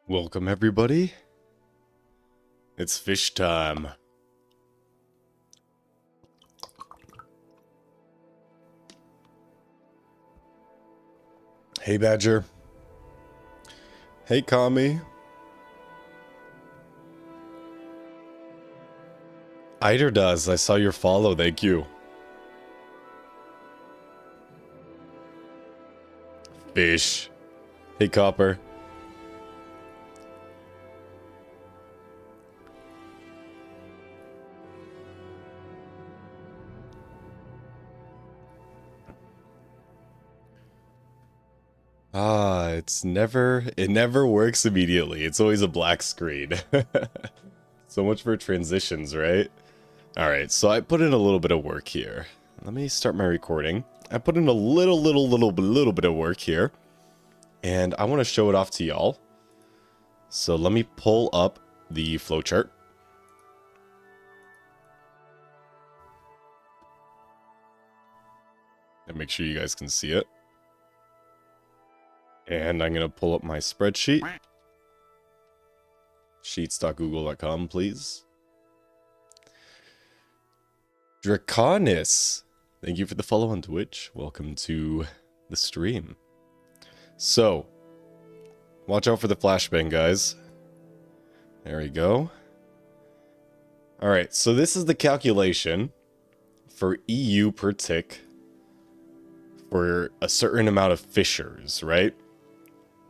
Welcome everybody. It's fish time. Hey Badger. Hey Kami. Eider does. I saw your follow. Thank you. Fish. Hey Copper. It never works immediately. It's always a black screen. So much for transitions, right? Alright, so I put in a little bit of work here. Let me start my recording. I put in a little bit of work here. And I want to show it off to y'all. So let me pull up the flowchart. And make sure you guys can see it. And I'm going to pull up my spreadsheet. Sheets.google.com, please. Draconis, thank you for the follow on Twitch. Welcome to the stream. So, watch out for the flashbang, guys. There we go. Alright, so this is the calculation for EU per tick for a certain amount of fishers, right?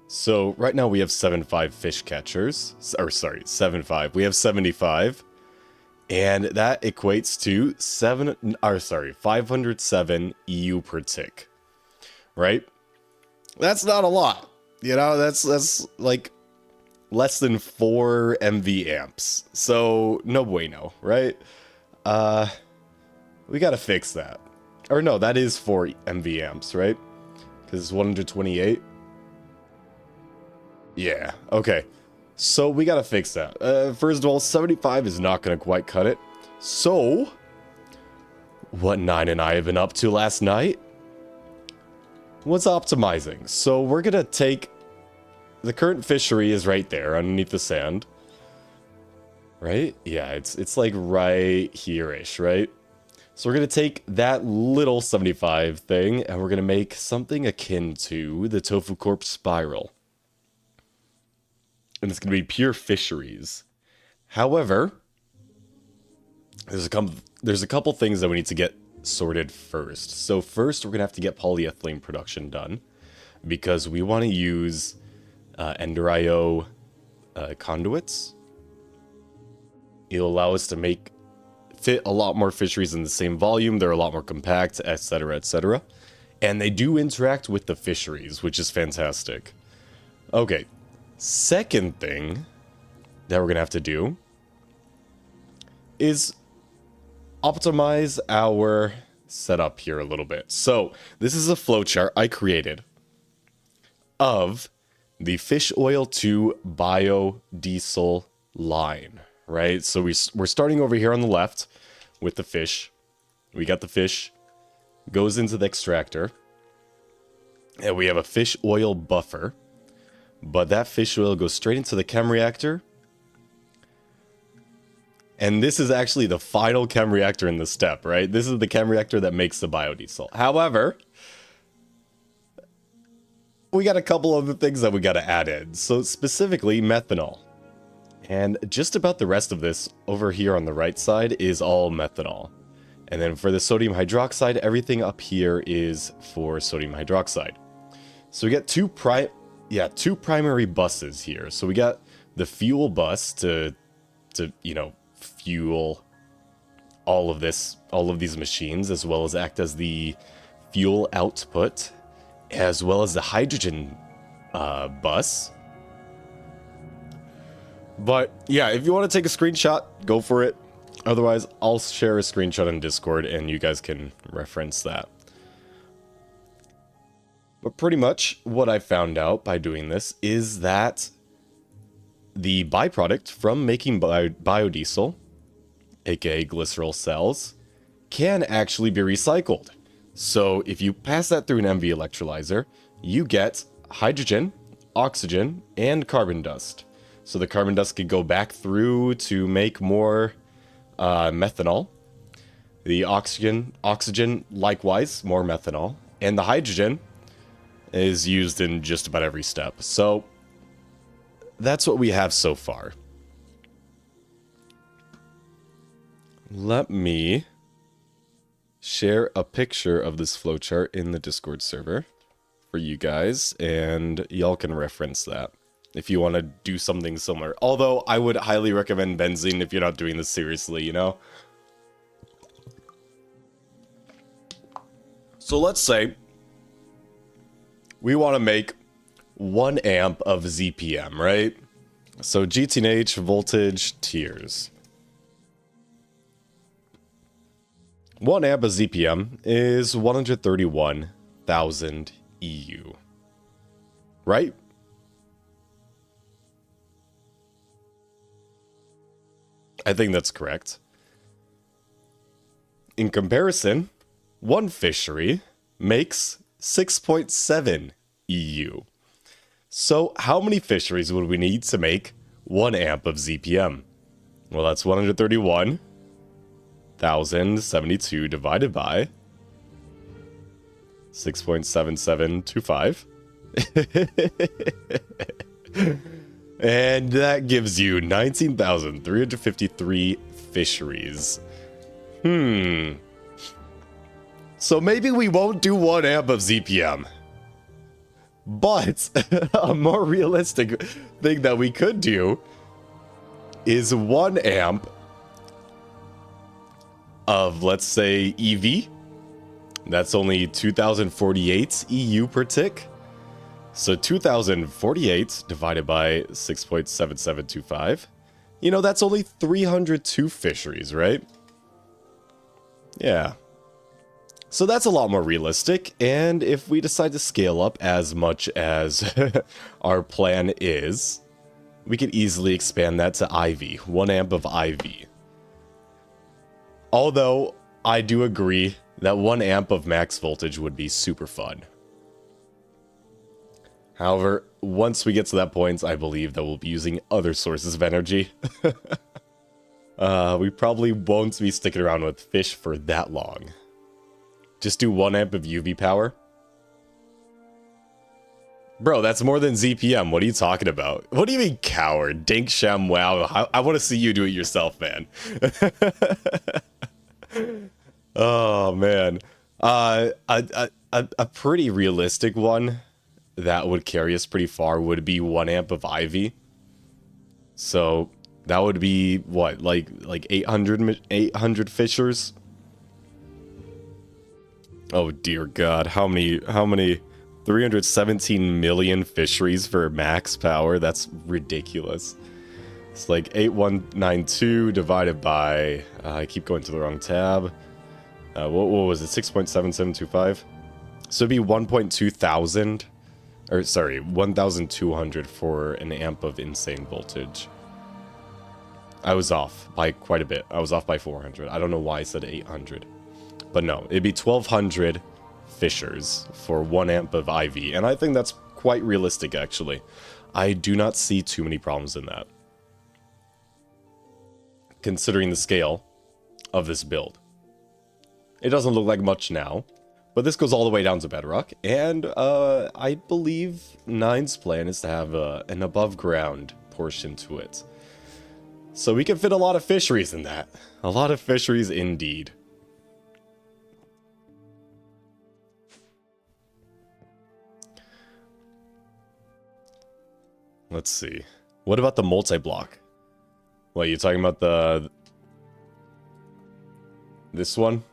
So, right now we have 75 fish catchers. Or, sorry, 75. We have 75. And that equates to 507 EU per tick. Right? That's not a lot. You know, that's like less than 4 MV amps. So, no bueno, right? We gotta fix that. Or no, that is 4 MV amps, right? Because it's 128. Yeah, okay. So we gotta fix that. First of all, 75 is not gonna quite cut it. So, what Nine and I have been up to last night was optimizing. So we're gonna take... The current fishery is right there, underneath the sand. Right? Yeah, it's like right here-ish, right? So we're gonna take that little 75 thing, and we're gonna make something akin to the Tofu Corp spiral. And it's going to be pure fisheries. However, there's a couple things that we need to get sorted first. So first, we're going to have to get polyethylene production done. Because we want to use Ender.io conduits. It'll allow us to fit a lot more fisheries in the same volume. They're a lot more compact, etc., etc. And they do interact with the fisheries, which is fantastic. Okay. Second thing that we're going to have to do is optimize our setup here a little bit. So, this is a flowchart I created of the fish oil to biodiesel line, right? So we're starting over here on the left with the fish. We got the fish, goes into the extractor, and we have a fish oil buffer. But that fish oil goes straight into the chem reactor. And this is actually the final chem reactor in the step, right? This is the chem reactor that makes the biodiesel. However, we got a couple other things that we got to add in. So specifically, methanol. And just about the rest of this over here on the right side is all methanol. And then for the sodium hydroxide, everything up here is for sodium hydroxide. So we get two primary buses here. So we got the fuel bus to you know, fuel all of these machines, as well as act as the fuel output, as well as the hydrogen bus. But yeah, if you want to take a screenshot, go for it. Otherwise, I'll share a screenshot on Discord and you guys can reference that. But pretty much what I found out by doing this is that the byproduct from making biodiesel, aka glycerol cells, can actually be recycled. So if you pass that through an MV electrolyzer, you get hydrogen, oxygen, and carbon dust. so the carbon dust could go back through to make more methanol. The oxygen, likewise, more methanol. And the hydrogen is used in just about every step. So that's what we have so far. Let me share a picture of this flowchart in the Discord server for you guys, and y'all can reference that if you want to do something similar. Although I would highly recommend benzene if you're not doing this seriously, you know? So let's say we want to make 1 amp of ZPM, right? So GTNH, voltage, tiers. 1 amp of ZPM is 131,000 EU. Right? I think that's correct. In comparison, one fishery makes 6.7 EU. So how many fisheries would we need to make 1 amp of ZPM? Well, that's 131,072 divided by 6.7725. And that gives you 19,353 fisheries. So maybe we won't do 1 amp of ZPM. But a more realistic thing that we could do is 1 amp of, let's say, EV. That's only 2,048 EU per tick. So 2,048 divided by 6.7725. You know, that's only 302 fisheries, right? Yeah. So that's a lot more realistic, and if we decide to scale up as much as our plan is, we could easily expand that to IV, 1 amp of IV. Although, I do agree that 1 amp of max voltage would be super fun. However, once we get to that point, I believe that we'll be using other sources of energy. We probably won't be sticking around with fish for that long. Just do 1 amp of UV power? Bro, that's more than ZPM. What are you talking about? What do you mean, coward? Dink sham wow. I want to see you do it yourself, man. Oh, man. A pretty realistic one that would carry us pretty far would be 1 amp of Ivy. So that would be, what, like 800 fishers? Oh dear God, how many 317 million fisheries for max power? That's ridiculous. It's like 8192 divided by, I keep going to the wrong tab. What was it, 6.7725? So it'd be 1.2 thousand, or sorry, 1,200 for an amp of insane voltage. I was off by quite a bit. I was off by 400. I don't know why I said 800. But no, it'd be 1,200 fishers for 1 amp of IV, and I think that's quite realistic, actually. I do not see too many problems in that, considering the scale of this build. It doesn't look like much now, but this goes all the way down to bedrock, and I believe Nine's plan is to have an above-ground portion to it. So we can fit a lot of fisheries in that. A lot of fisheries indeed. Let's see. What about the multi-block? What, you talking about this one?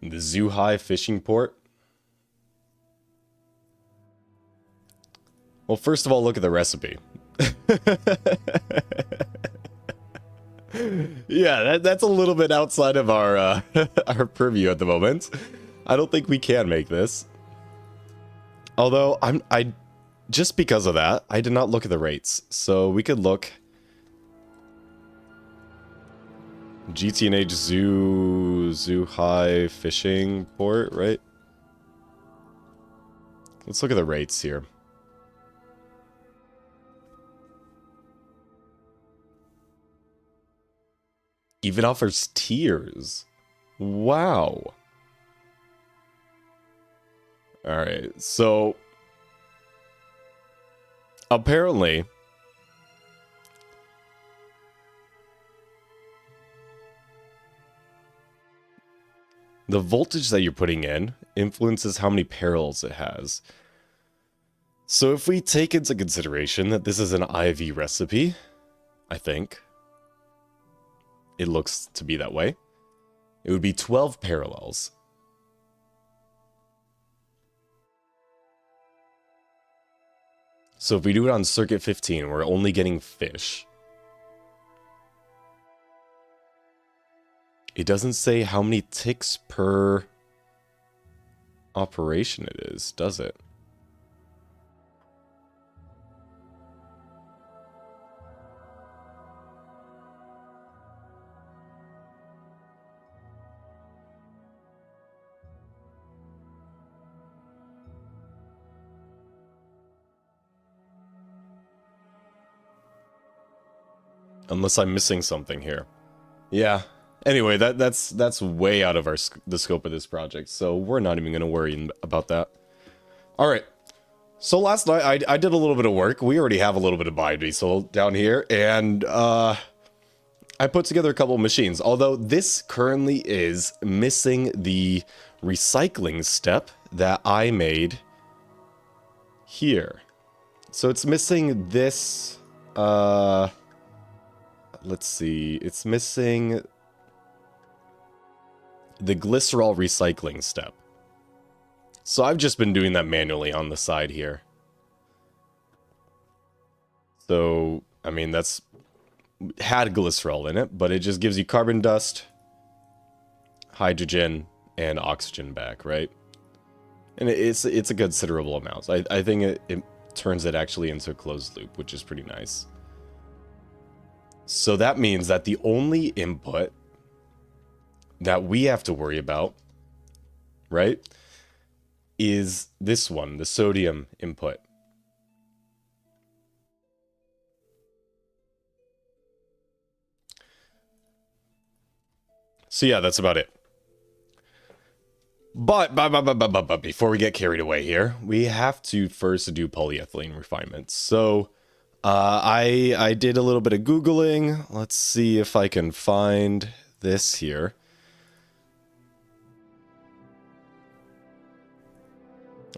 The Zhuhai fishing port? Well, first of all, look at the recipe. Yeah, that's a little bit outside of our our purview at the moment. I don't think we can make this. Although I just because of that, I did not look at the rates. So we could look GTNH Zhuhai fishing port, right? Let's look at the rates here. Even offers tiers. Wow. Alright, so apparently the voltage that you're putting in influences how many parallels it has. So if we take into consideration that this is an IV recipe, I think it looks to be that way, it would be 12 parallels. So if we do it on circuit 15, we're only getting fish. It doesn't say how many ticks per operation it is, does it? Unless I'm missing something here. Yeah. Anyway, that's way out of the scope of this project, so we're not even going to worry about that. All right. So last night, I did a little bit of work. We already have a little bit of biodiesel down here, and I put together a couple of machines. Although this currently is missing the recycling step that I made here. So it's missing this, let's see, it's missing the glycerol recycling step. So I've just been doing that manually on the side here. So, I mean, that's had glycerol in it, but it just gives you carbon dust, hydrogen, and oxygen back, right? And it's a considerable amount. So I think it turns it actually into a closed loop, which is pretty nice. So that means that the only input that we have to worry about, right, is this one, the sodium input. So yeah, that's about it. But before we get carried away here, we have to first do polyethylene refinement. So I did a little bit of Googling. Let's see if I can find this here.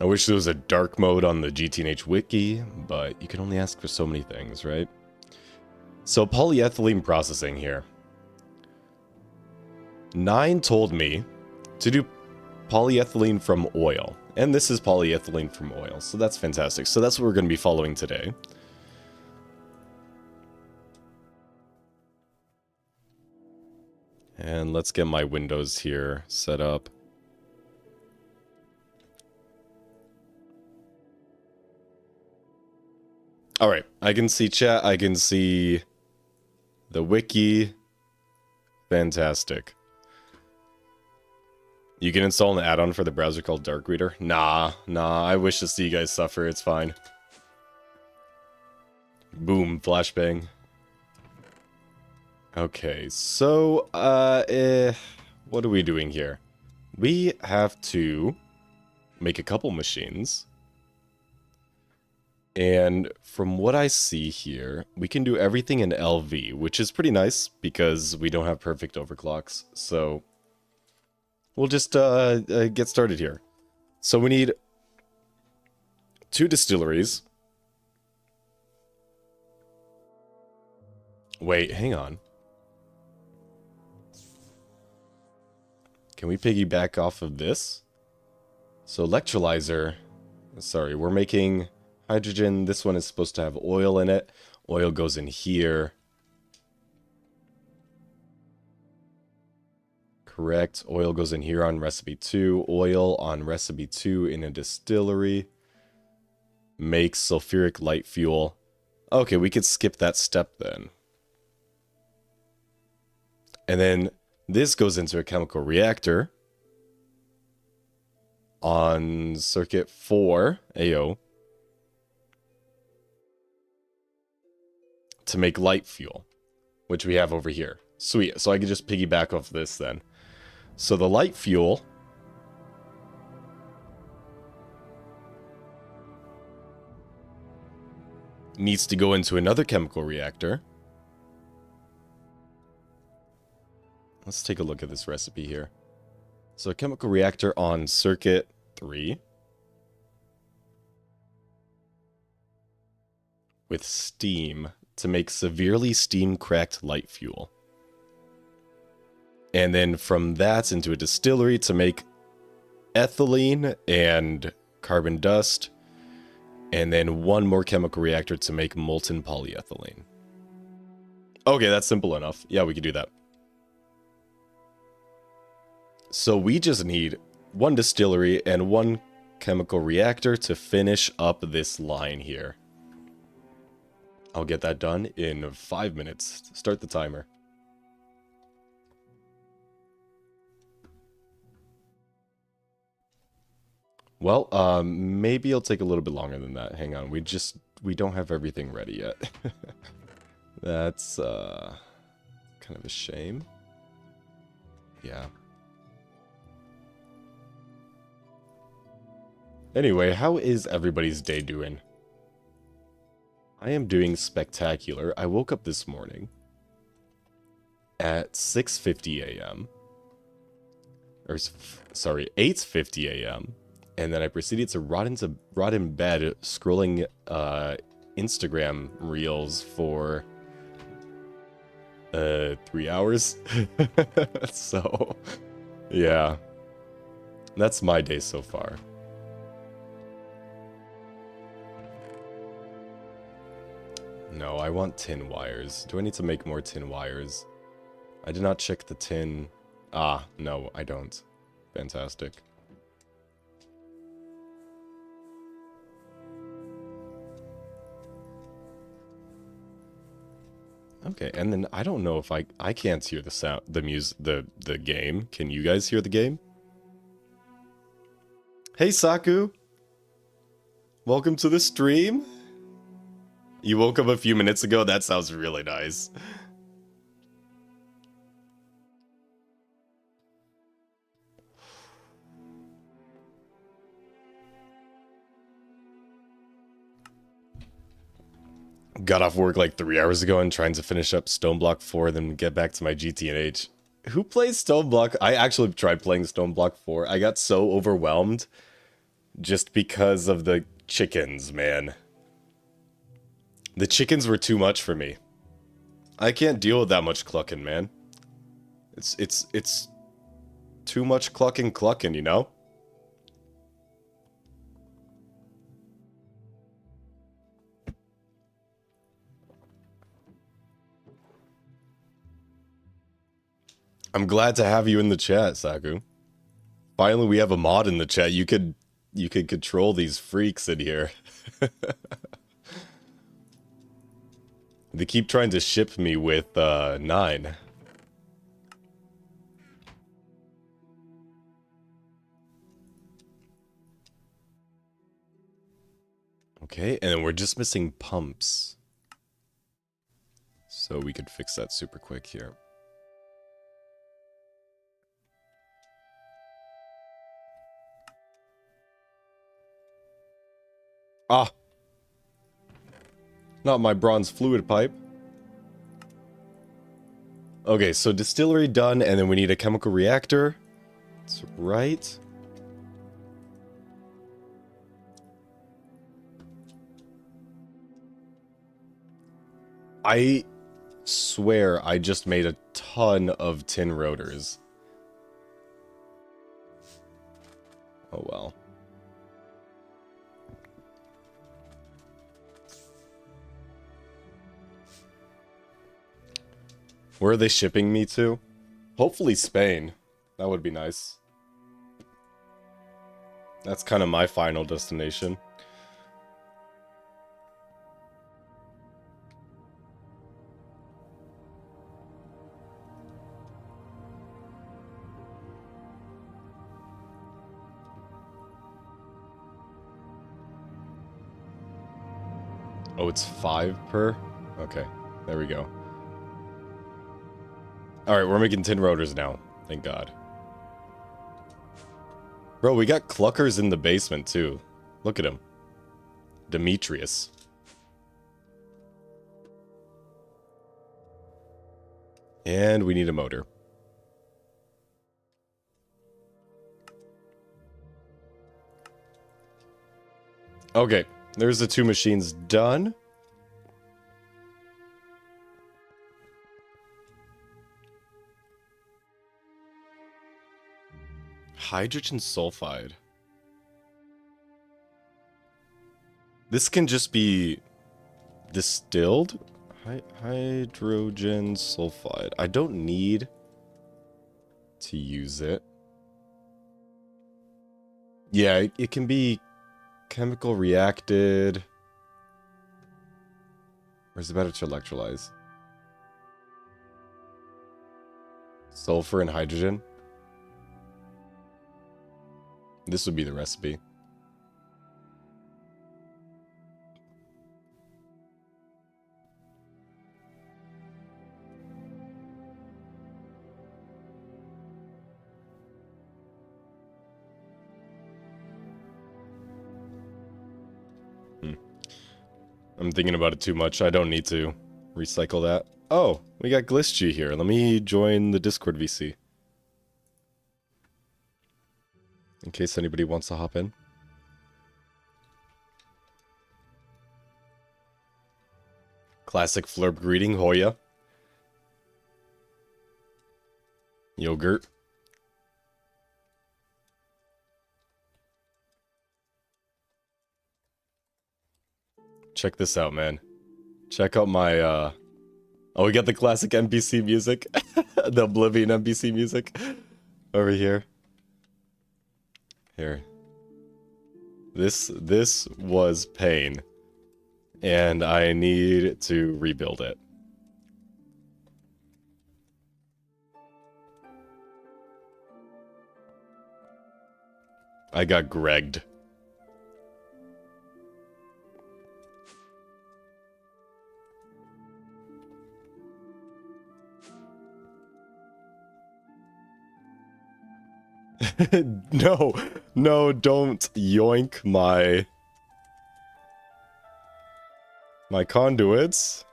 I wish there was a dark mode on the GTNH wiki, but you can only ask for so many things, right? So polyethylene processing here. 9 told me to do polyethylene from oil, and this is polyethylene from oil, so that's fantastic. So that's what we're going to be following today. And let's get my windows here set up. All right, I can see chat, I can see the wiki. Fantastic. You can install an add-on for the browser called Dark Reader. Nah, I wish to see you guys suffer, it's fine. Boom, flashbang. Okay, so, what are we doing here? We have to make a couple machines. And from what I see here, we can do everything in LV, which is pretty nice because we don't have perfect overclocks. So we'll just get started here. So we need 2 distilleries. Wait, hang on. Can we piggyback off of this? So electrolyzer, sorry, we're making hydrogen. This one is supposed to have oil in it. Oil goes in here. Correct. Oil goes in here on recipe 2. Oil on recipe 2 in a distillery. Makes sulfuric light fuel. Okay, we could skip that step then. And then this goes into a chemical reactor on circuit 4, AO, to make light fuel, which we have over here. Sweet, so I can just piggyback off this then. So the light fuel needs to go into another chemical reactor. Let's take a look at this recipe here. So a chemical reactor on circuit 3 with steam to make severely steam-cracked light fuel. And then from that into a distillery to make ethylene and carbon dust. And then one more chemical reactor to make molten polyethylene. Okay, that's simple enough. Yeah, we could do that. So we just need one distillery and one chemical reactor to finish up this line here. I'll get that done in 5 minutes. Start the timer. Well, maybe it'll take a little bit longer than that. Hang on, we don't have everything ready yet. That's, kind of a shame. Yeah. Anyway, how is everybody's day doing? I am doing spectacular. I woke up this morning at 6:50 a.m. Or, sorry, 8:50 a.m. And then I proceeded to rot in bed scrolling Instagram reels for 3 hours. So, yeah. That's my day so far. No, I want tin wires. Do I need to make more tin wires? I did not check the tin. Ah, no, I don't. Fantastic. Okay, and then I don't know if I can't hear the sound, the game. Can you guys hear the game? Hey Saku! Welcome to the stream! You woke up a few minutes ago? That sounds really nice. Got off work like 3 hours ago and trying to finish up Stone Block 4, then get back to my GTNH. Who plays Stone Block? I actually tried playing Stone Block 4. I got so overwhelmed just because of the chickens, man. The chickens were too much for me. I can't deal with that much clucking, man. It's too much clucking, you know? I'm glad to have you in the chat, Saku. Finally, we have a mod in the chat. You could control these freaks in here. They keep trying to ship me with 9. Okay, and then we're just missing pumps. So we could fix that super quick here. Ah! Not my bronze fluid pipe. Okay, so distillery done, and then we need a chemical reactor. That's right. I swear I just made a ton of tin rotors. Oh well. Where are they shipping me to? Hopefully Spain. That would be nice. That's kind of my final destination. Oh, it's 5 per? Okay, there we go. Alright, we're making tin rotors now. Thank God. Bro, we got cluckers in the basement, too. Look at him. Demetrius. And we need a motor. Okay, there's the 2 machines done. Hydrogen sulfide. This can just be distilled? Hydrogen sulfide. I don't need to use it. Yeah, it can be chemical reacted. Or is it better to electrolyze? Sulfur and hydrogen. This would be the recipe. I'm thinking about it too much. I don't need to recycle that. Oh, we got Glitch here. Let me join the Discord VC. In case anybody wants to hop in. Classic Flurb greeting, Hoya. Yogurt. Check this out, man. Check out my, Oh, we got the classic NPC music. The Oblivion NPC music. Over here. Here. This was pain. And I need to rebuild it. I got Gregged. No, don't yoink my conduits.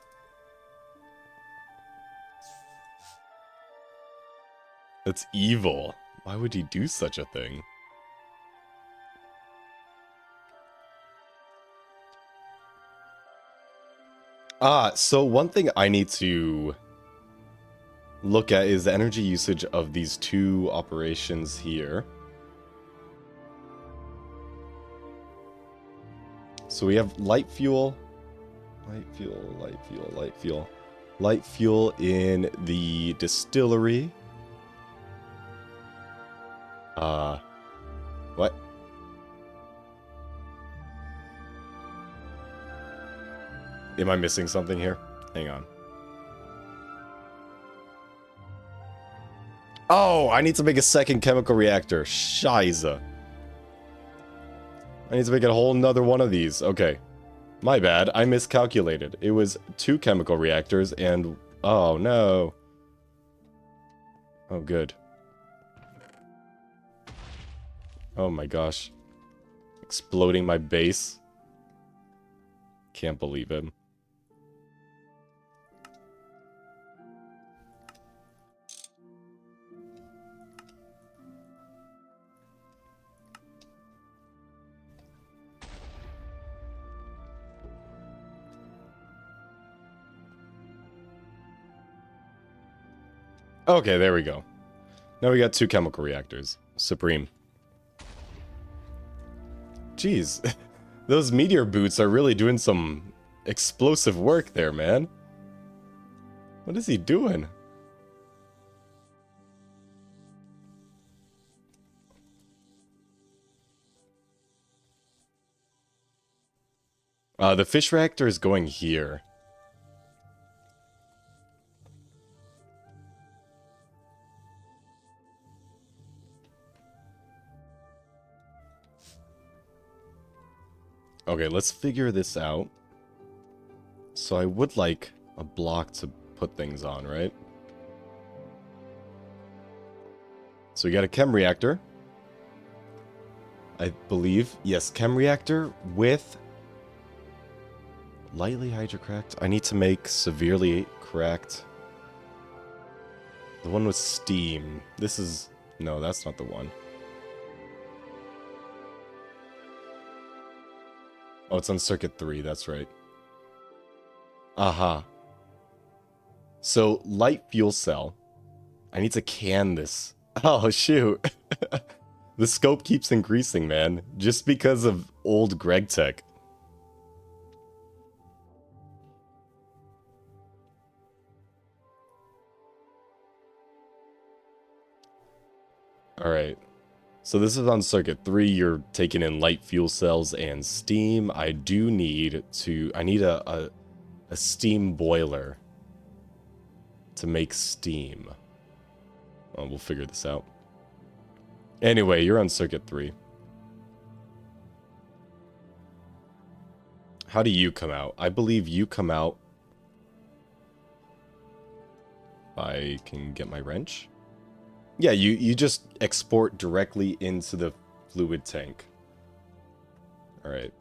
That's evil. Why would he do such a thing? So one thing I need to look at is the energy usage of these 2 operations here. So we have light fuel in the distillery. What? Am I missing something here? Hang on. Oh, I need to make a second chemical reactor. Scheiße. I need to make a whole nother one of these. Okay. My bad. I miscalculated. It was 2 chemical reactors and... Oh, no. Oh, good. Oh my gosh. Exploding my base. Can't believe it. Okay, there we go. Now we got 2 chemical reactors. Supreme. Jeez. Those meteor boots are really doing some explosive work there, man. What is he doing? The fish reactor is going here. Okay, let's figure this out. So I would like a block to put things on, right? So we got a chem reactor. I believe. Yes, chem reactor with lightly hydrocracked. I need to make severely cracked. The one with steam. This is... No, that's not the one. Oh, it's on circuit 3. That's right. Aha. So, light fuel cell. I need to can this. Oh, shoot. The scope keeps increasing, man. Just because of old Greg Tech. Alright. So this is on circuit 3. You're taking in light fuel cells and steam. I do need to... I need a steam boiler to make steam. Oh, we'll figure this out. Anyway, you're on circuit 3. How do you come out? I believe you come out... I can get my wrench. Yeah, you just export directly into the fluid tank. Alright.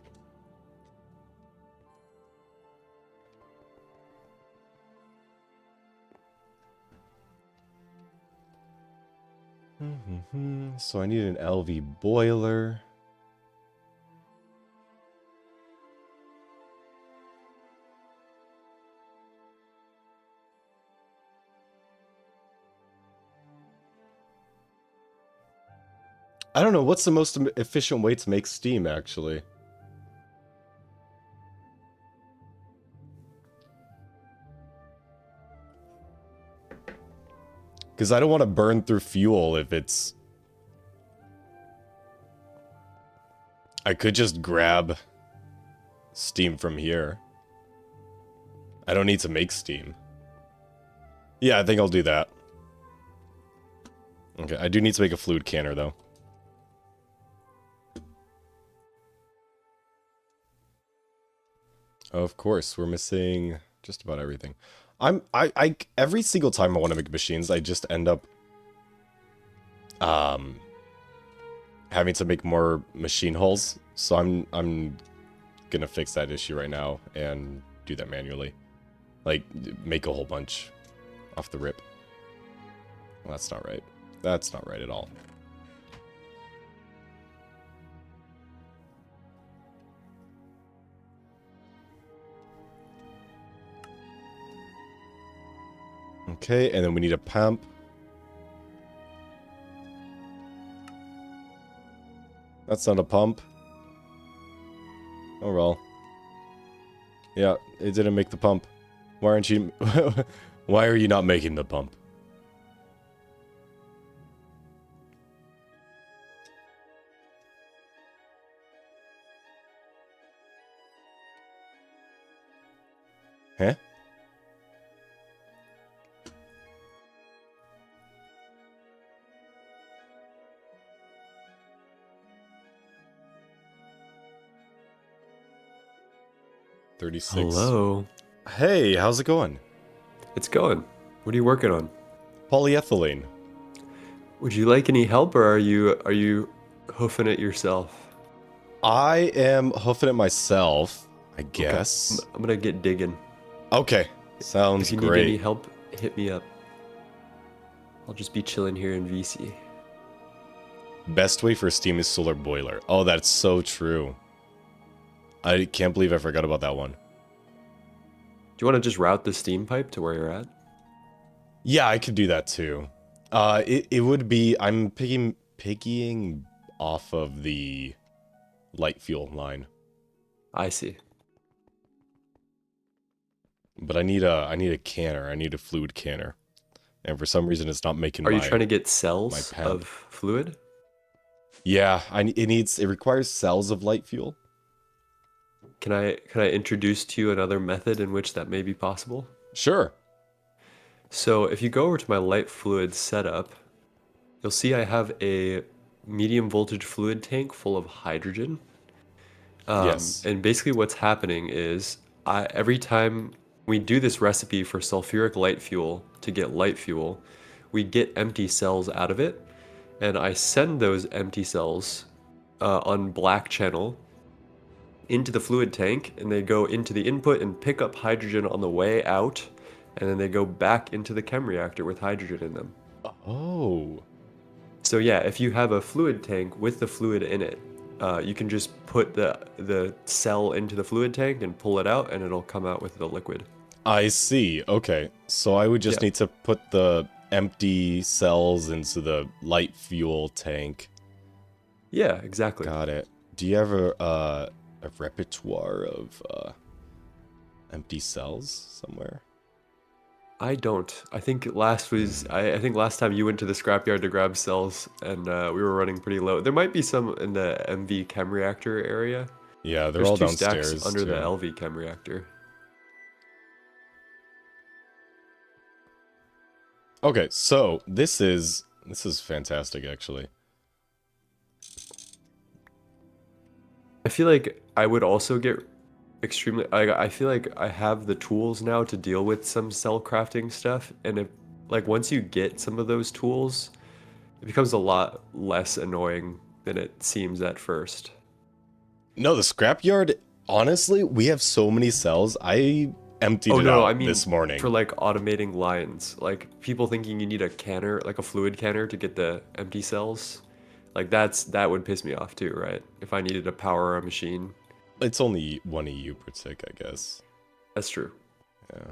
So I need an LV boiler. I don't know, what's the most efficient way to make steam, actually? Because I don't want to burn through fuel if it's... I could just grab steam from here. I don't need to make steam. Yeah, I think I'll do that. Okay, I do need to make a fluid canner, though. Of course, we're missing just about everything. I every single time I want to make machines, I just end up having to make more machine hulls. So I'm gonna fix that issue right now and do that manually. Like, make a whole bunch off the rip. Well, that's not right. That's not right at all. Okay, and then we need a pump. That's not a pump. Oh well. Yeah, it didn't make the pump. Why aren't you... Why are you not making the pump? Huh? Hello. Hey, how's it going? It's going. What are you working on? Polyethylene. Would you like any help, or are you hoofing it yourself? I am hoofing it myself, I guess. Okay. I'm gonna get digging. Okay, sounds if you great. need any help, hit me up. I'll just be chilling here in VC. Best way for steam is solar boiler. Oh, that's so true. I can't believe I forgot about that one. Do you want to just route the steam pipe to where you're at? Yeah, I could do that too. It would be... I'm piggying off of the light fuel line. I see. But I need a canner. I need a fluid canner. And for some reason it's not making Are you trying to get cells of fluid? Yeah, it requires cells of light fuel. Can I introduce to you another method in which that may be possible? Sure. So if you go over to my light fluid setup, you'll see I have a medium voltage fluid tank full of hydrogen. Yes. And basically what's happening is every time we do this recipe for sulfuric light fuel to get light fuel, we get empty cells out of it. and I send those empty cells on black channel into the fluid tank, and they go into the input and pick up hydrogen on the way out, and then they go back into the chem reactor with hydrogen in them. Oh. So yeah, if you have a fluid tank with the fluid in it, you can just put the cell into the fluid tank and pull it out, and it'll come out with the liquid. I see. Okay. So I would just Yeah. need to put the empty cells into the light fuel tank. Yeah, exactly. Got it. Do you have a repertoire of empty cells somewhere? I don't. I think I think last time you went to the scrapyard to grab cells, and we were running pretty low. There might be some in the MV chem reactor area. Yeah, they're There's all two stacks downstairs under the too. LV chem reactor. Okay, so this is fantastic actually. I feel like I would also get extremely. I feel like I have the tools now to deal with some cell crafting stuff, and if like once you get some of those tools, it becomes a lot less annoying than it seems at first. No, the scrapyard, honestly, we have so many cells. I emptied Oh it no, I out mean this morning. for like automating lines, like people thinking you need a canner, like a fluid canner to get the empty cells. Like that would piss me off too, right? If I needed to power a machine. It's only 1 EU per tick, I guess. That's true. Yeah.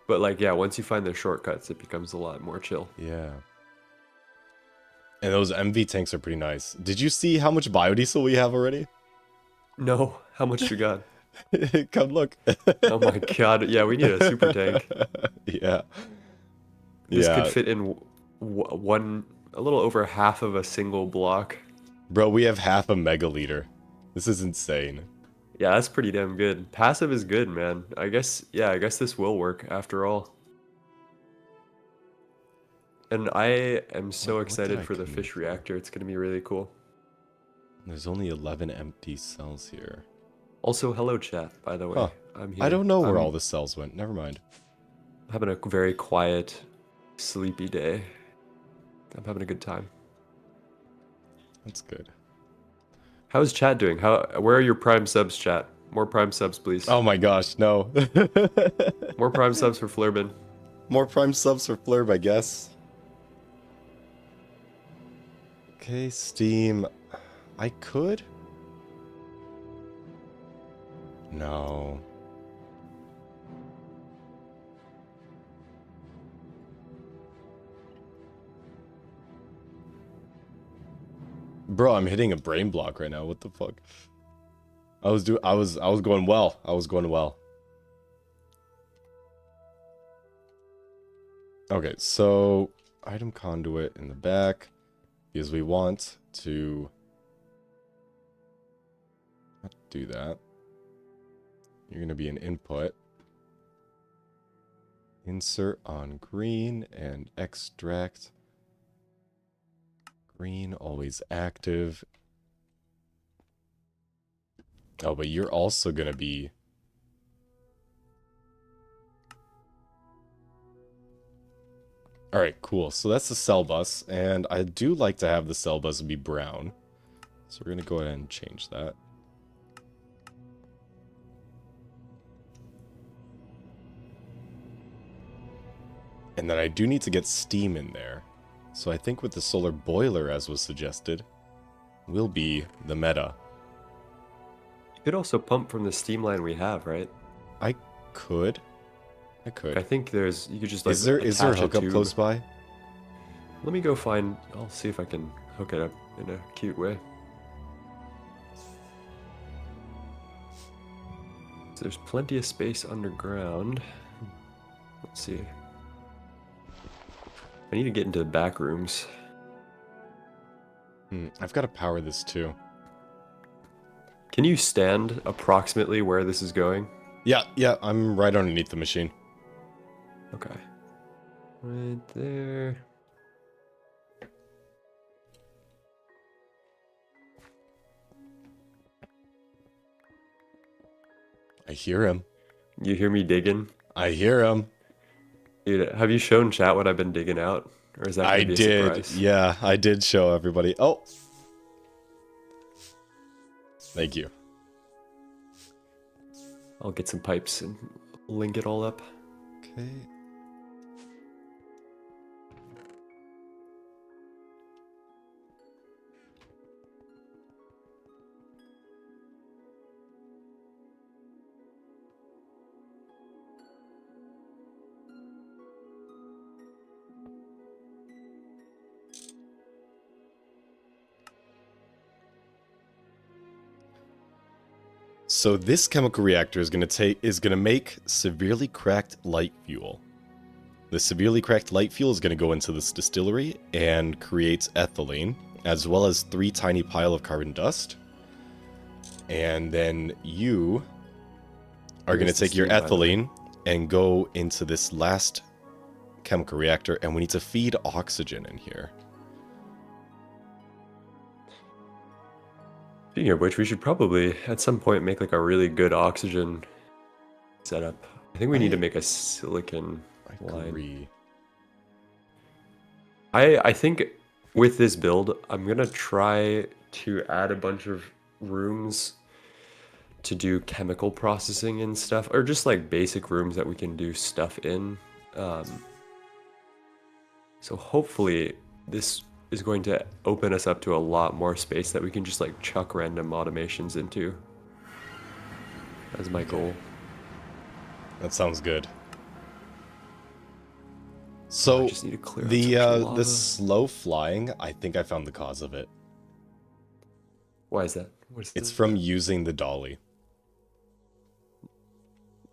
But like yeah, once you find the shortcuts, it becomes a lot more chill. Yeah. And those MV tanks are pretty nice. Did you see how much biodiesel we have already? No, how much you got? Come look. Oh my god, yeah, we need a super tank. Yeah. This Yeah. could fit in a little over half of a single block. Bro, we have half a megaliter. This is insane. Yeah, that's pretty damn good. Passive is good, man. I guess this will work after all. And I am so What did excited I for the come in fish for? reactor. It's going to be really cool. There's only 11 empty cells here. Also, hello chat, by the way. Huh. I'm here. I don't know where I'm all the cells went. Never mind. having a very quiet, sleepy day. I'm having a good time. That's good. How's chat doing? Where are your prime subs, chat? More prime subs, please. Oh my gosh, no. More prime subs for Flurbin. More prime subs for Flurb, I guess. Okay, Steam. I could? No. Bro, I'm hitting a brain block right now. What the fuck? I was going well. I was going well. Okay, so item conduit in the back because we want to not do that. You're going to be an input. Insert on green and extract. Green, always active. Oh, but you're also going to be... Alright, cool. So that's the cell bus, and I do like to have the cell bus be brown. So we're going to go ahead and change that. And then I do need to get steam in there. So I think with the solar boiler, as was suggested, will be the meta. You could also pump from the steam line we have, right? I could. I could. I think you could just like Is there a attach hookup tube. close by? Let me go find, I'll see if I can hook it up in a cute way. So there's plenty of space underground. Let's see. I need to get into the back rooms. I've got to power this too. Can you stand approximately where this is going? Yeah, I'm right underneath the machine. Okay. Right there. I hear him. You hear me digging? I hear him. Dude, have you shown chat what I've been digging out Or is that I going to be a did. surprise? Yeah, I did show everybody. Oh. Thank you. I'll get some pipes and link it all up. Okay. So this chemical reactor is going to make severely cracked light fuel. The severely cracked light fuel is going to go into this distillery and create ethylene, as well as 3 tiny pile of carbon dust. And then you are going to take your ethylene and go into this last chemical reactor, and we need to feed oxygen in here. Speaking of which, we should probably at some point make like a really good oxygen setup. I think we need to make a silicon line. I think with this build, I'm gonna try to add a bunch of rooms to do chemical processing and stuff, or just like basic rooms that we can do stuff in. So hopefully this is going to open us up to a lot more space that we can just like chuck random automations into. That's my goal. That sounds good. So I just need to clear out the slow flying, I think I found the cause of it. Why is that? It's from using the dolly.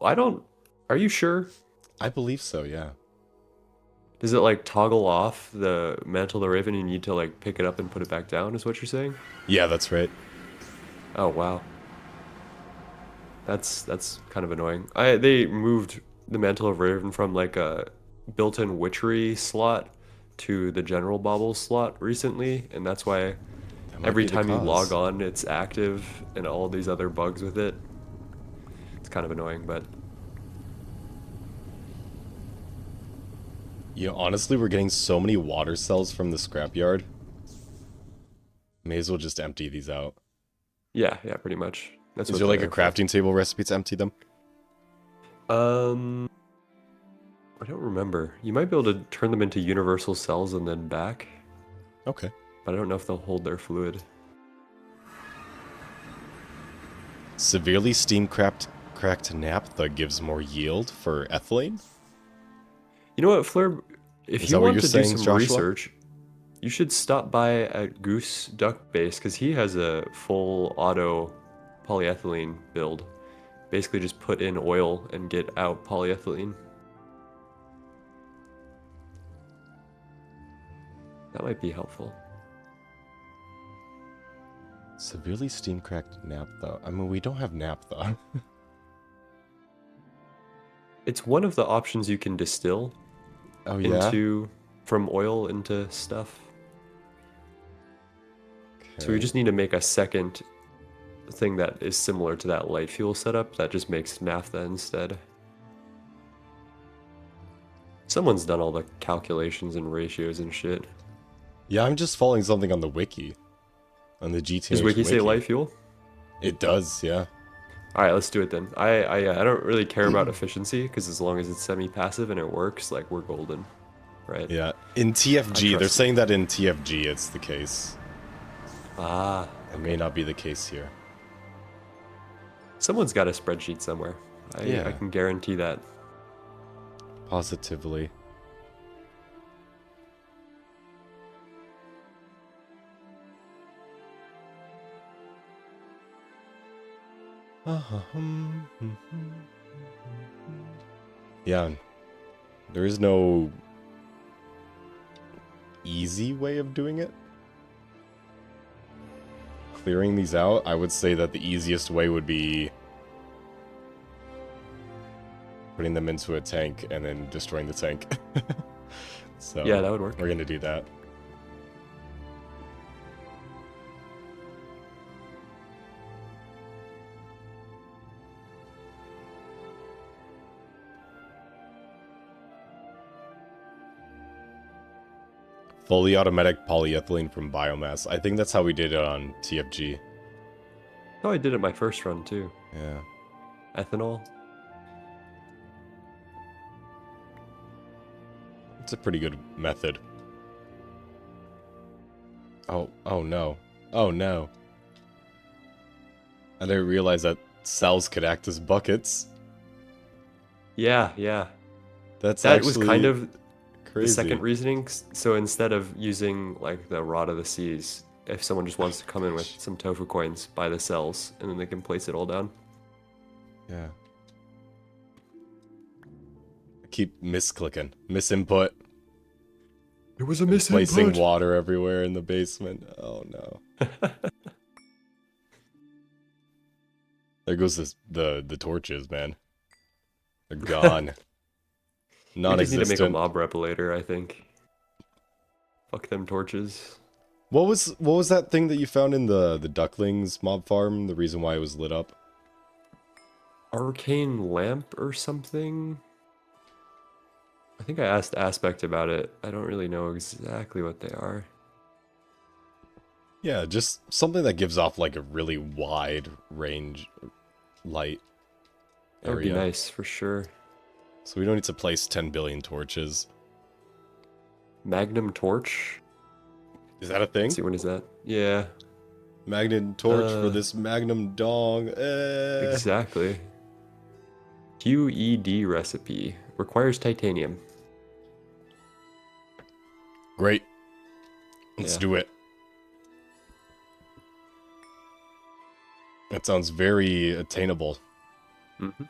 Are you sure? I believe so, yeah. Does it like toggle off the mantle of the raven? You need to like pick it up and put it back down, is what you're saying? Yeah, that's right. Oh wow. That's kind of annoying. They moved the mantle of raven from like a built-in witchery slot to the general bauble slot recently, and that's why every time you log on it's active and all these other bugs with it. It's kind of annoying, but you know, honestly, we're getting so many water cells from the scrapyard. May as well just empty these out. Yeah, pretty much. That's Is there like a crafting table recipe to empty them? I don't remember. You might be able to turn them into universal cells and then back. Okay. But I don't know if they'll hold their fluid. Severely cracked naphtha gives more yield for ethylene? You know what, Fleur? If you want to do some research, you should stop by at Goose Duck Base, because he has a full auto polyethylene build. Basically just put in oil and get out polyethylene. That might be helpful. Severely steam cracked naphtha. I mean, we don't have naphtha. It's one of the options you can distill. Oh yeah? From oil into stuff. Okay. So we just need to make a second thing that is similar to that light fuel setup that just makes naphtha instead. Someone's done all the calculations and ratios and shit. Yeah, I'm just following something on the wiki. On the GTNH Does wiki say light fuel? It does, yeah. Alright, let's do it then. I don't really care about efficiency, because as long as it's semi-passive and it works, like, we're golden. Right? Yeah. In TFG, they're saying that in TFG it's the case. Ah. It may not be the case here. Someone's got a spreadsheet somewhere. I can guarantee that. Positively. Yeah. There is no easy way of doing it. Clearing these out, I would say that the easiest way would be putting them into a tank and then destroying the tank. So yeah, that would work. We're gonna do that. Fully automatic polyethylene from biomass. I think that's how we did it on TFG. Oh, I did it my first run too. Yeah. Ethanol. It's a pretty good method. Oh no. Oh no. I didn't realize that cells could act as buckets. Yeah, yeah. That's That actually was kind of crazy. the second reasoning. So instead of using like the rod of the seas, if someone just wants to come in with some tofu coins, buy the cells, and then they can place it all down. Yeah. I keep misclicking. Misinput. It was a Placing water everywhere in the basement. Oh no. There goes the torches, man. They're gone. We just need to make a Non-existent. mob replicator, I think. Fuck them torches. What was that thing that you found in the ducklings mob farm? The reason why it was lit up? Arcane lamp or something? I think I asked Aspect about it. I don't really know exactly what they are. Yeah, just something that gives off like a really wide range light That would be area. nice for sure. So we don't need to place 10 billion torches. Magnum torch? Is that a thing? Let's see, when is that? Yeah, Magnum torch for this magnum dong. exactly. QED recipe. Requires titanium. Great. Let's Yeah. do it. That sounds very attainable. Mm-hmm.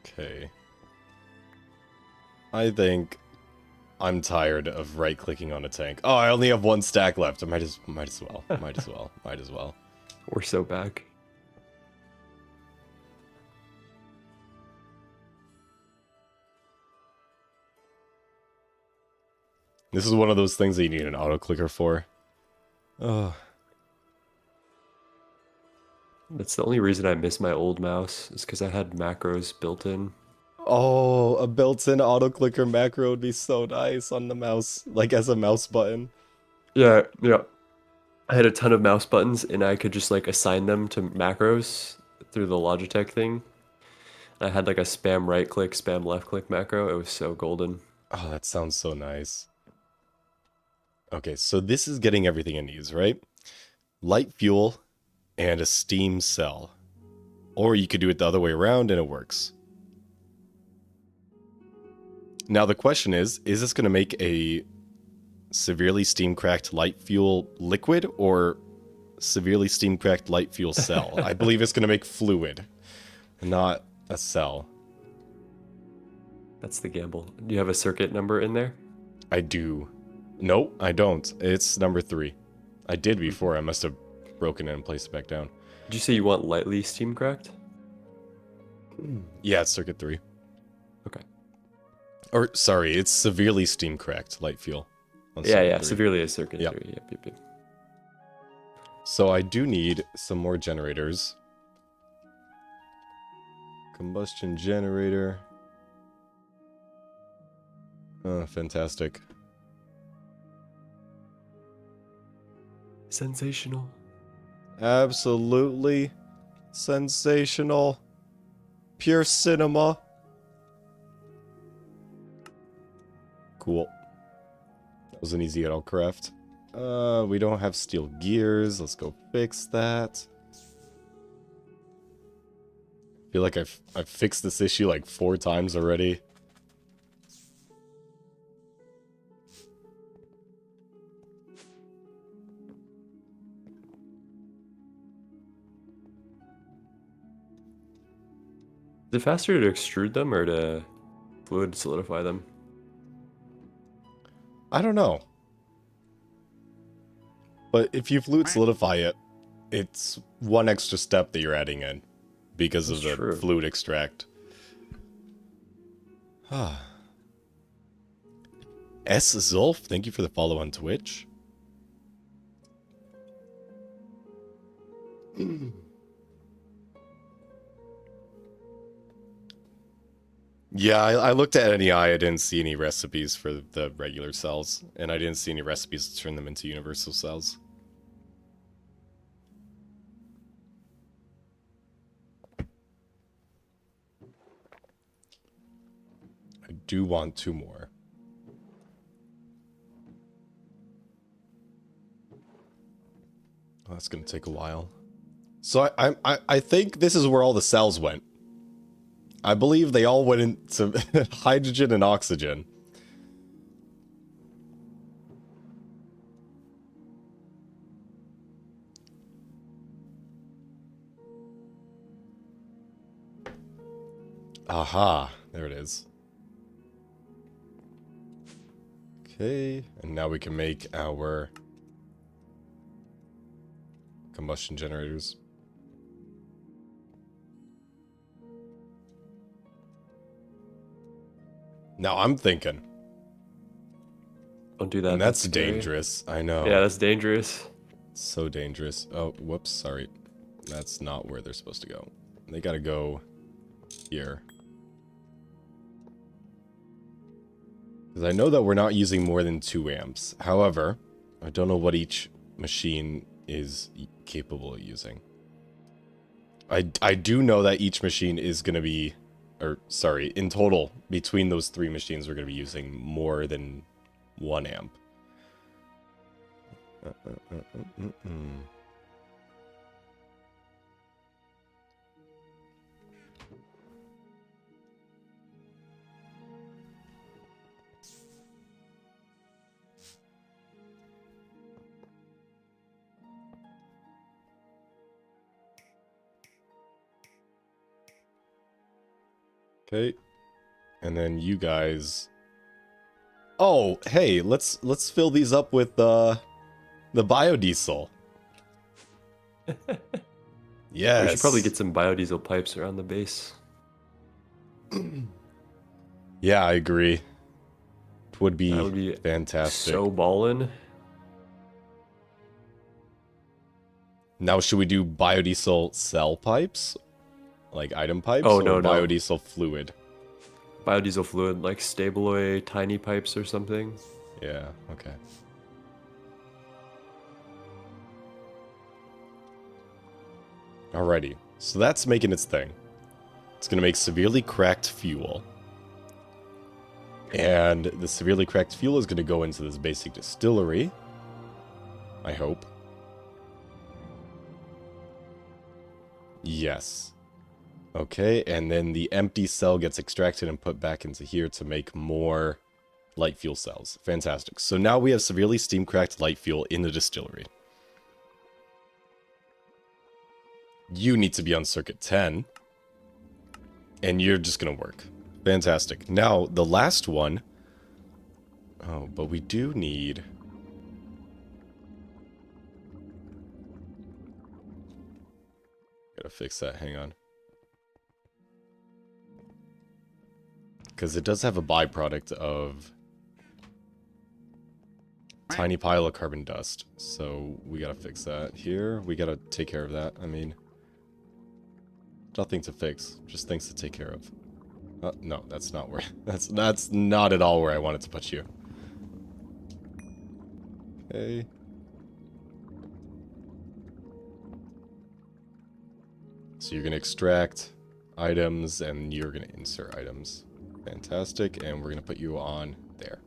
Okay. I think I'm tired of right-clicking on a tank. Oh, I only have one stack left. I might as well. Might as well. We're so back. This is one of those things that you need an auto-clicker for. Oh. That's the only reason I miss my old mouse, is because I had macros built in. Oh, a built-in auto-clicker macro would be so nice on the mouse, like as a mouse button. Yeah, yeah. I had a ton of mouse buttons, and I could just like assign them to macros through the Logitech thing. I had like a spam right click, spam left click macro. It was so golden. Oh, that sounds so nice. Okay, so this is getting everything it needs, right? Light fuel and a steam cell. Or you could do it the other way around and it works. Now the question is this going to make a severely steam cracked light fuel liquid or severely steam cracked light fuel cell? I believe it's going to make fluid, not a cell. That's the gamble. Do you have a circuit number in there? I do. No, I don't. It's number 3. I did before. I must have broken it and placed it back down. Did you say you want lightly steam cracked? Yeah, it's circuit 3. Okay. Or, sorry, it's severely steam cracked light fuel. on Yeah, circuit yeah. 3. Severely is circuit Yep. 3. Yep. So I do need some more generators. Combustion generator. Oh, fantastic. Sensational. Absolutely sensational. Pure cinema. Cool. That was an easy at-all craft. We don't have steel gears. Let's go fix that. I feel like I've fixed this issue like 4 times already. Is it faster to extrude them or to fluid solidify them? I don't know. But if you fluid solidify it, it's one extra step that you're adding in because of That's the true. fluid extract. S. Zulf, thank you for the follow on Twitch. Yeah, I looked at NEI. I didn't see any recipes for the regular cells, and I didn't see any recipes to turn them into universal cells. I do want 2 more. Oh, that's gonna take a while. So I think this is where all the cells went. I believe they all went into hydrogen and oxygen. Aha, there it is. Okay, and now we can make our combustion generators. Now I'm thinking. Don't do that. And that's scary. dangerous. I know. Yeah, that's dangerous. So dangerous. Oh, whoops, sorry. That's not where they're supposed to go. They gotta go here. Because I know that we're not using more than 2 amps. However, I don't know what each machine is capable of using. I do know that each machine is going to be, or sorry, in total, between those 3 machines, we're going to be using more than 1 amp. Okay, and then you guys. Oh, hey, let's fill these up with the biodiesel. Yes. We should probably get some biodiesel pipes around the base. Yeah, I agree. It would be, That would be fantastic. so ballin'. Now, should we do biodiesel cell pipes? Like item pipes? Oh, or no. biodiesel fluid? Biodiesel fluid, like Stabloy tiny pipes or something. Yeah, okay. Alrighty, so that's making its thing. It's gonna make severely cracked fuel. And the severely cracked fuel is gonna go into this basic distillery. I hope. Yes. Okay, and then the empty cell gets extracted and put back into here to make more light fuel cells. Fantastic. So now we have severely steam cracked light fuel in the distillery. You need to be on circuit 10. And you're just gonna work. Fantastic. Now, the last one. Oh, but we do need... Gotta fix that, hang on. Because it does have a byproduct of tiny pile of carbon dust. So we gotta fix that here. We gotta take care of that. I mean, nothing to fix, just things to take care of. No, that's not where. That's not at all where I wanted to put you. Okay. So you're gonna extract items, and you're gonna insert items. Fantastic, and we're gonna put you on there.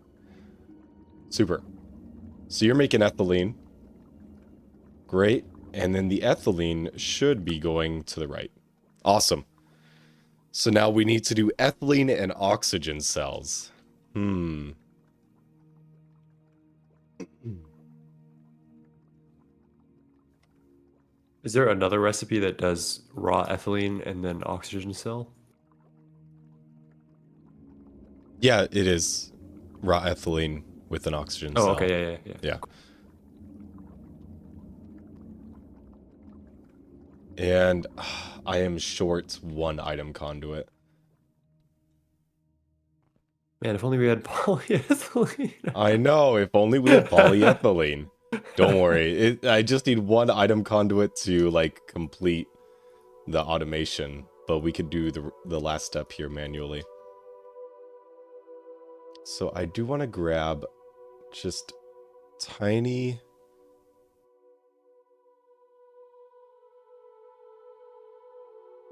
Super. So you're making ethylene. Great. And then the ethylene should be going to the right. Awesome. So now we need to do ethylene and oxygen cells. Is there another recipe that does raw ethylene and then oxygen cell? Yeah, it is raw ethylene with an oxygen cell. Oh, okay, yeah. And I am short 1 item conduit. Man, if only we had polyethylene. I know, if only we had polyethylene. Don't worry. I just need one item conduit to like complete the automation, but we could do the last step here manually. So I do want to grab just tiny.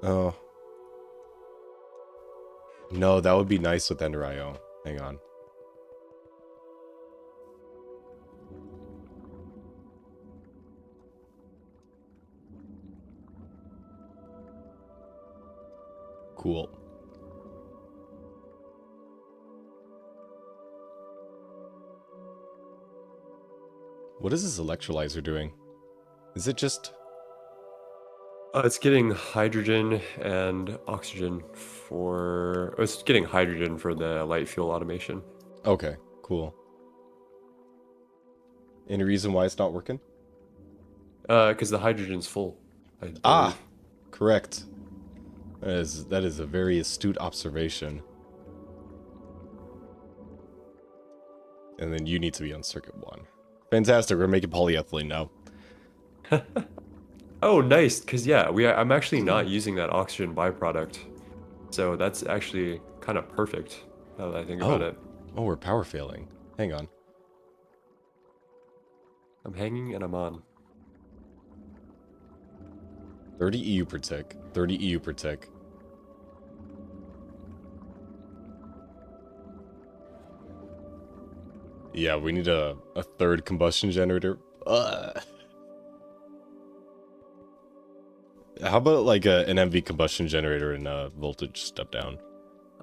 Oh. No, that would be nice with Ender IO. Hang on. Cool. What is this electrolyzer doing? Is it just... It's getting hydrogen and oxygen for... It's getting hydrogen for the light fuel automation. Okay, cool. Any reason why it's not working? Because the hydrogen's full, I believe. Ah! Correct. That is a very astute observation. And then you need to be on circuit 1. Fantastic, we're making polyethylene now. Oh, nice, because yeah, I'm actually not using that oxygen byproduct. So that's actually kind of perfect, now that I think about it. Oh, we're power failing. Hang on. I'm hanging and I'm on. 30 EU per tick. 30 EU per tick. Yeah, we need a third combustion generator. How about like an MV combustion generator and a voltage step down?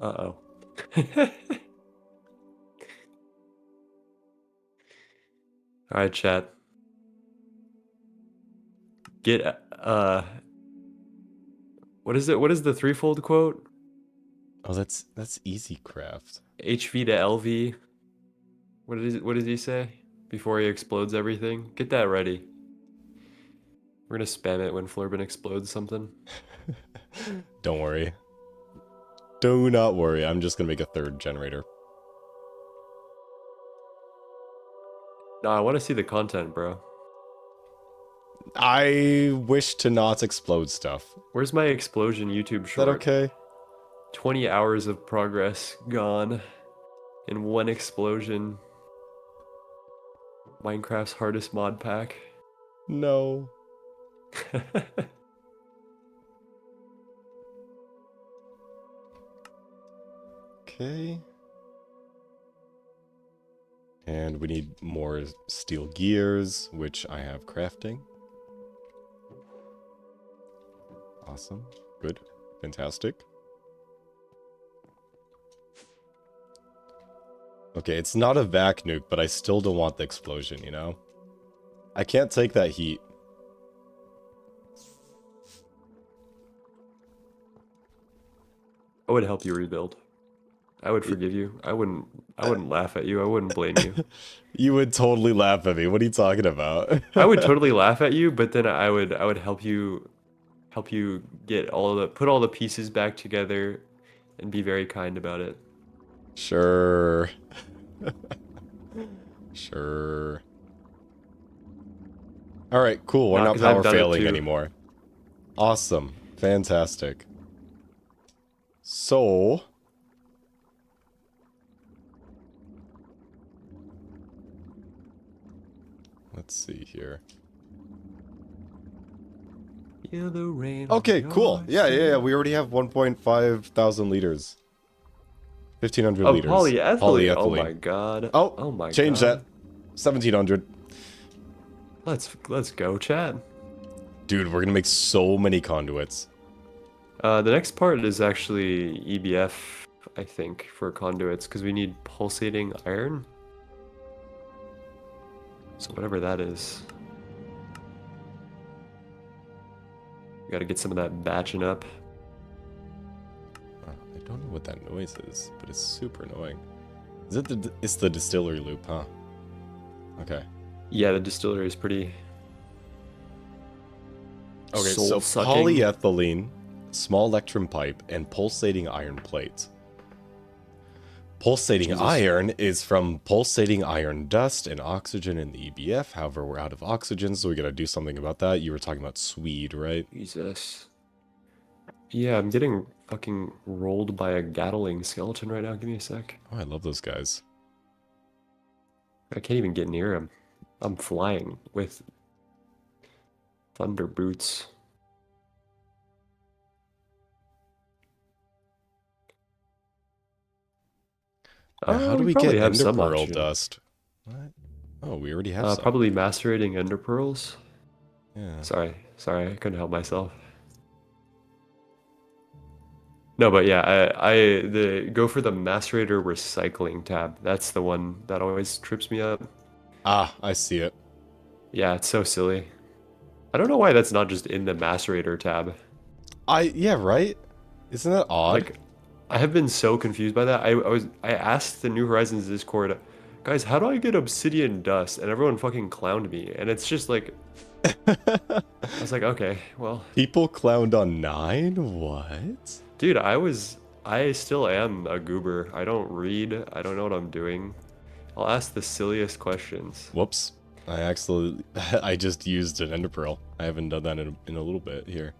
Uh-oh. Alright, chat. Get, what is it? What is the threefold quote? Oh, that's easy craft. HV to LV. What does he say? Before he explodes everything? Get that ready. We're gonna spam it when Florbin explodes something. Don't worry. Do not worry. I'm just gonna make a third generator. No, I want to see the content, bro. I wish to not explode stuff. Where's my explosion YouTube Is short? that okay? 20 hours of progress gone in one explosion. Minecraft's hardest mod pack. No. Okay. And we need more steel gears, which I have crafting. Awesome. Good. Fantastic. Okay, it's not a vac nuke, but I still don't want the explosion, you know? I can't take that heat. I would help you rebuild. I would forgive you. I wouldn't laugh at you. I wouldn't blame you. You would totally laugh at me. What are you talking about? I would totally laugh at you, but then I would help you get put all the pieces back together and be very kind about it. Sure. Sure. Alright, cool. We're Nah, not 'cause I've power done it failing too. anymore. Awesome. Fantastic. So... let's see here. Yellow rain. Okay, cool. Yeah. We already have 1.5 thousand liters. 1,500 Oh, liters. polyethylene. Oh my god. Oh my change god. that. 1,700. Let's go, chat. Dude, we're gonna make so many conduits. The next part is actually EBF, I think, for conduits, because we need pulsating iron. So whatever that is. We gotta get some of that batching up. I don't know what that noise is, but it's super annoying. Is it it's the distillery loop, huh? Okay. Yeah, the distillery is pretty... Okay, so soul-sucking. polyethylene, small electrum pipe, and pulsating iron plate. Pulsating Jesus. iron is from pulsating iron dust and oxygen in the EBF. However, we're out of oxygen, so we gotta do something about that. You were talking about Swede, right? Jesus. Yeah, I'm getting fucking rolled by a Gatling skeleton right now. Give me a sec. Oh, I love those guys. I can't even get near him. I'm flying with thunder boots. Now, how do We we probably get have ender some pearl oxygen. dust? What? Oh, we already have some. Probably macerating ender pearls. Yeah. Sorry, I couldn't help myself. No, but yeah, the go for the macerator recycling tab. That's the one that always trips me up. Ah, I see it. Yeah, it's so silly. I don't know why that's not just in the macerator tab. Yeah, right? Isn't that odd? Like, I have been so confused by that. I asked the New Horizons Discord, guys, how do I get obsidian dust? And everyone fucking clowned me. And it's just like, I was like, okay, well, People clowned on 9? What? dude, I still am a goober. I don't read. I don't know what I'm doing. I'll ask the silliest questions. Whoops. I just used an ender pearl. I haven't done that in a little bit here.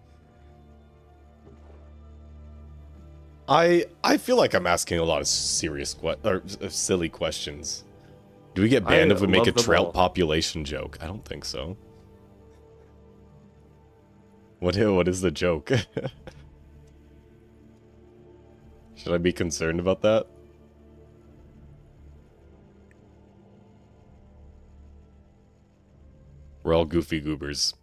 I feel like I'm asking a lot of serious silly questions. Do we get banned if we make a love them trout all. population joke? I don't think so. What is the joke? Should I be concerned about that? We're all goofy goobers.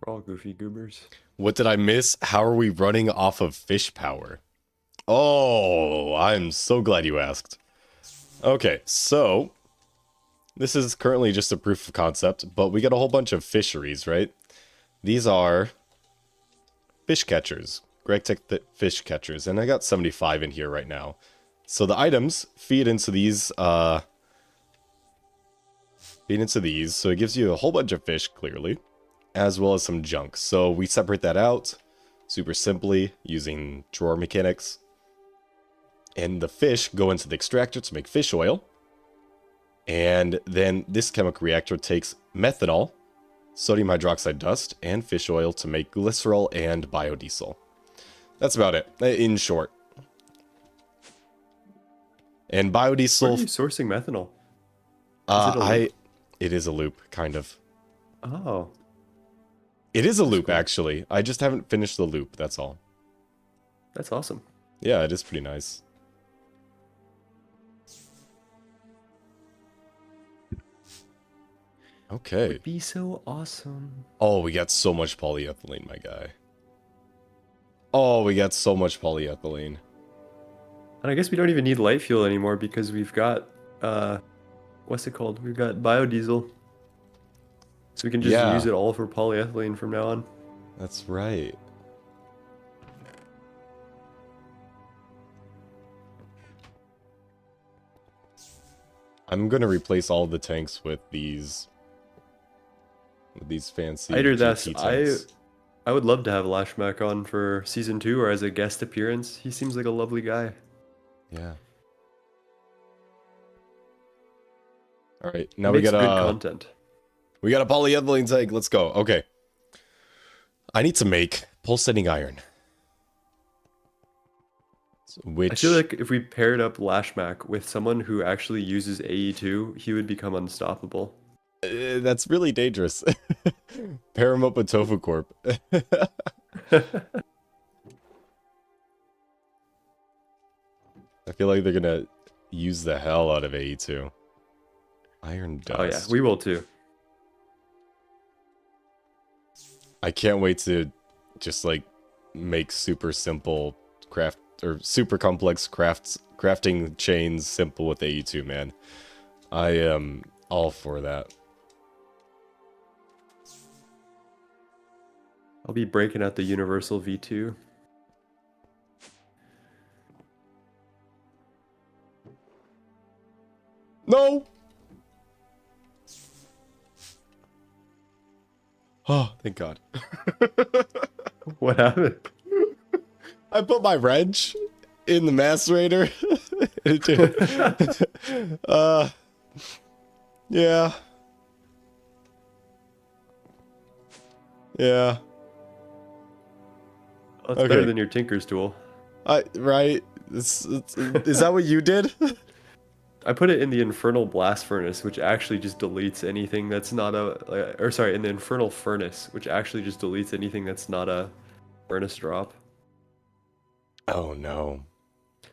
We're all goofy goobers. What did I miss? How are we running off of fish power? Oh, I'm so glad you asked. Okay, so this is currently just a proof of concept, but we got a whole bunch of fisheries, right? These are fish catchers, GregTech fish catchers, and I got 75 in here right now. So the items feed into these, so it gives you a whole bunch of fish, clearly, as well as some junk. So we separate that out super simply using drawer mechanics. And the fish go into the extractor to make fish oil. And then this chemical reactor takes methanol, sodium hydroxide dust, and fish oil to make glycerol and biodiesel. That's about it, in short. And Where are you biodiesel, sourcing methanol? Is it a loop? it is a loop, kind of. Oh, It is a loop, cool. actually. I just haven't finished the loop, that's all. that's awesome. Yeah, it is pretty nice. Okay. Would be so awesome. Oh, we got so much polyethylene, my guy. Oh, we got so much polyethylene. And I guess we don't even need light fuel anymore because we've got, what's it called? We've got biodiesel. So we can just Yeah. use it all for polyethylene from now on. That's right. I'm gonna replace all the tanks with these fancy Either that's, GT tanks. I would love to have Lashmack on for season 2 or as a guest appearance. He seems like a lovely guy. Yeah. All right, He now we makes got good a content. polyethylene tank. Let's go. Okay. I need to make pulsating iron. Which I feel like if we paired up Lashmack with someone who actually uses AE2, he would become unstoppable. that's really dangerous. Pair him up with Tofu Corp. I feel like they're gonna use the hell out of AE2. Iron dust. Oh yeah, we will too. I can't wait to just like make super simple craft or super complex crafting chains simple with AE2, man. I am all for that. I'll be breaking out the Universal V2. No! Oh, thank God. What happened? I put my wrench in the macerator Dude. Yeah. Yeah. Oh, it's better Okay. than your Tinker's tool. Right? Is that what you did? I put it in the Infernal Blast Furnace, which actually just deletes anything that's not a... or sorry, in the Infernal Furnace, which actually just deletes anything that's not a furnace drop. Oh no.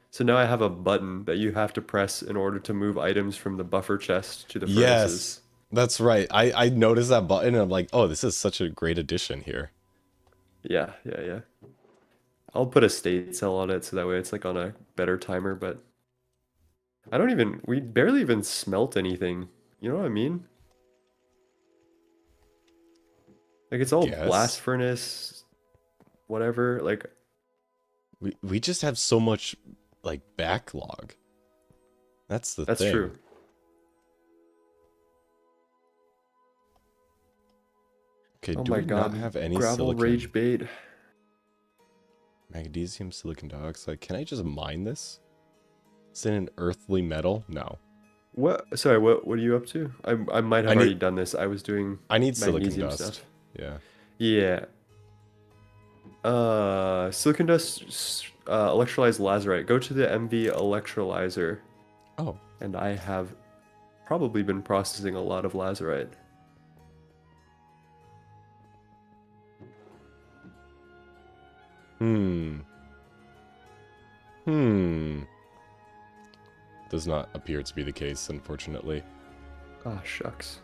So now I have a button that you have to press in order to move items from the buffer chest to the Yes. furnaces. That's right. I noticed that button and I'm like, oh, this is such a great addition here. Yeah, yeah, yeah. I'll put a state cell on it so that way it's like on a better timer, but I don't even, we barely even smelt anything. You know what I mean? Like it's all blast Guess. furnace, whatever. Like, We just have so much like backlog. That's the that's thing. true. Okay, Oh do my we not God, have any gravel silicon? rage bait. Magnesium, silicon dioxide. Can I just mine this? Is it an earthly metal? No. What? Sorry, what are you up to? I might I have need already done this. I was doing I need silicon magnesium dust. stuff. Yeah. Yeah. Silicon dust, electrolyzed lazurite. Go to the MV electrolyzer, Oh. and I have probably been processing a lot of lazurite. Hmm. Hmm. Does not appear to be the case, unfortunately. Ah, shucks.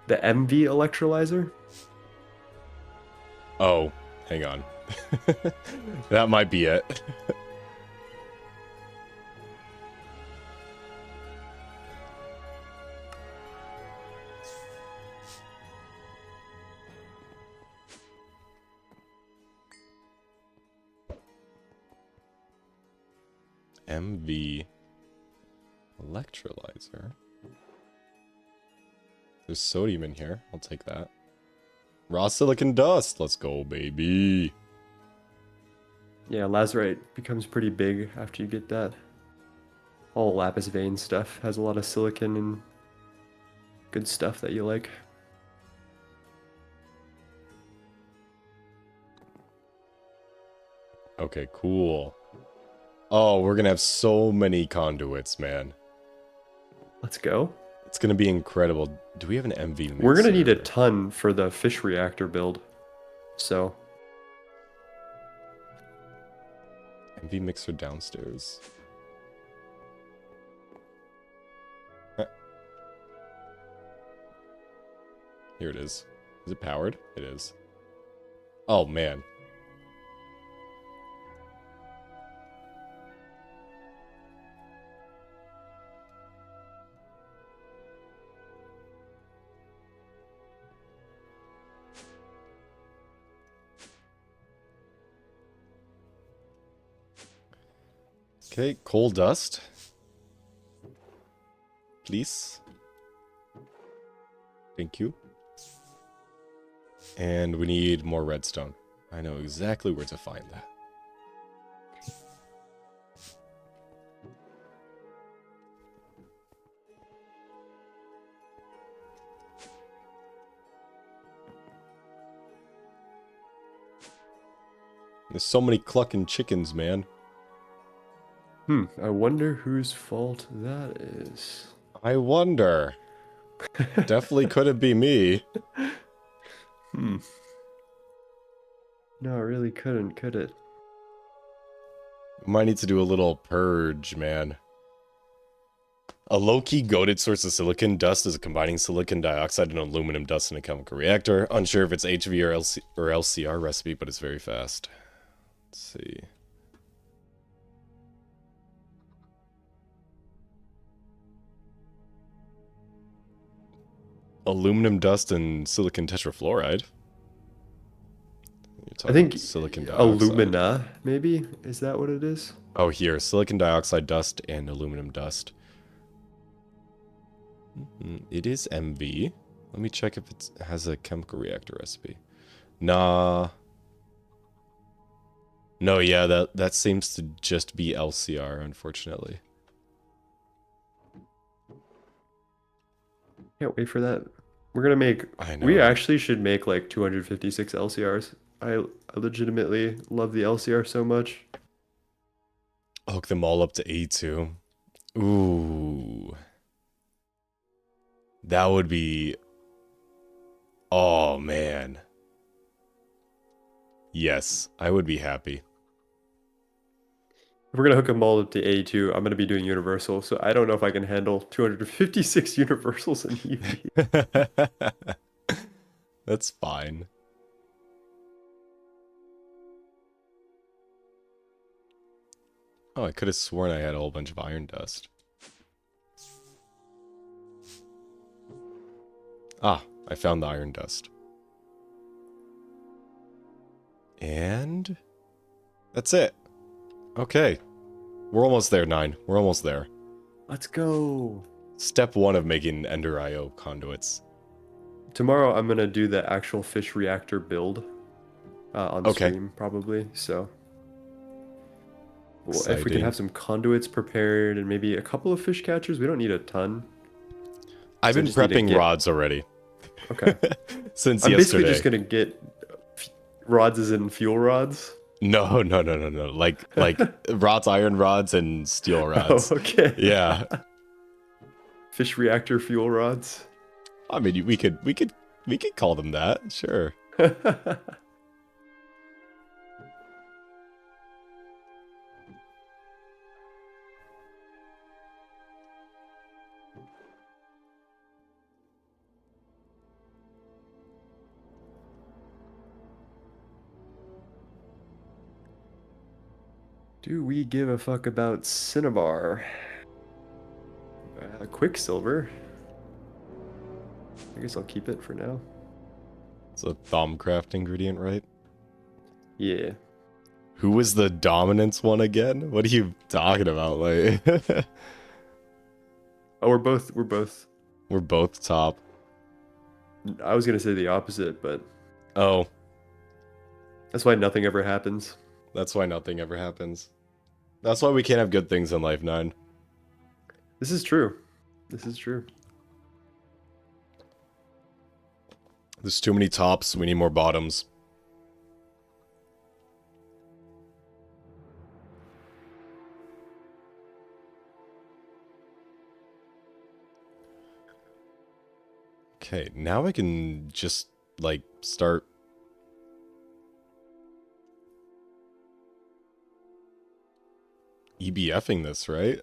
The MV electrolyzer? Oh, hang on. That might be it. MV electrolyzer. There's sodium in here. I'll take that. Raw silicon dust. Let's go, baby. Yeah, lazurite becomes pretty big after you get that. All lapis vein stuff has a lot of silicon and good stuff that you like. Okay, cool. Oh, we're gonna have so many conduits, man. Let's go. It's gonna be incredible. Do we have an MV mixer? We're gonna need a ton for the fish reactor build. So, MV mixer downstairs. Here it is. Is it powered? It is. Oh, man. Okay, coal dust. Please. Thank you. And we need more redstone. I know exactly where to find that. There's so many clucking chickens, man. I wonder whose fault that is. I wonder. Definitely couldn't be me. No, it really couldn't, could it? Might need to do a little purge, man. A low-key goated source of silicon dust is combining silicon dioxide and aluminum dust in a chemical reactor. Unsure if it's HV or LCR recipe, but it's very fast. Let's see. Aluminum dust and silicon tetrafluoride. I think silicon dioxide. alumina, maybe? Is that what it is? Oh, here. Silicon dioxide dust and aluminum dust. It is MV. Let me check if it has a chemical reactor recipe. Nah. No, yeah, that seems to just be LCR, unfortunately. Can't wait for that. We're gonna make. I know, We right? actually should make like 256 LCRs. I legitimately love the LCR so much. Hook them all up to A2. Ooh. That would be... Oh, man. Yes, I would be happy. If we're gonna hook them all up to A2, I'm gonna be doing universal, so I don't know if I can handle 256 universals in EV. That's fine. Oh, I could have sworn I had a whole bunch of iron dust. Ah, I found the iron dust. And... that's it. Okay. We're almost there, 9. We're almost there. Let's go. Step 1 of making Ender IO conduits. Tomorrow I'm gonna do the actual fish reactor build on Okay. stream probably. So well, if we can Exciting. have some conduits prepared and maybe a couple of fish catchers, we don't need a ton. I've So I been just need to prepping get- rods already. Okay. Since I'm basically yesterday. just gonna get rods as in fuel rods. No. Like rods, iron rods, and steel rods. Oh, okay. Yeah. Fish reactor fuel rods. I mean, we could call them that. Sure. Do we give a fuck about Cinnabar? Quicksilver. I guess I'll keep it for now. It's a Thaumcraft ingredient, right? Yeah. Who was the dominance one again? What are you talking about? Like, Oh, we're both. we're both top. I was gonna say the opposite, but Oh, that's why nothing ever happens. that's why nothing ever happens. That's why we can't have good things in life, 9. This is true. This is true. There's too many tops. We need more bottoms. Okay, now I can just, like, start... EBFing this, right?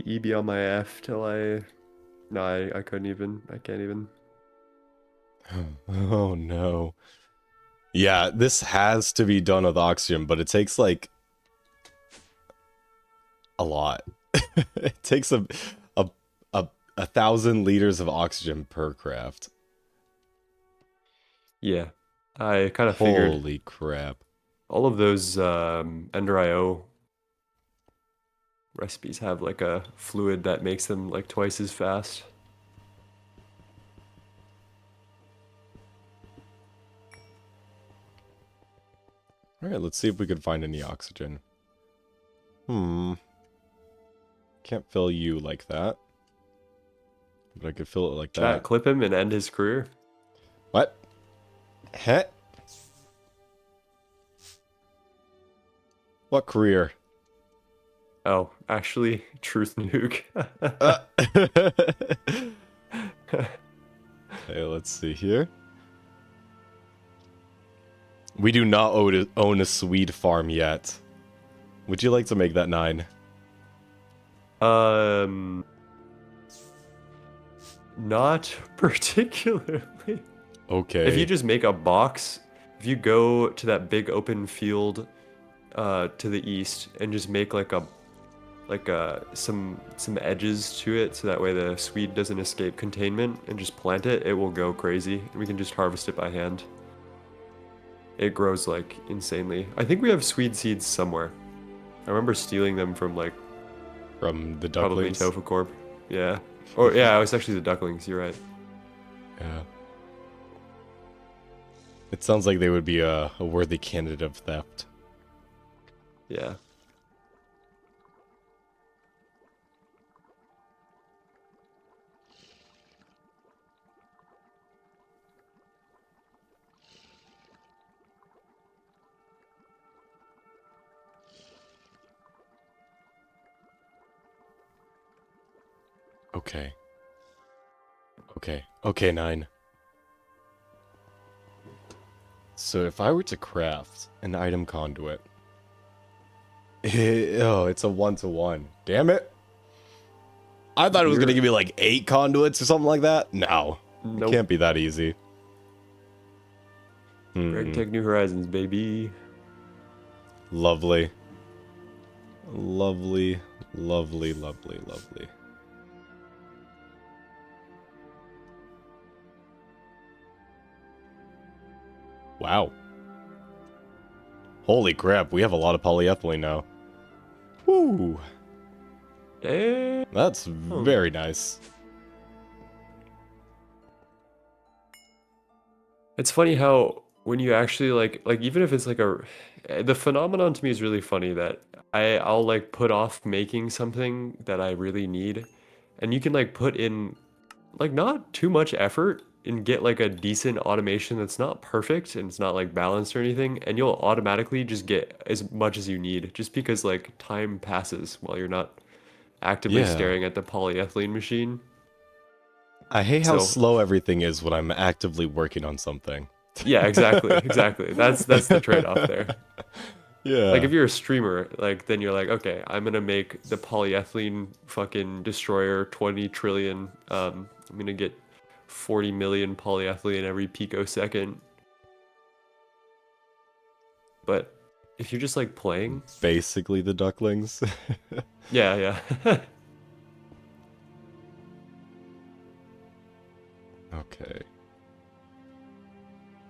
EB on my F till I. No, I couldn't even. I can't even. Oh no. Yeah, this has to be done with oxygen, but it takes like a lot. It takes a 1,000 liters of oxygen per craft. Yeah, I kind of figured Holy crap. all of those Ender IO recipes have like a fluid that makes them like twice as fast. Alright, let's see if we can find any oxygen. Can't fill you like that. But I could fill it like Chat, that. clip him and end his career. What? Heh? What career? Oh, actually, truth nuke. Okay, let's see here. We do not own a Swede farm yet. Would you like to make that 9? Not particularly. Okay. If you just make a box, if you go to that big open field to the east and just make like some edges to it so that way the Swede doesn't escape containment and just plant it, it will go crazy. And we can just harvest it by hand. It grows like insanely. I think we have Swede seeds somewhere. I remember stealing them from like From the probably ducklings? Tofu Corp. Yeah. Or yeah, it was actually the ducklings, you're right. Yeah. It sounds like they would be a worthy candidate of theft. Yeah. Okay. Okay, 9. So if I were to craft an item conduit... oh, it's a 1-to-1. Damn it! I thought it was gonna give me like 8 conduits or something like that. No. It Nope. can't be that easy. Tech New Horizons, baby. Lovely. Lovely, lovely, lovely, lovely. Wow. Holy crap, we have a lot of polyethylene now. Woo! Damn. That's very nice. It's funny how when you actually like even if it's like the phenomenon to me is really funny that I'll like put off making something that I really need, and you can like put in like not too much effort and get like a decent automation that's not perfect and it's not like balanced or anything, and you'll automatically just get as much as you need just because like time passes while you're not actively Yeah. staring at the polyethylene machine. I hate how So slow everything is when I'm actively working on something. yeah, exactly. That's the trade-off there. Like Yeah. if you're a streamer, like then you're like, okay, I'm gonna make the polyethylene fucking destroyer 20 trillion. I'm gonna get 40 million polyethylene every picosecond. But if you're just like playing, Basically the ducklings. yeah. Okay.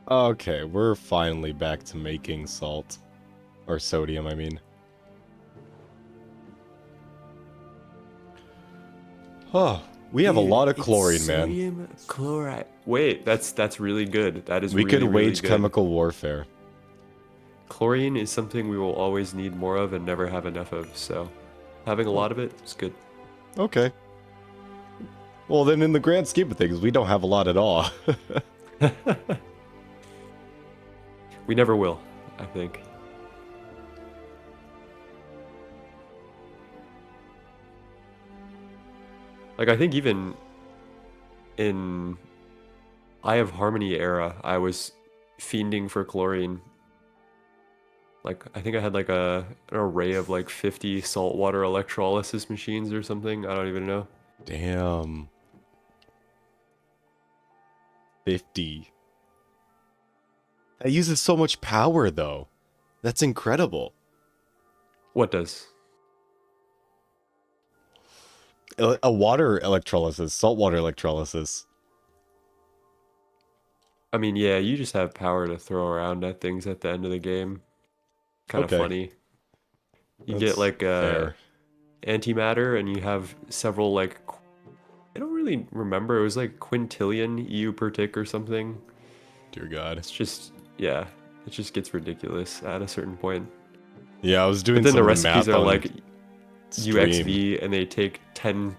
Okay, we're finally back to making salt. Or sodium, I mean. Oh, we have a Dude, lot of it's chlorine, man. sodium chloride. Wait, that's really good. That is We could really wage good. chemical warfare. Chlorine is something we will always need more of and never have enough of, so having a lot of it is good. Okay. Well, then in the grand scheme of things, we don't have a lot at all. We never will, I think. Like, I think even in Eye of Harmony era, I was fiending for chlorine. Like, I think I had like an array of like 50 saltwater electrolysis machines or something. I don't even know. Damn. 50. That uses so much power, though. That's incredible. What does? A water electrolysis, saltwater electrolysis. I mean, yeah, you just have power to throw around at things at the end of the game. Kind of Okay, funny. You get that's like fair. antimatter and you have several like I don't really remember. It was like quintillion EU per tick or something. Dear God. It's just yeah, it just gets ridiculous at a certain point. Yeah, I was But doing then the some of the recipes math are on like stream. UXV and they take 10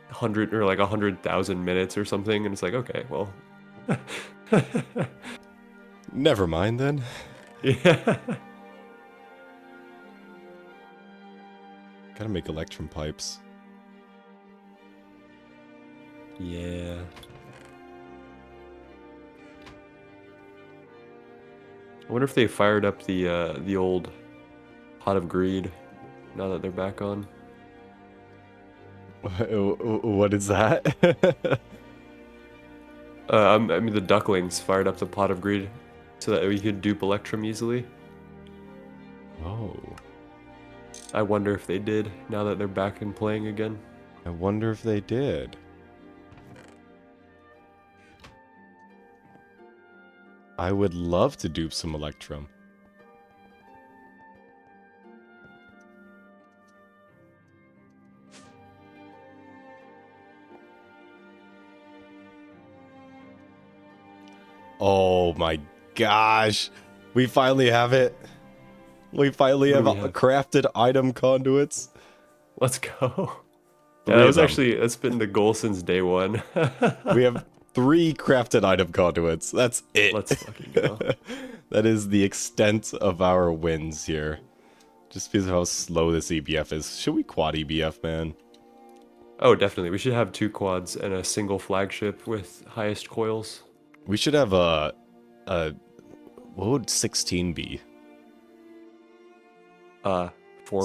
100 or like 100,000 minutes or something and it's like okay, well. Never mind then. Yeah. Gotta make electrum pipes. Yeah. I wonder if they fired up the old pot of greed now that they're back on. What is that? I mean, the ducklings fired up the pot of greed so that we could dupe Electrum easily. Oh. I wonder if they did now that they're back and playing again. I wonder if they did. I would love to dupe some Electrum. Oh my gosh. We finally have it. We finally What have, do we have? crafted item conduits. Let's go. Yeah, Three that of was them. actually, that's been the goal since day one. We have 3 crafted item conduits. That's it. Let's fucking go. That is the extent of our wins here. Just because of how slow this EBF is. Should we quad EBF, man? Oh, definitely. We should have 2 quads and a single flagship with highest coils. We should have a what would 16 be? 4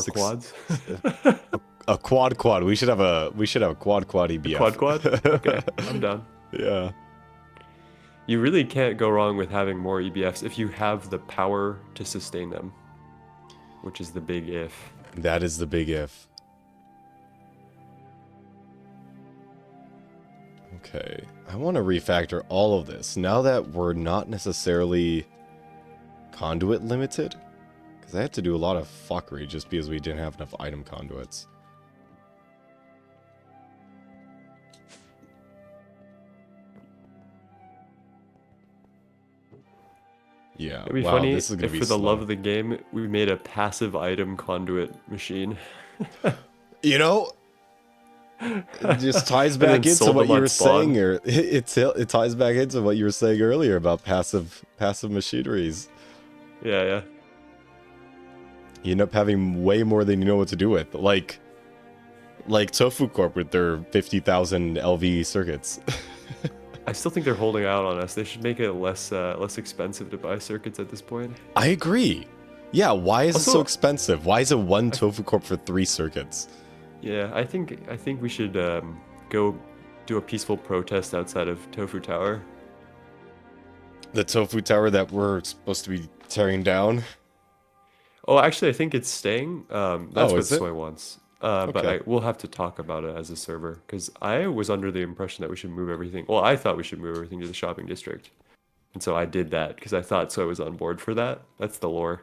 Six- quads. A quad. We should have a quad EBF. Quad? Okay, I'm down. Yeah. You really can't go wrong with having more EBFs if you have the power to sustain them, which is the big if. That is the big if. Okay, I want to refactor all of this now that we're not necessarily conduit limited, because I had to do a lot of fuckery just because we didn't have enough item conduits. Yeah, It'd be wow, funny this is gonna if be for the love slow. of the game, we made a passive item conduit machine. You know, it just ties And then back into sold what them you on were Spawn. saying, or it ties back into what you were saying earlier about passive machineries. Yeah. You end up having way more than you know what to do with, like Tofu Corp with their 50,000 LV circuits. I still think they're holding out on us. They should make it less expensive to buy circuits at this point. I agree. Yeah, why is it so Also- expensive? Why is it one Tofu Corp for 3 circuits? Yeah, I think we should go do a peaceful protest outside of Tofu Tower. The Tofu Tower that we're supposed to be tearing down? Oh, actually, I think it's staying. That's Oh, what is it? Soy wants. But Okay. we'll have to talk about it as a server because I was under the impression that we should move everything. Well, I thought we should move everything to the shopping district, and so I did that because I thought Soy was on board for that. That's the lore.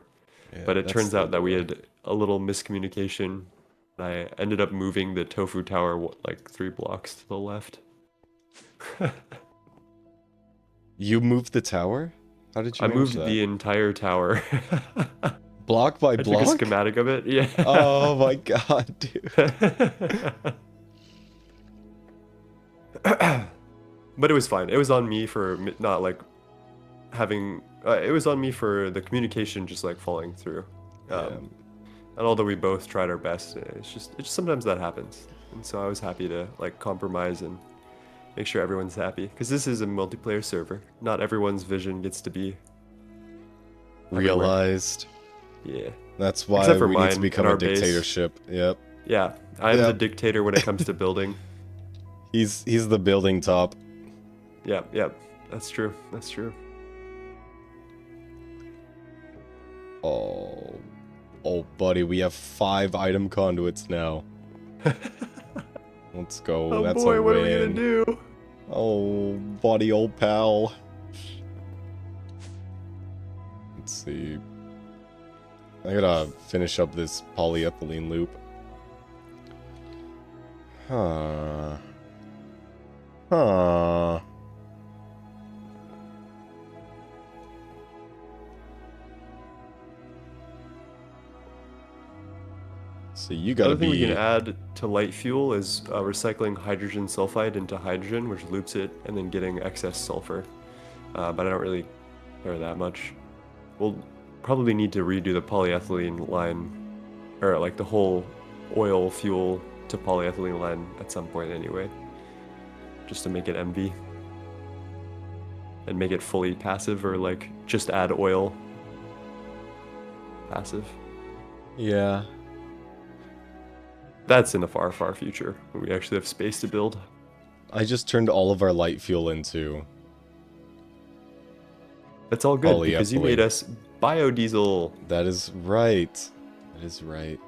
Yeah, But it that's turns the out that we lore. had a little miscommunication. I ended up moving the Tofu Tower like 3 blocks to the left. You moved the tower? How did you I manage moved that? the entire tower. Block by I took a block? schematic of it. Yeah. Oh my god, dude. But it was fine. It was on me for not like having. It was on me for the communication just like falling through. And although we both tried our best, it's just sometimes that happens. And so I was happy to like compromise and make sure everyone's happy because this is a multiplayer server. Not everyone's vision gets to be everywhere. Realized. Yeah. That's why Except for we need mine to and become a our base. dictatorship. Yep. Yeah. I'm Yeah. the dictator when it comes to building. He's the building top. Yep. That's true. That's true. Oh, buddy, we have 5 item conduits now. Let's go. Oh That's boy, a what win. are we gonna do? Oh, buddy, old pal. Let's see. I gotta finish up this polyethylene loop. Huh. So you gotta Another thing we be. can add to light fuel is recycling hydrogen sulfide into hydrogen, which loops it, and then getting excess sulfur. But I don't really care that much. We'll probably need to redo the polyethylene line, or like the whole oil fuel to polyethylene line at some point anyway, just to make it MV. And make it fully passive, or like just add oil passive. Yeah. That's in the far, far future when we actually have space to build. I just turned all of our light fuel into. That's all good because you Polyethylene. made us biodiesel That is right. That is right.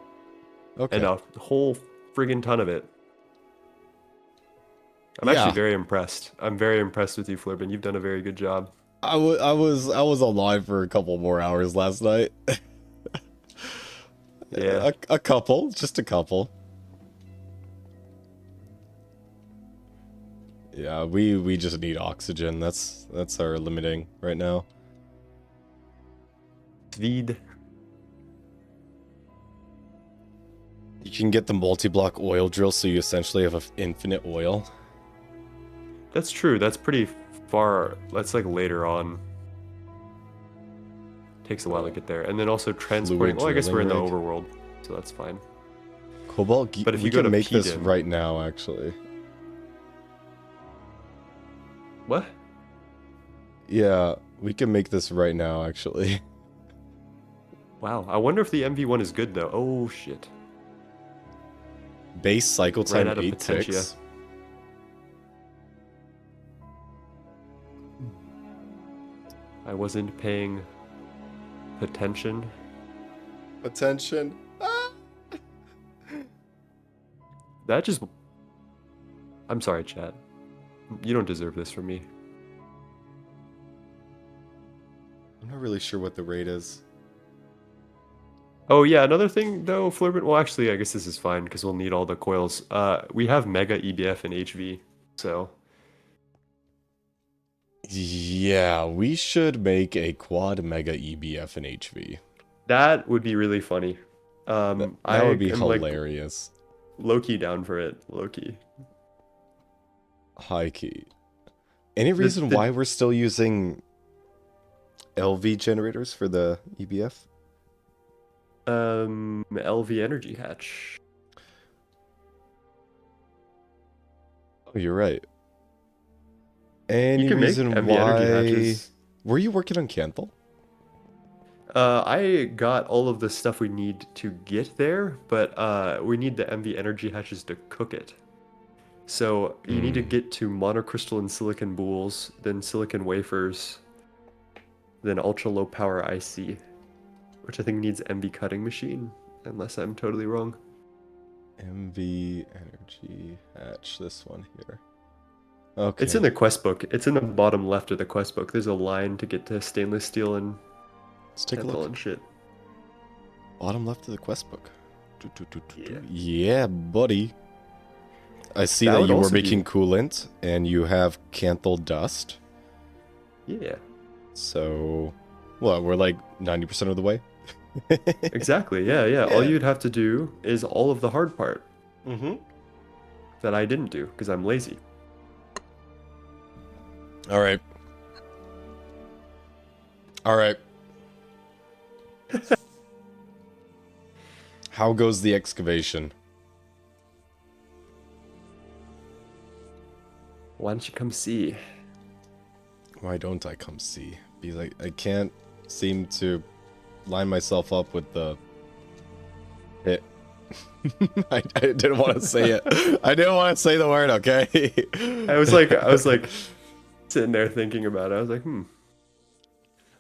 Okay. and a whole friggin' ton of it. I'm Yeah. actually very impressed. I'm very impressed with you, Flirbin. You've done a very good job. I was online for a couple more hours last night. Yeah. A couple, just a couple. Yeah, we just need oxygen. That's our limiting right now. Vid. You can get the multi-block oil drill, so you essentially have infinite oil. That's true. That's pretty far. That's like later on. Takes a while to get there. And then also transporting. Well, I guess we're in the overworld, so that's fine. Cobalt, but if we you go can to make this Peden- right now, actually. What? Yeah, we can make this right now, actually. Wow. I wonder if the MV1 is good though. Oh shit. Base cycle time out of 8 Potentia. ticks. I wasn't paying attention. Attention. Ah! That just... I'm sorry, chat. You don't deserve this from me. I'm not really sure what the rate is. Oh yeah, another thing though, Flirbit. Well, actually, I guess this is fine because we'll need all the coils. We have Mega EBF and HV, so Yeah, we should make a quad mega EBF and HV. that would be really funny. That I would be am hilarious. like low-key down for it. Low-key. High key. Any reason why we're still using LV generators for the EBF? LV energy hatch. Oh, you're right. Any You can make reason MV why? energy hatches. Were you working on Canthal? I got all of the stuff we need to get there, but we need the MV energy hatches to cook it. So you need to get to monocrystalline silicon boules, then silicon wafers, then ultra low power IC, which I think needs MV cutting machine, unless I'm totally wrong. MV energy hatch, this one here. Okay. It's in the quest book. It's in the bottom left of the quest book. There's a line to get to stainless steel and Let's take a Canthal look. and shit. Bottom left of the quest book. Yeah. Yeah, buddy. I see That that would you were also be- making coolant, and you have Canthal dust. Yeah, So, what, we're like 90% of the way? exactly. Yeah. All Yeah. you'd have to do is all of the hard part Mm-hmm. that I didn't do because I'm lazy. All right. All right. How goes the excavation? Why don't you come see? Why don't I come see? Because I can't seem to line myself up with the hit. I didn't want to say it. I didn't want to say the word, okay? I was like sitting there thinking about it. I was like,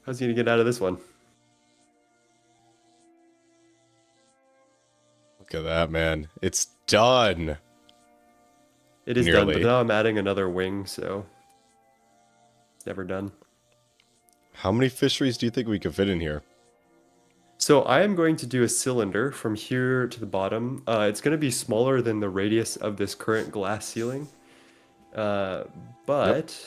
how's he gonna get out of this one? Look at that, man. It's done. It is done, but Nearly. now I'm adding another wing, so it's never done. How many fisheries do you think we could fit in here? So I am going to do a cylinder from here to the bottom. It's going to be smaller than the radius of this current glass ceiling. But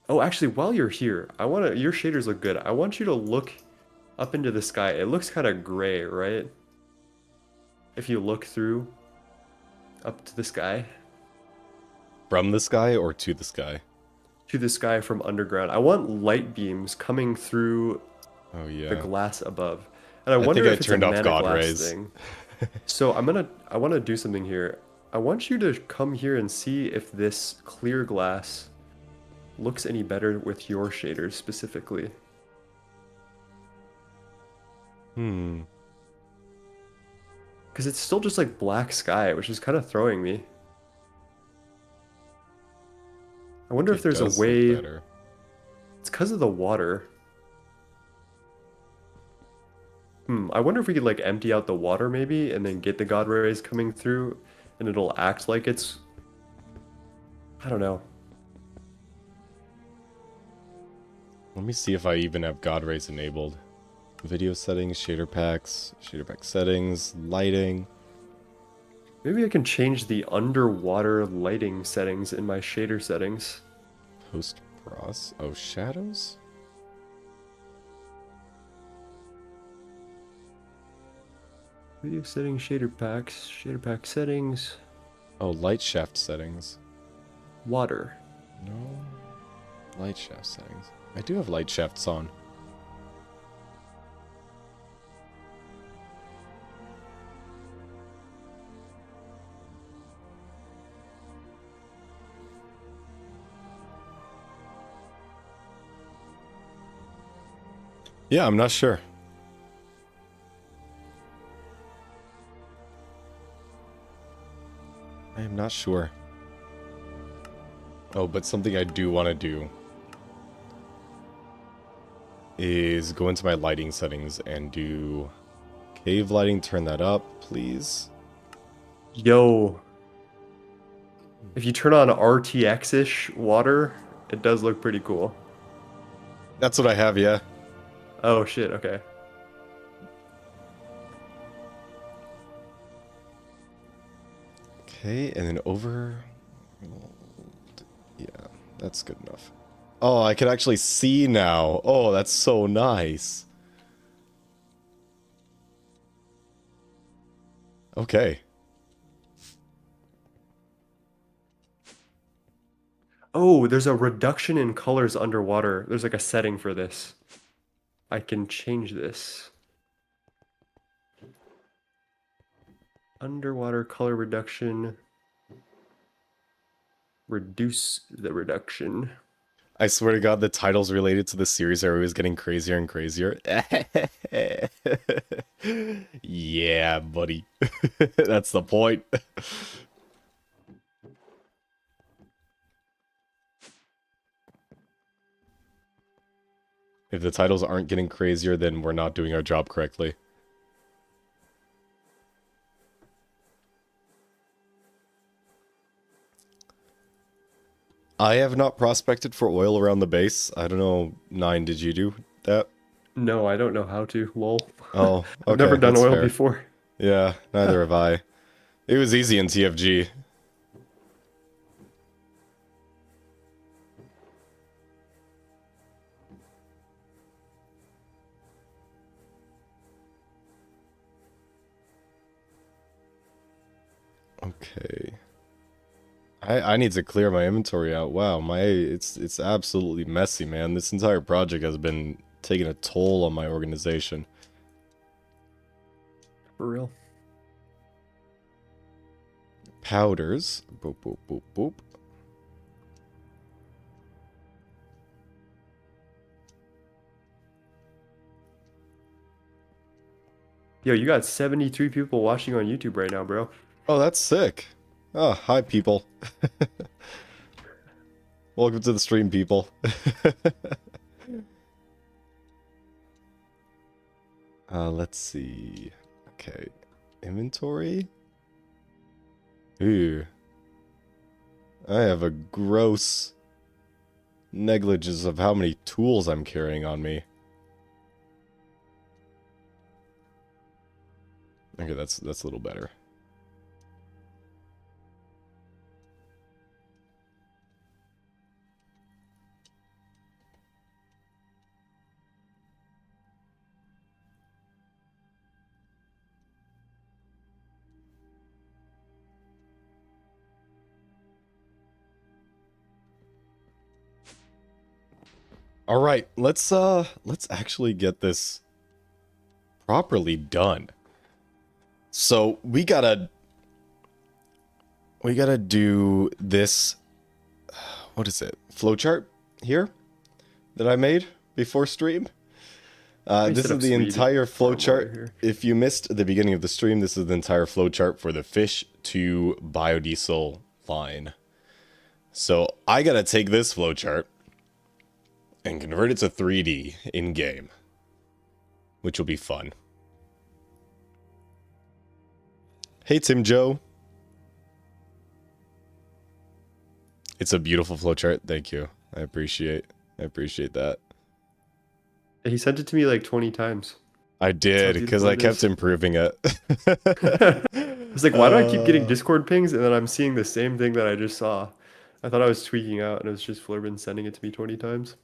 oh, actually, while you're here, your shaders look good. I want you to look up into the sky. It looks kind of gray, right? If you look through up to the sky. From the sky or to the sky? To the sky from underground. I want light beams coming through Oh yeah. the glass above. And I wonder think I if it's turned a off mana God glass rays. thing. So I want to do something here. I want you to come here and see if this clear glass looks any better with your shaders specifically. Because it's still just like black sky, which is kind of throwing me. I wonder if there's a Does look way. better. It's because of the water. I wonder if we could like empty out the water maybe and then get the God rays coming through and it'll act like it's... I don't know. Let me see if I even have God rays enabled. Video settings, shader pack settings, lighting. Maybe I can change the underwater lighting settings in my shader settings. Post pros. Oh, shadows? Video settings, shader pack settings, Oh, light shaft settings. water. No. Light shaft settings. I do have light shafts on. Yeah, I'm not sure. I am not sure. Oh, but something I do want to do is go into my lighting settings and do cave lighting, turn that up, please. Yo, if you turn on RTX-ish water, it does look pretty cool. That's what I have, yeah. Oh shit, okay. Okay, and then over... Yeah, that's good enough. Oh, I can actually see now. Oh, that's so nice. Okay. Oh, there's a reduction in colors underwater. There's like a setting for this. I can change this. Underwater color reduction. Reduce the reduction. I swear to God, the titles related to the series are always getting crazier and crazier. Yeah, buddy. That's the point. If the titles aren't getting crazier, then we're not doing our job correctly. I have not prospected for oil around the base. I don't know, Nine, did you do that? No, I don't know how to. Lol. Oh, I've never okay, done that's oil fair. before. Yeah, neither have I. It was easy in TFG. Okay. I need to clear my inventory out. Wow, it's absolutely messy, man. This entire project has been taking a toll on my organization. For real. Powders. Boop, boop, boop, boop. Yo, you got 73 people watching on YouTube right now, bro. Oh, that's sick. Oh, hi, people. Welcome to the stream, people. Let's see. Okay. Inventory? Ooh. I have a gross negligence of how many tools I'm carrying on me. Okay, that's a little better. All right, let's actually get this properly done. So, we gotta do this, what is it? Flowchart here that I made before stream. This is the entire flowchart. If you missed the beginning of the stream, this is the entire flowchart for the fish to biodiesel line. So I gotta take this flowchart and convert it to 3D in game, which will be fun. Hey, Tim Joe. It's a beautiful flowchart. Thank you. I appreciate that. He sent it to me like 20 times. I did, because I kept improving it. I was like, why do I keep getting Discord pings and then I'm seeing the same thing that I just saw? I thought I was tweaking out and it was just Flirbin sending it to me 20 times.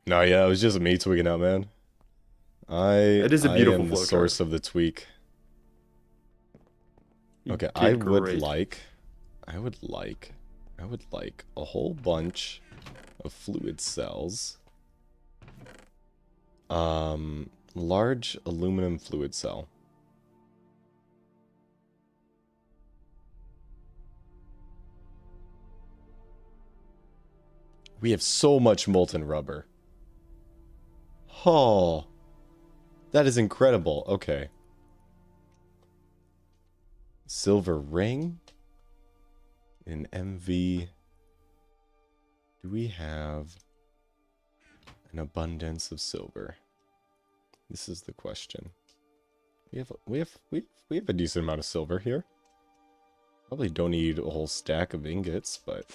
No, yeah, it was just me tweaking out, man. It is a beautiful am the flowchart. source of the tweak. You Okay, did great. I would like a whole bunch of fluid cells. Large aluminum fluid cell. We have so much molten rubber. Oh, that is incredible. Okay. Silver ring. In MV. Do we have an abundance of silver? This is the question. We have a decent amount of silver here. Probably don't need a whole stack of ingots, but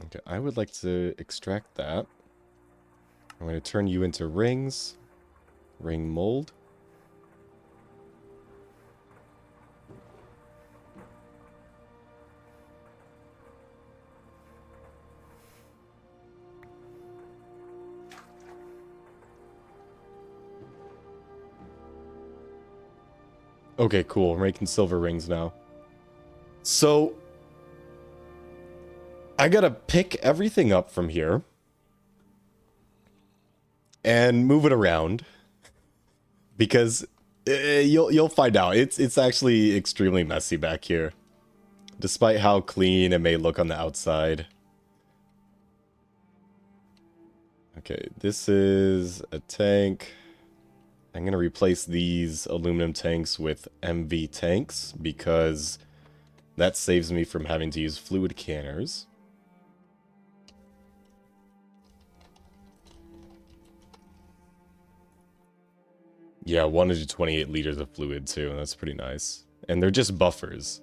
okay, I would like to extract that. I'm going to turn you into rings. Ring mold. Okay, cool. We're making silver rings now. So, I gotta pick everything up from here and move it around because you'll find out it's actually extremely messy back here, despite how clean it may look on the outside. Okay, this is a tank. I'm gonna replace these aluminum tanks with MV tanks because that saves me from having to use fluid canners. Yeah, 128 liters of fluid too, and that's pretty nice. And they're just buffers,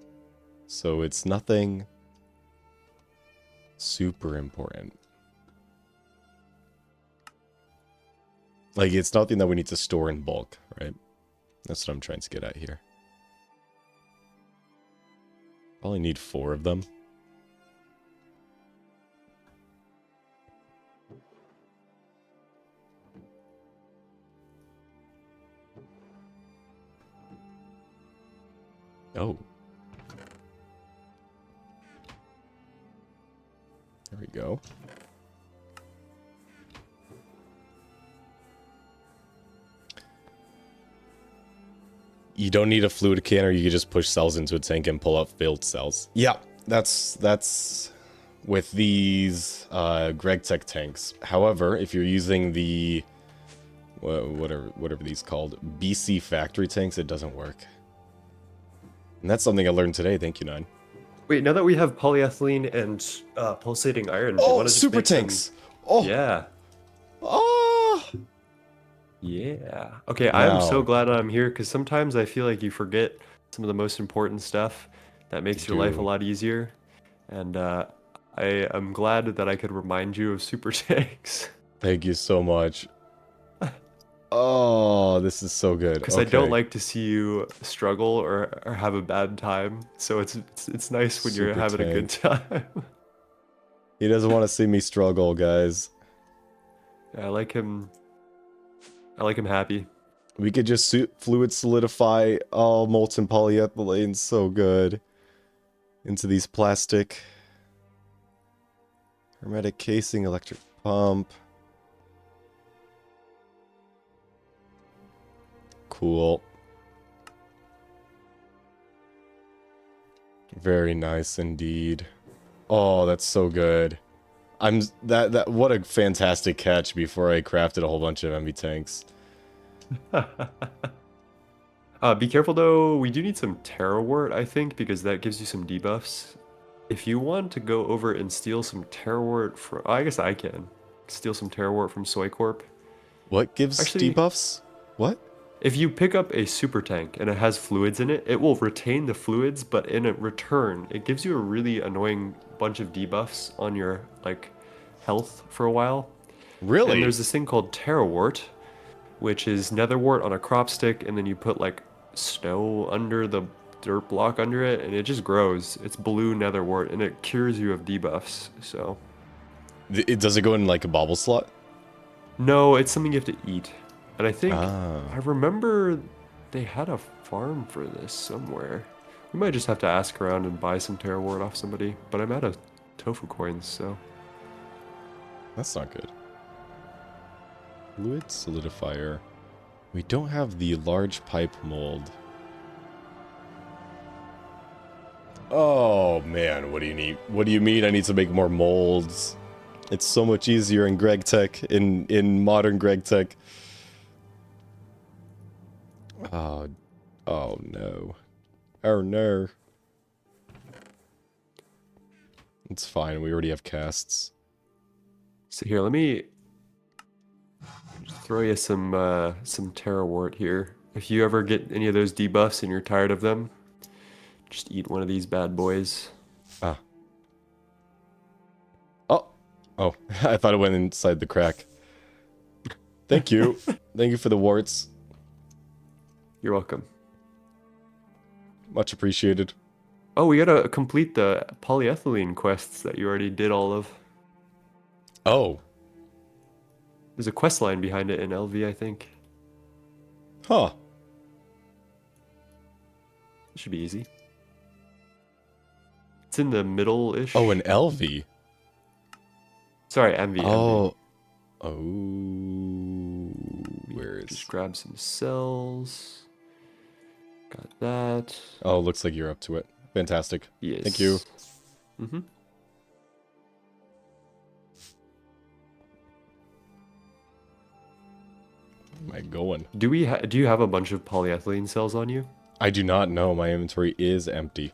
so it's nothing super important. Like, it's nothing that we need to store in bulk, right? That's what I'm trying to get at here. Probably need 4 of them. Oh. There we go. You don't need a fluid canner, you can just push cells into a tank and pull out filled cells. Yeah, that's with these GregTech tanks. However, if you're using the whatever these called, BC factory tanks, it doesn't work. And that's something I learned today. Thank you, Nine. Wait, now that we have polyethylene and pulsating iron, do you Oh, want to just super make tanks! some... Oh! Yeah. Oh! Yeah. Okay, I'm so Now, glad I'm here because sometimes I feel like you forget some of the most important stuff that makes your life a do. lot easier. And I am glad that I could remind you of super tanks. Thank you so much. Oh, this is so good. Because I don't Okay. like to see you struggle or have a bad time. So it's nice when you're Super having a good tank. time. He doesn't want to see me struggle, guys. I like him. I like him happy. We could just fluid solidify all molten polyethylene so good into these plastic hermetic casing, electric pump. Cool. Very nice indeed. Oh, that's so good. What a fantastic catch before I crafted a whole bunch of MV tanks. Be careful though, we do need some Terrawort, I think, because that gives you some debuffs. If you want to go over and steal some Terrawort from... I guess I can. Steal some Terrawort from Soy Corp. What gives Actually, debuffs? What? if you pick up a super tank and it has fluids in it, it will retain the fluids, but in a return, it gives you a really annoying bunch of debuffs on your, like, health for a while. And Really? there's this thing called Terrawort, which is netherwort on a crop stick, and then you put like snow under the dirt block under it, and it just grows. It's blue netherwort, and it cures you of debuffs. So Does it go in like a bobble slot? No, it's something you have to eat. And I think Ah. I remember they had a farm for this somewhere. We might just have to ask around and buy some Terra Ward off somebody. But I'm out of tofu coins, so That's not good. Fluid solidifier. We don't have the large pipe mold. Oh man, what do you need? What do you mean I need to make more molds? It's so much easier in GregTech, in modern GregTech. Oh, oh no. Oh no. It's fine, we already have casts. so here, let me just throw you some Terra Wart here. If you ever get any of those debuffs and you're tired of them, just eat one of these bad boys. Ah. Oh. Oh, I thought it went inside the crack. Thank you. Thank you for the warts. You're welcome. Much appreciated. Oh, we gotta complete the polyethylene quests that you already did all of. Oh. There's a quest line behind it in LV, I think. Huh. It should be easy. It's in the middle-ish. Oh, an LV. Sorry, MV. Oh. Oh. Where Just is... grab some cells. Got that. Oh, looks like you're up to it. Fantastic. Yes. Thank you. Mm-hmm. Where am I going? Do you have a bunch of polyethylene cells on you? I do not know. My inventory is empty.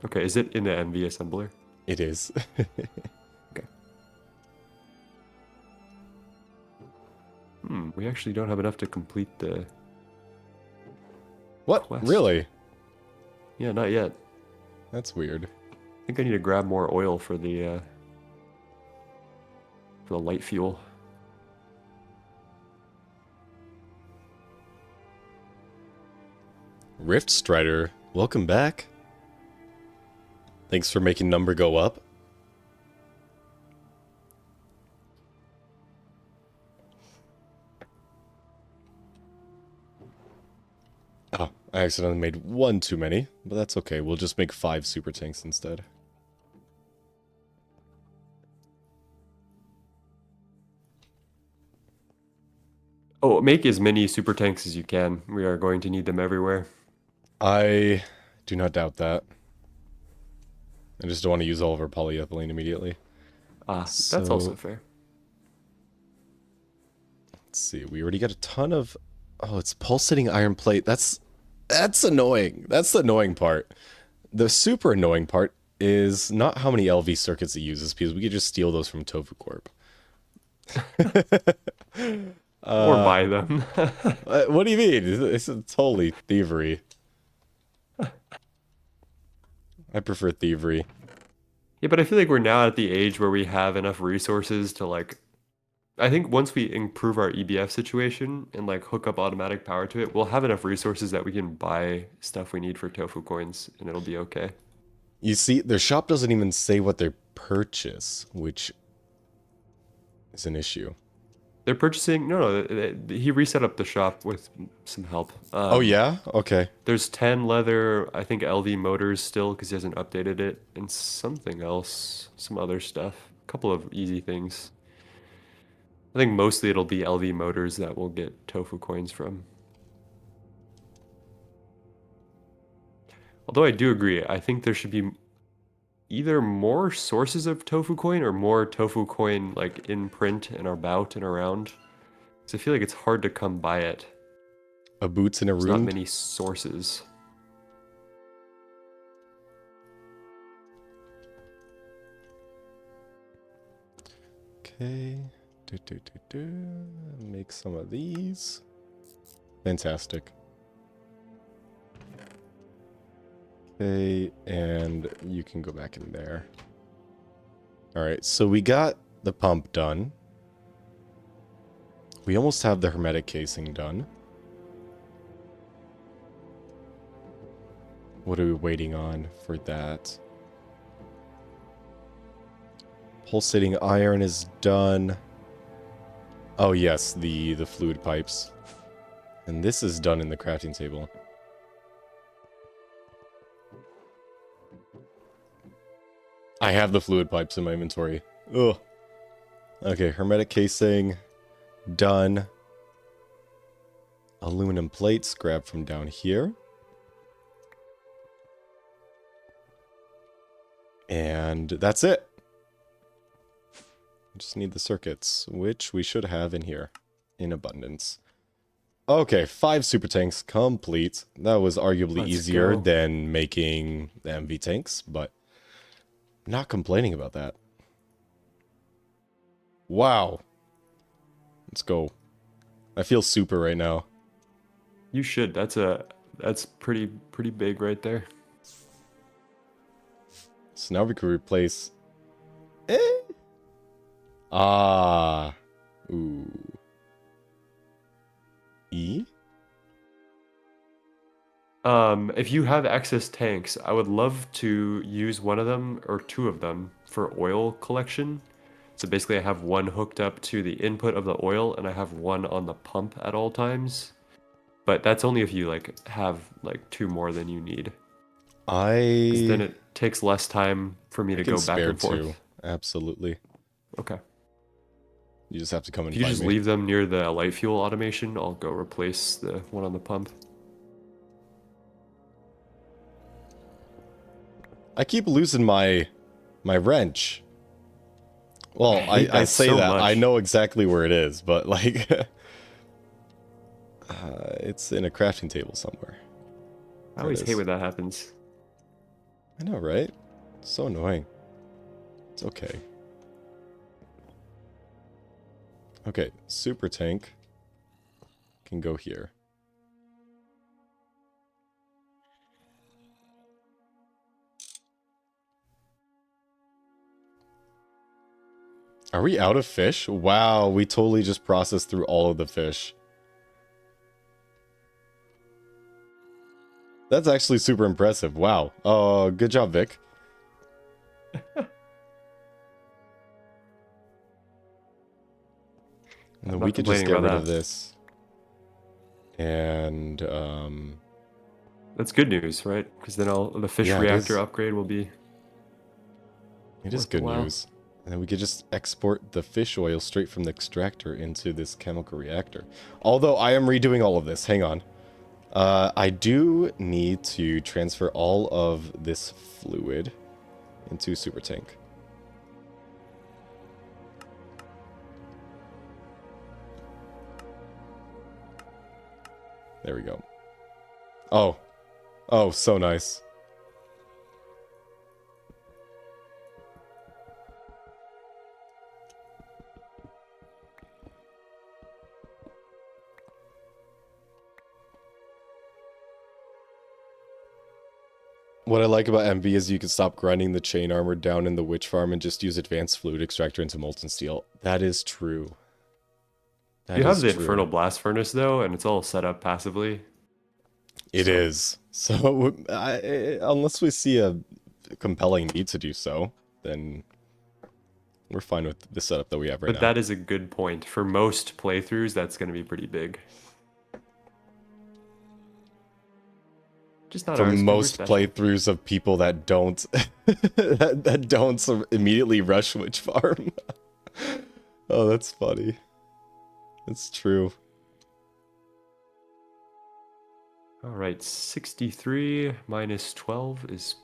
Okay, is it in the MV assembler? It is. Okay. We actually don't have enough to complete the... What? Quest. Really? Yeah, not yet. That's weird. I think I need to grab more oil for the light fuel. Rift Strider, welcome back. Thanks for making number go up. Oh, I accidentally made one too many, but that's okay. We'll just make 5 super tanks instead. Oh, make as many super tanks as you can. We are going to need them everywhere. I do not doubt that. I just don't want to use all of our polyethylene immediately. Ah, that's also fair. Let's see, we already got a ton of... Oh, it's pulsating iron plate. That's annoying. That's the annoying part. The super annoying part is not how many LV circuits it uses, because we could just steal those from Tofu Corp. Or buy them. What do you mean? It's totally thievery. I prefer thievery. Yeah, but I feel like we're now at the age where we have enough resources to like... I think once we improve our EBF situation and like hook up automatic power to it, we'll have enough resources that we can buy stuff we need for tofu coins and it'll be okay. You see, their shop doesn't even say what they purchase, which is an issue. They're purchasing... No, he reset up the shop with some help. Oh yeah? Okay. There's 10 leather, I think LV motors still because he hasn't updated it, and something else, some other stuff. A couple of easy things. I think mostly it'll be LV motors that we'll get tofu coins from. Although I do agree, I think there should be either more sources of tofu coin or more tofu coin like in print and about and around. Because I feel like it's hard to come by it. A boots in a There's room. not many sources. Okay. Make some of these. Fantastic. Okay, and you can go back in there. Alright, so we got the pump done. We almost have the hermetic casing done. What are we waiting on for that? Pulsating iron is done. Oh yes, the fluid pipes. And this is done in the crafting table. I have the fluid pipes in my inventory. Ugh. Okay, hermetic casing. Done. Aluminum plates grabbed from down here. And that's it. Just need the circuits, which we should have in here in abundance. Okay, 5 super tanks complete. That was arguably Let's easier go. than making the MV tanks, but not complaining about that. Wow. Let's go. I feel super right now. You should. That's pretty big right there. So now we can replace... Eh? Ah. Ooh. E? If you have excess tanks, I would love to use one of them or two of them for oil collection. So basically I have one hooked up to the input of the oil and I have one on the pump at all times. But that's only if you like have like 2 more than you need. Because then I it takes less time for me to can go back spare and forth. 2. Absolutely. Okay. You just have to come and If you find just me. leave them near the light fuel automation, I'll go replace the one on the pump. I keep losing my wrench. Well, hate I that say so that. I much. know exactly where it is, but like... it's in a crafting table somewhere. I There it always hate is. when that happens. I know, right? So annoying. It's okay. Okay, super tank can go here. Are we out of fish? Wow, we totally just processed through all of the fish. That's actually super impressive. Wow. Oh, good job, Vic. And I'm then we not could just complaining get about rid of that. this. And, That's good news, right? Because then the fish yeah, it reactor is. upgrade will be It is worth the good while. news. And then we could just export the fish oil straight from the extractor into this chemical reactor. Although I am redoing all of this. Hang on. I do need to transfer all of this fluid into super tank. There we go. Oh. Oh, so nice. What I like about MV is you can stop grinding the chain armor down in the witch farm and just use advanced fluid extractor into molten steel. That is true. That You have is the true. infernal blast furnace though, and it's all set up passively. It So is. So, unless we see a compelling need to do so, then we're fine with the setup that we have right but now. that is a good point. For most playthroughs, that's going to be pretty big. Just not For ours, because we're most special. playthroughs of people that don't that don't immediately rush Witch Farm. Oh, that's funny. It's true. All right, 63 minus 12 is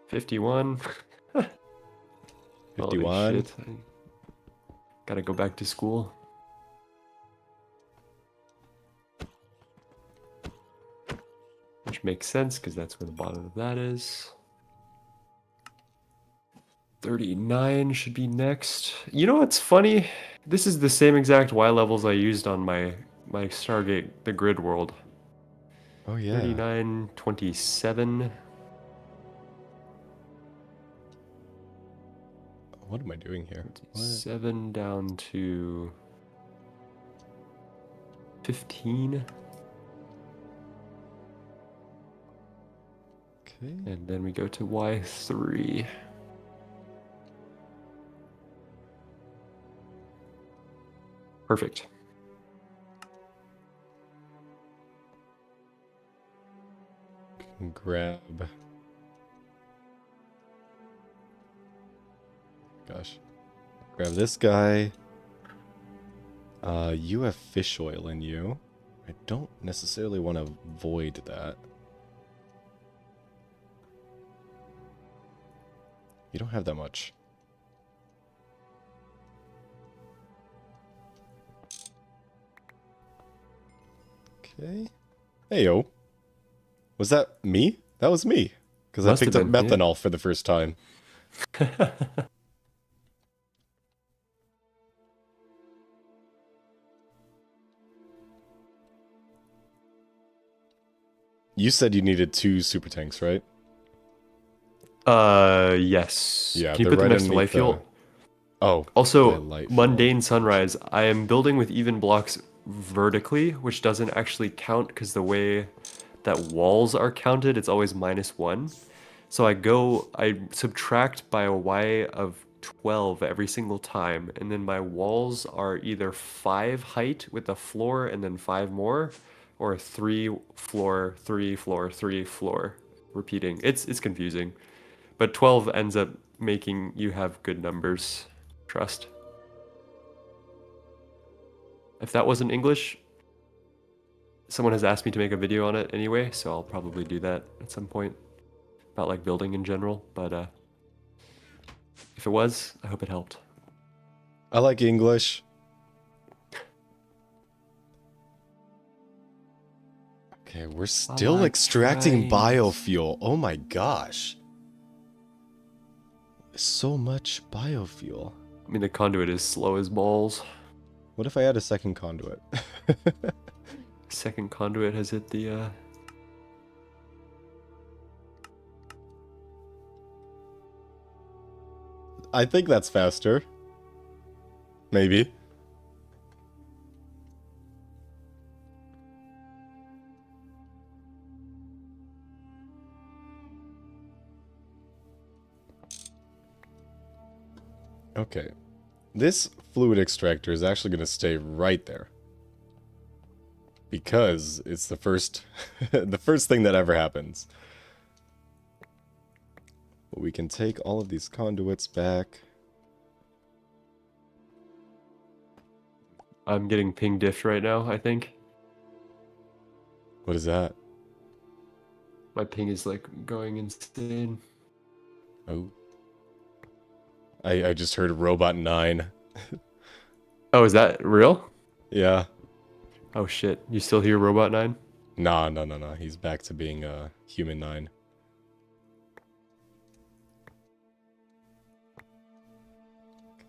51. Holy 51. shit. I gotta go back to school. Which makes sense, because that's where the bottom of that is. 39 should be next. You know what's funny? This is the same exact Y levels I used on my Stargate, the grid world. Oh yeah. 39, 27. What am I doing here? What? 7 down to 15. Okay. And then we go to Y3. Perfect. Grab. Gosh. Grab this guy. You have fish oil in you. I don't necessarily want to void that. You don't have that much. Okay. Heyo. Was that me? That was me. Because I Must have picked up been, yeah. methanol for the first time. You said you needed 2 super tanks, right? Yes. Yeah, Can you they're put them right next to light underneath the... fuel? Oh, by Also, light fuel. mundane sunrise. I am building with even blocks vertically, which doesn't actually count because the way that walls are counted, it's always -1. So I subtract by a y of 12 every single time, and then my walls are either 5 height with a floor and then 5 more, or 3 floor, 3 floor, 3 floor, repeating. It's confusing, but 12 ends up making you have good numbers. Trust. If that wasn't English, someone has asked me to make a video on it anyway, so I'll probably do that at some point about like building in general, but if it was, I hope it helped. I like English. Okay, we're still like extracting trying. biofuel. Oh my gosh. So much biofuel. I mean, the conduit is slow as balls. What if I add a second conduit? Second conduit has hit the, I think that's faster. Maybe. Okay. This fluid extractor is actually going to stay right there. Because it's the first the first thing that ever happens. But we can take all of these conduits back. I'm getting ping diffed right now, I think. What is that? My ping is like going insane. Oh. I just heard Robot 9. Oh, is that real? Yeah. Oh shit, you still hear Robot 9? Nah, no. He's back to being Human 9.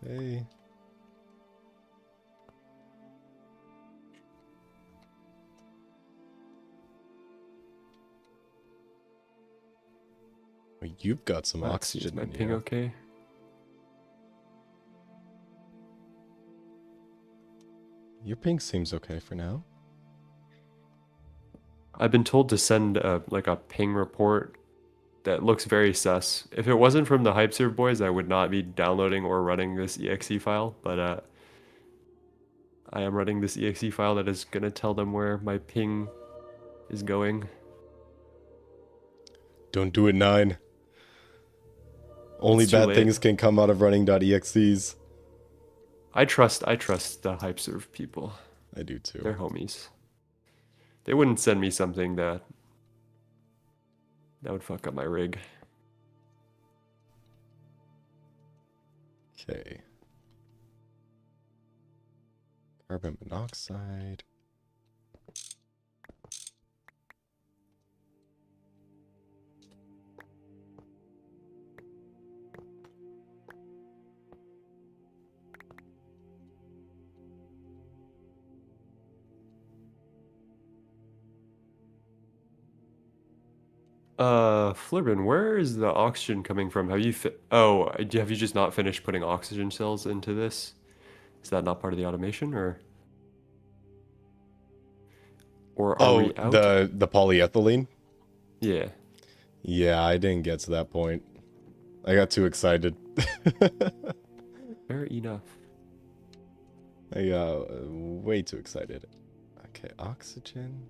Okay. Well, you've got some Let's see, is oxygen my in ping you. okay? Your ping seems okay for now. I've been told to send like a ping report that looks very sus. If it wasn't from the HypeServe boys, I would not be downloading or running this exe file, but I am running this exe file that is gonna tell them where my ping is going. Don't do it, 9. Only It's too bad late. things can come out of running .exes. I trust the HypeServe people. I do too. They're homies. They wouldn't send me something that would fuck up my rig. Okay. Carbon monoxide. Flibbin, where is the oxygen coming from? Have you have you just not finished putting oxygen cells into this? Is that not part of the automation, or are Oh, we out? the polyethylene? Yeah. Yeah, I didn't get to that point. I got too excited. Fair enough. I got way too excited. Okay, oxygen.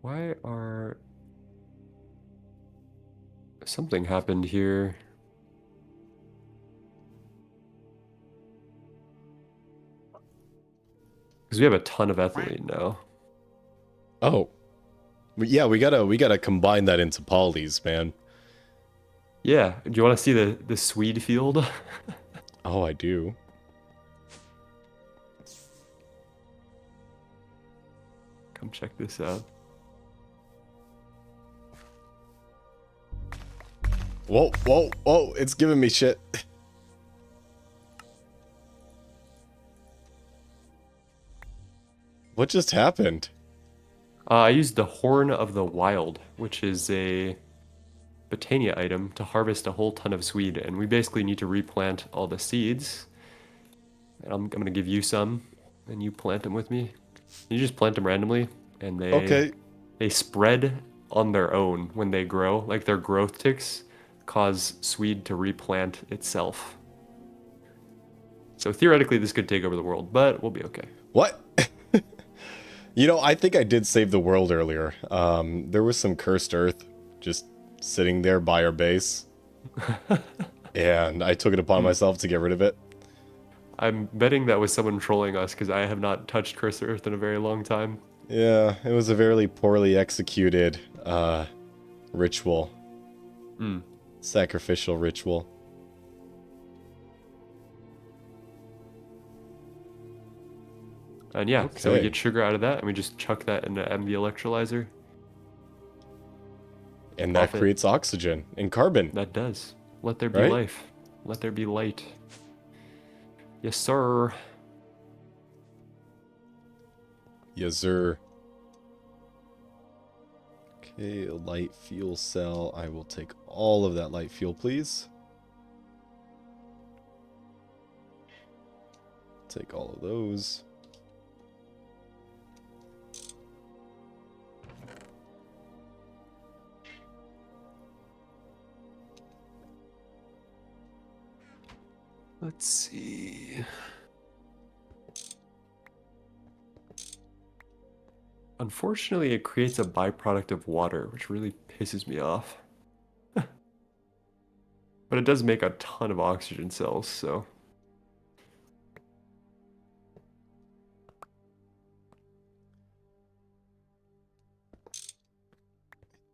Why are... Something happened here. Because we have a ton of ethylene now. Oh. Yeah, we gotta combine that into polys, man. Yeah, do you want to see the Swede field? Oh, I do. Come check this out. Whoa, whoa, whoa, it's giving me shit. What just happened? I used the Horn of the Wild, which is a Botania item, to harvest a whole ton of Swede, and we basically need to replant all the seeds. And I'm gonna give you some, and you plant them with me. You just plant them randomly, and Okay. they spread on their own when they grow. Like their growth ticks cause Swede to replant itself. So theoretically, this could take over the world, but we'll be okay. What? You know, I think I did save the world earlier. There was some cursed earth just sitting there by our base. And I took it upon myself to get rid of it. I'm betting that was someone trolling us because I have not touched Cursed Earth in a very long time. Yeah, it was a very poorly executed ritual. Sacrificial ritual. And yeah, so we Okay. get sugar out of that, and we just chuck that in the MV electrolyzer. And that Profit. creates oxygen and carbon. That does. Let there be Right? life. Let there be light. Yes, sir. Yes, sir. Okay, a light fuel cell. I will take all of that light fuel, please. Take all of those. Let's see. Unfortunately, it creates a byproduct of water, which really pisses me off. But it does make a ton of oxygen cells, so...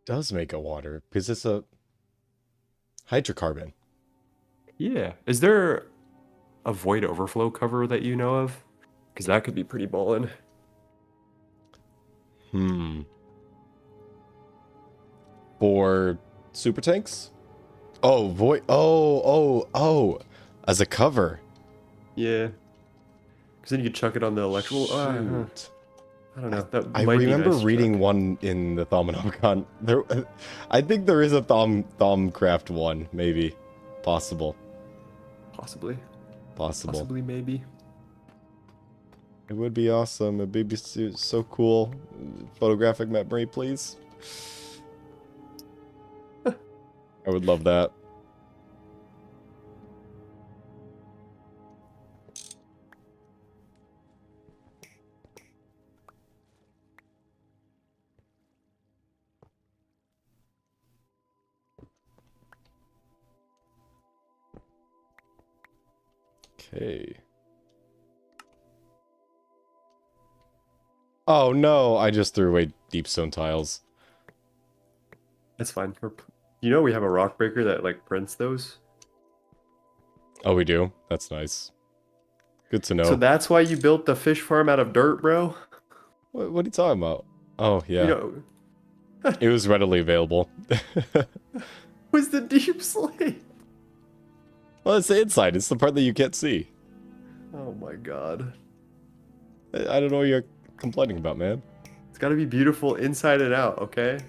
Does make a water because it's a hydrocarbon. Yeah. Is there a void overflow cover that you know of? Because that could be pretty ballin'. For super tanks? Oh, void. Oh. As a cover. Yeah. Because then you could chuck it on the electrical... Shoot. I don't know. That I might be remember nice to reading chuck. one in the Thaumanomicon. There, I think there is a Thaumcraft one, maybe. Possible. Possibly. Possible. Possibly, maybe. It would be awesome. It'd be so cool. Photographic memory, please. I would love that. Okay. Oh no, I just threw away deep stone tiles. That's fine. You know we have a rock breaker that like prints those? Oh, we do? That's nice. Good to know. So that's why you built the fish farm out of dirt, bro? What are you talking about? Oh, yeah. You know, It was readily available. was the deep slate. Well, it's the inside. It's the part that you can't see. Oh my god. I don't know what you're complaining about, man. It's gotta be beautiful inside and out, okay?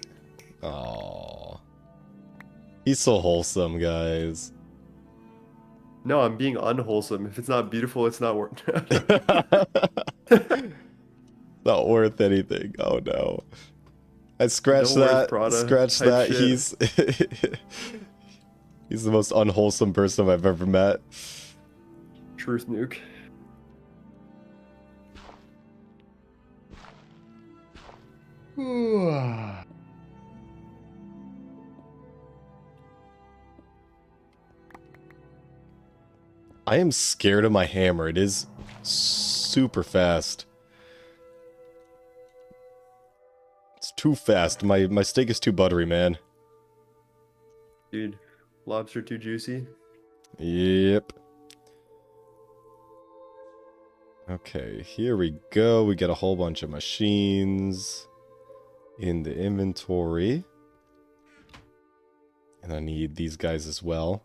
Aww. He's so wholesome, guys. No, I'm being unwholesome. If it's not beautiful, it's not worth Not worth anything. Oh no. I scratched No worth that. Prada Scratch type that. shit. He's the most unwholesome person I've ever met. Truth nuke. I am scared of my hammer. It is super fast. It's too fast. My steak is too buttery, man. Dude, lobster too juicy. Yep. Okay, here we go. We get a whole bunch of machines in the inventory. And I need these guys as well.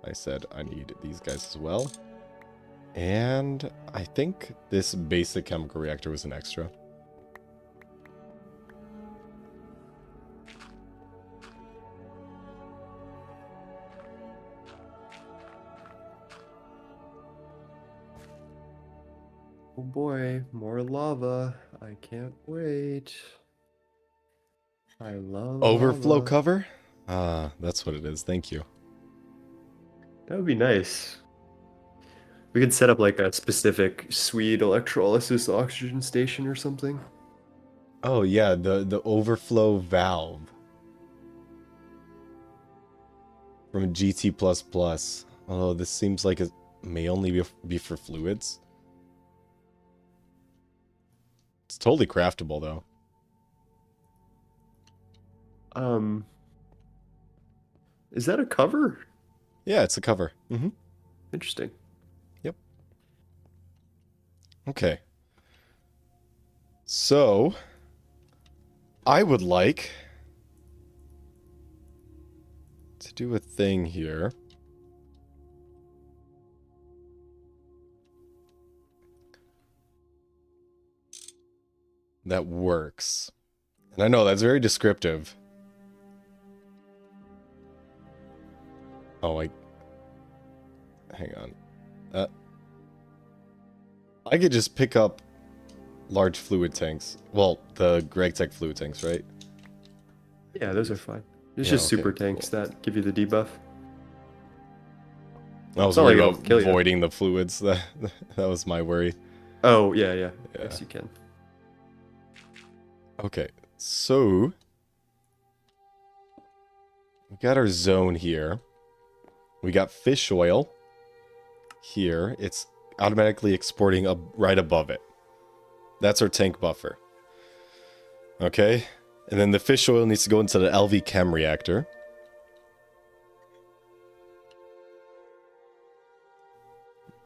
I said I need these guys as well. And I think this basic chemical reactor was an extra. Oh boy, more lava. I can't wait. I love Overflow lava. cover? That's what it is. Thank you. That would be nice. We could set up like a specific Swede electrolysis oxygen station or something. Oh yeah, the overflow valve from GT++. Although this seems like it may only be for fluids. It's totally craftable though. Is that a cover? Yeah, it's a cover. Interesting. Yep. Okay. So, I would like to do a thing here. That works. And I know that's very descriptive. Oh, hang on. I could just pick up large fluid tanks. Well, the GregTech fluid tanks, right? Yeah, those are fine. It's Yeah, just okay, super tanks cool. that give you the debuff. I was It's not worried like about it'll kill you. voiding the fluids. That was my worry. Oh, yeah, yeah. Yeah. Yes, you can. Okay, so we got our zone here. We got fish oil here. It's automatically exporting up right above it. That's our tank buffer. Okay, and then the fish oil needs to go into the LV chem reactor.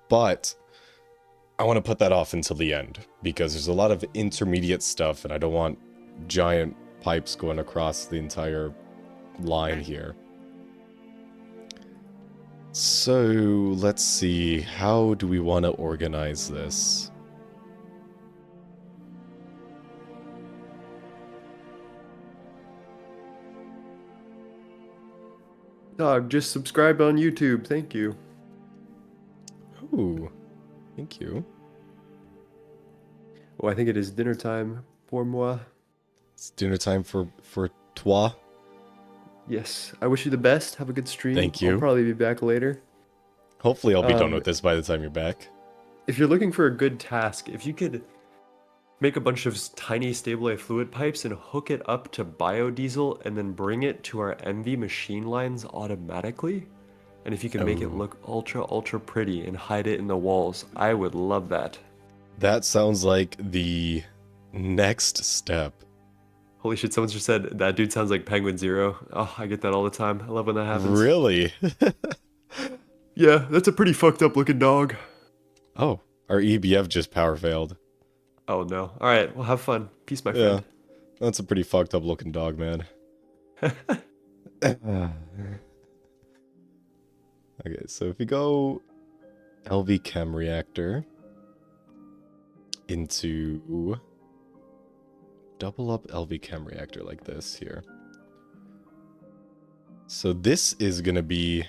But I want to put that off until the end because there's a lot of intermediate stuff and I don't want giant pipes going across the entire line here. So let's see, how do we want to organize this? Dog, just subscribe on YouTube. Thank you. Ooh, thank you. Oh, I think it is dinner time pour moi. It's dinner time for toi. Yes. I wish you the best. Have a good stream. Thank you. I'll probably be back later. Hopefully I'll be done with this by the time you're back. If you're looking for a good task, if you could make a bunch of tiny stable A fluid pipes and hook it up to biodiesel and then bring it to our MV machine lines automatically, and if you can make it look ultra pretty and hide it in the walls, I would love that. That sounds like the next step. Holy shit, someone just said, that dude sounds like Penguin Zero. Oh, I get that all the time. I love when that happens. Really? Yeah, that's a pretty fucked up looking dog. Oh, our EBF just power failed. Oh no. Alright, well have fun. Peace, my friend. That's a pretty fucked up looking dog, man. Okay, so if we go LV chem reactor into double up LV chem reactor like this here. So this is gonna be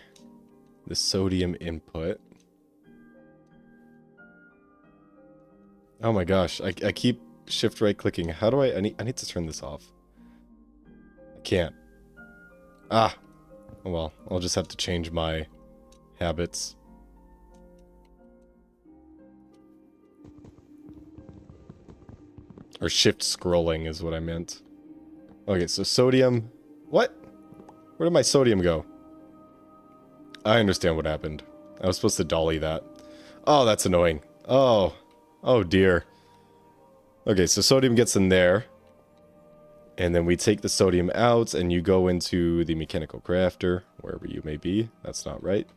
the sodium input. Oh my gosh, I keep shift right clicking. How do I need to turn this off. I can't. Ah. Oh well, I'll just have to change my habits. Or shift scrolling is what I meant. Okay, so sodium... What? Where did my sodium go? I understand what happened. I was supposed to dolly that. Oh, that's annoying. Oh. Oh, dear. Okay, so sodium gets in there. And then we take the sodium out, and you go into the mechanical crafter, wherever you may be. That's not right.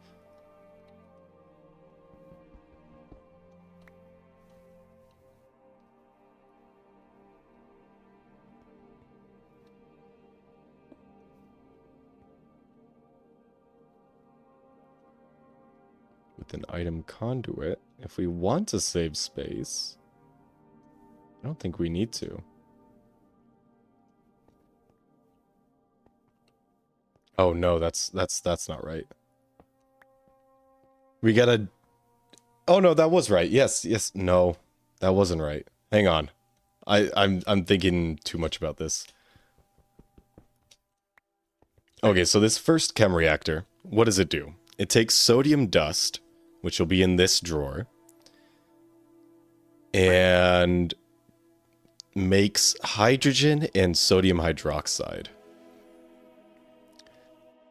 With an item conduit, if we want to save space, I don't think we need to. Oh no, that's not right. We gotta... Oh no, that was right. Yes, no. That wasn't right. Hang on. I'm thinking too much about this. Okay, so this first chem reactor, what does it do? It takes sodium dust, which will be in this drawer, and makes hydrogen and sodium hydroxide.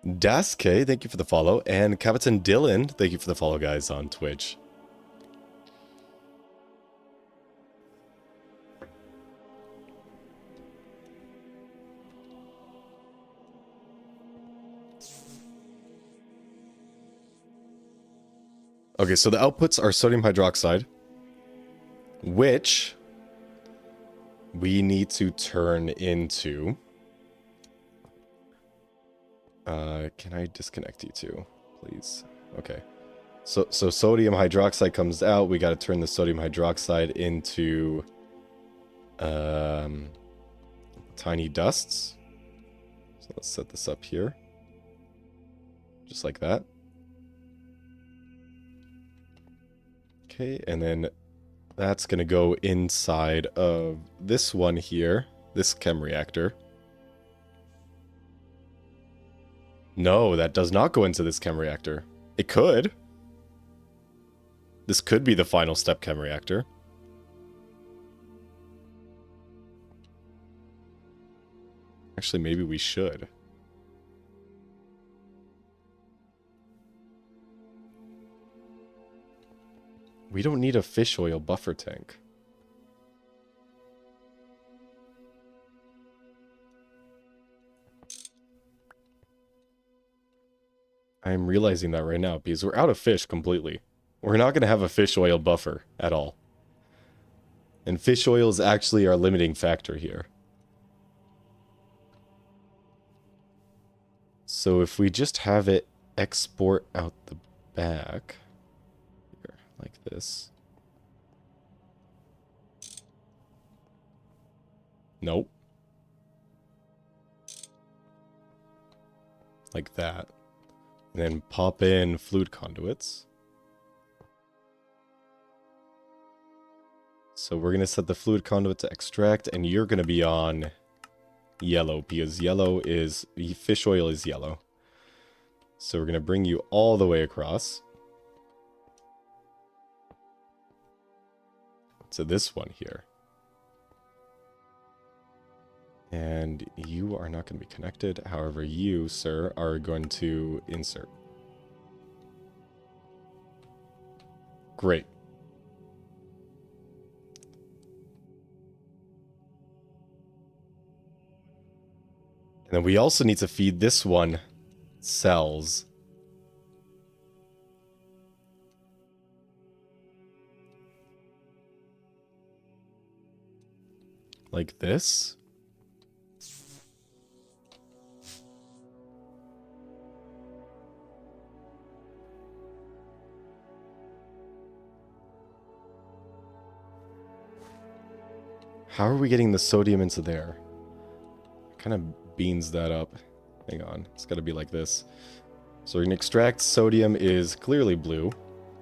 Daske, thank you for the follow, and Captain Dylan, thank you for the follow, guys, on Twitch. Okay, so the outputs are sodium hydroxide, which we need to turn into... can I disconnect you two, please? Okay. So sodium hydroxide comes out. We got to turn the sodium hydroxide into tiny dusts. So let's set this up here. Just like that. Okay, and then that's going to go inside of this one here, this chem reactor. No, that does not go into this chem reactor. It could. This could be the final step chem reactor. Actually, maybe we should. We don't need a fish oil buffer tank. I'm realizing that right now because we're out of fish completely. We're not going to have a fish oil buffer at all. And fish oil is actually our limiting factor here. So if we just have it export out the back, here, like this. Nope. Like that. And then pop in fluid conduits. So we're going to set the fluid conduit to extract, and you're going to be on yellow, because yellow is, fish oil is yellow. So we're going to bring you all the way across to this one here. And you are not going to be connected. However, you, sir, are going to insert. Great. And then we also need to feed this one cells. Like this. How are we getting the sodium into there? Kind of beans that up. Hang on. It's got to be like this. So we're going to extract. Sodium is clearly blue.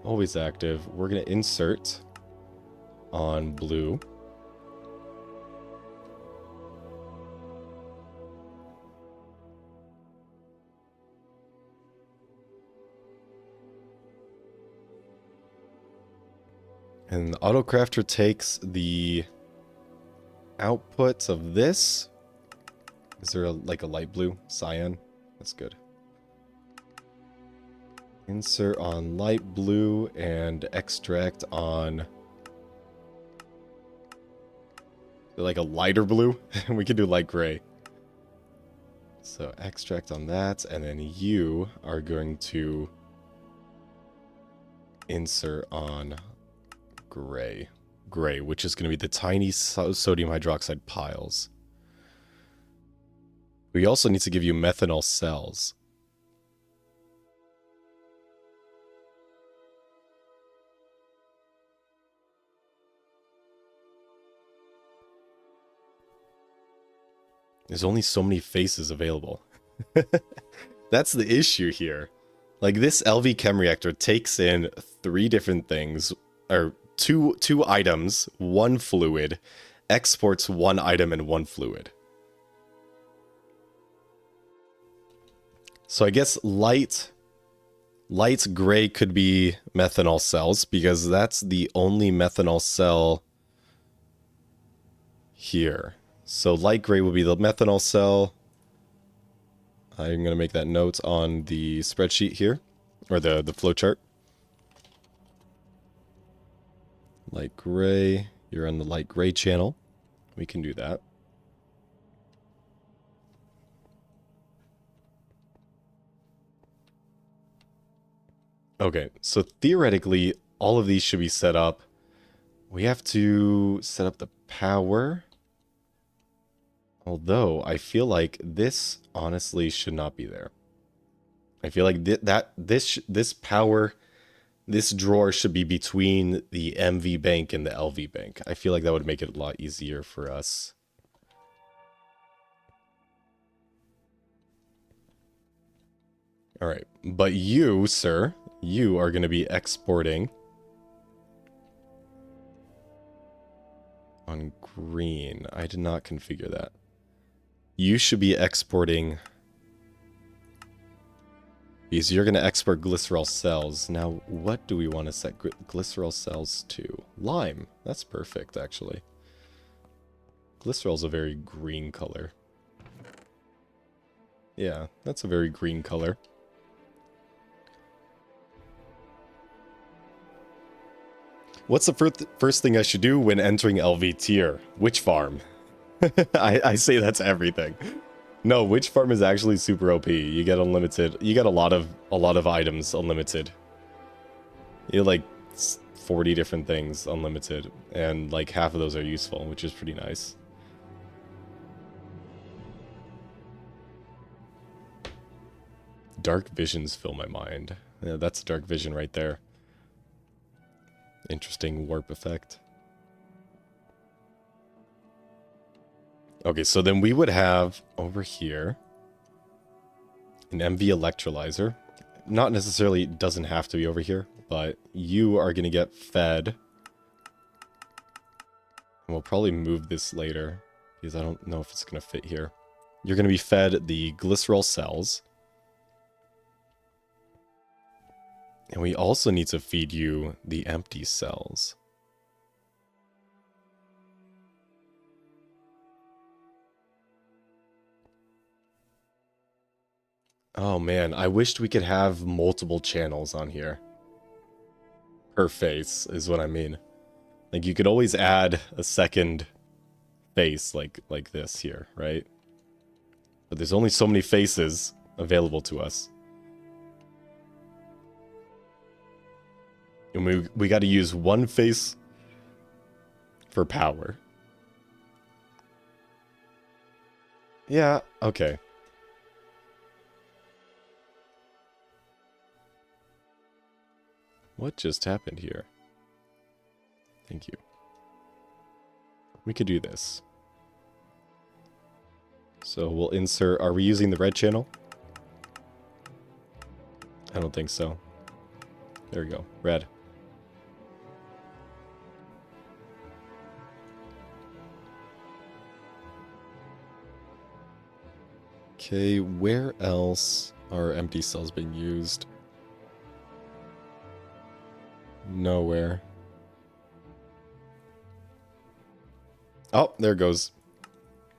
Always active. We're going to insert on blue. And the autocrafter takes the output of this. Is there like a light blue? Cyan? That's good. Insert on light blue and extract on like a lighter blue. We can do light gray. So extract on that, and then you are going to insert on gray. Gray, which is going to be the tiny sodium hydroxide piles. We also need to give you methanol cells. There's only so many faces available. That's the issue here. Like, this LV Chem reactor takes in 3 different things, or two items, 1 fluid, exports 1 item and 1 fluid. So I guess light gray could be methanol cells, because that's the only methanol cell here. So light gray will be the methanol cell. I'm going to make that note on the spreadsheet here, or the flowchart. Light gray, you're on the light gray channel. We can do that. Okay, so theoretically, all of these should be set up. We have to set up the power. Although, I feel like this honestly should not be there. I feel like this power, this drawer should be between the MV bank and the LV bank. I feel like that would make it a lot easier for us. Alright, but you, sir, you are going to be exporting on green. I did not configure that. You should be exporting, because you're going to export glycerol cells. Now, what do we want to set glycerol cells to? Lime. That's perfect, actually. Glycerol is a very green color. Yeah, that's a very green color. What's the first thing I should do when entering LV tier? Which farm? I say that's everything. No, which farm is actually super OP. You get unlimited. You get a lot of items unlimited. You get like 40 different things unlimited, and like half of those are useful, which is pretty nice. Dark visions fill my mind. Yeah, that's dark vision right there. Interesting warp effect. Okay, so then we would have over here an MV electrolyzer. Not necessarily, doesn't have to be over here, but you are going to get fed. And we'll probably move this later, because I don't know if it's going to fit here. You're going to be fed the glycerol cells. And we also need to feed you the empty cells. Oh man, I wished we could have multiple channels on here. Per face is what I mean. Like, you could always add a second face like this here, right? But there's only so many faces available to us. And we got to use one face for power. Yeah, okay. What just happened here? Thank you. We could do this. So we'll insert... Are we using the red channel? I don't think so. There we go. Red. Okay, where else are empty cells being used? Nowhere. Oh, there it goes.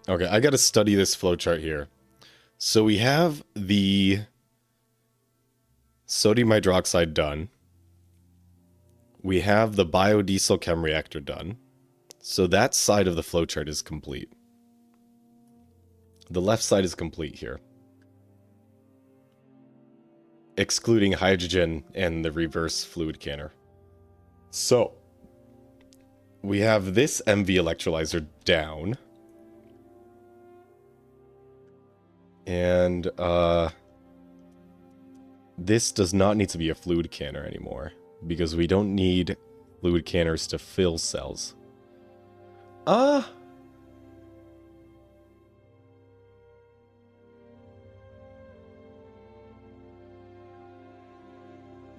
Okay, I gotta study this flowchart here. So we have the sodium hydroxide done. We have the biodiesel chem reactor done. So that side of the flowchart is complete. The left side is complete here. Excluding hydrogen and the reverse fluid canner. So, we have this MV electrolyzer down. And, this does not need to be a fluid canner anymore, because we don't need fluid canners to fill cells.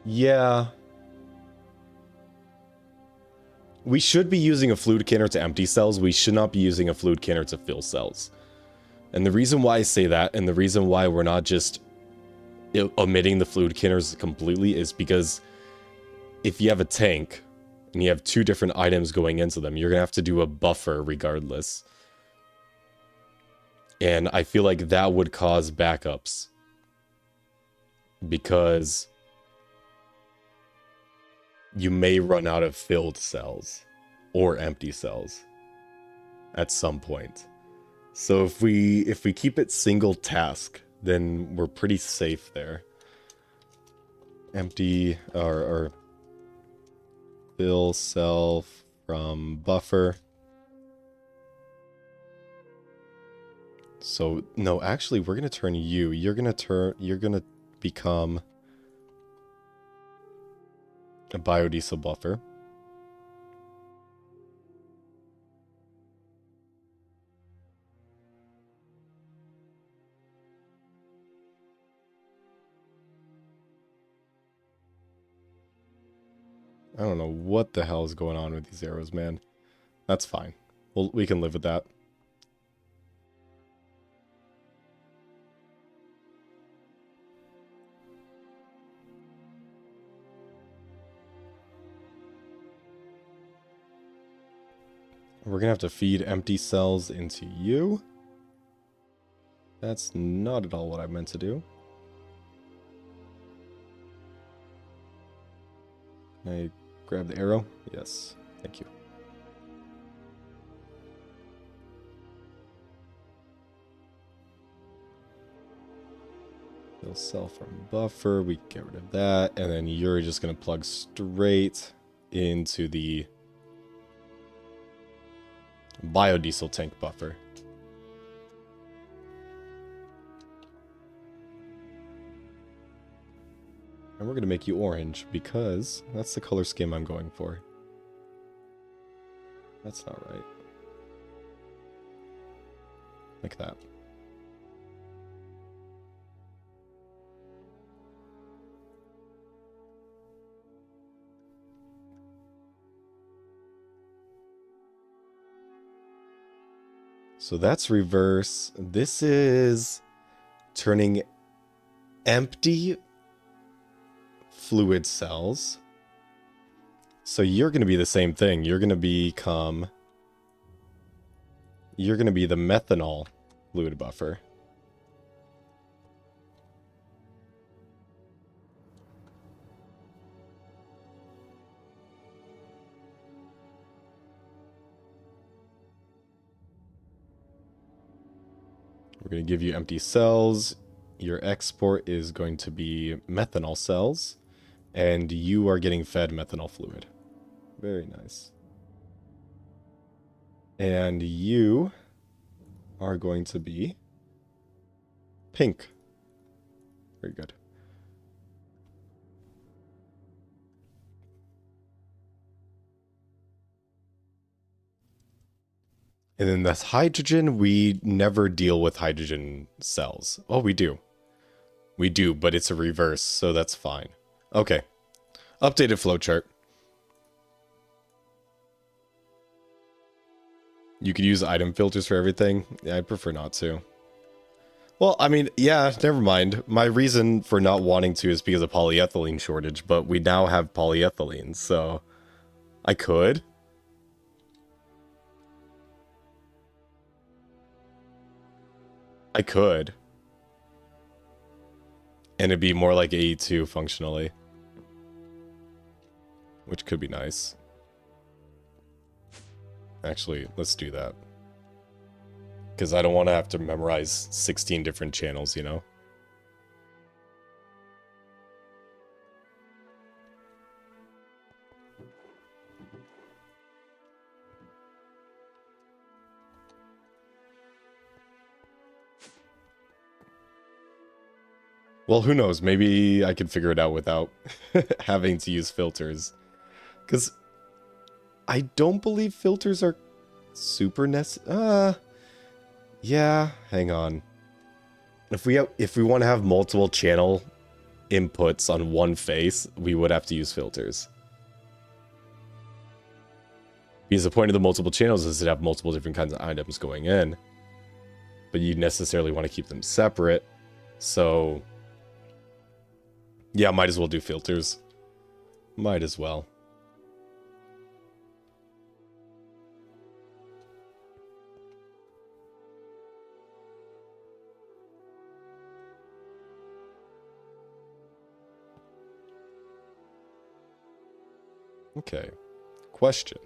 Yeah. We should be using a fluid canner to empty cells. We should not be using a fluid canner to fill cells. And the reason why I say that, and the reason why we're not just omitting the fluid canners completely, is because if you have a tank and you have two different items going into them, you're gonna have to do a buffer regardless. And I feel like that would cause backups, because you may run out of filled cells or empty cells at some point. So if we keep it single task, then we're pretty safe there. Empty or fill cell from buffer. So no, actually we're gonna turn you. You're gonna become a biodiesel buffer. I don't know what the hell is going on with these arrows, man. That's fine. We can live with that. We're gonna have to feed empty cells into you. That's not at all what I meant to do. Can I grab the arrow? Yes. Thank you. Fill cell from buffer. We get rid of that. And then you're just gonna plug straight into the biodiesel tank buffer. And we're going to make you orange because that's the color scheme I'm going for. That's not right. Like that. So that's reverse. This is turning empty fluid cells. So you're going to be the same thing. You're going to be the methanol fluid buffer. We're going to give you empty cells. Your export is going to be methanol cells. And you are getting fed methanol fluid. Very nice. And you are going to be pink. Very good. And then this hydrogen, we never deal with hydrogen cells. Oh, we do. We do, but it's a reverse, so that's fine. Okay. Updated flowchart. You could use item filters for everything. Yeah, I prefer not to. Well, I mean, yeah, never mind. My reason for not wanting to is because of polyethylene shortage, but we now have polyethylene, so I could. I could. And it'd be more like AE2 functionally. Which could be nice. Actually, let's do that. Because I don't want to have to memorize 16 different channels, you know? Well, who knows? Maybe I could figure it out without having to use filters. Because I don't believe filters are super necessary. Yeah, hang on. If we want to have multiple channel inputs on one face, we would have to use filters. Because the point of the multiple channels is to have multiple different kinds of items going in. But you necessarily want to keep them separate. So yeah, might as well do filters. Might as well. Okay. Question.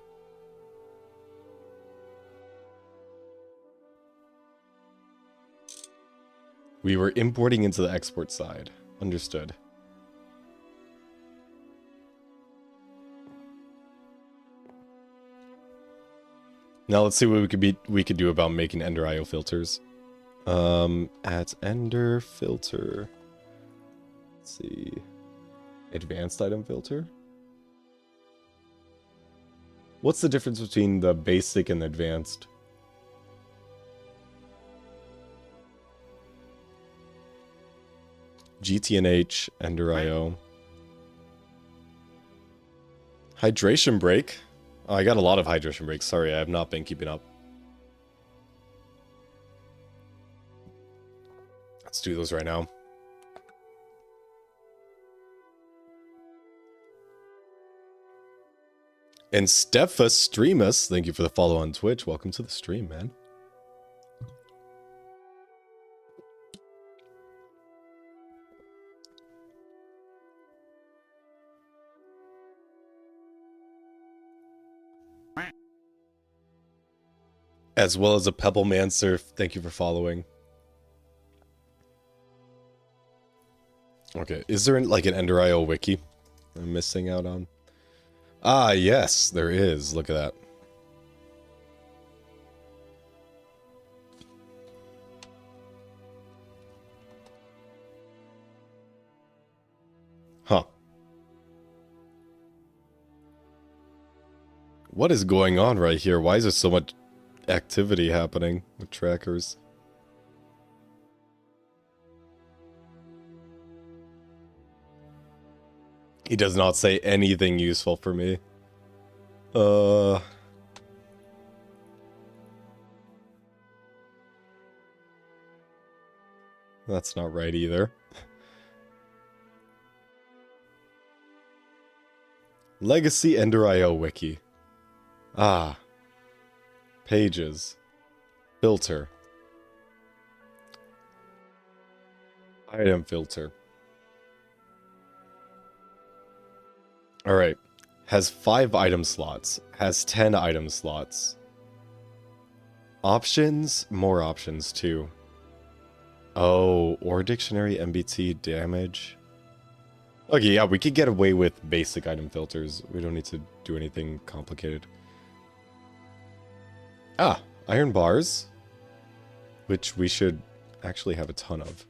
We were importing into the export side. Understood. Now let's see what we could do about making Ender IO filters. At Ender filter. Let's see. Advanced item filter. What's the difference between the basic and the advanced? GTNH, Ender IO. Hydration break. Oh, I got a lot of hydration breaks. Sorry, I have not been keeping up. Let's do those right now. And Stefa Streamus, thank you for the follow on Twitch. Welcome to the stream, man. As well as a Pebble Mancer, thank you for following. Okay, is there like an Ender IO wiki I'm missing out on? Ah, yes, there is. Look at that. Huh. What is going on right here? Why is there so much activity happening with trackers? He does not say anything useful for me. That's not right either. Legacy Ender IO wiki. Ah. Pages. Filter. Item filter. Alright. Has 5 item slots. Has 10 item slots. Options? More options too. Oh, or dictionary, MBT, damage. Okay, yeah, we could get away with basic item filters. We don't need to do anything complicated. Ah, iron bars. Which we should actually have a ton of.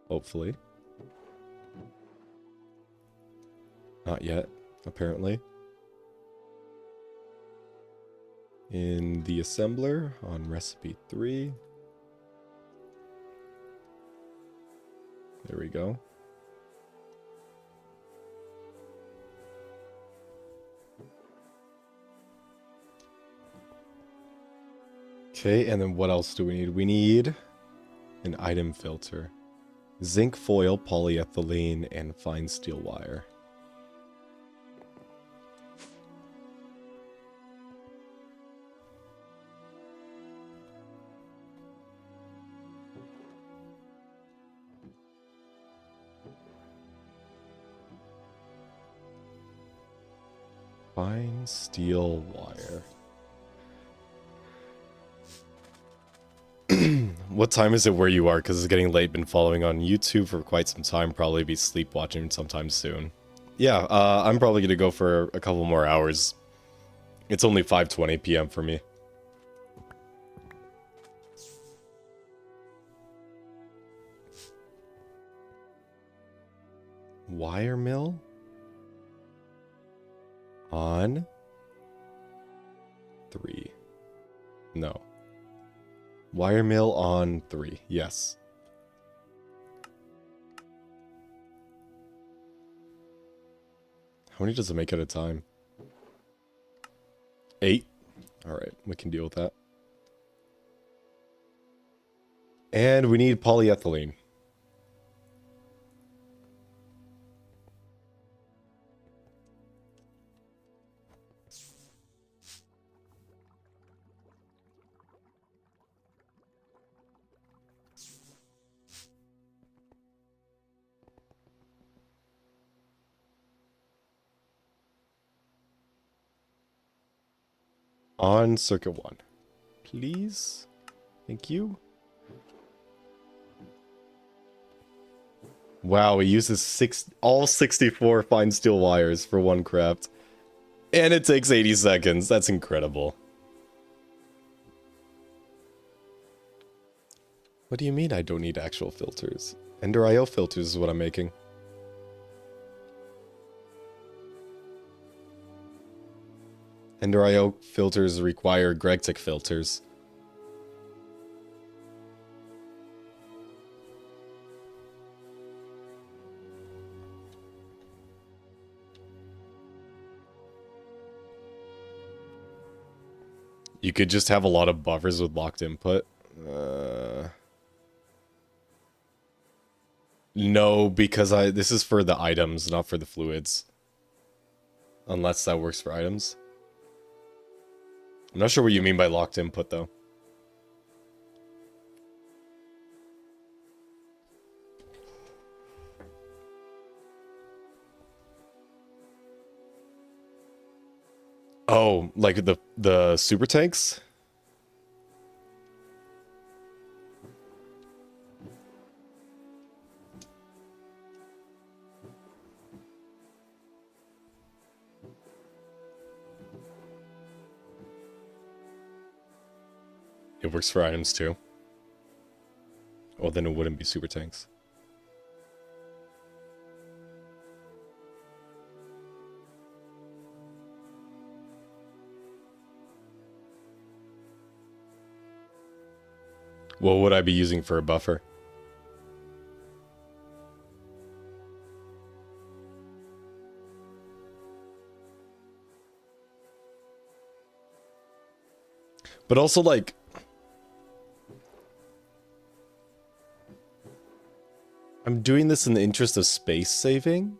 Hopefully. Not yet, apparently. In the assembler on recipe 3. There we go. Okay, and then what else do we need? We need an item filter. Zinc foil, polyethylene, and fine steel wire. Fine steel wire. What time is it where you are? Because it's getting late. Been following on YouTube for quite some time. Probably be sleep watching sometime soon. Yeah, I'm probably gonna go for a couple more hours. It's only 5:20 p.m. for me. Wire mill? On 3. No. Wire mill on 3. Yes. How many does it make at a time? 8. Alright, we can deal with that. And we need polyethylene. On circuit 1. Please? Thank you. Wow, it uses all 64 fine steel wires for one craft. And it takes 80 seconds. That's incredible. What do you mean I don't need actual filters? Ender IO filters is what I'm making. Ender IO filters require Gregtic filters. You could just have a lot of buffers with locked input. No, because this is for the items, not for the fluids. Unless that works for items. I'm not sure what you mean by locked input, though. Oh, like the super tanks? It works for items too. Well, then it wouldn't be super tanks. What would I be using for a buffer? But also, like, I'm doing this in the interest of space saving,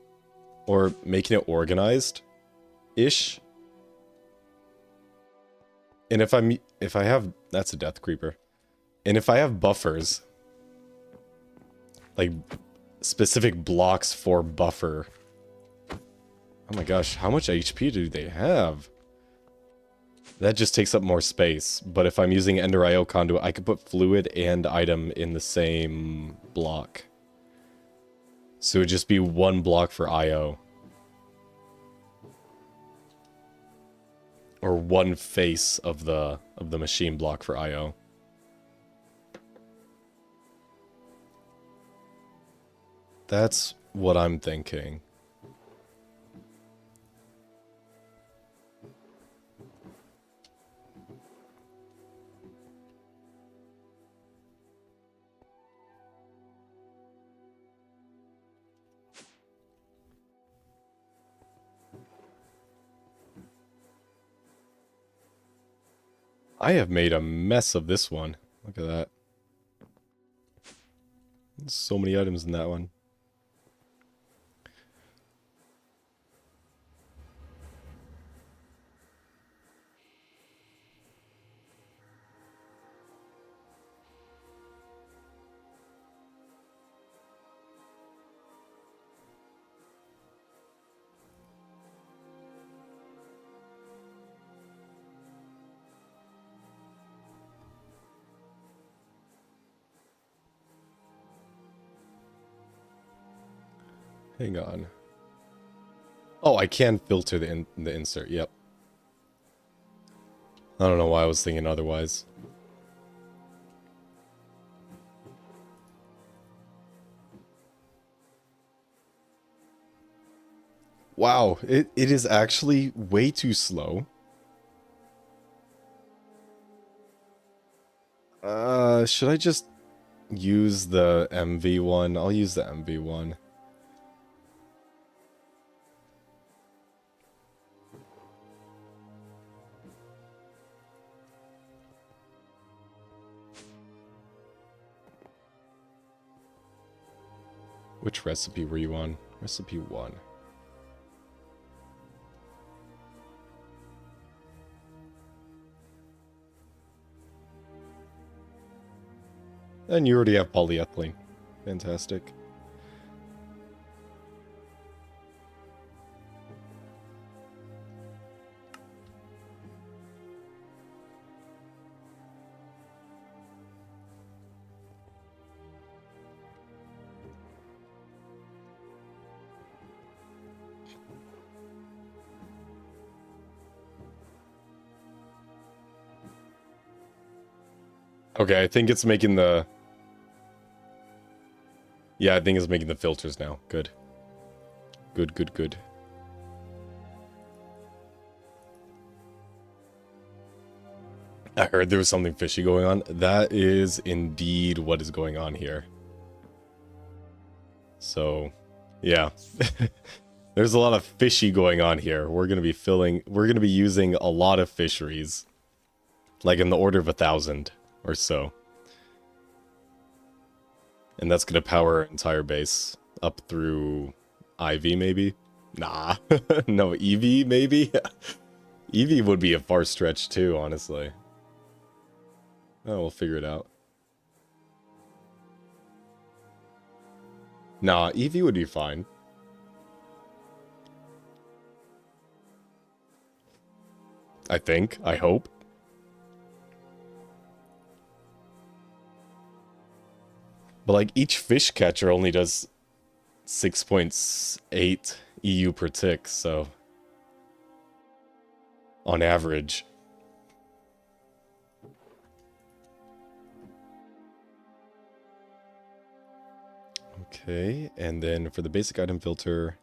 or making it organized-ish. And if I have, that's a death creeper. And if I have buffers, like specific blocks for buffer. Oh my gosh, how much HP do they have? That just takes up more space. But if I'm using Ender IO conduit, I could put fluid and item in the same block. So it would just be one block for IO. Or one face of the machine block for IO. That's what I'm thinking. I have made a mess of this one. Look at that. There's so many items in that one. Hang on. Oh, I can filter the insert. Yep. I don't know why I was thinking otherwise. Wow, it is actually way too slow. Should I just use the MV one? I'll use the MV one. Which recipe were you on? Recipe 1. And you already have polyethylene. Fantastic. Okay, I think it's making the... Yeah, I think it's making the filters now. Good. Good, good, good. I heard there was something fishy going on. That is indeed what is going on here. So, yeah. There's a lot of fishy going on here. We're going to be using a lot of fisheries. Like in the order of 1,000 or so. And that's going to power our entire base up through IV, maybe? Nah. No, EV, maybe? EV would be a far stretch, too, honestly. Oh, we'll figure it out. Nah, EV would be fine. I think. I hope. But like each fish catcher only does 6.8 EU per tick, so on average. Okay, and then for the basic item filter,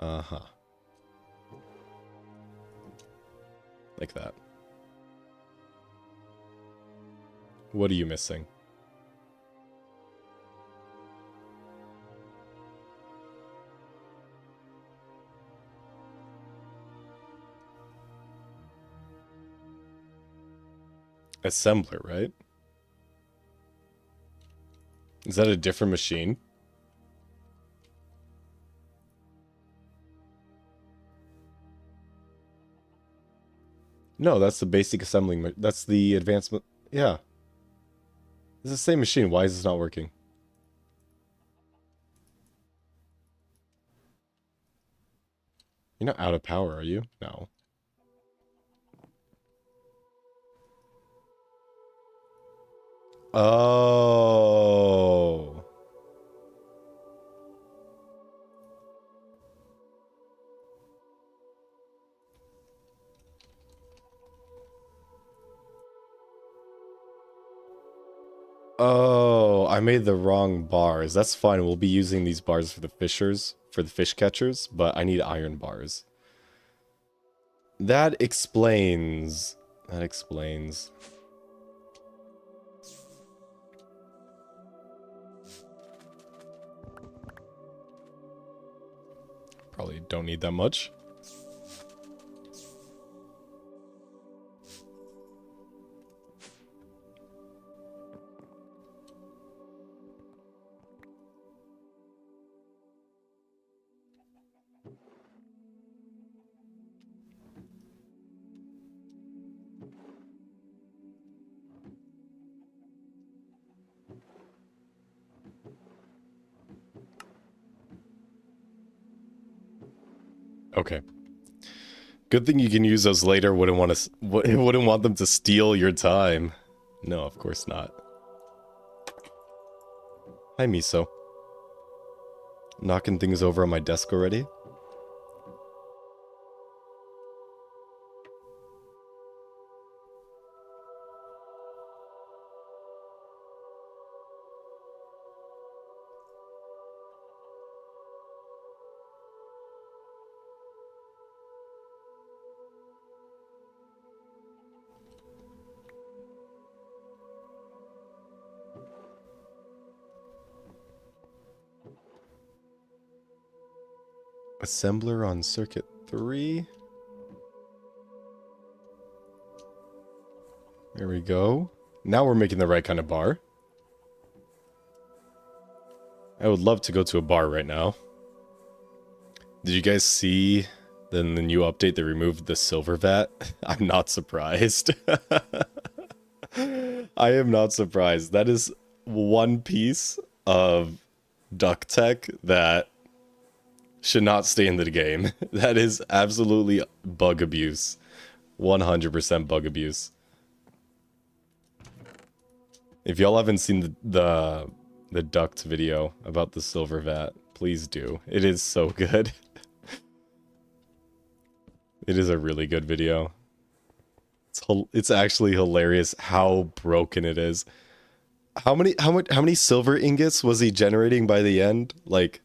like that. What are you missing? Assembler, right? Is that a different machine? No, that's the basic assembling. That's the advancement. Yeah. It's the same machine. Why is this not working? You're not out of power, are you? No. Oh. Oh, I made the wrong bars. That's fine. We'll be using these bars for the fishers, for the fish catchers, but I need iron bars. That explains. That explains. Probably don't need that much. Okay. Good thing you can use those later. Wouldn't want them to steal your time. No, of course not. Hi, Miso. knocking things over on my desk already. Assembler on circuit 3. There we go. Now we're making the right kind of bar. I would love to go to a bar right now. Did you guys see the new update that removed the silver vat? I'm not surprised. I am not surprised. That is one piece of duck tech that should not stay in the game. That is absolutely bug abuse. 100% bug abuse. If y'all haven't seen the duct video about the silver vat, please do. It is so good. It is a really good video. It's actually hilarious how broken it is. How many silver ingots was he generating by the end? Like,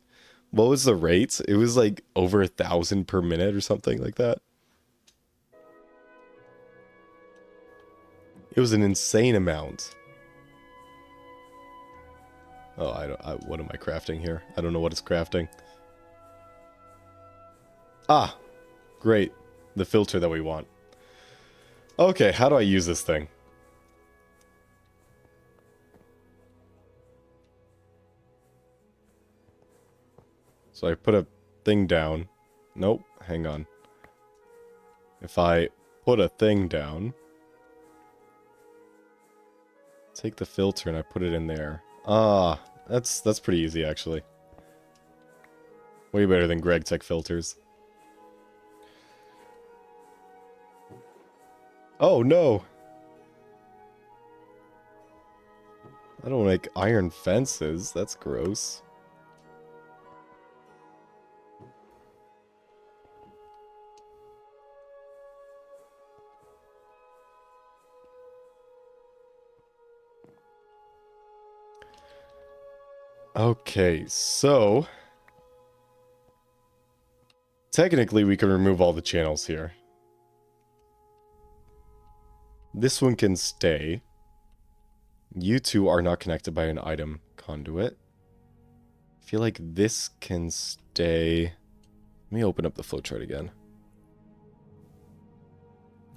what was the rate? It was like over 1,000 per minute or something like that. It was an insane amount. Oh, what am I crafting here? I don't know what it's crafting. Ah, great. The filter that we want. Okay, how do I use this thing? So I put a thing down. Nope, hang on. If I put a thing down, take the filter and I put it in there. Ah, that's pretty easy actually. Way better than Greg Tech filters. Oh no! I don't like iron fences. That's gross. Okay, so technically we can remove all the channels here. This one can stay. You two are not connected by an item conduit. I feel like this can stay. Let me open up the flowchart again.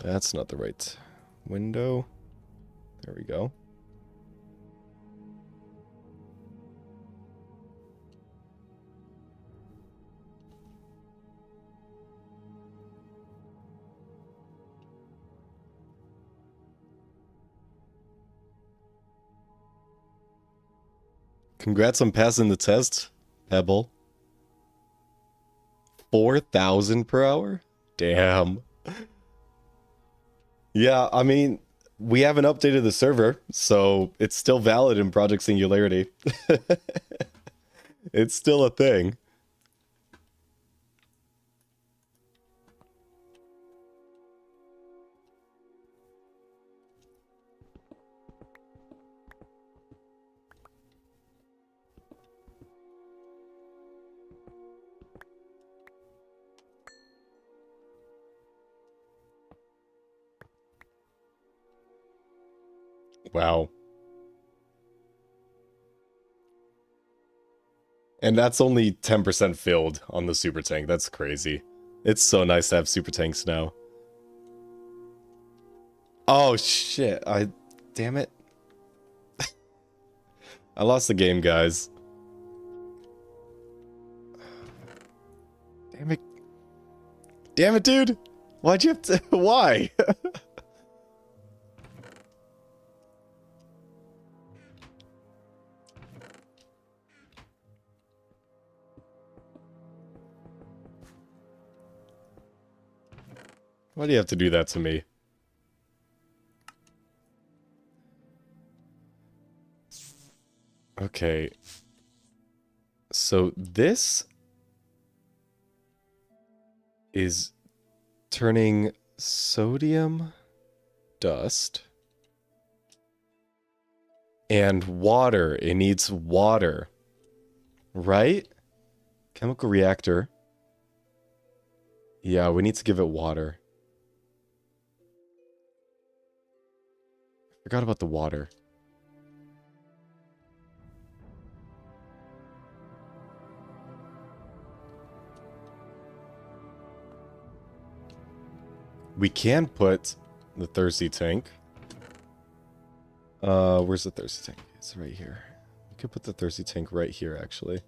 That's not the right window. There we go. Congrats on passing the test, Pebble. 4,000 per hour? Damn. Yeah, I mean, we haven't updated the server, so it's still valid in Project Singularity. It's still a thing. Wow. And that's only 10% filled on the super tank. That's crazy. It's so nice to have super tanks now. Oh shit. Damn it. I lost the game, guys. Damn it. Damn it, dude. Why'd you have to... Why? Why do you have to do that to me? Okay. So this is turning sodium dust and water. It needs water, right? Chemical reactor. Yeah, we need to give it water. Forgot about the water. We can put the thirsty tank. Where's the thirsty tank? It's right here. We could put the thirsty tank right here, actually.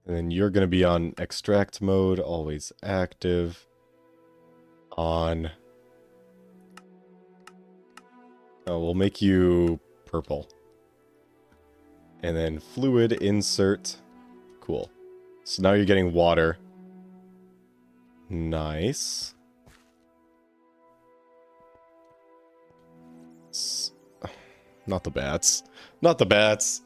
And then you're going to be on extract mode, always active. On... Oh, we'll make you purple. And then fluid insert. Cool. So now you're getting water. Nice. Not the bats. Not the bats.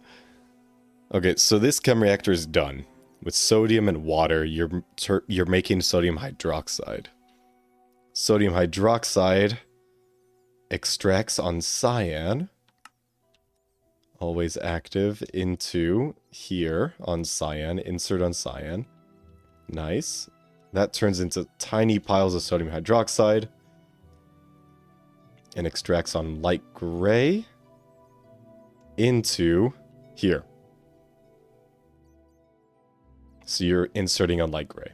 Okay, so this chem reactor is done. With sodium and water, you're making sodium hydroxide. Sodium hydroxide extracts on cyan. Always active into here on cyan. Insert on cyan. Nice. That turns into tiny piles of sodium hydroxide. And extracts on light gray. Into here. So you're inserting on light gray.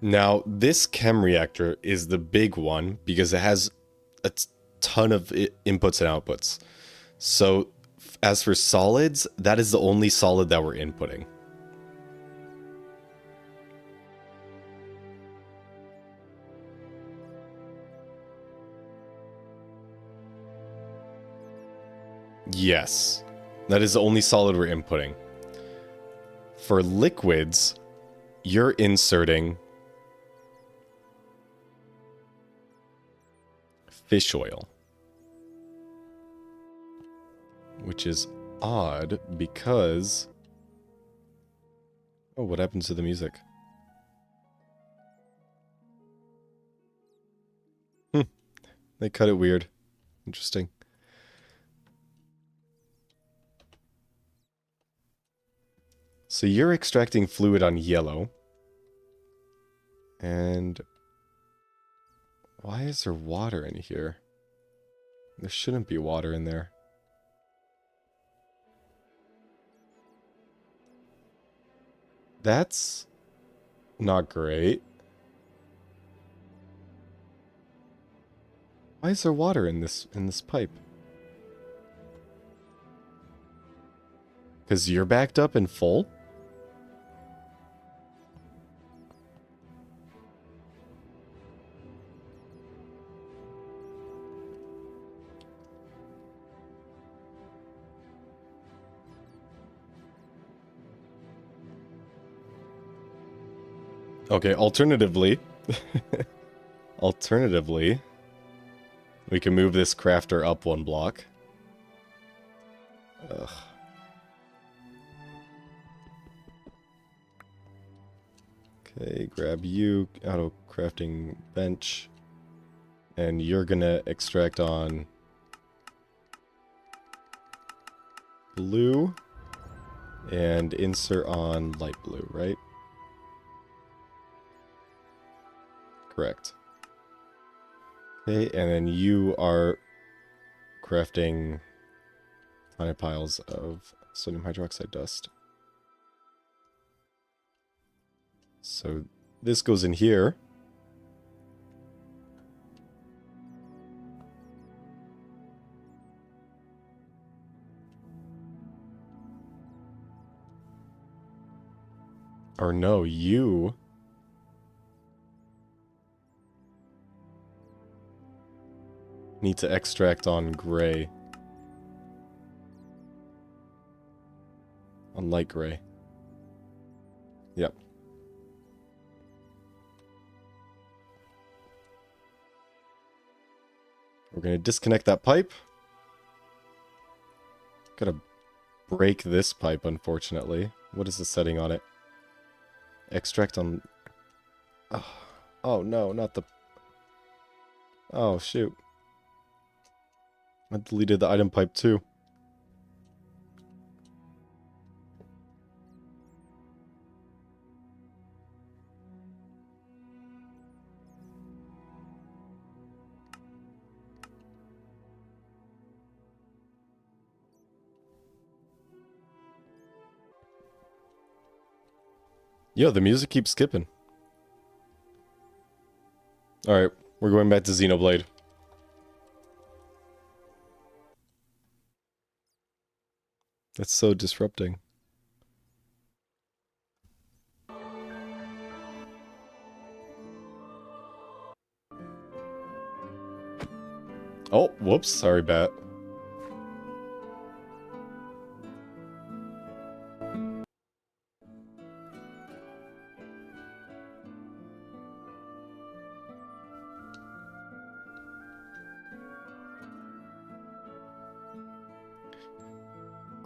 Now, this chem reactor is the big one because it has a ton of inputs and outputs. So, as for solids, that is the only solid that we're inputting. Yes, that is the only solid we're inputting. For liquids, you're inserting fish oil. Which is odd because... Oh, what happened to the music? They cut it weird. Interesting. So you're extracting fluid on yellow. And why is there water in here? There shouldn't be water in there. That's not great. Why is there water in this pipe? Because you're backed up and full? Okay, alternatively, we can move this crafter up one block. Ugh. Okay, grab you, auto crafting bench, and you're gonna extract on blue and insert on light blue, right? Correct. Okay, and then you are crafting tiny piles of sodium hydroxide dust. So this goes in here. Or no, you... need to extract on gray. On light gray. Yep. going to disconnect that pipe. Gotta break this pipe, unfortunately. What is the setting on it? Extract on... Oh no, not the... Oh, shoot. I deleted the item pipe too. Yo, the music keeps skipping. Alright, we're going back to Xenoblade. That's so disrupting. Oh, whoops, sorry, Bat.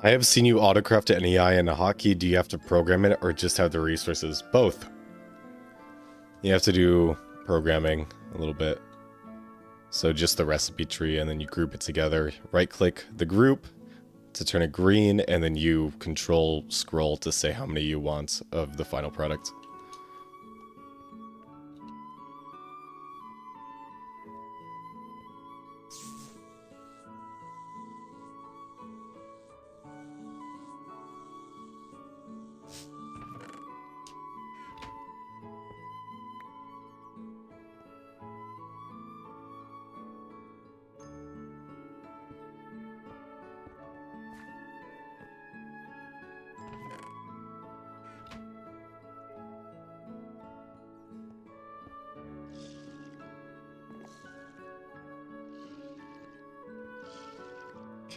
I have seen you autocraft an AI and a hotkey. Do you have to program it or just have the resources? Both. You have to do programming a little bit. So just the recipe tree, and then you group it together. Right-click the group to turn it green, and then you control scroll to say how many you want of the final product.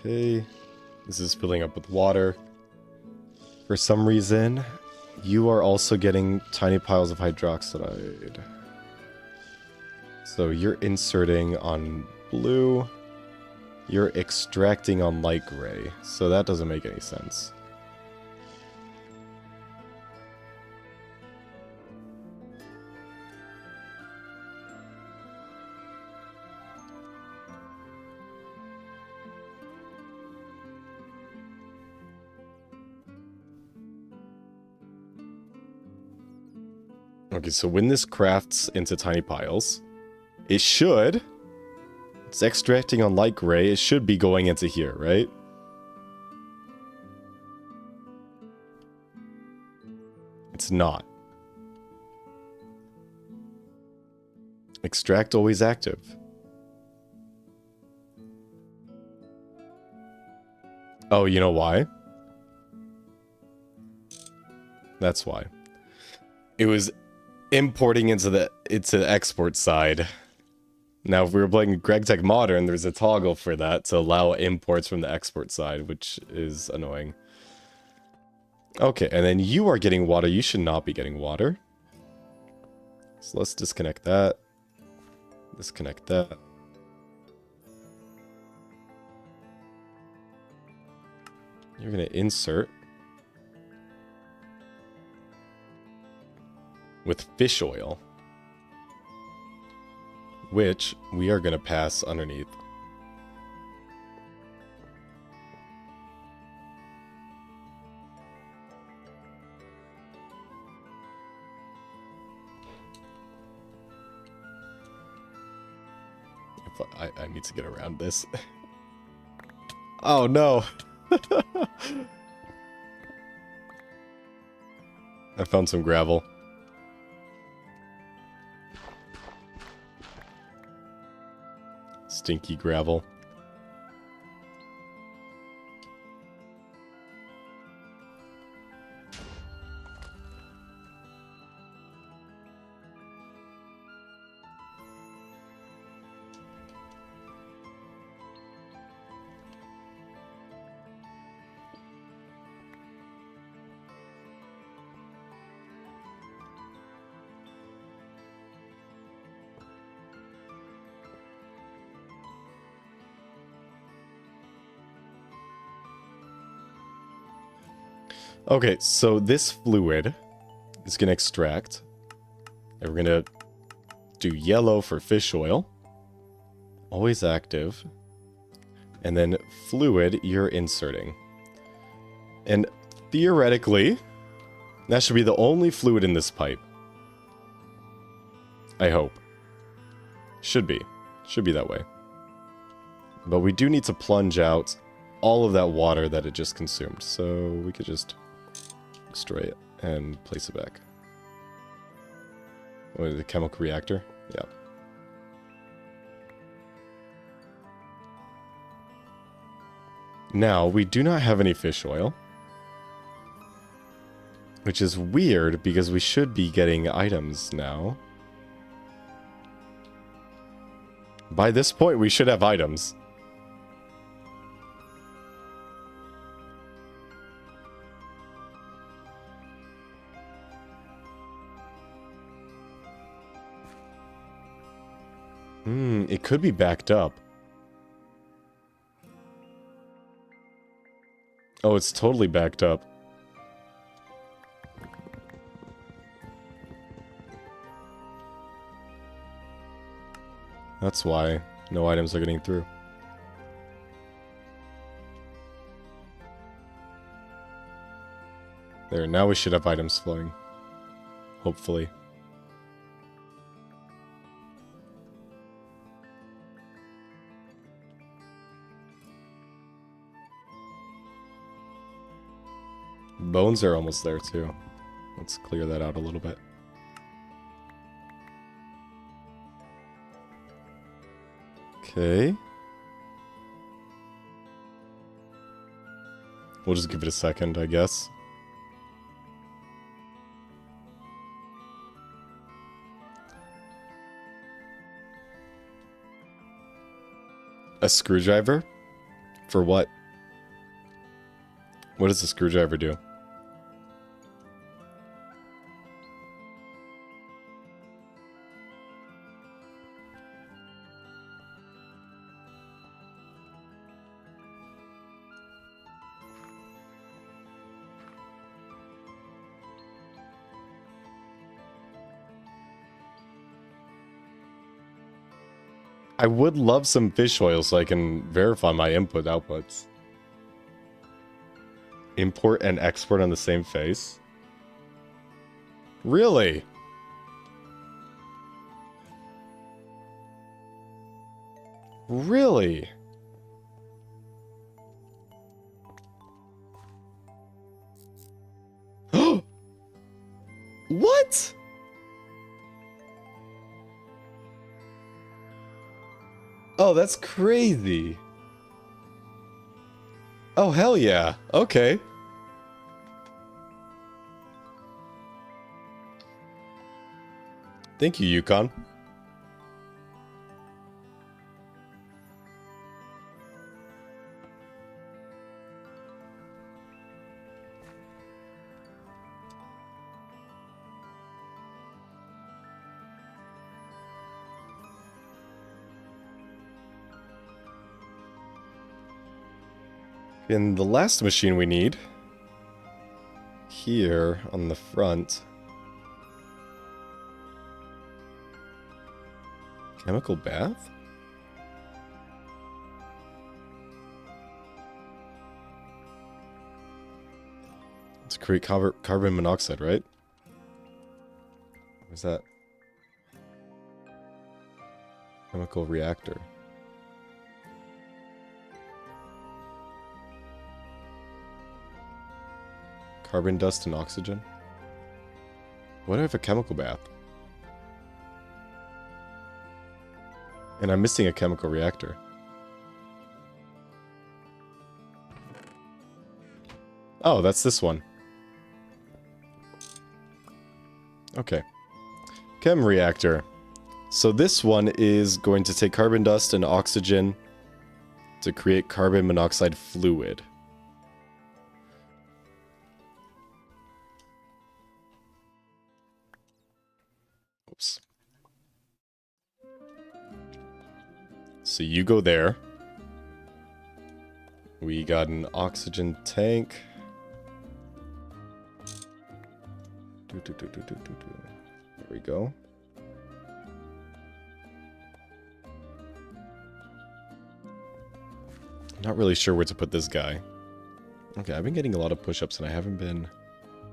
Okay, this is filling up with water. For some reason, you are also getting tiny piles of hydroxide. So you're inserting on blue, you're extracting on light gray. So that doesn't make any sense. Okay, so when this crafts into tiny piles, it should... It's extracting on light gray, it should be going into here, right? It's not. Extract always active. Oh, you know why? That's why. It was importing into the export side. Now, if we were playing GregTech Modern, there's a toggle for that to allow imports from the export side, which is annoying. Okay, and then you are getting water. You should not be getting water. So let's disconnect that. Disconnect that. You're going to insert with fish oil, which we are going to pass underneath. I need to get around this. Oh no! I found some gravel. Stinky gravel. Okay, so this fluid is going to extract. And we're going to do yellow for fish oil. Always active. And then fluid you're inserting. And theoretically, that should be the only fluid in this pipe. I hope. Should be. Should be that way. But we do need to plunge out all of that water that it just consumed. So we could just destroy it and place it back. What is it, the chemical reactor? Yeah. Now, we do not have any fish oil. Which is weird, because we should be getting items now. By this point, we should have items. It could be backed up. Oh, it's totally backed up. That's why no items are getting through. There, now we should have items flowing. Hopefully. Bones are almost there too. Let's clear that out a little bit. Okay. We'll just give it a second, I guess. A screwdriver? For what? What does the screwdriver do? I would love some fish oil so I can verify my input outputs. Import and export on the same face? Really? Really? What? Oh, that's crazy. Oh, hell yeah. Okay. Thank you, Yukon. And the last machine we need, here on the front, chemical bath? To create carbon monoxide, right? What is that? Chemical reactor. Carbon dust and oxygen? What if a chemical bath? And I'm missing a chemical reactor. Oh, that's this one. Okay. Chem reactor. So this one is going to take carbon dust and oxygen to create carbon monoxide fluid. Oops. So you go there. We got an oxygen tank. There we go. Not really sure where to put this guy. Okay, I've been getting a lot of push-ups and I haven't been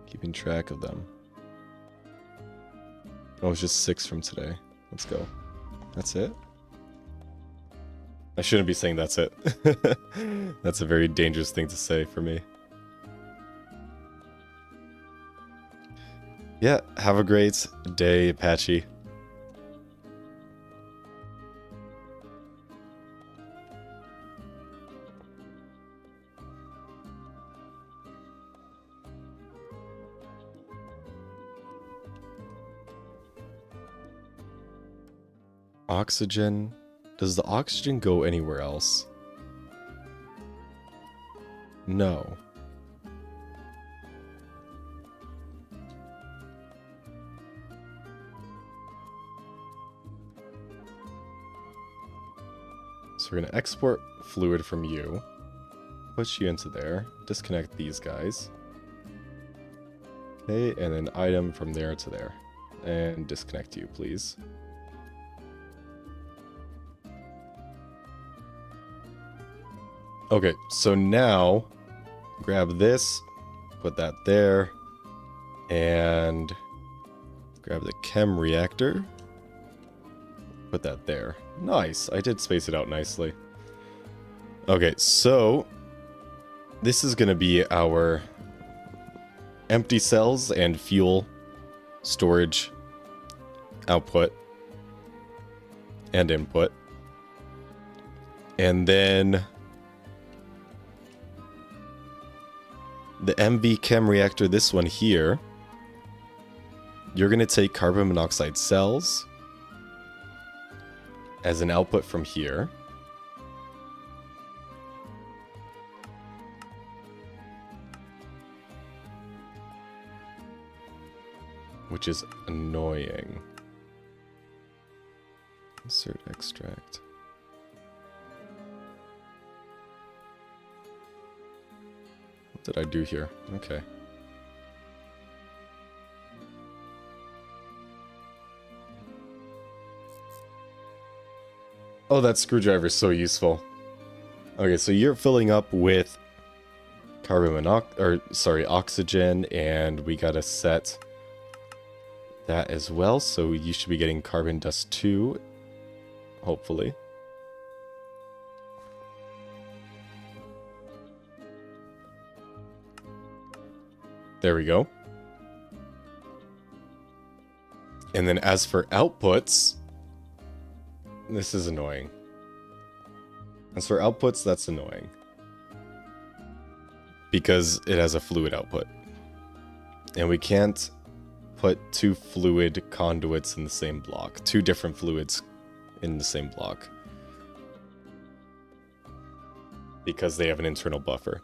keeping track of them. Oh, it's just 6 from today. Let's go. That's it? I shouldn't be saying that's it. That's a very dangerous thing to say for me. Yeah, have a great day, Apache. Oxygen. Does the oxygen go anywhere else? No. So we're going to export fluid from you. Push you into there. Disconnect these guys. Okay, and then item from there to there. And disconnect you, please. Okay, so now grab this, put that there, and grab the chem reactor, put that there. Nice, I did space it out nicely. Okay, so this is going to be our empty cells and fuel storage output and input. And then the MV chem reactor, this one here, you're going to take carbon monoxide cells as an output from here. Which is annoying. Insert extract. What did I do here? Okay. Oh, that screwdriver is so useful. Okay, so you're filling up with oxygen, and we gotta set that as well, so you should be getting carbon dust 2, hopefully. There we go. And then as for outputs, this is annoying. As for outputs, that's annoying. Because it has a fluid output. And we can't put 2 fluid conduits in the same block. 2 different fluids in the same block. Because they have an internal buffer.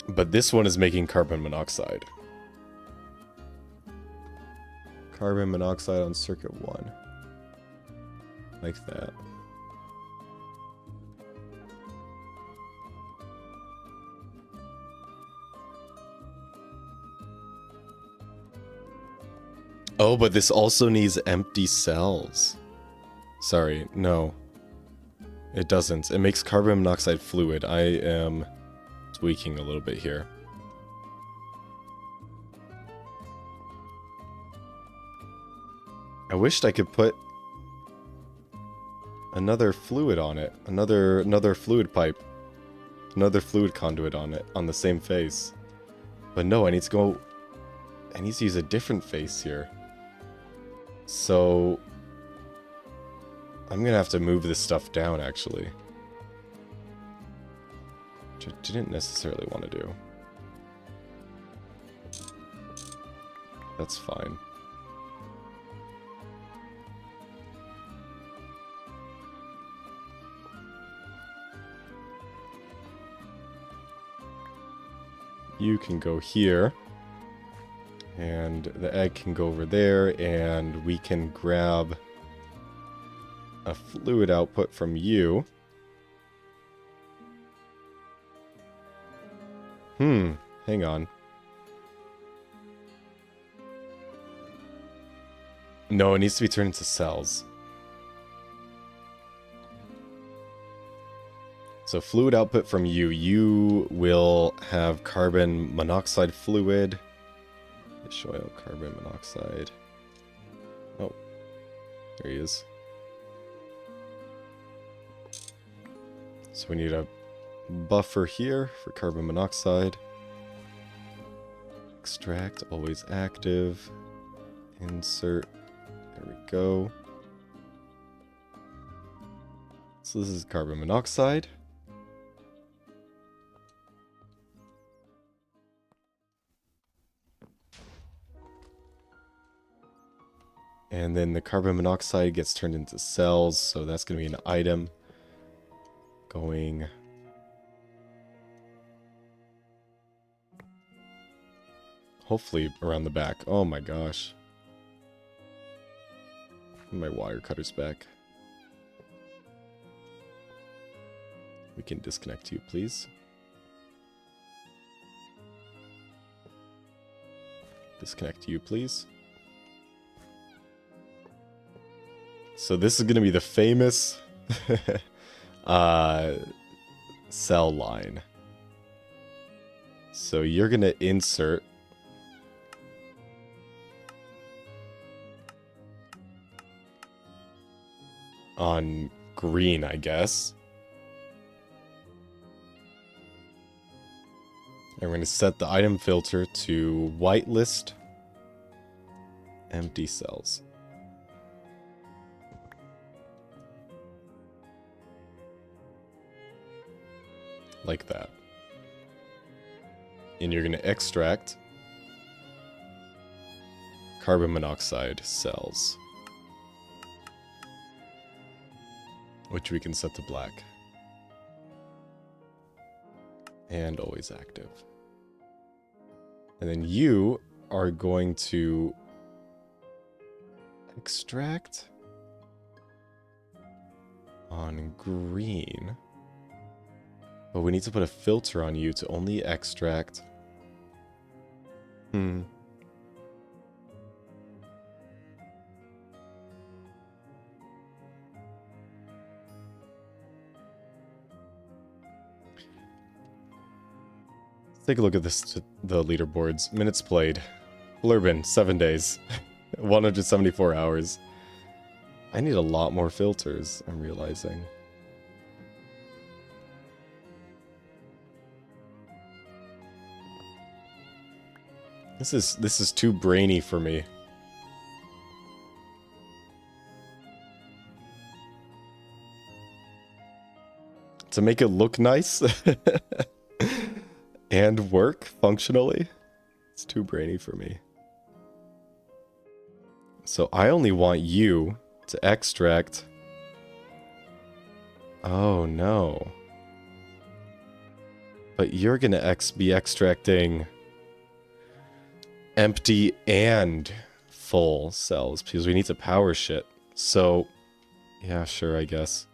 But this one is making carbon monoxide. Carbon monoxide on circuit 1. Like that. Oh, but this also needs empty cells. Sorry, no. It doesn't. It makes carbon monoxide fluid. I am tweaking a little bit here. I wished I could put another fluid on it. Another fluid pipe. Another fluid conduit on it, on the same face. But no, I need to use a different face here. So I'm gonna have to move this stuff down, actually. Which I didn't necessarily want to do. That's fine. You can go here. And the egg can go over there, and we can grab a fluid output from you. Hang on. No, it needs to be turned into cells. So fluid output from you. You will have carbon monoxide fluid. Fish oil, carbon monoxide. Oh, there he is. So we need a buffer here for carbon monoxide. Extract, always active. Insert. There we go. So this is carbon monoxide. And then the carbon monoxide gets turned into cells, so that's going to be an item going... hopefully around the back. Oh my gosh. My wire cutter's back. We can disconnect you, please. Disconnect you, please. So this is going to be the famous cell line. So you're going to insert on green, I guess. And we're going to set the item filter to whitelist empty cells. Like that. And you're going to extract carbon monoxide cells, which we can set to black. And always active. And then you are going to extract on green. But we need to put a filter on you to only extract. Take a look at this, the leaderboards. Minutes played. Blurbin, 7 days. 174 hours. I need a lot more filters, I'm realizing. This is too brainy for me. To make it look nice and work functionally, it's too brainy for me. So I only want you to extract. Oh no. But you're gonna be extracting empty and full cells because we need to power shit. So, yeah, sure, I guess.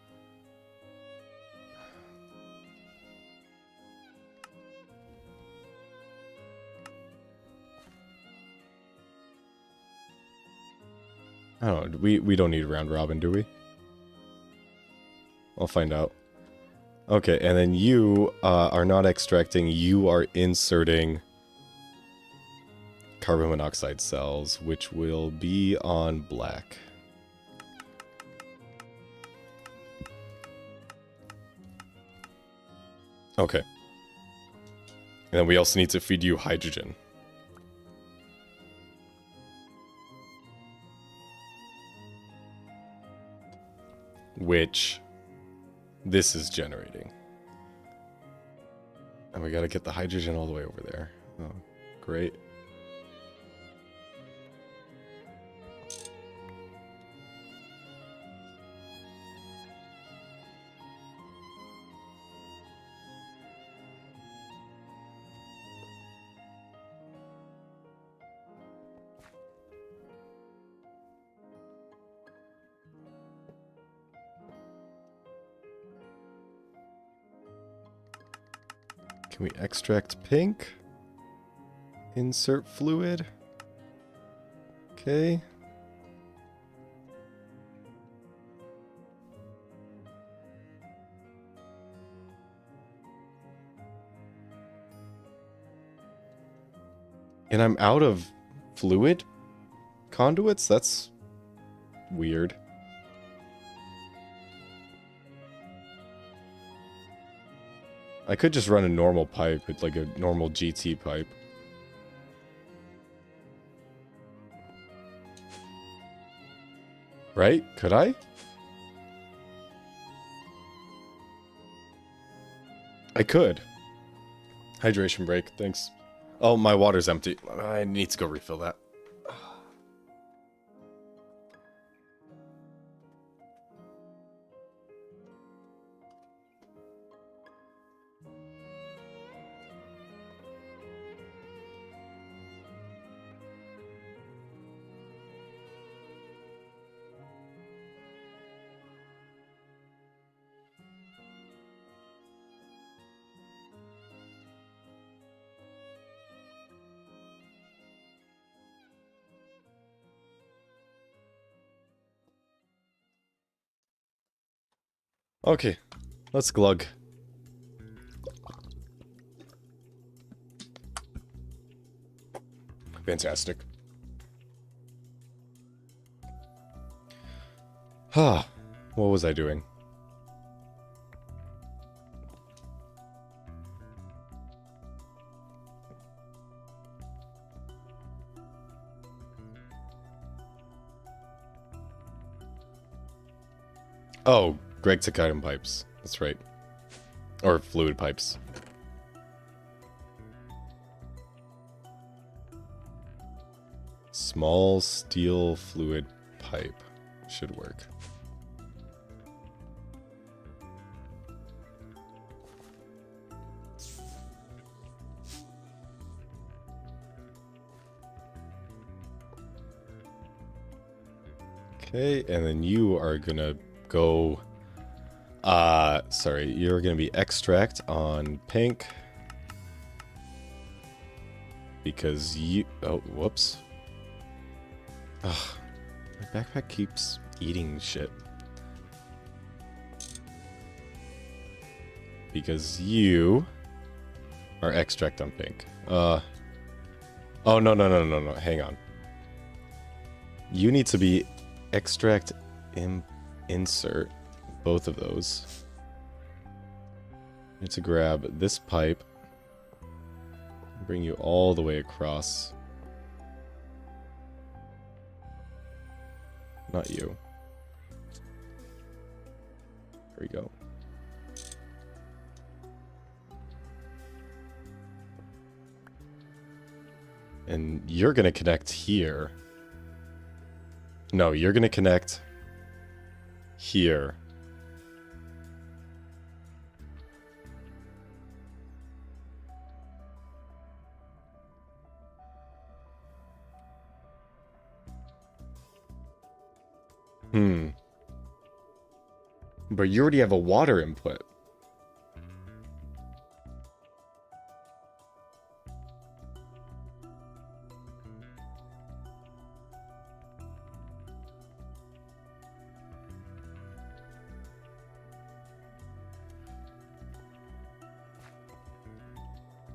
I don't know, we don't need a round robin, do we? I'll find out. Okay, and then you are not extracting, you are inserting carbon monoxide cells, which will be on black. Okay. And then we also need to feed you hydrogen. Which this is generating. And we gotta get the hydrogen all the way over there. Oh, great. Can we extract pink? Insert fluid. Okay. And I'm out of fluid conduits? That's weird. I could just run a normal pipe, with like a normal GT pipe. Right? Could I? I could. Hydration break, thanks. Oh, my water's empty. I need to go refill that. Okay, let's glug. Fantastic. Huh. What was I doing? Oh, Greg took item pipes. That's right. Or fluid pipes. Small steel fluid pipe should work. Okay, and then you are gonna go... sorry, you're gonna be extract on pink. Because you... Oh, whoops. Ugh, my backpack keeps eating shit. Because you are extract on pink. Oh, no, hang on. You need to be extract insert both of those. Need to grab this pipe, bring you all the way across. Not you. There we go. And you're gonna connect here. No, you're gonna connect here. But you already have a water input.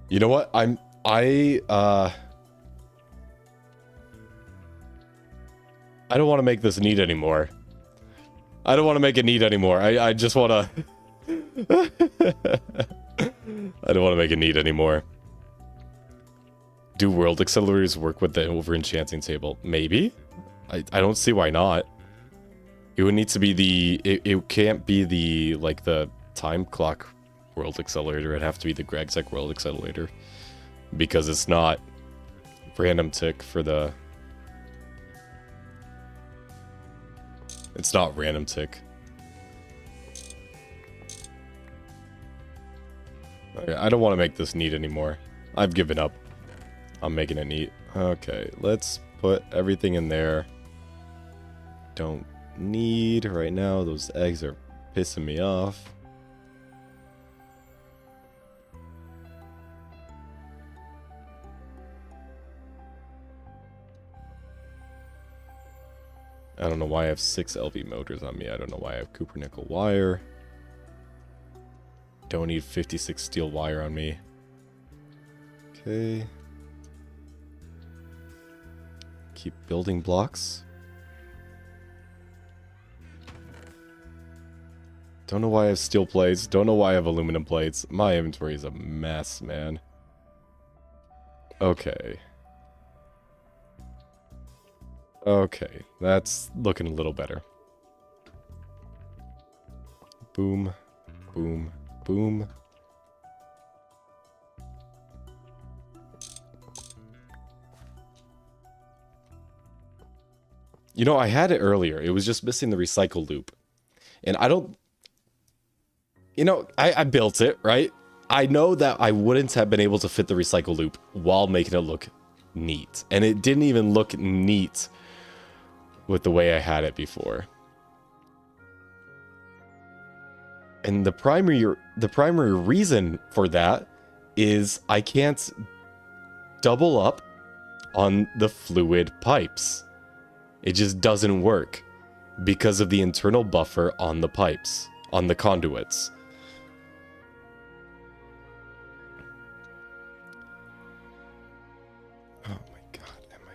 You know what? I don't want to make this neat anymore. I don't want to make it neat anymore. I just want to... I don't want to make it neat anymore. Do world accelerators work with the over-enchanting table? Maybe. I don't see why not. It would need to be the... It can't be the, like, the time clock world accelerator. It'd have to be the Gragtech world accelerator. Because it's not random tick for the... It's not random tick. Okay, I don't want to make this neat anymore. I've given up. I'm making it neat. Okay, let's put everything in there. Don't need right now. Those eggs are pissing me off. I don't know why I have 6 LV motors on me. I don't know why I have copper nickel wire. Don't need 56 steel wire on me. Okay. Keep building blocks. Don't know why I have steel plates. Don't know why I have aluminum plates. My inventory is a mess, man. Okay. Okay, that's looking a little better. Boom, boom, boom. You know, I had it earlier. It was just missing the recycle loop. And I don't... You know, I built it, right? I know that I wouldn't have been able to fit the recycle loop while making it look neat. And it didn't even look neat with the way I had it before. And the primary reason for that is I can't double up on the fluid pipes. It just doesn't work because of the internal buffer on the pipes, on the conduits. Oh my god, am I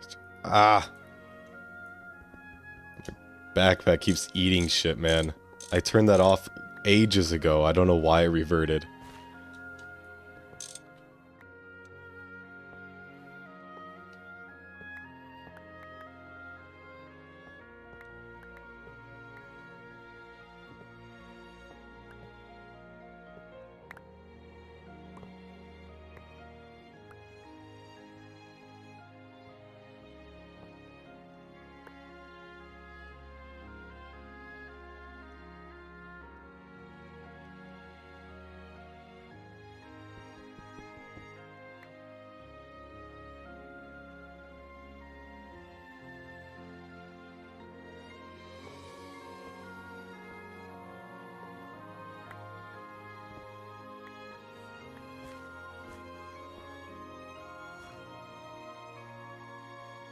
fucking... Ah! My backpack keeps eating shit, man. I turned that off ages ago. I don't know why it reverted.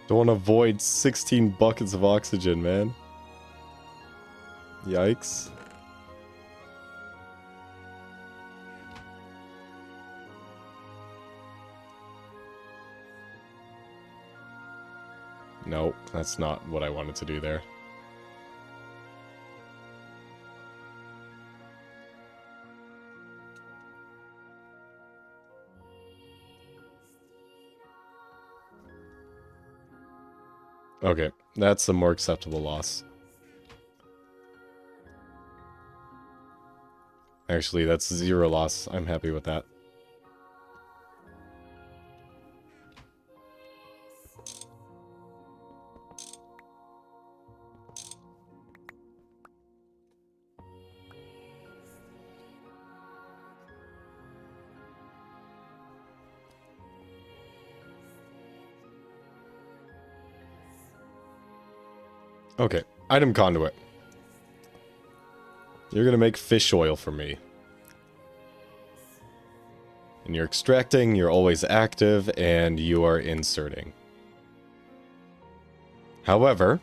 Don't want to avoid 16 buckets of oxygen, man. Yikes. Nope, that's not what I wanted to do there. Okay, that's a more acceptable loss. Actually, that's 0 loss. I'm happy with that. Okay, item conduit. You're gonna make fish oil for me. And you're extracting, you're always active, and you are inserting. However...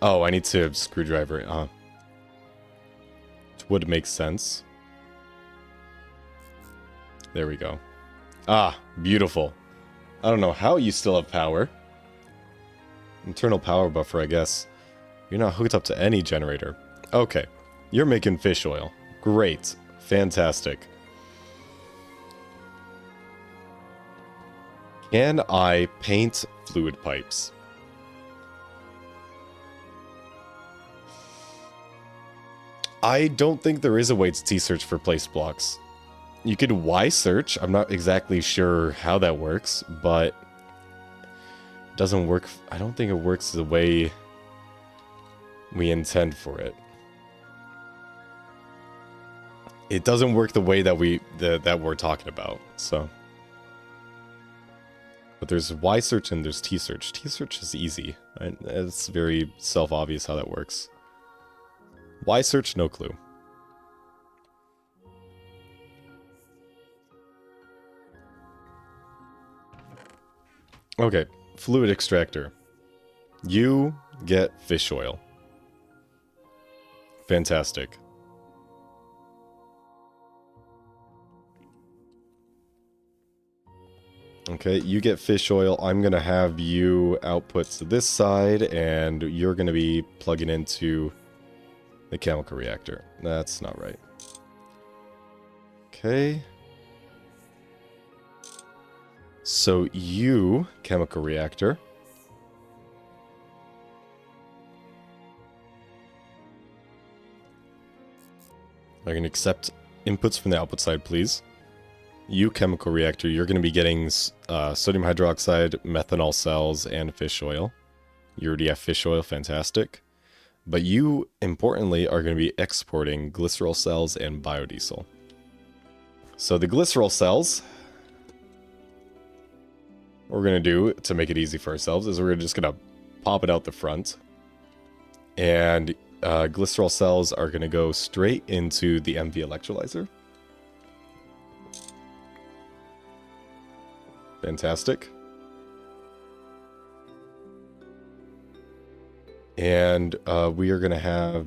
Oh, I need to screwdriver it, huh? Which would make sense. There we go. Ah, beautiful. I don't know how you still have power. Internal power buffer, I guess. You're not hooked up to any generator. Okay. You're making fish oil. Great. Fantastic. Can I paint fluid pipes? I don't think there is a way to T-search for place blocks. You could Y-search. I'm not exactly sure how that works, but it doesn't work. I don't think it works the way we intend for it. It doesn't work the way that we're talking about, so. But there's Y-search and there's T-search. T-search is easy. It's very self-obvious how that works. Y-search, no clue. Okay, fluid extractor. You get fish oil. Fantastic. Okay, you get fish oil. I'm going to have you output to this side, and you're going to be plugging into the chemical reactor. That's not right. Okay. So you, chemical reactor. I can accept inputs from the output side, please. You, chemical reactor, you're going to be getting sodium hydroxide, methanol cells, and fish oil. You already have fish oil, fantastic. But you, importantly, are going to be exporting glycerol cells and biodiesel. So the glycerol cells, what we're going to do to make it easy for ourselves is we're just going to pop it out the front. And glycerol cells are going to go straight into the MV electrolyzer. Fantastic. And we are going to have,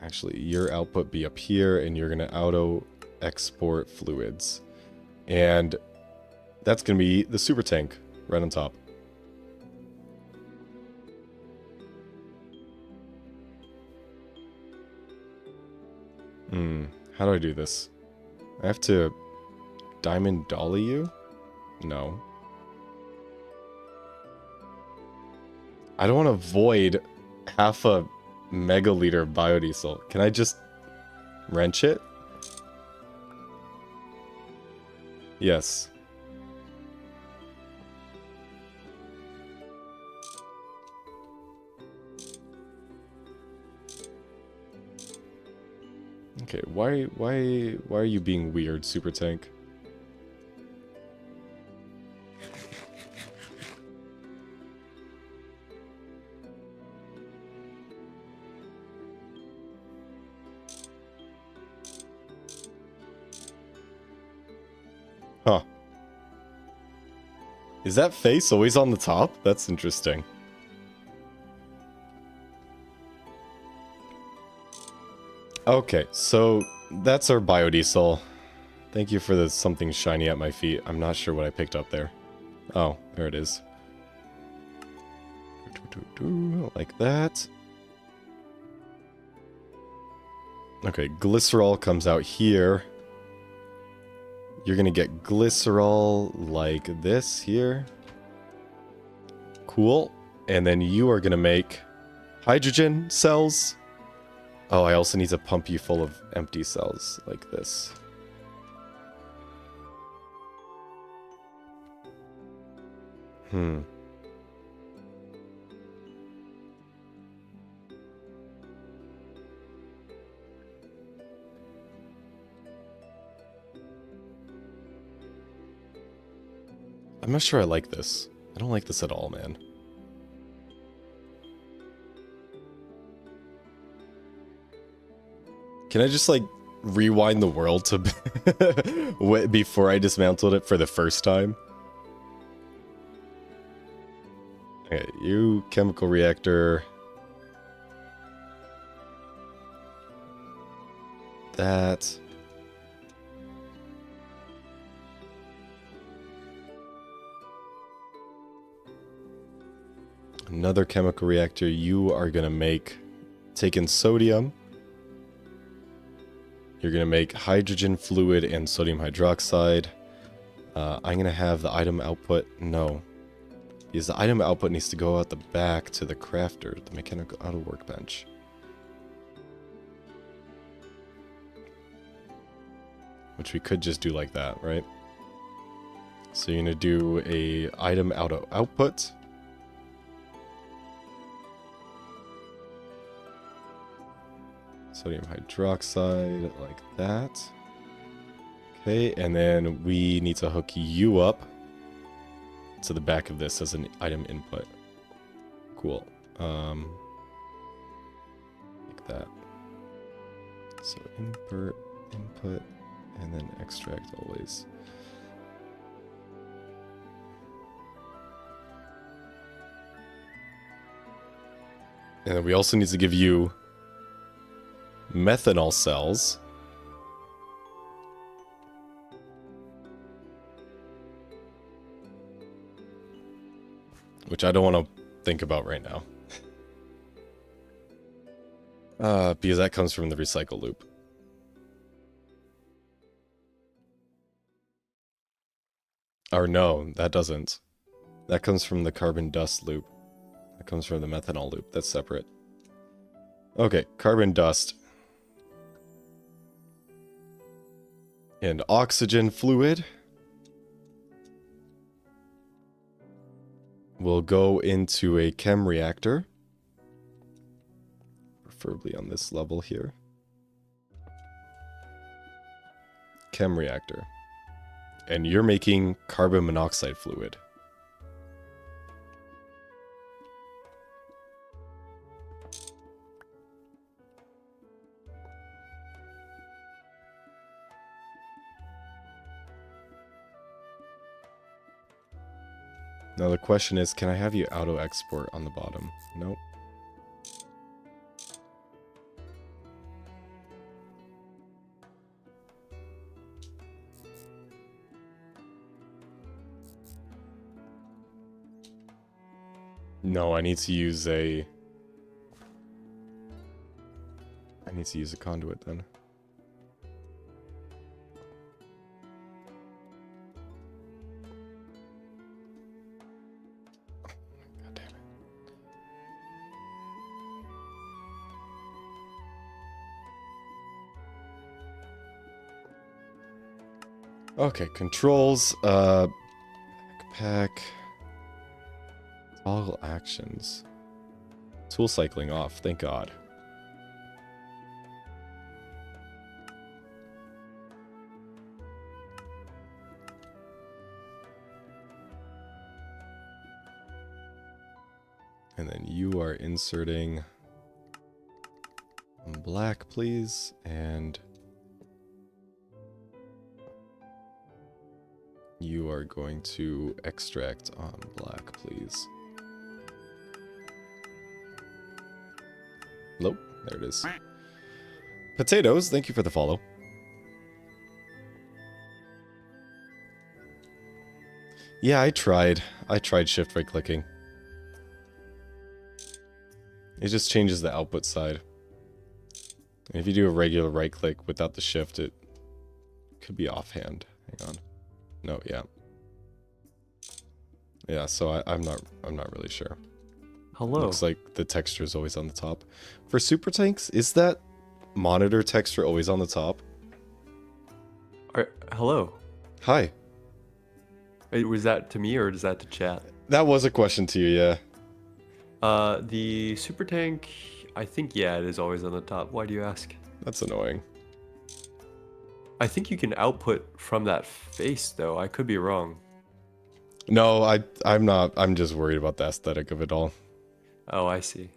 actually, your output be up here, and you're going to auto export fluids. And that's going to be the super tank right on top. How do I do this? I have to diamond dolly you? No. I don't want to void half a megaliter of biodiesel. Can I just wrench it? Yes. Okay, why are you being weird, Super Tank? Huh. Is that face always on the top? That's interesting. Okay, so that's our biodiesel. Thank you for the something shiny at my feet. I'm not sure what I picked up there. Oh, there it is. Like that. Okay, glycerol comes out here. You're gonna get glycerol like this here. Cool. And then you are gonna make hydrogen cells. Oh, I also need to pump you full of empty cells like this. I'm not sure I like this. I don't like this at all, man. Can I just, like, rewind the world to before I dismantled it for the first time? Okay, you, chemical reactor. That. Another chemical reactor. You are gonna take in sodium. You're gonna make hydrogen fluid and sodium hydroxide. I'm gonna have the item output. No. Because the item output needs to go out the back to the crafter, the mechanical auto workbench. Which we could just do like that, right? So you're gonna do a item auto output. Sodium hydroxide, like that. Okay, and then we need to hook you up to the back of this as an item input. Cool. Like that. So input, and then extract always. And then we also need to give you methanol cells. Which I don't want to think about right now. Because that comes from the recycle loop. Or no, that doesn't. That comes from the carbon dust loop. That comes from the methanol loop. That's separate. Okay, carbon dust. And oxygen fluid will go into a chem reactor. Preferably on this level here. Chem reactor. And you're making carbon monoxide fluid. Now the question is, can I have you auto-export on the bottom? Nope. No, I need to use a conduit then. God damn it. Okay, controls, backpack. Toggle actions. Tool cycling off, thank God. And then you are inserting black, please, and you are going to extract on black, please. Nope, there it is. Potatoes, thank you for the follow. Yeah, I tried shift right clicking. It just changes the output side. And if you do a regular right click without the shift, it could be offhand. Hang on. No, yeah. Yeah, so I'm not really sure. Hello. Looks like the texture is always on the top. For super tanks, is that monitor texture always on the top? Hello. Hi. Wait, was that to me or is that to chat? That was a question to you, yeah. The super tank, I think, yeah, it is always on the top. Why do you ask? That's annoying. I think you can output from that face, though. I could be wrong. No, I'm not. I'm just worried about the aesthetic of it all. Oh, I see.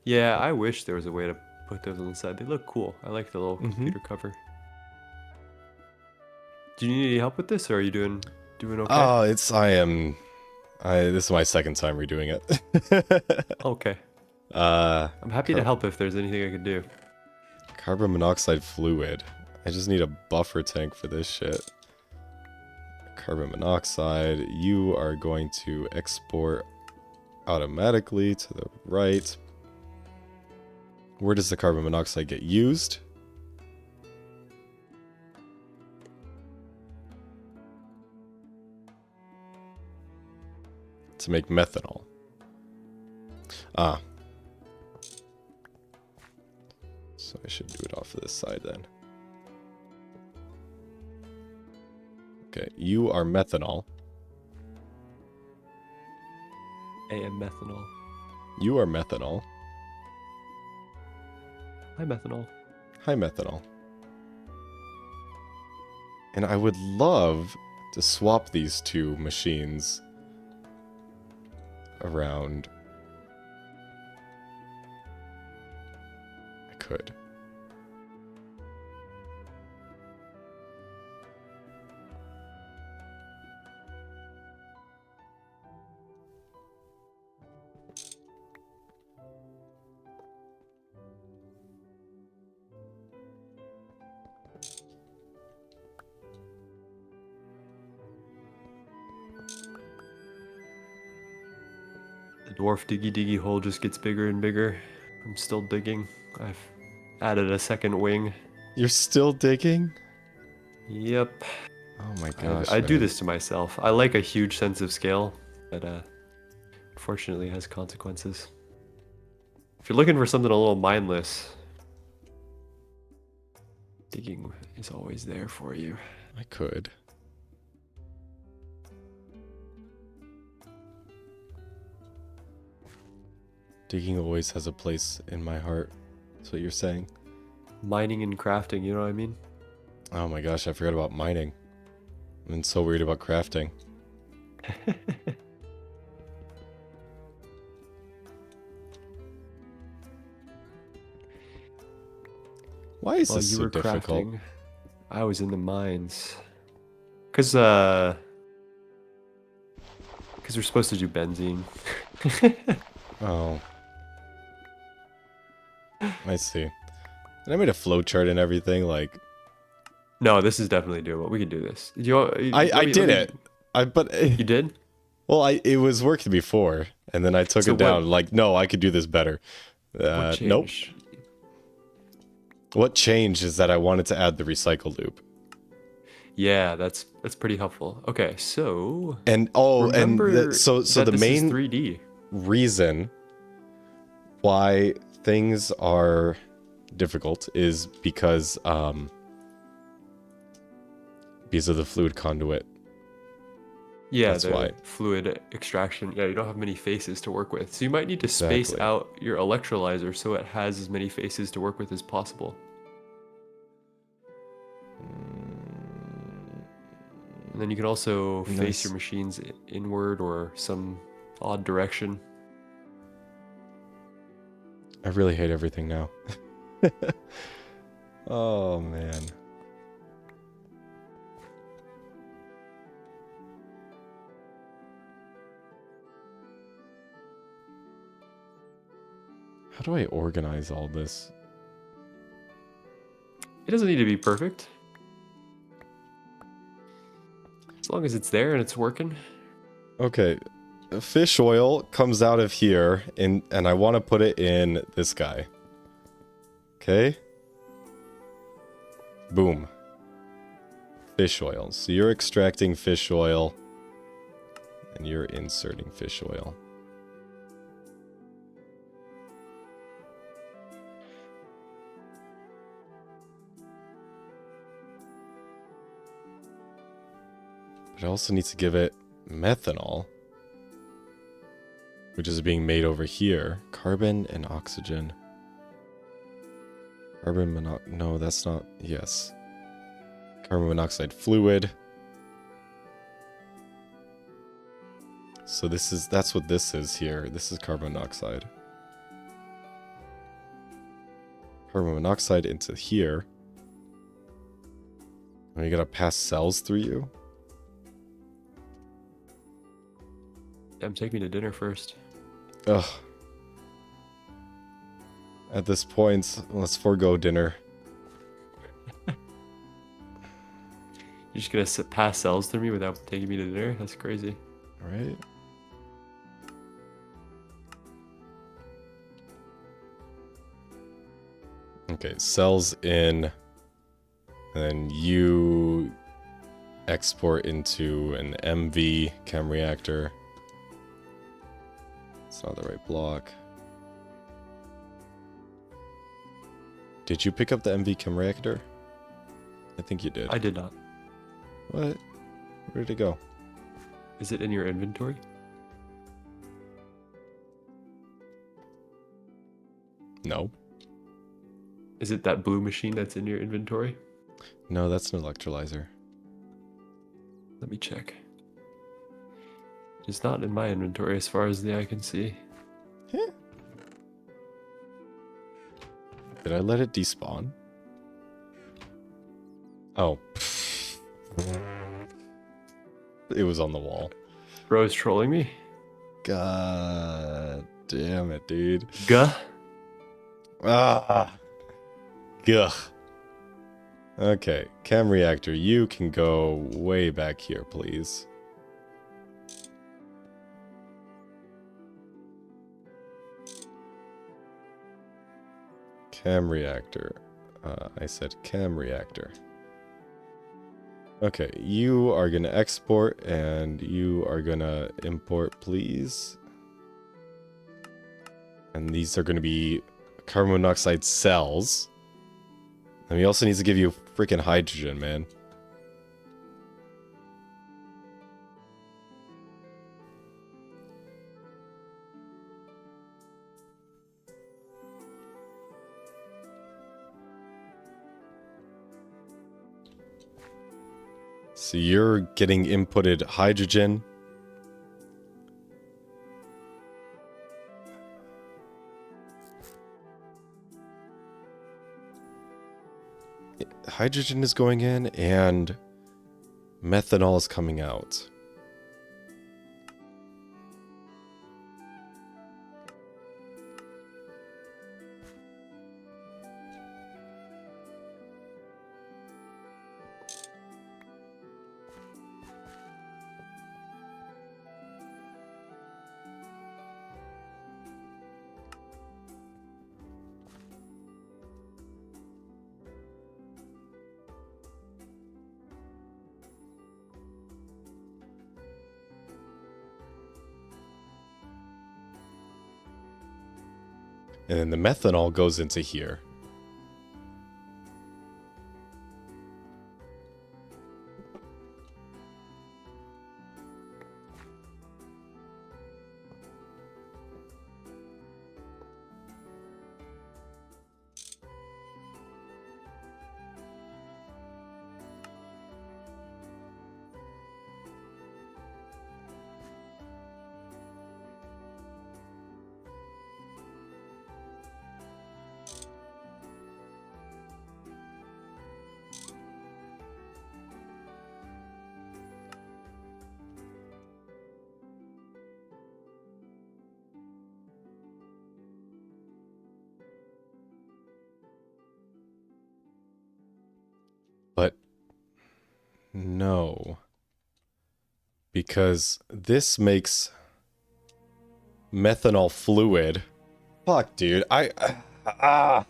Yeah, I wish there was a way to put those on the side. They look cool. I like the little computer cover. Do you need any help with this, or are you doing okay? Oh, this is my second time redoing it. Okay. I'm happy to help if there's anything I can do. Carbon monoxide fluid. I just need a buffer tank for this shit. Carbon monoxide. You are going to export automatically to the right. Where does the carbon monoxide get used? To make methanol. Ah. So I should do it off of this side then. Okay, you are methanol. I am methanol. You are methanol. Hi, methanol. Hi, methanol. And I would love to swap these two machines around. I could. The dwarf diggy hole just gets bigger and bigger. I'm still digging. I've added a second wing. You're still digging? Yep. Oh my gosh. I do man. this to myself. I like a huge sense of scale, but unfortunately has consequences. If you're looking for something a little mindless, digging is always there for you. I could. Digging always has a place in my heart. That's what you're saying. Mining and crafting, you know what I mean? Oh my gosh, I forgot about mining. I've been so weird about crafting. Why is While this you so were difficult? crafting, I was in the mines. Cause we're supposed to do benzene. Oh. I see. And I made a flowchart and everything, like... No, this is definitely doable. We can do this. I did it! You did? Well, it was worked before, and then I took So it down. what- Like, no, I could do this better. What Nope. changed? What changed is that I wanted to add the recycle loop. Yeah, that's pretty helpful. Okay, so And remember so that the this main is 3D. reason why things are difficult is because of the fluid conduit. Yeah, That's the why. fluid extraction. Yeah, you don't have many faces to work with. So you might need to space Exactly. out your electrolyzer so it has as many faces to work with as possible. And then you can also face Nice. your machines inward or some odd direction. I really hate everything now. Oh man. How do I organize all this? It doesn't need to be perfect. As long as it's there and it's working. Okay, fish oil comes out of here, and I want to put it in this guy. Okay? Boom. Fish oil. So you're extracting fish oil, and you're inserting fish oil. But I also need to give it methanol, which is being made over here. Carbon and oxygen. Carbon monoxide. No, that's not. Yes. Carbon monoxide fluid. So that's what this is here. This is carbon monoxide. Carbon monoxide into here. And you gotta pass cells through you. Damn, take me to dinner first. Ugh. At this point, let's forego dinner. You're just gonna pass cells through me without taking me to dinner? That's crazy. Right? Okay, cells in. And then you export into an MV chem reactor. It's not the right block. Did you pick up the MV chem reactor? I think you did. I did not. What? Where did it go? Is it in your inventory? No. Is it that blue machine that's in your inventory? No, that's an electrolyzer. Let me check. It's not in my inventory as far as the eye can see. Yeah. Did I let it despawn? Oh. It was on the wall. Bro's trolling me? God damn it, dude. Guh. Ah. Gugh. Okay, chem reactor, you can go way back here, please. Cam reactor. I said cam reactor. Okay, you are gonna export and you are gonna import, please. And these are gonna be carbon monoxide cells. And we also need to give you freaking hydrogen, man. So you're getting inputted hydrogen. Hydrogen is going in and methanol is coming out. And then the methanol goes into here. But no, because this makes methanol fluid. Fuck, dude. Ah.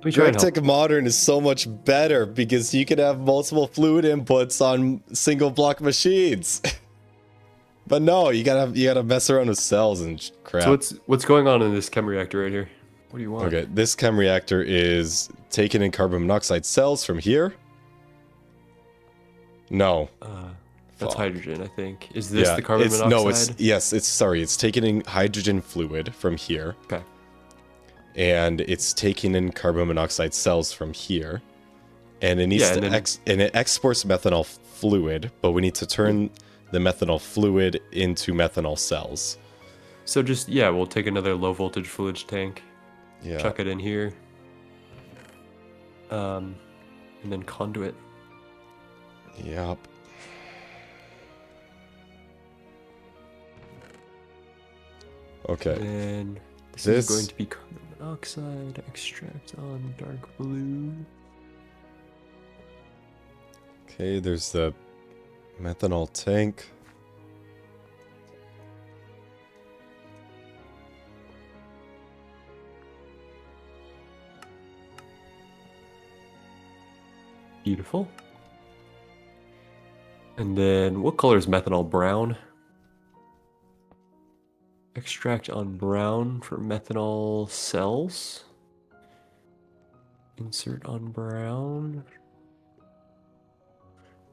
Rectic Modern is so much better because you can have multiple fluid inputs on single block machines. But no, you gotta mess around with cells and crap. So what's going on in this chem reactor right here? What do you want? Okay, this chem reactor is taking in carbon monoxide cells from here. No. That's hydrogen, I think. Is this the carbon monoxide? No, it's taking in hydrogen fluid from here. Okay. And it's taking in carbon monoxide cells from here. And it needs and it exports methanol fluid, but we need to turn the methanol fluid into methanol cells. So just, we'll take another low voltage fluids tank. Yeah. Chuck it in here. And then conduit. Yep. Okay. And this is going to be carbon monoxide, extract on dark blue. Okay, there's the methanol tank. Beautiful. And then what color is methanol? Brown. Extract on brown for methanol cells. Insert on brown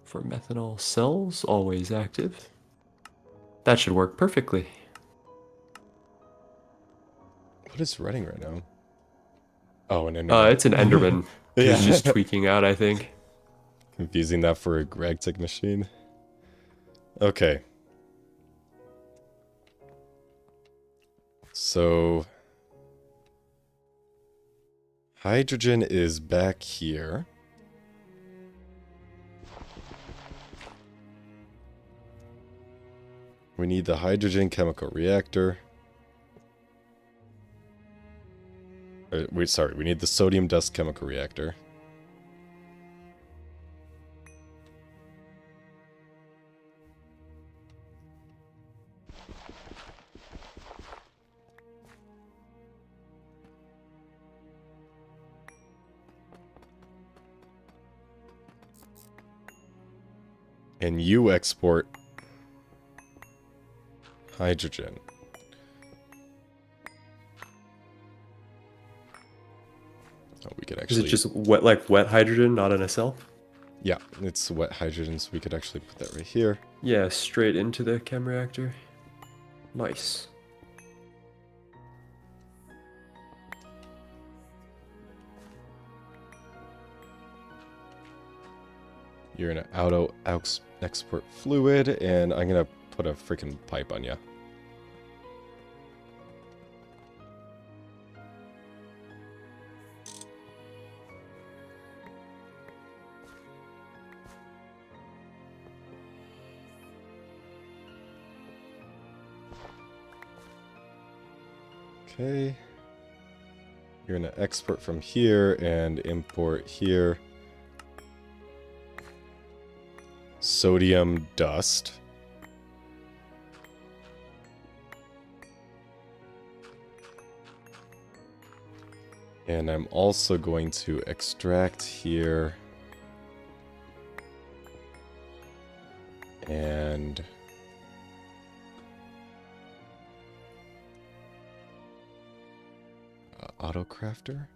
for methanol cells, always active. That should work perfectly. What is running right now? Oh, an Enderman. It's an Enderman. He's just tweaking out, I think. Confusing that for a Gragtic machine. Okay. So hydrogen is back here. We need the hydrogen chemical reactor. We need the sodium dust chemical reactor. and you export hydrogen. Oh, we could actually... Is it just wet, like wet hydrogen, not in a cell? Yeah, it's wet hydrogen, so we could actually put that right here. Yeah, straight into the chem reactor. Nice. You're gonna auto export fluid, and I'm gonna put a freaking pipe on you. Okay. You're gonna export from here and import here. Sodium dust. And I'm also going to extract here. And auto crafter.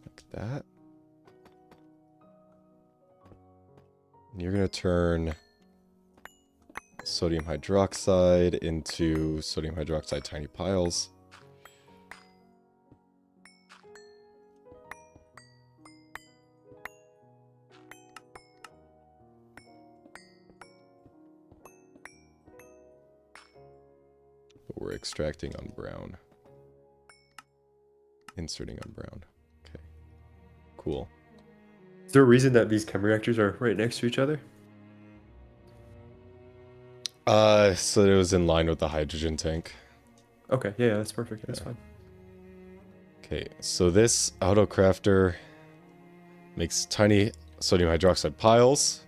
Like that. And you're going to turn sodium hydroxide into sodium hydroxide tiny piles. But we're extracting on brown. Inserting on brown. Okay. Cool. Is there a reason that these chem reactors are right next to each other? So it was in line with the hydrogen tank. Okay, yeah, that's perfect. That's fine. Okay, so this auto crafter makes tiny sodium hydroxide piles.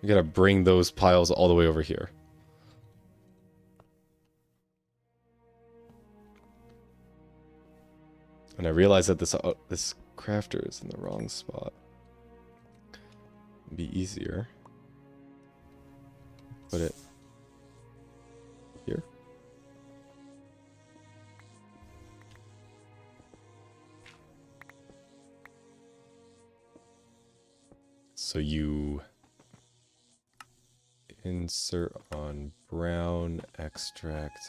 We gotta bring those piles all the way over here. And I realize that this crafter is in the wrong spot. It'd be easier. Put it here. So you insert on brown, extract.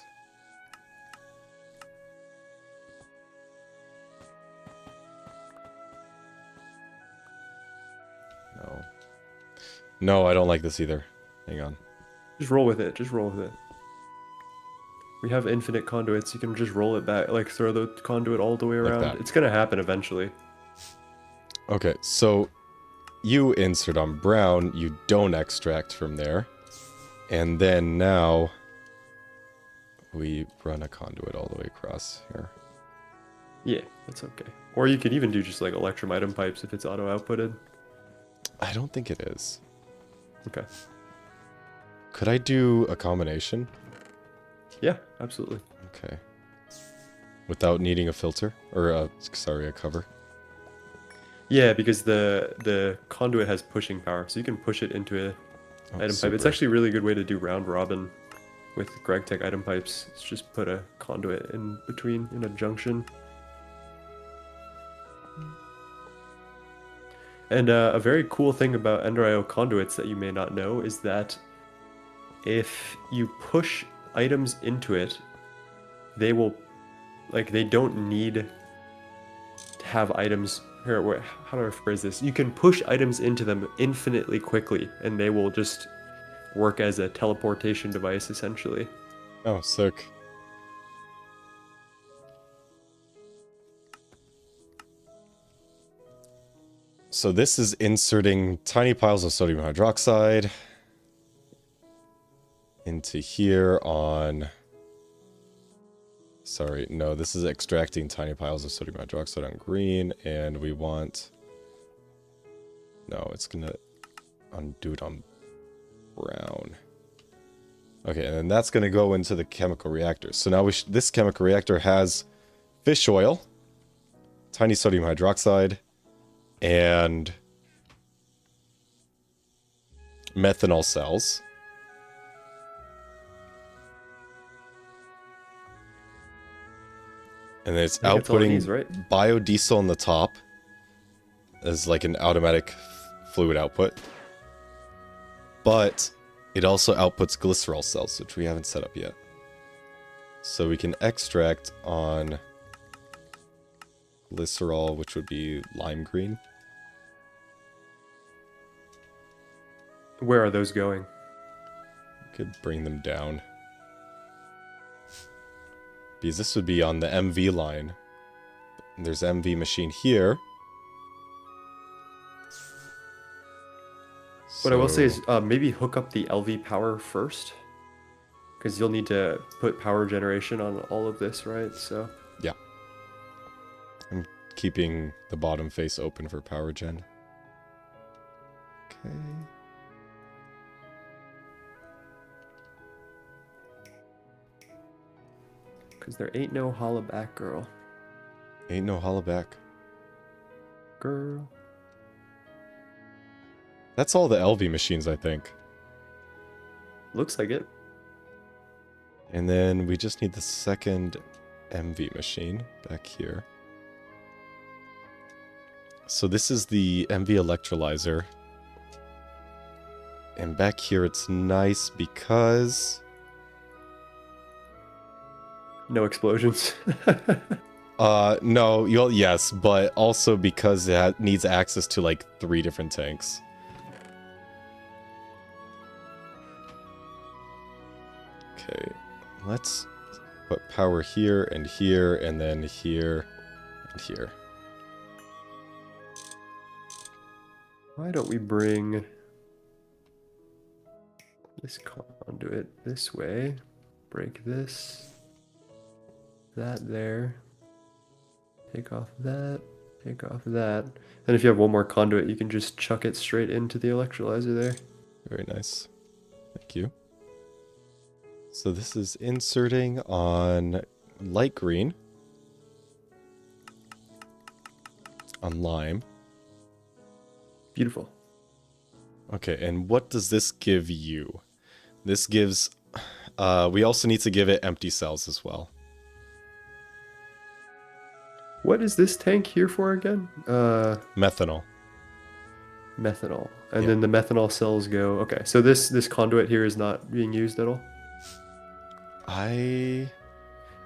No. No, I don't like this either. Hang on. Just roll with it. Just roll with it. We have infinite conduits. You can just roll it back, like throw the conduit all the way Like around. that. It's gonna happen eventually. Okay, so you insert on brown, you don't extract from there. And then now we run a conduit all the way across here. Yeah, that's okay. Or you could even do just like electromitum pipes if it's auto outputted. I don't think it is. Okay. Could I do a combination? Yeah, absolutely. Okay. Without needing a filter? Or a, sorry, a cover? Yeah, because the conduit has pushing power, so you can push it into a item pipe. It's super. actually a really good way to do round robin with GregTech item pipes. It's just put a conduit in between in a junction. And a very cool thing about EnderIO conduits that you may not know is that if you push items into it, they will, like, they don't need to have items. Here, wait, how do I phrase this? You can push items into them infinitely quickly, and they will just work as a teleportation device, essentially. Oh, sick. So this is inserting tiny piles of sodium hydroxide into here on... Sorry, no, this is extracting tiny piles of sodium hydroxide on green, and we want... No, it's gonna undo it on brown. Okay, and then that's gonna go into the chemical reactor. So now this chemical reactor has fish oil, tiny sodium hydroxide, and methanol cells. And then it's I think that's all it outputting needs, right? biodiesel on the top as like an automatic fluid output. But it also outputs glycerol cells, which we haven't set up yet. So we can extract on glycerol, which would be lime green. Where are those going? Could bring them down. Because this would be on the MV line. And there's MV machine here. What I will say is maybe hook up the LV power first. Because you'll need to put power generation on all of this, right? So yeah. I'm keeping the bottom face open for power gen. Okay. because there ain't no holla back, girl. Ain't no holla back. Girl. That's all the LV machines, I think. Looks like it. And then we just need the second MV machine back here. So this is the MV electrolyzer. And back here it's nice because... No explosions. no, yes, but also because it needs access to like 3 different tanks. Okay, let's put power here, and then here, and here. Why don't we bring this conduit this way? Break this. That there. Take off that. Take off that. And if you have one more conduit, you can just chuck it straight into the electrolyzer there. Very nice. Thank you. So this is inserting on light green. On lime. Beautiful. Okay, and what does this give you? This gives... we also need to give it empty cells as well. What is this tank here for again? Methanol. Methanol. And Yeah. then the methanol cells go... Okay, so this conduit here is not being used at all?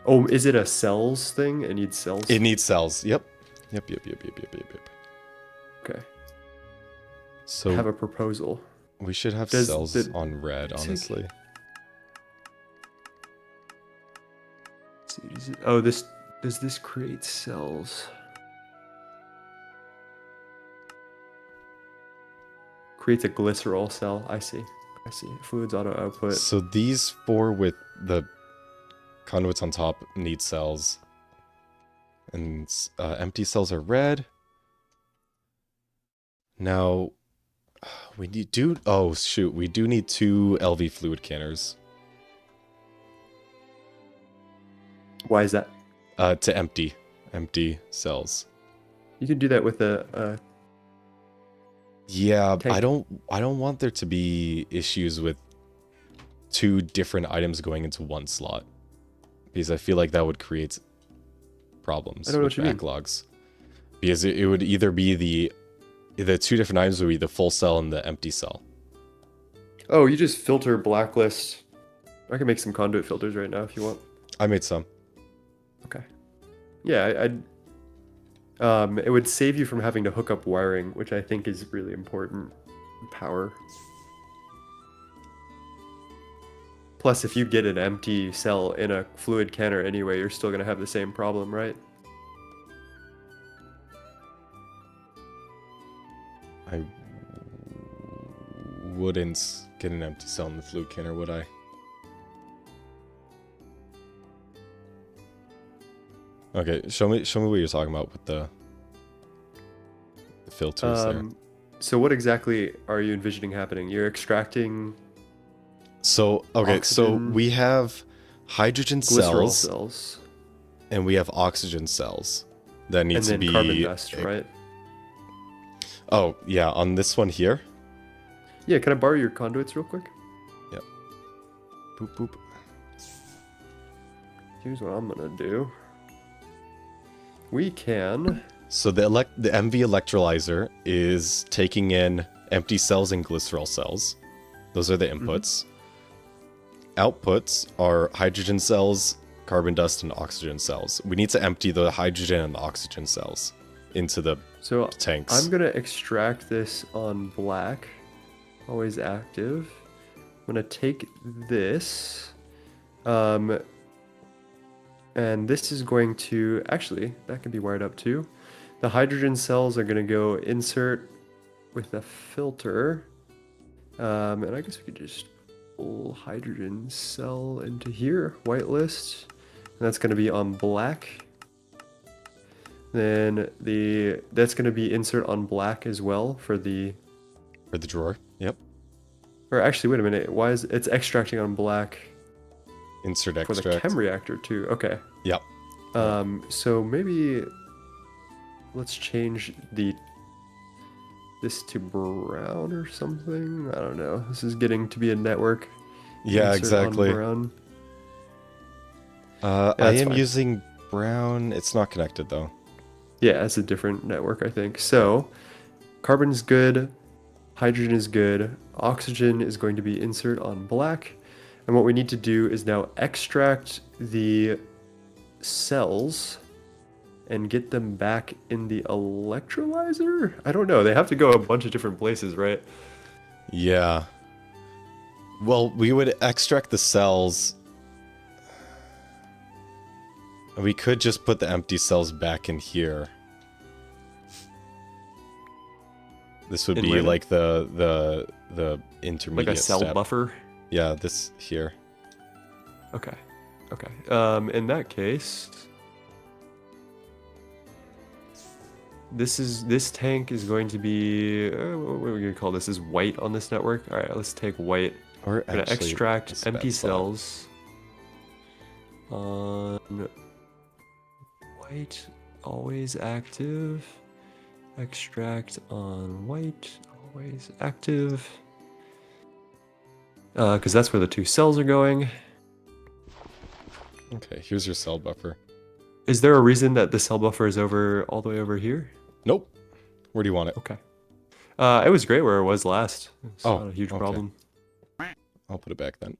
Oh, is it a cells thing? It needs cells? It needs cells. Yep. Yep. Okay. So I have a proposal. we should have Does cells the- on red, honestly. Let's see, oh, does this create cells? Creates a glycerol cell. I see. Fluids auto output. So these 4 with the conduits on top need cells. And empty cells are red. Now, we need oh shoot, we do need 2 LV fluid canners. Why is that? To empty cells. You can do that with a Yeah, tank. I don't want there to be issues with 2 different items going into one slot. Because I feel like that would create problems I don't know with what you mean. backlogs. Because it would either be the 2 different items would be the full cell and the empty cell. Oh, you just filter blacklist. I can make some conduit filters right now if you want. I made some. Okay. Yeah, it would save you from having to hook up wiring, which I think is really important. Power. Plus, if you get an empty cell in a fluid canner anyway, you're still going to have the same problem, right? I wouldn't get an empty cell in the fluid canner, would I? Okay, show me what you're talking about with the filters there. So what exactly are you envisioning happening? You're extracting So, okay, so oxygen, we have hydrogen glycerol cells cells. and we have oxygen cells. that And needs to then be... carbon dust, right? Oh, yeah, on this one here. Yeah, can I borrow your conduits real quick? Yep. Boop, boop. Here's what I'm gonna do. We can... So the MV electrolyzer is taking in empty cells and glycerol cells. Those are the inputs. Outputs are hydrogen cells, carbon dust, and oxygen cells. We need to empty the hydrogen and the oxygen cells into the tanks. I'm gonna extract this on black, always active. I'm gonna take this, and this is going to, actually, that can be wired up too. The hydrogen cells are gonna go insert with a filter, and I guess we could just pull hydrogen cell into here, whitelist, and that's gonna be on black. Then that's going to be insert on black as well for the drawer. Yep. Or actually, wait a minute. Why is it's extracting on black Insert for extract. the chem reactor too? Okay. Yep. So maybe let's change this to brown or something. I don't know. This is getting to be a network. Yeah, Insert on exactly. brown. I that's am fine. using brown. It's not connected though. Yeah, it's a different network, I think. So, carbon's good, hydrogen is good, oxygen is going to be insert on black. And what we need to do is now extract the cells and get them back in the electrolyzer? I don't know. They have to go a bunch of different places, right? Yeah. Well, we would extract the cells. We could just put the empty cells back in here. This would be like the intermediate like a cell step. buffer. Yeah, this here. Okay. Okay. In that case, this tank is going to be what are we gonna call this? Is white on this network? All right, let's take white. Or We're gonna actually, extract empty spot. cells on white, always active. Extract on white, always active. Because that's where the two cells are going. Okay, here's your cell buffer. Is there a reason that the cell buffer is all the way over here? Nope. Where do you want it? Okay. It was great where it was last. It's not a huge okay. problem. I'll put it back then.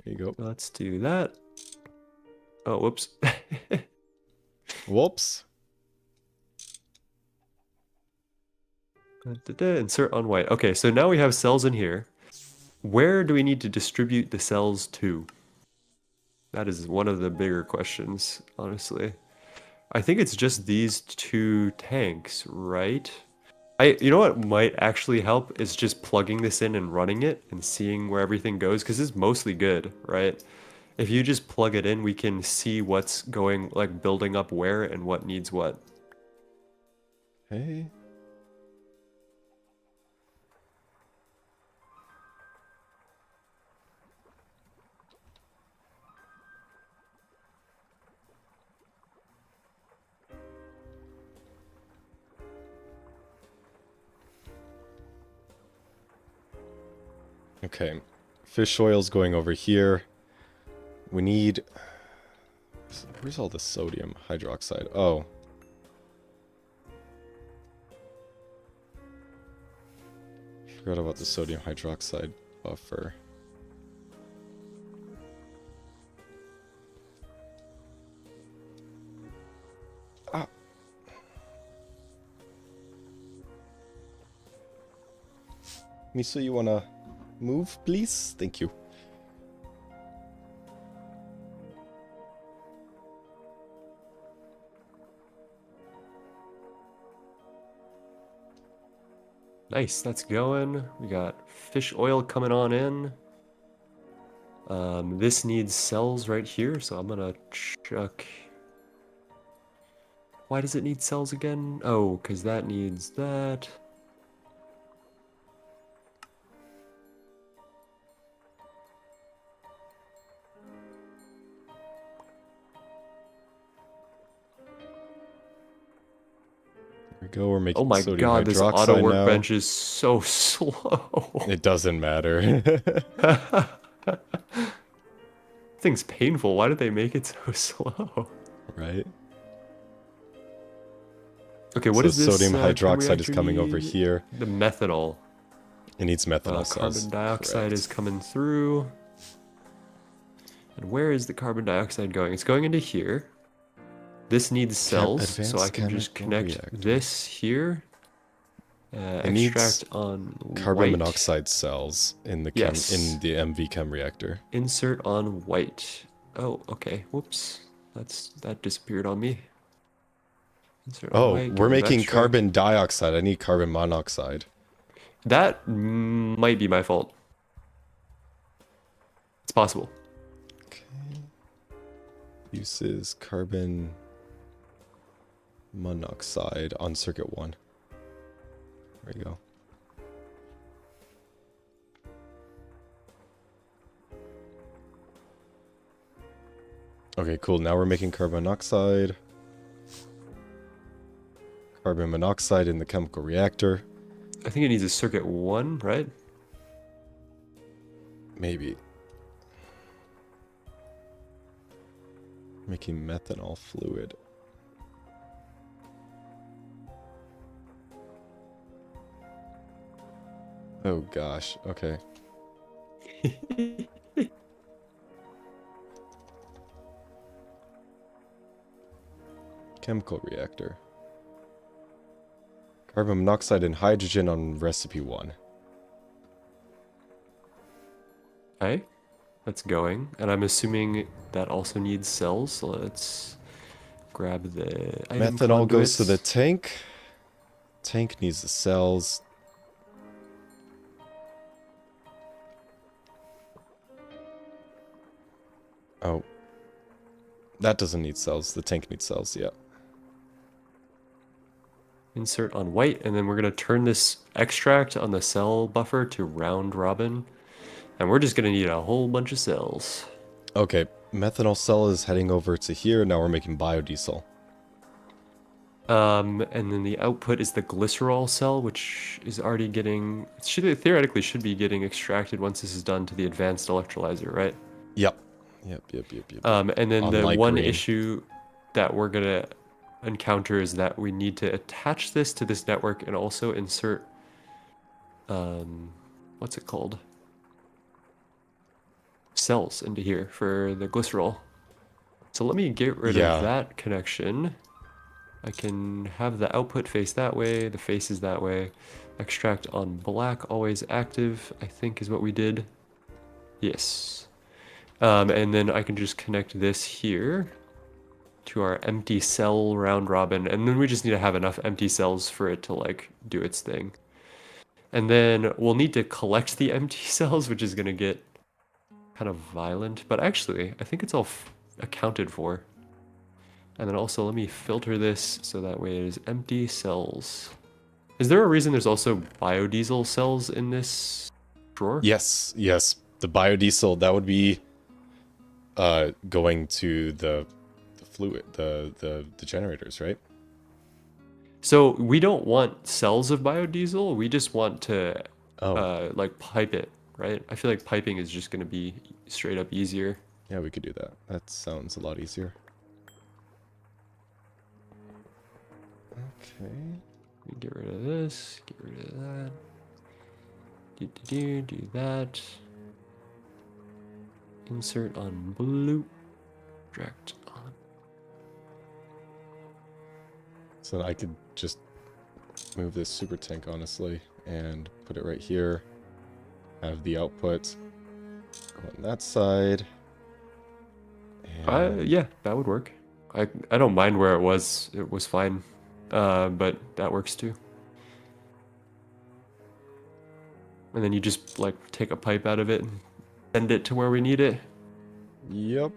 There you go. Let's do that. Oh, whoops. Whoops. Insert on white. Okay, so now we have cells in here. Where do we need to distribute the cells to? That is one of the bigger questions, honestly. I think it's just these two tanks, right? You know what might actually help is just plugging this in and running it and seeing where everything goes, because it's mostly good, right? If you just plug it in, we can see what's going, like building up where and what needs what. Hey. Okay, fish oil's going over here. We need... Where's all the sodium hydroxide? Oh. Forgot about the sodium hydroxide buffer. Ah. Miso, you wanna move, please? Thank you. Nice, that's going. We got fish oil coming on in. This needs cells right here, so I'm gonna chuck... Why does it need cells again? Oh, because that needs that. go. We're Oh making my sodium god, this auto hydroxide now. workbench is so slow. It doesn't matter. Thing's painful. Why did they make it so slow? Right? Okay, what So is this sodium chem hydroxide is reactor coming over need? here. The methanol. It needs methanol cells. Carbon dioxide Correct. is coming through. And where is the carbon dioxide going? It's going into here. This needs cells, so I advanced can just chemical connect reactor. this here. It needs Extract on carbon white. monoxide cells in the Yes. in the MV chem reactor. Insert on white. Oh, okay. Whoops. That disappeared on me. Insert on Oh, white. we're get rid of making extract. carbon dioxide. I need carbon monoxide. That might be my fault. It's possible. Okay. Uses carbon monoxide on circuit 1. There we go. Okay, cool. Now we're making carbon monoxide. Carbon monoxide in the chemical reactor. I think it needs a circuit 1, right? Maybe. Making methanol fluid. Oh gosh, okay. Chemical reactor. Carbon monoxide and hydrogen on recipe 1. Okay. That's going. And I'm assuming that also needs cells. So let's grab the item Methanol goes to the conduits. tank. Tank needs the cells. Oh. That doesn't need cells. The tank needs cells, yeah. Insert on white, and then we're going to turn this extract on the cell buffer to round robin. And we're just going to need a whole bunch of cells. Okay, methanol cell is heading over to here. Now we're making biodiesel. And then the output is the glycerol cell, which is already getting, theoretically should be getting extracted once this is done to the advanced electrolyzer, right? Yep. Yep. And then On the light one green. issue that we're going to encounter is that we need to attach this to this network and also insert, what's it called? Cells into here for the glycerol. So let me get rid of that connection. I can have the output face that way, the face is that way. Extract on black, always active, I think is what we did. Yes. And then I can just connect this here to our empty cell round robin, and then we just need to have enough empty cells for it to like do its thing. And then we'll need to collect the empty cells, which is gonna get kind of violent, but actually I think it's all accounted for. And then also let me filter this so that way it is empty cells. Is there a reason there's also biodiesel cells in this drawer? Yes. The biodiesel, that would be going to the fluid, the generators, right? So we don't want cells of biodiesel, we just want to like pipe it, right? I feel like piping is just going to be straight up easier. Yeah, we could do that. That sounds a lot easier. Okay. Get rid of this, get rid of that. Do that. Insert on blue. Direct on. So I could just move this super tank, honestly, and put it right here. Have the output go on that side. And Yeah, that would work. I don't mind where it was. It was fine. But that works too. And then you just like take a pipe out of it and send it to where we need it. Yep.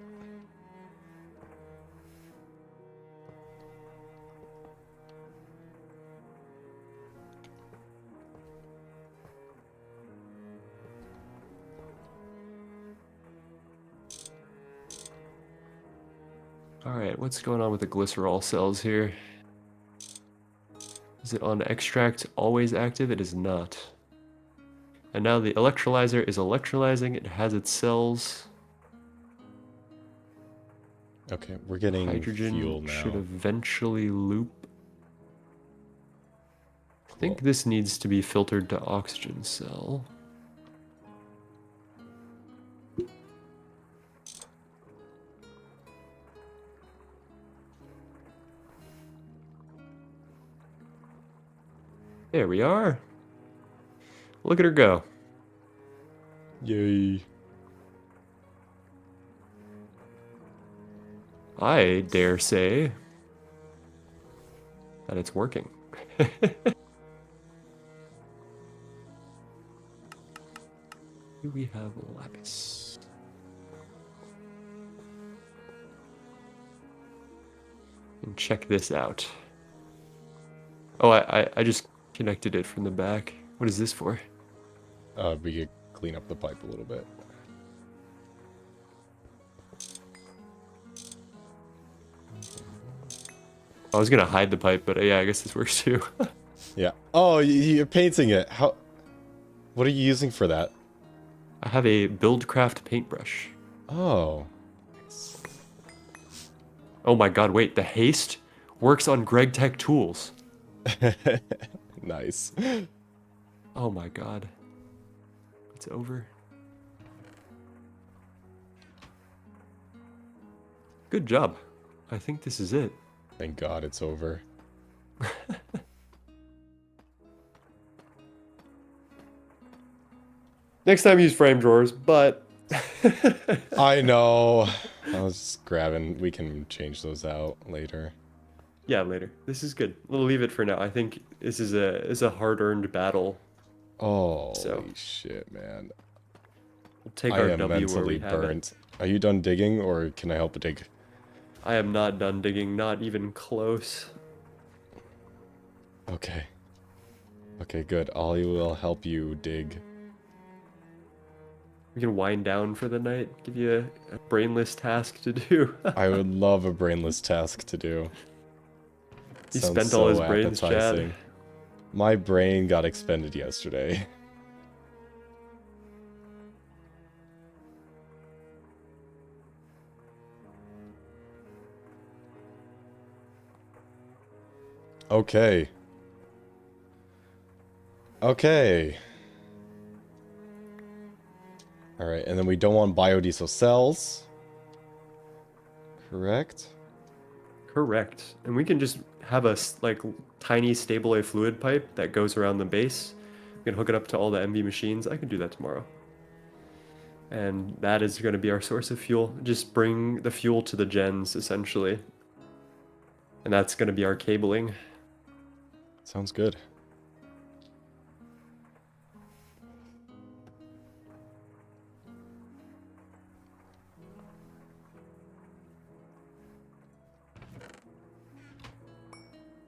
All right, what's going on with the glycerol cells here? Is Is it on extract always active? It is not. And now the electrolyzer is electrolyzing. It has its cells. Okay, we're getting fuel Hydrogen should now. eventually loop. I think Cool. this needs to be filtered to oxygen cell. There we are. Look at her go. Yay. I dare say that it's working. Do we have lapis? And check this out. Oh, I just connected it from the back. What is this for? We could clean up the pipe a little bit. I was gonna hide the pipe, but yeah, I guess this works too. Yeah. Oh, you're painting it. How? What are you using for that? I have a Buildcraft paintbrush. Oh. Oh my god, wait, the haste works on Greg Tech tools. Nice. Oh my god. It's over. Good job. I think this is it. Thank God it's over. Next time use frame drawers, but... I know. I was just grabbing. We can change those out later. Yeah, later. This is good. We'll leave it for now. I think this is a hard-earned battle. Oh, So. shit, man. We'll take I our am W where mentally we have it. burnt. Are you done digging, or can I help dig? I am not done digging, not even close. Okay. Okay, good. I will help you dig. We can wind down for the night, give you a brainless task to do. I would love a brainless task to do. He Sounds spent all so his brains, Chad. appetizing. My brain got expended yesterday. Okay. Okay. Alright, and then we don't want biodiesel cells. Correct? Correct. And we can just have a like tiny stable A fluid pipe that goes around the base. We can hook it up to all the MV machines. I can do that tomorrow. And that is going to be our source of fuel. Just bring the fuel to the gens, essentially. And that's going to be our cabling. Sounds good.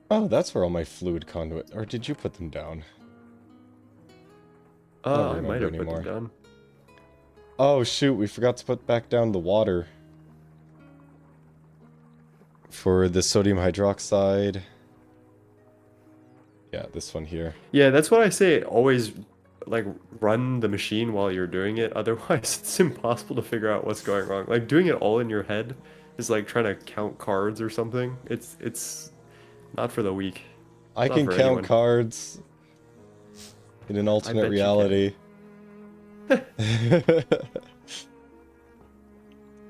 Oh, that's where all my fluid conduit... Or did you put them down? I might have put them down. Oh, shoot, we forgot to put back down the water. For the sodium hydroxide. Yeah, this one here. Yeah, that's what I say. Always, like, run the machine while you're doing it. Otherwise, it's impossible to figure out what's going wrong. Like, doing it all in your head is like trying to count cards or something. It's not for the weak. I Not can for count anyone. cards in an alternate bet you can. reality.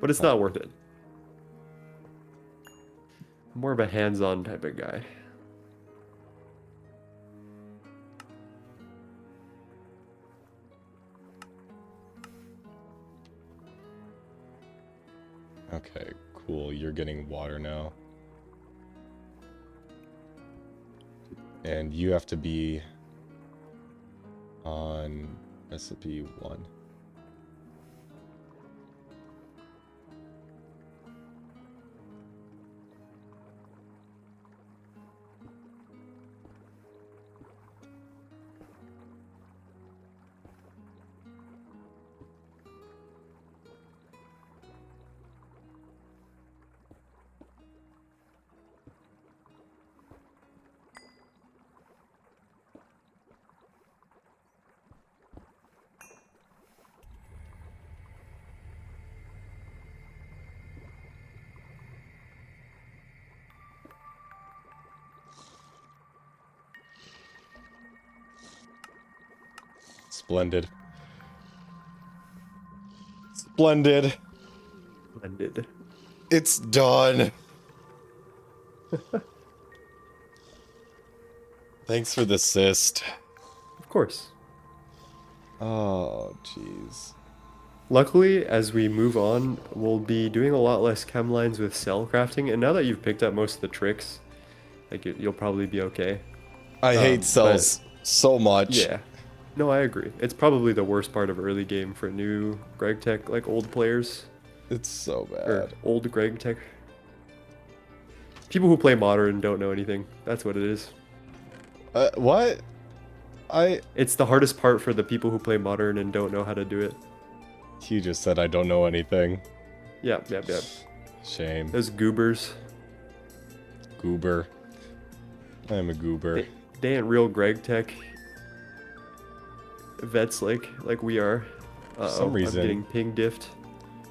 But it's not worth it. I'm more of a hands-on type of guy. Okay, cool. You're getting water now. And you have to be on recipe 1. Splendid. Splendid. Blended. It's done. Thanks for the assist. Of course. Oh, jeez. Luckily, as we move on, we'll be doing a lot less chem lines with cell crafting, and now that you've picked up most of the tricks, like you'll probably be okay. I hate cells so much. Yeah. No, I agree. It's probably the worst part of early game for new Greg Tech, like old players. It's so Or bad. old Greg Tech. People who play modern don't know anything. That's what it is. What? It's the hardest part for the people who play modern and don't know how to do it. You just said I don't know anything. Yeah. Shame. Those goobers. Goober. I'm a goober. They ain't real Greg Tech vets like we are. For some reason, I'm getting ping diffed.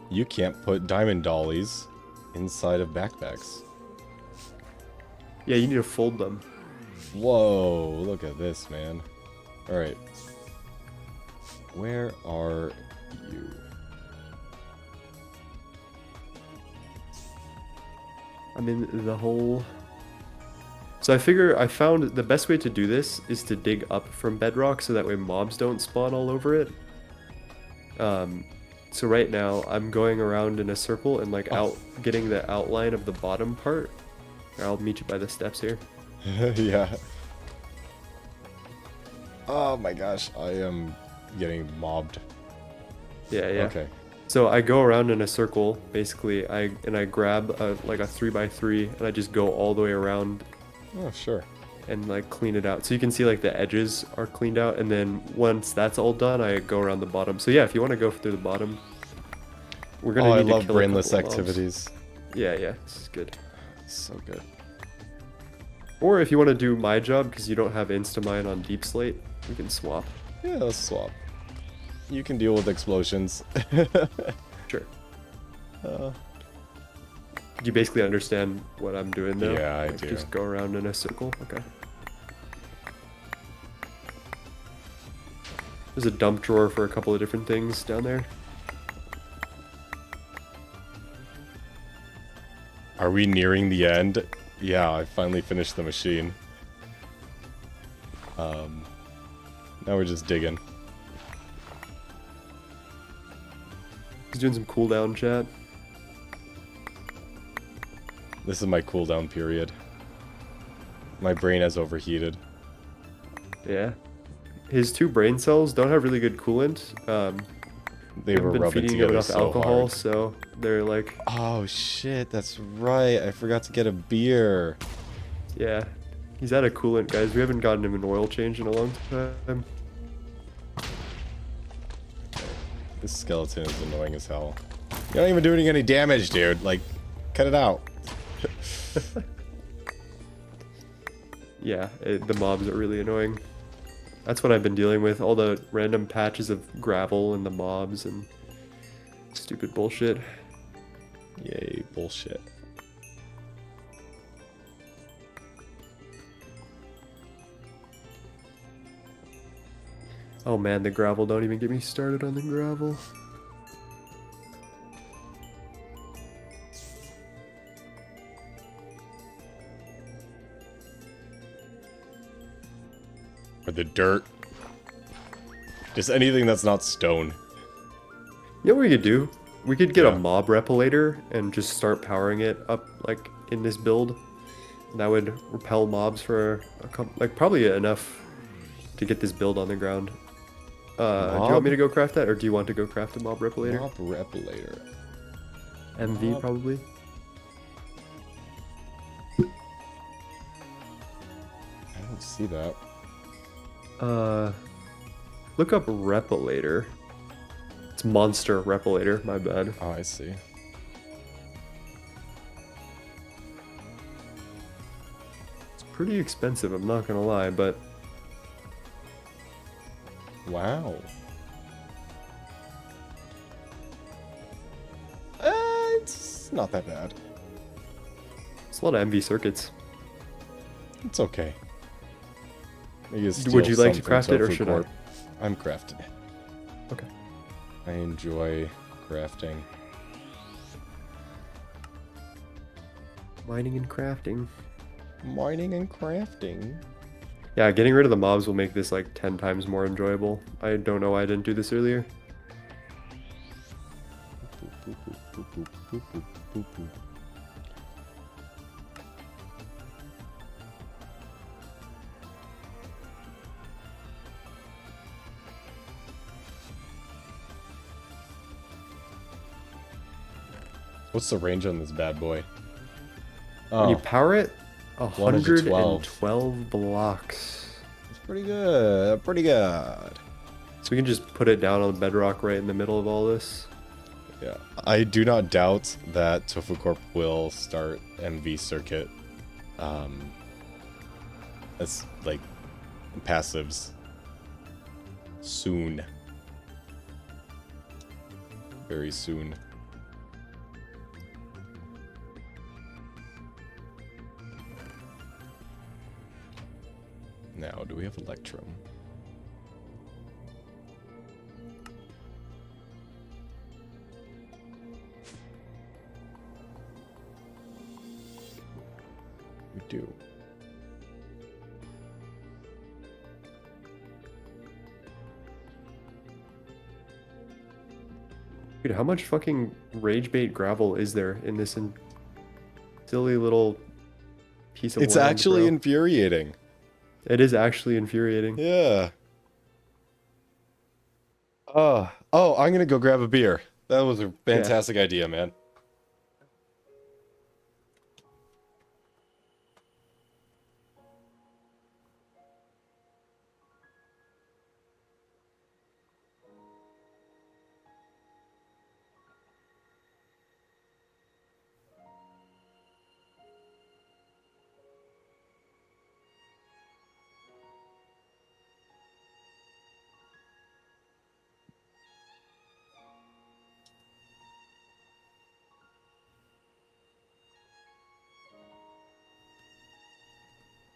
you can't put diamond dollies inside of backpacks. Yeah, you need to fold them. Whoa, look at this, man. Alright. Where are you? I'm in the hole. So I found the best way to do this is to dig up from bedrock so that way mobs don't spawn all over it. So right now I'm going around in a circle and like getting the outline of the bottom part. I'll meet you by the steps here. Yeah. Oh my gosh, I am getting mobbed. Yeah. Okay. So I go around in a circle, basically. I grab like a 3x3 and I just go all the way around Oh, sure. and like clean it out. So you can see like the edges are cleaned out, and then once that's all done, I go around the bottom. So yeah, if you want to go through the bottom, we're gonna I need to love kill a brainless couple mobs. activities. Yeah, this is good. So good. Or if you want to do my job because you don't have Instamine on Deep Slate, we can swap. Yeah, let's swap. You can deal with explosions. Sure. You basically understand what I'm doing now? Yeah, I Like, do. Just go around in a circle? Okay. There's a dump drawer for a couple of different things down there. Are we nearing the end? Yeah, I finally finished the machine. Now we're just digging. He's doing some cooldown chat. This is my cooldown period. My brain has overheated. Yeah. His 2 brain cells don't have really good coolant. They were I've been rubbing feeding them together enough so alcohol, hard. so they're like, Oh shit, that's right. I forgot to get a beer. yeah. He's out of coolant, guys. We haven't gotten him an oil change in a long time. This skeleton is annoying as hell. You're not even doing any damage, dude. Like, cut it out. Yeah, the mobs are really annoying. That's what I've been dealing with. All the random patches of gravel and the mobs and stupid bullshit. Yay, bullshit. Oh man, the gravel. Don't even get me started on the gravel. Or the dirt. Just anything that's not stone. You know what we could do? We could get Yeah. a mob repellator and just start powering it up like in this build. And that would repel mobs for a couple, like probably enough to get this build on the ground. Do you want me to go craft that, or do you want to go craft a mob repellator? Mob repellator. MV mob. probably. I don't see that. Look up repellator. It's monster repellator. My bad. Oh, I see. It's pretty expensive. I'm not gonna lie, but Wow. It's not that bad. it's a lot of MV circuits. It's okay. We can Would steal you like some to from craft it, or Tofu should Corp. I'm crafting it. Okay. I enjoy crafting. Mining and crafting. Mining and crafting. Yeah, getting rid of the mobs will make this like 10 times more enjoyable. I don't know why I didn't do this earlier. What's the range on this bad boy? When you Oh, power it, 112. 112 blocks. it's pretty good. Pretty good. So we can just put it down on the bedrock right in the middle of all this. Yeah, I do not doubt that Tofu Corp will start MV circuit as like passives soon. Very soon. Now, do we have Electrum? We do. Dude, how much fucking rage bait gravel is there in this silly little piece of It's land, actually bro? infuriating. It is actually infuriating. Yeah. Oh, I'm gonna go grab a beer. That was a fantastic idea, man.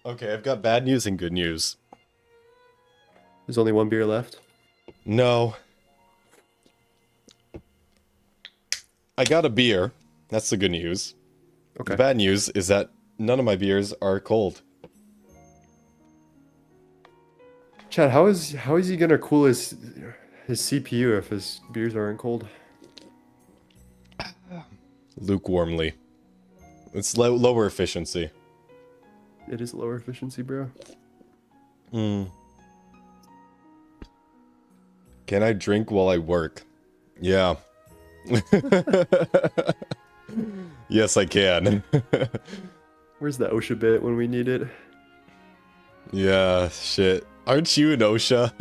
Okay, I've got bad news and good news. There's only one beer left. No. I got a beer. That's the good news. Okay. The bad news is that none of my beers are cold. Chad, how is he gonna cool his CPU if his beers aren't cold? Lukewarmly. It's lower efficiency. It is lower efficiency, bro. Can I drink while I work? Yeah. Yes, I can. Where's the OSHA bit when we need it? Yeah, shit. Aren't you an OSHA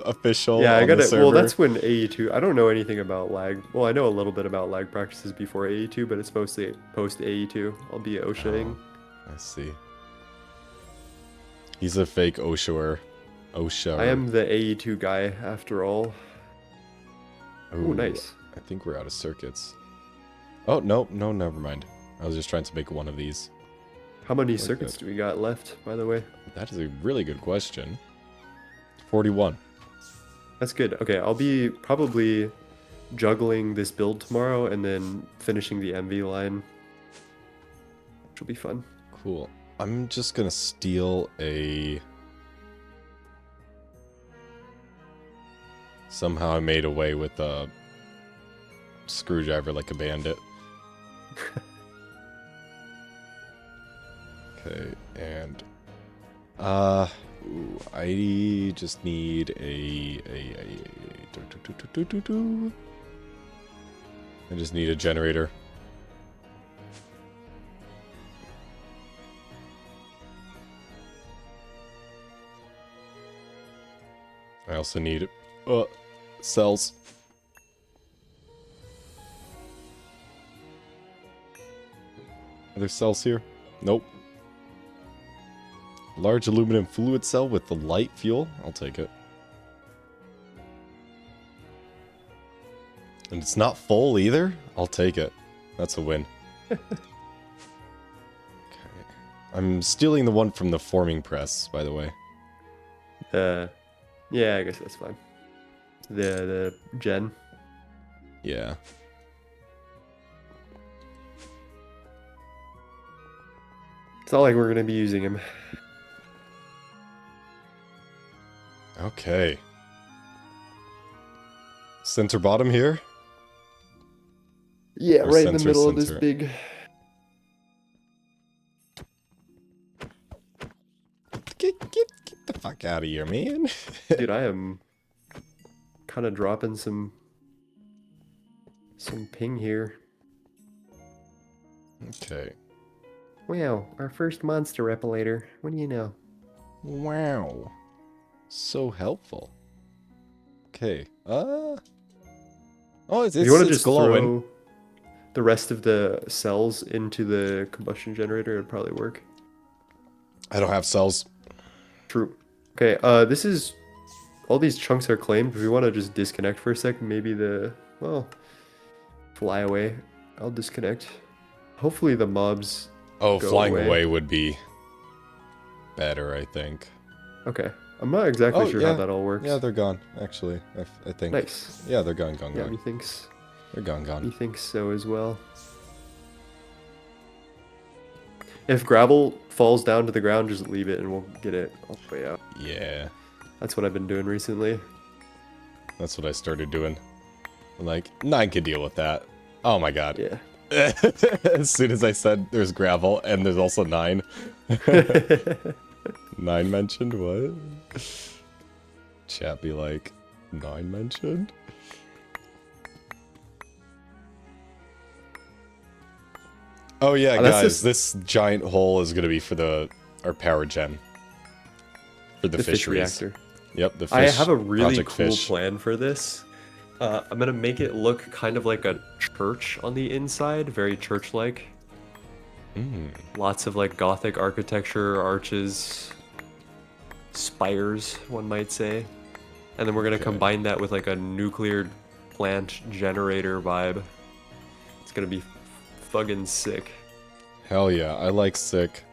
official Yeah, I on got the it. server? Well, that's when AE2. I don't know anything about lag. Well, I know a little bit about lag practices before AE2, but it's mostly post AE2. I'll be OSHAing. I see. He's a fake OSHAer. OSHA. I am the AE2 guy after all. Ooh, Nice. I think we're out of circuits. Oh, no, never mind. I was just trying to make one of these. How many Like circuits that. do we got left, by the way? That is a really good question. 41. That's good. Okay, I'll be probably juggling this build tomorrow and then finishing the MV line, which will be fun. Cool. I'm just gonna steal a... Somehow I made away with a screwdriver like a bandit. Okay, and... ooh, I just need I just need a generator. I also need cells. Are there cells here? Nope. Large aluminum fluid cell with the light fuel. I'll take it. And it's not full either? I'll take it. That's a win. Okay. I'm stealing the one from the forming press, by the way. Yeah, I guess that's fine. The gen. Yeah. It's not like we're gonna be using him. Okay. Center bottom here? Yeah, Or right in the center, middle of this center? big. Get the fuck out of here, man. Dude, I am kind of dropping some ping here. Okay. Wow, our first monster repilator. What do you know? Wow. So helpful. Okay. Oh, If you want to it's just glowing. throw the rest of the cells into the combustion generator, it'd probably work. I don't have cells. True. Okay, this is... All these chunks are claimed. If we want to just disconnect for a second, maybe well, fly away. I'll disconnect. Hopefully the mobs Oh, go flying away would be better, I think. Okay. I'm not exactly sure yeah. how that all works. Yeah, they're gone, actually. I think. Nice. Yeah, they're gone. Yeah, methinks. They're gone. Methinks so as well. If gravel falls down to the ground, just leave it and we'll get it all the way out. Yeah. That's what I've been doing recently. That's what I started doing. Like, 9 can deal with that. Oh my god. Yeah. As soon as I said there's gravel and there's also 9. 9 mentioned? What? Chat be like, 9 mentioned? Oh yeah, guys, this giant hole is gonna be for our power gen. For the fish reactor. Yep, the fish. I have a really Project cool Fish. plan for this. I'm gonna make it look kind of like a church on the inside, very church-like. Lots of like Gothic architecture, arches, spires, one might say. And then we're gonna combine that with like a nuclear plant generator vibe. It's gonna be fucking sick. Hell yeah, I like sick.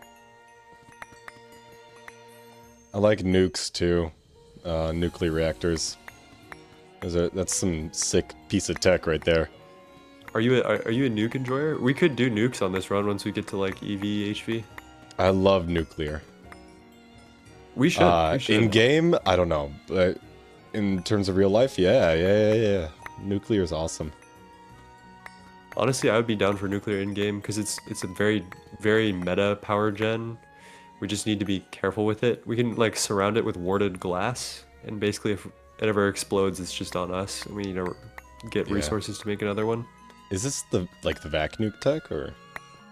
I like nukes too. Nuclear reactors. That's some sick piece of tech right there. Are you a nuke enjoyer? We could do nukes on this run once we get to like EV, HV. I love nuclear. We should. In game, I don't know, but in terms of real life, yeah. Nuclear is awesome. Honestly, I would be down for nuclear in game because it's a very, very meta power gen. We just need to be careful with it. We can like surround it with warded glass, and basically if it ever explodes, it's just on us, and we need to get resources to make another one. Is this the vac nuke tech or?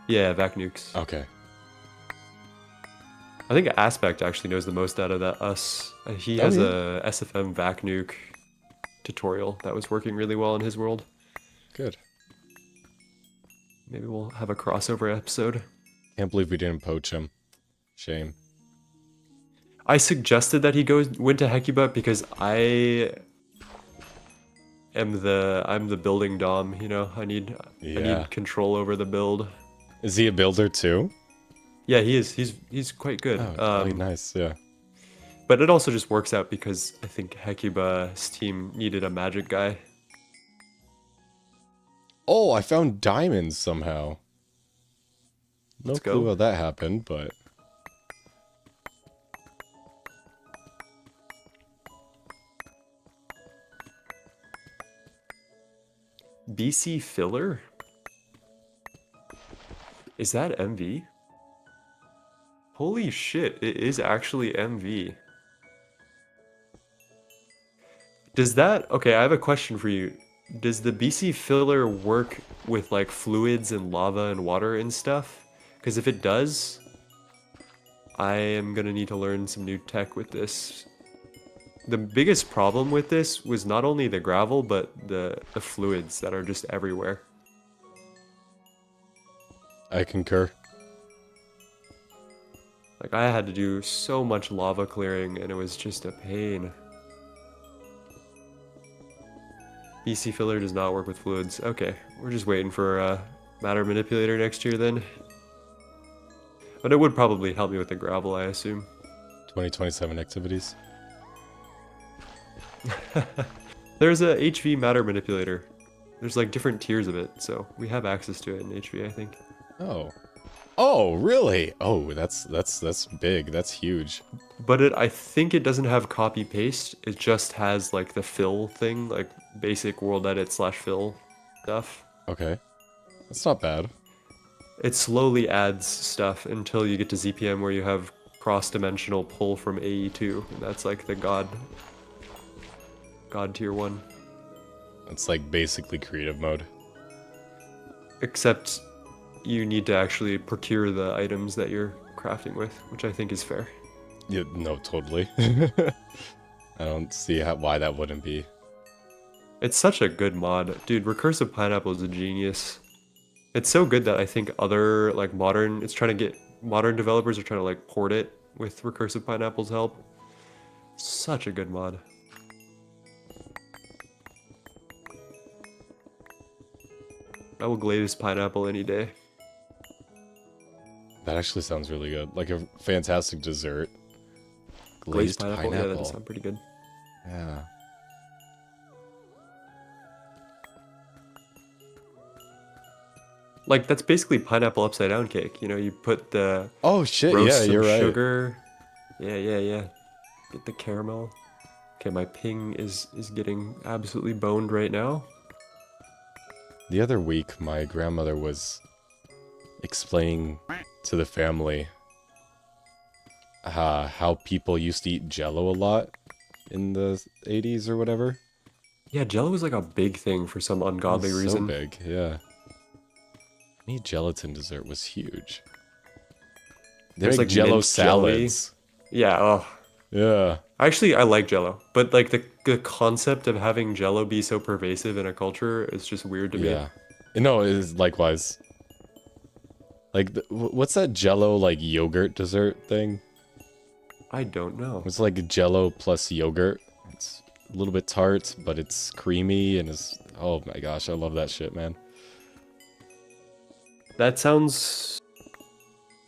Yeah, vac nukes. Okay. I think Aspect actually knows the most out of us. He has a SFM vac nuke tutorial that was working really well in his world. Good. Maybe we'll have a crossover episode. Can't believe we didn't poach him. Shame. I suggested that he went to Hecuba because I'm the building dom, you know. I need control over the build. Is he a builder too? Yeah, he is. He's quite good. Oh, really nice, yeah. But it also just works out because I think Hecuba's team needed a magic guy. Oh, I found diamonds somehow. No Let's clue go. how that happened, but... BC filler? Is that MV? Holy shit, it is actually MV. Does that... Okay, I have a question for you. Does the BC filler work with like fluids and lava and water and stuff? Because if it does, I am gonna need to learn some new tech with this. The biggest problem with this was not only the gravel, but the fluids that are just everywhere. I concur. Like, I had to do so much lava clearing, and it was just a pain. BC filler does not work with fluids. Okay, we're just waiting for a matter manipulator next year then. But it would probably help me with the gravel, I assume. 2027 activities. There's a HV matter manipulator. There's like different tiers of it, so we have access to it in HV, I think. Oh. Oh, really? Oh, that's big. That's huge. But I think it doesn't have copy paste. It just has like the fill thing, like basic world edit / fill stuff. Okay. That's not bad. It slowly adds stuff until you get to ZPM where you have cross-dimensional pull from AE2, and that's like the god tier 1. It's like basically creative mode. Except you need to actually procure the items that you're crafting with, which I think is fair. Yeah, no, totally. I don't see why that wouldn't be. It's such a good mod. Dude, Recursive Pineapple is a genius. It's so good that I think other, like, modern developers are trying to, like, port it with Recursive Pineapple's help. Such a good mod. I will glaze pineapple any day. That actually sounds really good. Like a fantastic dessert. Glazed pineapple? Yeah, that does sound pretty good. Yeah. Like, that's basically pineapple upside down cake. You know, you put the Oh shit, roast yeah, some you're right. sugar. Yeah. Get the caramel. Okay, my ping is getting absolutely boned right now. The other week, my grandmother was explaining to the family how people used to eat Jello a lot in the 80s or whatever. Yeah, Jello was like a big thing for some ungodly reason. So big, yeah. Any gelatin dessert was huge. There's like Jello mint salads. Jelly. Yeah, oh. Yeah. Actually, I like Jello, but like the concept of having Jello be so pervasive in a culture is just weird to me. Yeah. No, it is likewise. Like, what's that Jello, like, yogurt dessert thing? I don't know. It's like Jello plus yogurt. It's a little bit tart, but it's creamy and it's... Oh my gosh, I love that shit, man. That sounds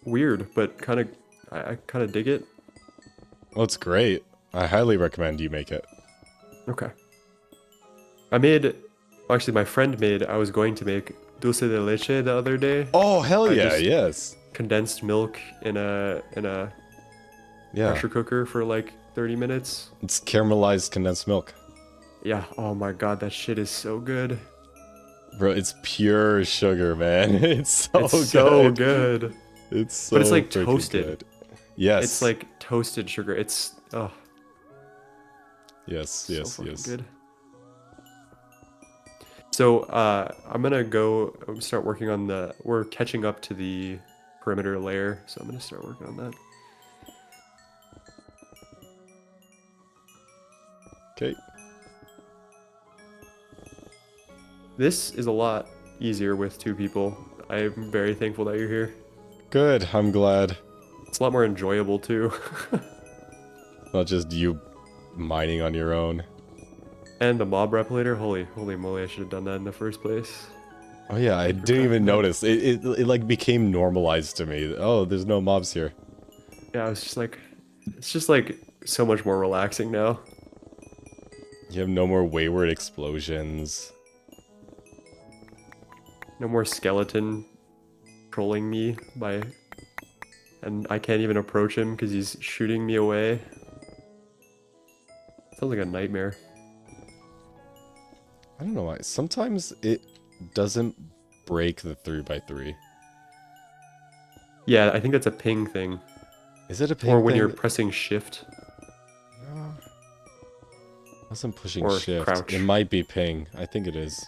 weird, but I kind of dig it. Well, it's great. I highly recommend you make it. Okay. Actually, my friend I was going to make dulce de leche the other day. Oh, hell yeah, just yes. Condensed milk in a pressure cooker for like 30 minutes. It's caramelized condensed milk. Yeah, oh my god, that shit is so good. Bro, it's pure sugar, man. It's so good. It's so But it's like freaking toasted. good. Yes. It's like toasted sugar. It's Yes. Good. So I'm gonna go start working on we're catching up to the perimeter layer, so I'm gonna start working on that. Okay. This is a lot easier with 2 people. I'm very thankful that you're here. Good, I'm glad. It's a lot more enjoyable too. Not just you mining on your own. And the mob replicator, holy moly, I should have done that in the first place. Oh yeah, I didn't even notice. It like became normalized to me. Oh, there's no mobs here. Yeah, it's just like so much more relaxing now. You have no more wayward explosions. No more skeleton trolling me and I can't even approach him because he's shooting me away. Sounds like a nightmare. I don't know why. Sometimes it doesn't break the 3x3. Yeah, I think that's a ping thing. Is it a ping Or when thing? you're pressing shift. No. I wasn't pushing Or shift. crouch. It might be ping. I think it is.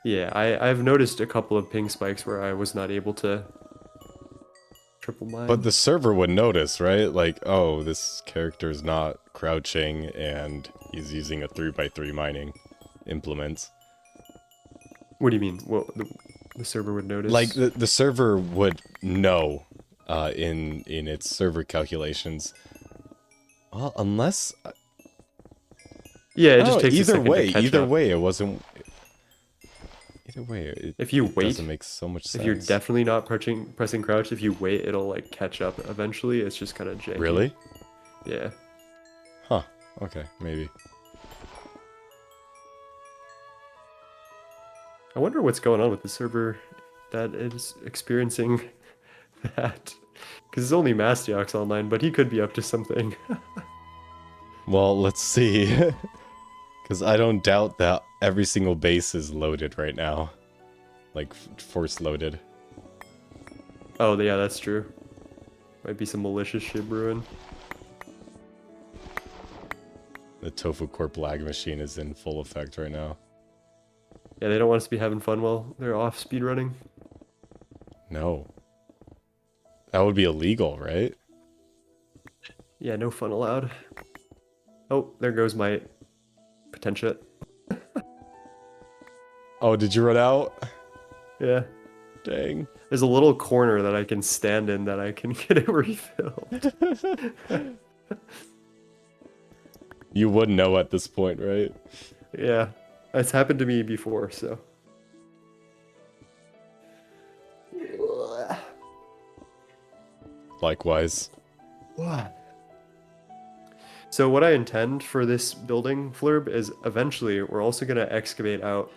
Yeah, I've noticed a couple of ping spikes where I was not able to triple mine. But the server would notice, right? Like, oh, this character is not crouching and he's using a 3x3 mining implement. What do you mean? Well, the server would notice? Like, the server would know in its server calculations. Well, unless... Yeah, it just takes a either second way, to catch either up. way, it wasn't... Either way, If you wait, doesn't make so much sense. if you're definitely not pressing crouch, if you wait, it'll like catch up eventually. It's just kind of janky. Really? Yeah. Huh. Okay, maybe. I wonder what's going on with the server that is experiencing that. Because it's only Mastiox online, but he could be up to something. Well, let's see. Because I don't doubt that every single base is loaded right now. Like, force loaded. Oh, yeah, that's true. Might be some malicious shit brewing. The Tofu Corp lag machine is in full effect right now. Yeah, they don't want us to be having fun while they're off speedrunning. No. That would be illegal, right? Yeah, no fun allowed. Oh, there goes my potential. Oh, did you run out? Yeah. Dang. There's a little corner that I can stand in that I can get it refilled. You would know at this point, right? Yeah, it's happened to me before, so. Likewise. So what I intend for this building flurb is eventually we're also going to excavate out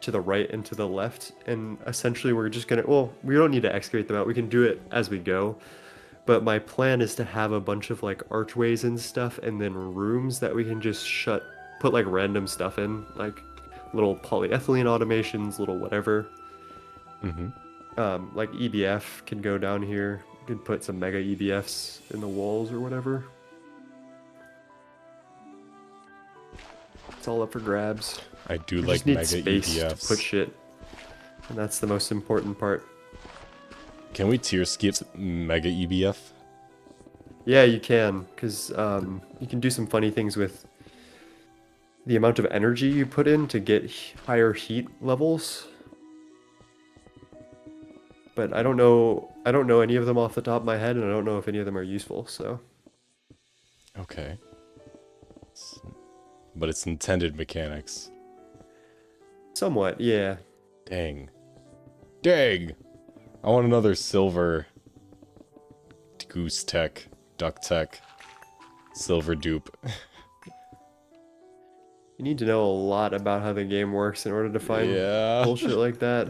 to the right and to the left, and essentially we're just going to, well, we don't need to excavate them out, we can do it as we go, but my plan is to have a bunch of like archways and stuff, and then rooms that we can just put like random stuff in, like little polyethylene automations, little whatever. Like EBF can go down here, you can put some mega EBFs in the walls or whatever. It's all up for grabs. I do We like just need mega space EDFs. to put shit, and that's the most important part. Can we tier skip mega EBF? Yeah, you can, because you can do some funny things with the amount of energy you put in to get higher heat levels. But I don't know any of them off the top of my head, and I don't know if any of them are useful, so. Okay. But it's intended mechanics. Somewhat, yeah. Dang. Dang! I want another silver goose tech, duck tech, silver dupe. You need to know a lot about how the game works in order to find bullshit like that.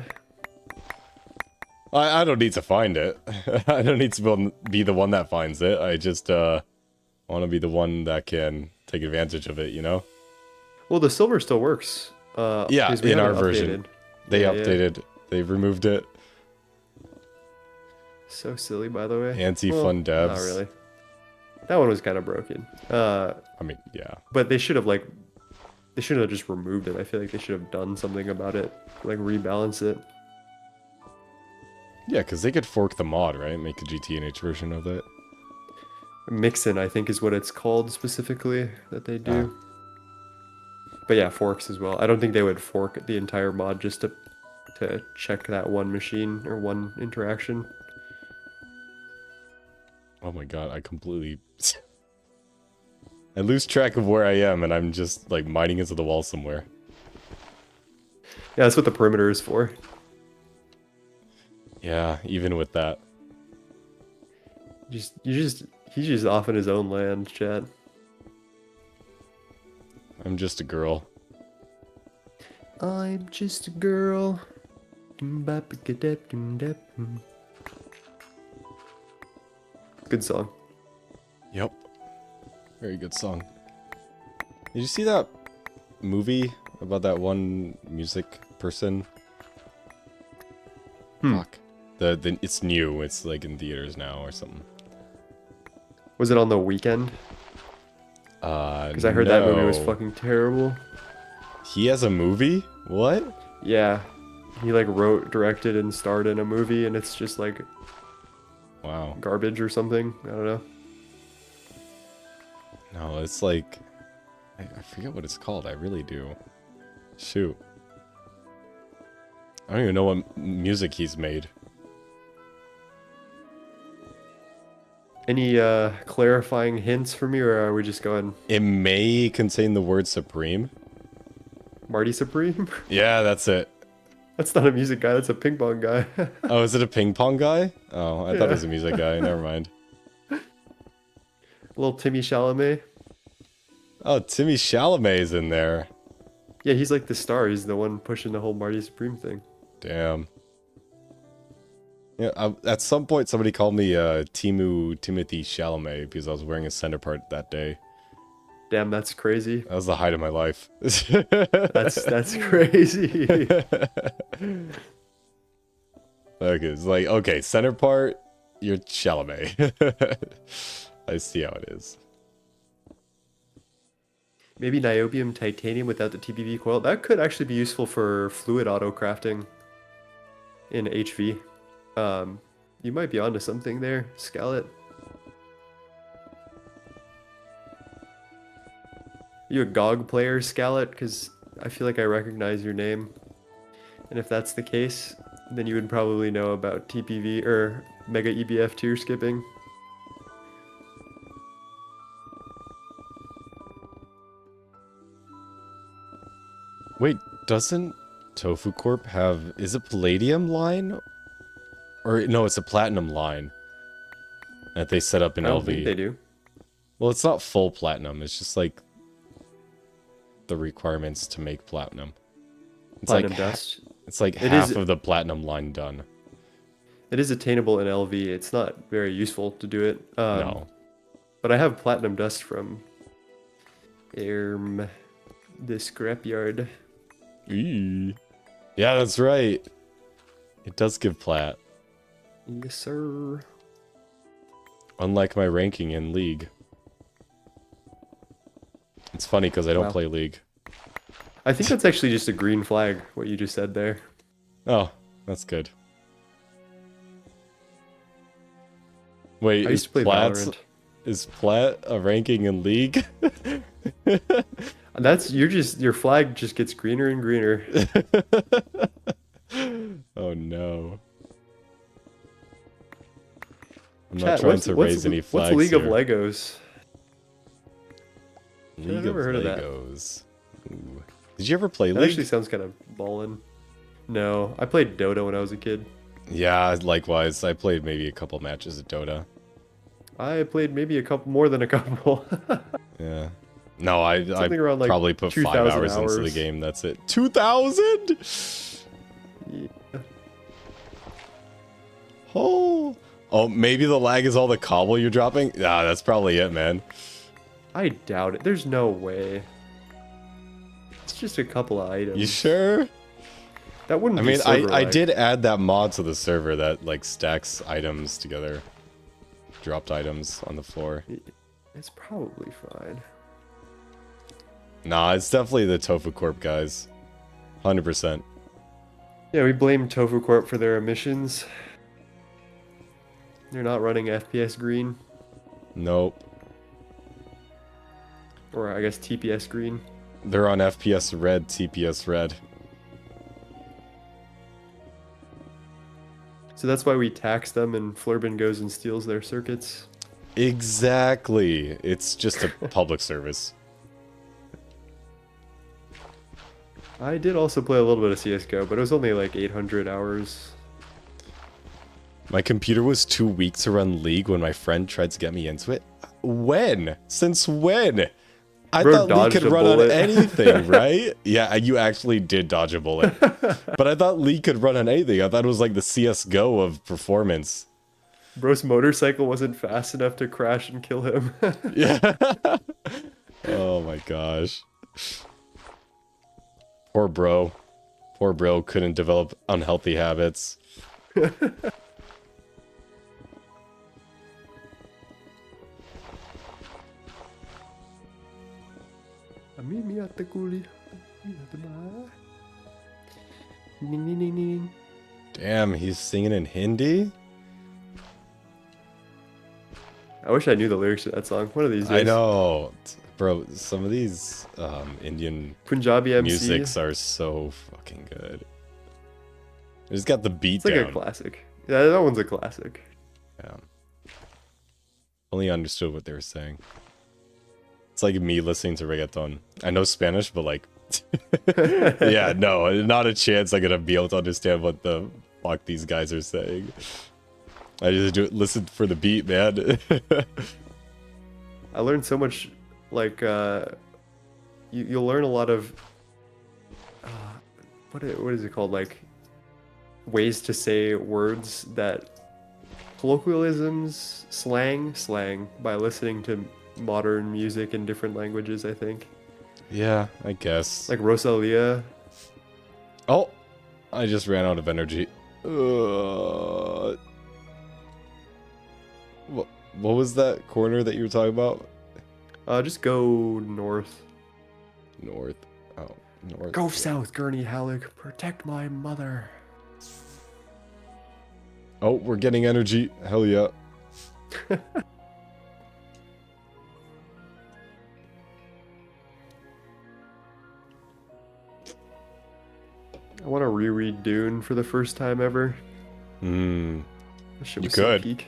I don't need to find it. I don't need to be the one that finds it. I just want to be the one that can take advantage of it, you know? Well, the silver still works. Yeah, because we in our haven't version. updated. They Yeah, updated. They removed it. So silly, by the way. Anti-fun devs. Not really. That one was kind of broken. I mean, yeah. But they shouldn't have just removed it. I feel like they should have done something about it, like rebalance it. Yeah, because they could fork the mod, right? Make a GTNH version of it. Mixin, I think, is what it's called specifically that they do. But yeah, forks as well. I don't think they would fork the entire mod just to check that one machine or one interaction. Oh my god, I completely... I lose track of where I am, and I'm just, like, mining into the wall somewhere. Yeah, that's what the perimeter is for. Yeah, even with that. He's just off in his own land, chat. I'm just a girl. I'm just a girl. Good song. Yep. Very good song. Did you see that movie about that one music person? Fuck. It's new. It's like in theaters now or something. Was it on the weekend? Because I heard that movie was fucking terrible. He has a movie? What? Yeah. He like wrote, directed, and starred in a movie, and it's just like Wow. garbage or something. I don't know. No, it's like... I forget what it's called. I really do. Shoot. I don't even know what music he's made. Any clarifying hints for me, or are we just going It may contain the word Supreme. Marty Supreme? Yeah, that's it. That's not a music guy, that's a ping pong guy. Oh, is it a ping pong guy? Oh, I thought it was a music guy. Never mind. Little Timmy Chalamet. Oh, Timmy Chalamet is in there. Yeah, he's like the star. He's the one pushing the whole Marty Supreme thing. Damn. Yeah, at some point somebody called me Timothy Chalamet because I was wearing a center part that day. Damn, that's crazy. That was the height of my life. That's crazy. Okay, it's like, okay, center part, you're Chalamet. I see how it is. Maybe niobium titanium without the TPV coil. That could actually be useful for fluid auto crafting in HV. You might be onto something there, Scalet. You a GOG player, Scalet? Because I feel like I recognize your name. And if that's the case, then you would probably know about TPV or Mega EBF tier skipping. Wait, doesn't Tofu Corp have... Is it Palladium line? Or, no, it's a Platinum line that they set up in I don't LV. think they do. Well, it's not full Platinum. It's just like the requirements to make Platinum. It's Platinum like dust. It's like It half is- of the Platinum line done. It is attainable in LV. It's not very useful to do it. No. But I have platinum dust from the scrapyard. Eee. Yeah, that's right. It does give plat. Yes, sir. Unlike my ranking in League. It's funny because I don't Wow. play League. I think that's actually just a green flag, what you just said there. Oh, that's good. Wait, I used to play Valorant. is plat a ranking in League? That's your flag just gets greener and greener. Oh no. I'm Chat, not trying to raise any flags What's League of here. Legos? League I've never of heard of that. Legos. Ooh. Did you ever play That League? actually sounds kind of ballin'. No, I played Dota when I was a kid. Yeah, likewise. I played maybe a couple matches of Dota. I played maybe more than a couple. Yeah. No, I Something around, like, probably put 5 2,000 hours into the hours. game. That's it. 2,000? Yeah. Oh, maybe the lag is all the cobble you're dropping? Ah, that's probably it, man. I doubt it. There's no way. It's just a couple of items. You sure? That wouldn't I be mean, server I lag. did add that mod to the server that, like, stacks items together. Dropped items on the floor. It's probably fine. Nah, it's definitely the Tofu Corp guys. 100%. Yeah, we blame Tofu Corp for their emissions. They're not running FPS green, Nope. or I guess TPS green. They're on FPS red, TPS red. So that's why we tax them and Flurbin goes and steals their circuits. Exactly. It's just a public service. I did also play a little bit of CSGO, but it was only like 800 hours. My computer was too weak to run League when my friend tried to get me into it. When? Since when? I Bro thought League dodged could a run on bullet. anything, right? Yeah, you actually did dodge a bullet. But I thought League could run on anything. I thought it was like the CSGO of performance. Bro's motorcycle wasn't fast enough to crash and kill him. Yeah. Oh my gosh. Poor bro. Poor bro couldn't develop unhealthy habits. Mimi at the coolie. Ning, ning, ning, ning. Damn, he's singing in Hindi? I wish I knew the lyrics to that song. One of these days. I know. Bro, some of these Indian Punjabi MC. musics are so fucking good. It's got the beat It's like down. a classic. Yeah, that one's a classic. Yeah. Only understood what they were saying. It's like me listening to reggaeton. I know Spanish, but like... yeah, no, not a chance I'm gonna be able to understand what the fuck these guys are saying. I just listen for the beat, man. I learned so much, like, you'll learn a lot of what is it called? Like ways to say words that colloquialisms, slang by listening to modern music in different languages, I think. Yeah, I guess. Like Rosalia. Oh, I just ran out of energy. What was that corner that you were talking about? Just go north. North. Oh, north. Go south, Gurney Halleck. Protect my mother. Oh, we're getting energy. Hell yeah. I want to reread Dune for the first time ever. Hmm. That shit You was so could. peak.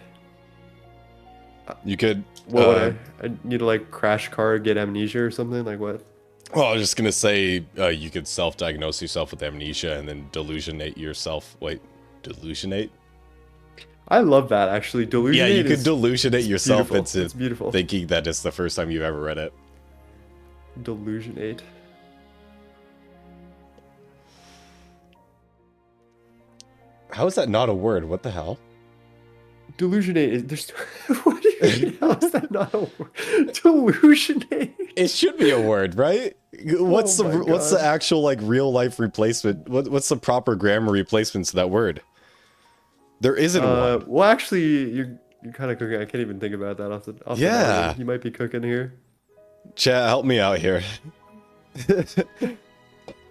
You could. What would I need to like crash car, get amnesia or something? Like what? Well, I was just gonna say you could self-diagnose yourself with amnesia and then delusionate yourself. Wait, delusionate? I love that actually. Delusionate. Yeah, you could is delusionate yourself beautiful. into It's beautiful. thinking that it's the first time you've ever read it. Delusionate. How is that not a word? What the hell? Delusionate is there's what do you mean? How is that not a word? Delusionate. It should be a word, right? What's Oh my what's the God. actual like real life replacement? What's the proper grammar replacement to that word? There isn't one. Well actually you're kind of cooking. I can't even think about that off the Yeah. noggin. You might be cooking here. Chat, help me out here.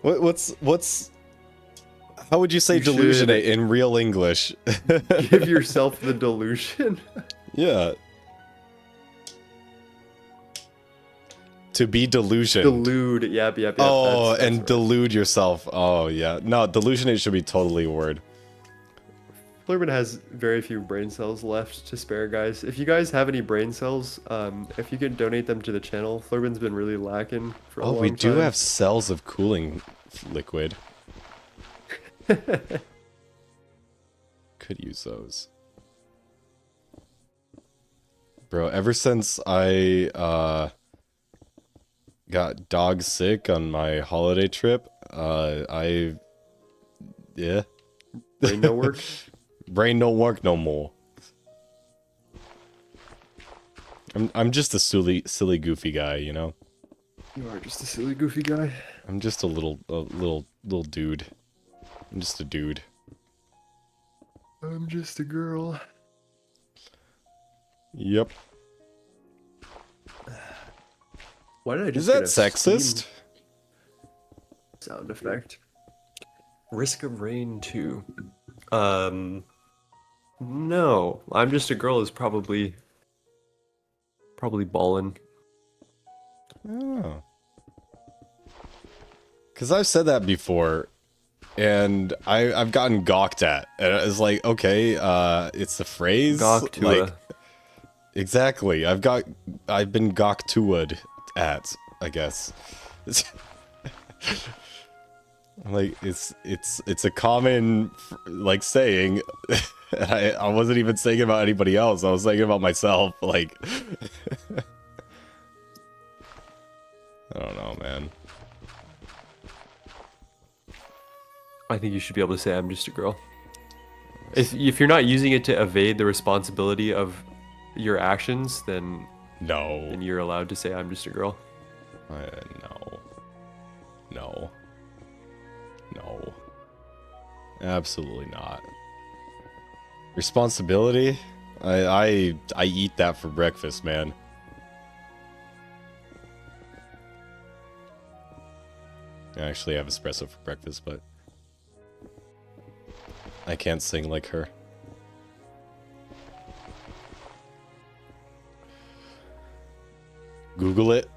What's how would you say You should- delusionate in real English? Give yourself the delusion. Yeah. To be delusioned. Delude. Yep. Oh, that's and right. delude yourself. Oh, yeah. No, delusionate should be totally a word. Flurban has very few brain cells left to spare, guys. If you guys have any brain cells, if you could donate them to the channel, Flurban's been really lacking for a Oh, long we time. do have cells of cooling liquid. Could use those. Bro, ever since I got dog sick on my holiday trip, yeah. Brain no work. Brain don't work no more. I'm just a silly goofy guy, you know? You are just a silly, goofy guy. I'm just a little dude. I'm just a dude. I'm just a girl. Yep. Why did I Is just that get a sexist? Steam sound effect? Risk of Rain 2. No. I'm just a girl is probably ballin'. Oh. Because I've said that before, and I've gotten gawked at. And it's like, okay, it's a phrase. Gawked like, exactly. I've been gawked at, I guess. Like it's a common like saying. I wasn't even saying it about anybody else. I was saying it about myself. Like, I don't know, man. I think you should be able to say I'm just a girl. If you're not using it to evade the responsibility of your actions, then No. you're allowed to say I'm just a girl. No. Absolutely not. Responsibility? I eat that for breakfast, man. I actually have espresso for breakfast, but I can't sing like her. Google it.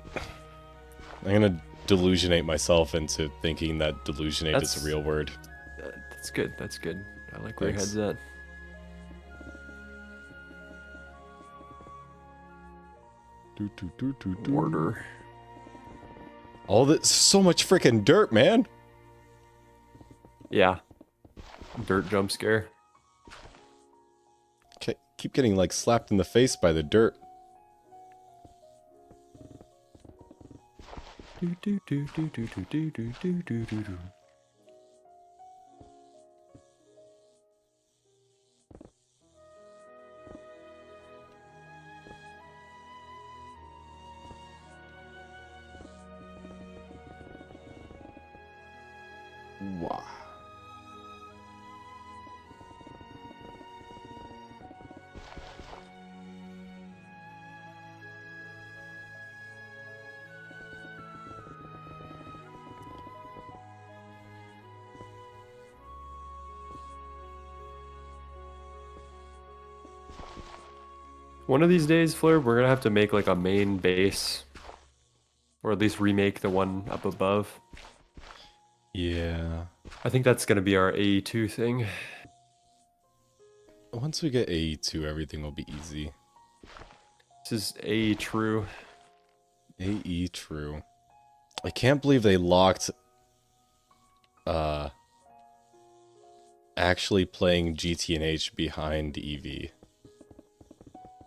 I'm gonna delusionate myself into thinking that delusionate is a real word. That's good. That's good. I like where your Thanks. head's at. Order. All this, so much freaking dirt, man. Yeah. Dirt jump scare. Keep getting like slapped in the face by the dirt. Wow. One of these days, Fleur, we're gonna have to make like a main base, or at least remake the one up above. Yeah. I think that's gonna be our AE2 thing. Once we get AE2, everything will be easy. This is AE true. AE true. I can't believe they locked actually playing GTNH behind EV.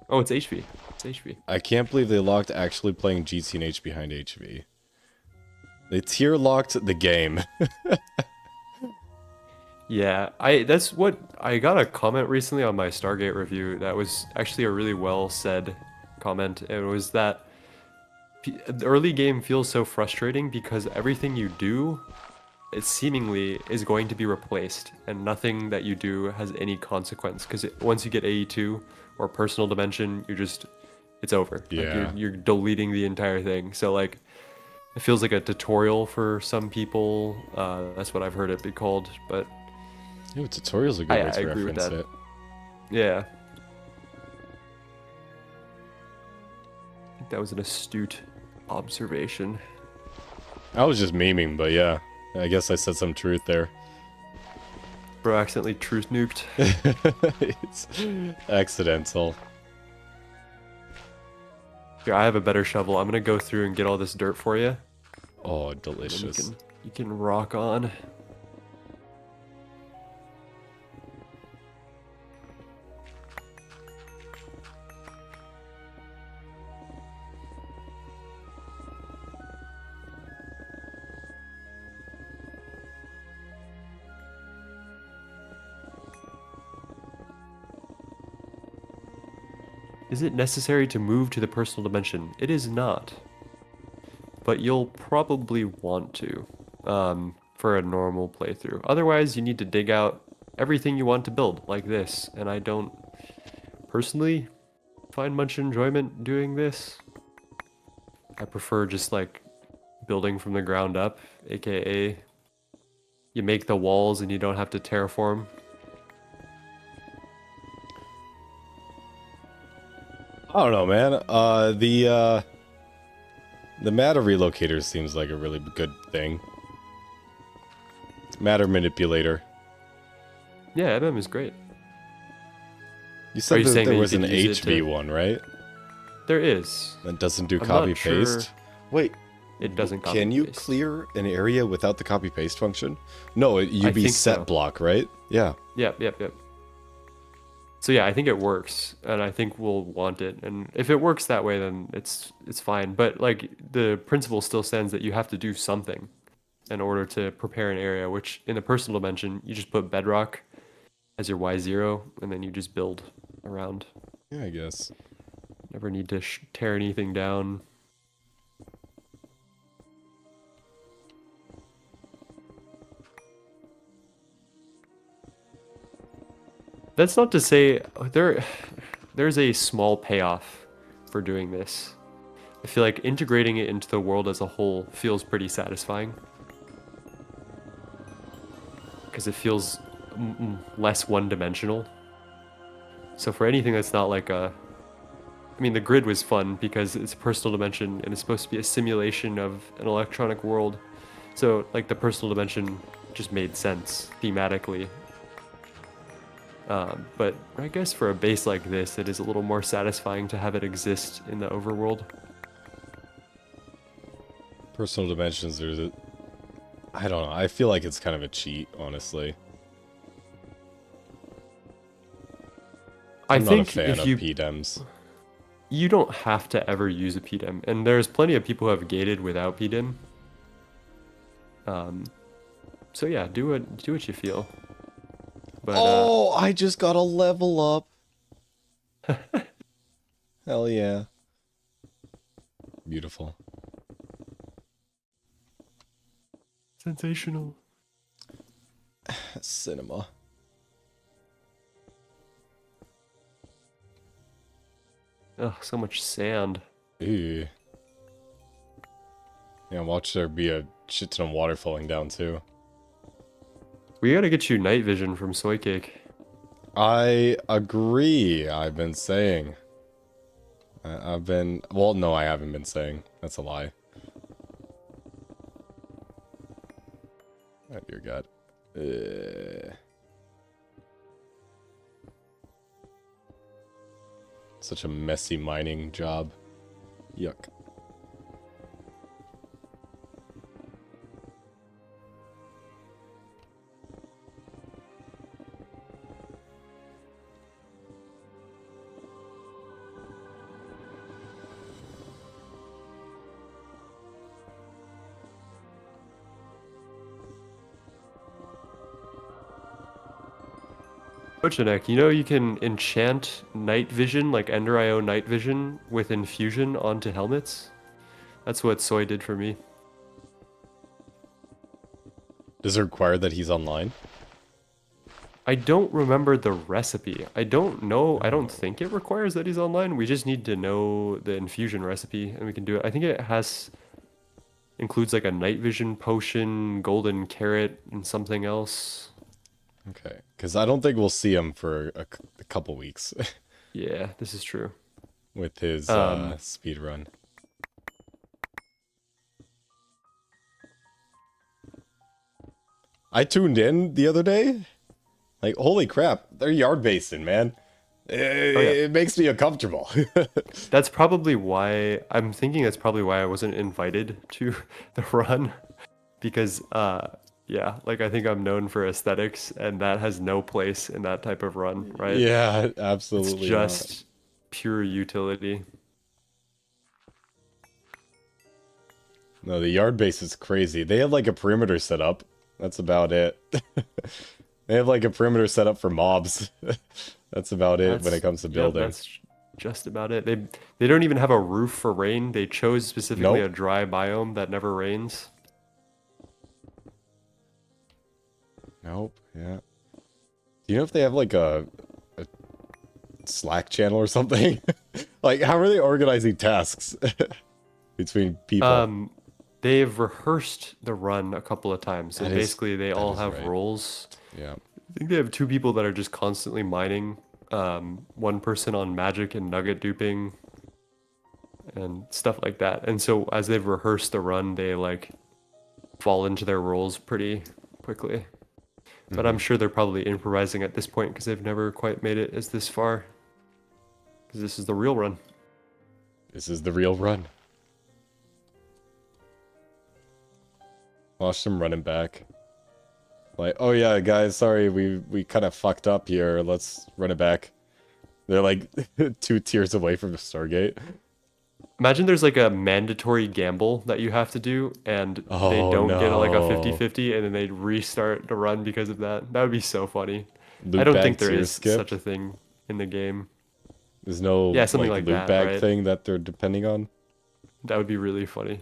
Oh, it's HV. It's HV. I can't believe they locked actually playing GTNH behind HV. They tier locked the game. Yeah, that's what I got a comment recently on my Stargate review that was actually a really well said comment. It was that the early game feels so frustrating because everything you do, it seemingly is going to be replaced, and nothing that you do has any consequence. Because once you get AE2 or personal dimension, it's over. Yeah. Like you're deleting the entire thing. So like, it feels like a tutorial for some people. That's what I've heard it be called, but. Ooh, tutorial's a good way to agree with reference that. it. Yeah. I think that was an astute observation. I was just memeing, but yeah. I guess I said some truth there. Bro accidentally truth nuked. It's accidental. Here, I have a better shovel. I'm gonna go through and get all this dirt for you. Oh, And then delicious. you can rock on. Is it necessary to move to the personal dimension? It is not. But you'll probably want to for a normal playthrough. Otherwise, you need to dig out everything you want to build, like this. And I don't personally find much enjoyment doing this. I prefer just like building from the ground up, aka you make the walls and you don't have to terraform. I don't know, man. The matter relocator seems like a really good thing. Matter manipulator. Yeah, MM is great. You Are said you that saying there that you was an could use it HV to- one, right? There is. That doesn't do I'm copy not paste. sure Wait, It doesn't copy can you paste. clear an area without the copy paste function? No, I UB think set so. block, right? Yeah. Yep. So yeah, I think it works, and I think we'll want it. And if it works that way, then it's fine. But like the principle still stands that you have to do something in order to prepare an area. Which in the personal dimension, you just put bedrock as your Y0, and then you just build around. Yeah, I guess. Never need to tear anything down. That's not to say there's a small payoff for doing this. I feel like integrating it into the world as a whole feels pretty satisfying. Because it feels less one-dimensional. So for anything that's not like a... I mean, the grid was fun because it's a personal dimension and it's supposed to be a simulation of an electronic world. So, like, the personal dimension just made sense thematically. But I guess for a base like this, it is a little more satisfying to have it exist in the overworld. Personal dimensions, there's a... I don't know. I feel like it's kind of a cheat, honestly. I I'm think not a fan if of you... PDEMs. you don't have to ever use a PDIM, and there's plenty of people who have gated without PDIM. So yeah, do what you feel. But Oh, I just got a level up. Hell yeah. Beautiful. sensational. Cinema. Oh, so much sand. Ew. Yeah, watch there be a shit ton of water falling down too. We gotta get you night vision from Soy Cake. I agree. I've been saying. Well, no, I haven't been saying. That's a lie. Oh, dear God. Such a messy mining job. Yuck. Ochanek, you know you can enchant night vision, like Ender IO night vision, with infusion onto helmets? That's what Soy did for me. Does it require that he's online? I don't remember the recipe. I don't know. I don't think it requires that he's online. We just need to know the infusion recipe and we can do it. I think it includes like a night vision potion, golden carrot, and something else. Okay, because I don't think we'll see him for a couple weeks. Yeah, this is true. With his speed run. I tuned in the other day. Like, holy crap, they're yard basing, man. It makes me uncomfortable. That's probably why I'm thinking that's probably why I wasn't invited to the run. Because yeah, like I think I'm known for aesthetics and that has no place in that type of run, right? Yeah, absolutely. It's just pure utility. No, the yard base is crazy. They have like a perimeter set up. That's about it. They have like a perimeter set up for mobs. That's about it when it comes to building. Yeah, that's just about it. They don't even have a roof for rain. They chose specifically a dry biome that never rains. Nope, yeah. Do you know if they have like a Slack channel or something? Like, how are they organizing tasks between people? They've rehearsed the run a couple of times, and basically they all have roles. Yeah. I think they have two people that are just constantly mining, one person on magic and nugget duping, and stuff like that. And so as they've rehearsed the run, they like fall into their roles pretty quickly. But I'm sure they're probably improvising at this point because they've never quite made it as this far. Because this is the real run. This is the real run. Watch them running back. Like, oh yeah, guys, sorry, we kind of fucked up here. Let's run it back. They're like 2 tiers away from the Stargate. Imagine there's like a mandatory gamble that you have to do, and they don't get like a 50-50, and then they restart the run because of that. That would be so funny. Loot I don't bag think there tier is skip. such a thing in the game. There's no something like loot that, bag right? thing that they're depending on. That would be really funny.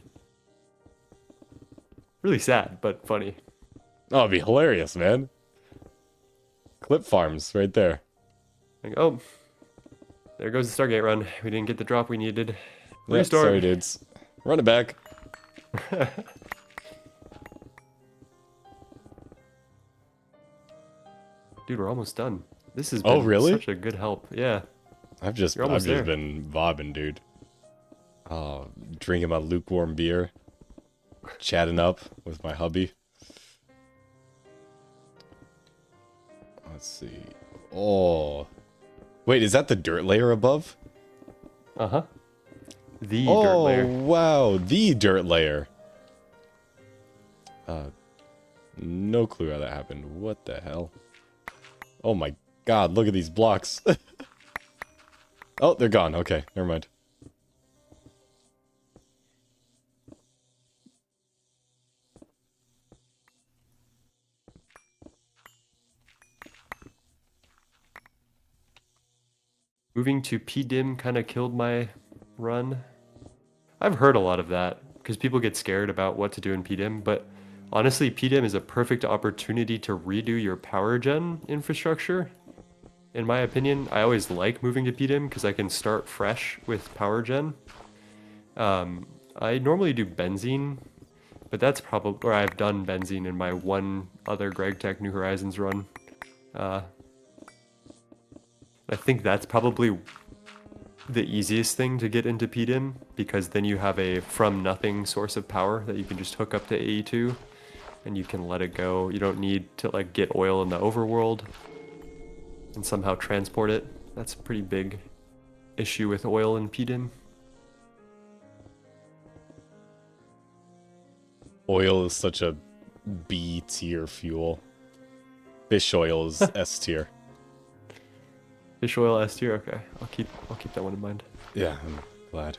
Really sad, but funny. Oh, it'd be hilarious, man. Clip farms right there. Like, oh, there goes the Stargate run. We didn't get the drop we needed. Yep, Restart. sorry, dudes. Run it back. Dude, we're almost done. This has been really? such a good help. Yeah. I've just been vibing, dude. Oh, drinking my lukewarm beer. Chatting up with my hubby. Let's see. Oh. Wait, is that the dirt layer above? Uh-huh. The dirt layer. Oh, wow. The dirt layer. No clue how that happened. What the hell? Oh my god, look at these blocks. Oh, they're gone. Okay, never mind. Moving to PDIM kind of killed my run. I've heard a lot of that because people get scared about what to do in PDIM, but honestly, PDIM is a perfect opportunity to redo your power gen infrastructure. In my opinion, I always like moving to PDIM because I can start fresh with power gen. I normally do benzene, but that's probably, or I've done benzene in my one other Greg Tech New Horizons run. I think that's probably the easiest thing to get into PDIM because then you have a from nothing source of power that you can just hook up to AE2 and you can let it go. You don't need to like get oil in the overworld and somehow transport it. That's a pretty big issue with oil in PDIM. Oil is such a B tier fuel. Fish oil is S tier. Fish oil S tier. Okay, I'll keep that one in mind. Yeah, I'm glad.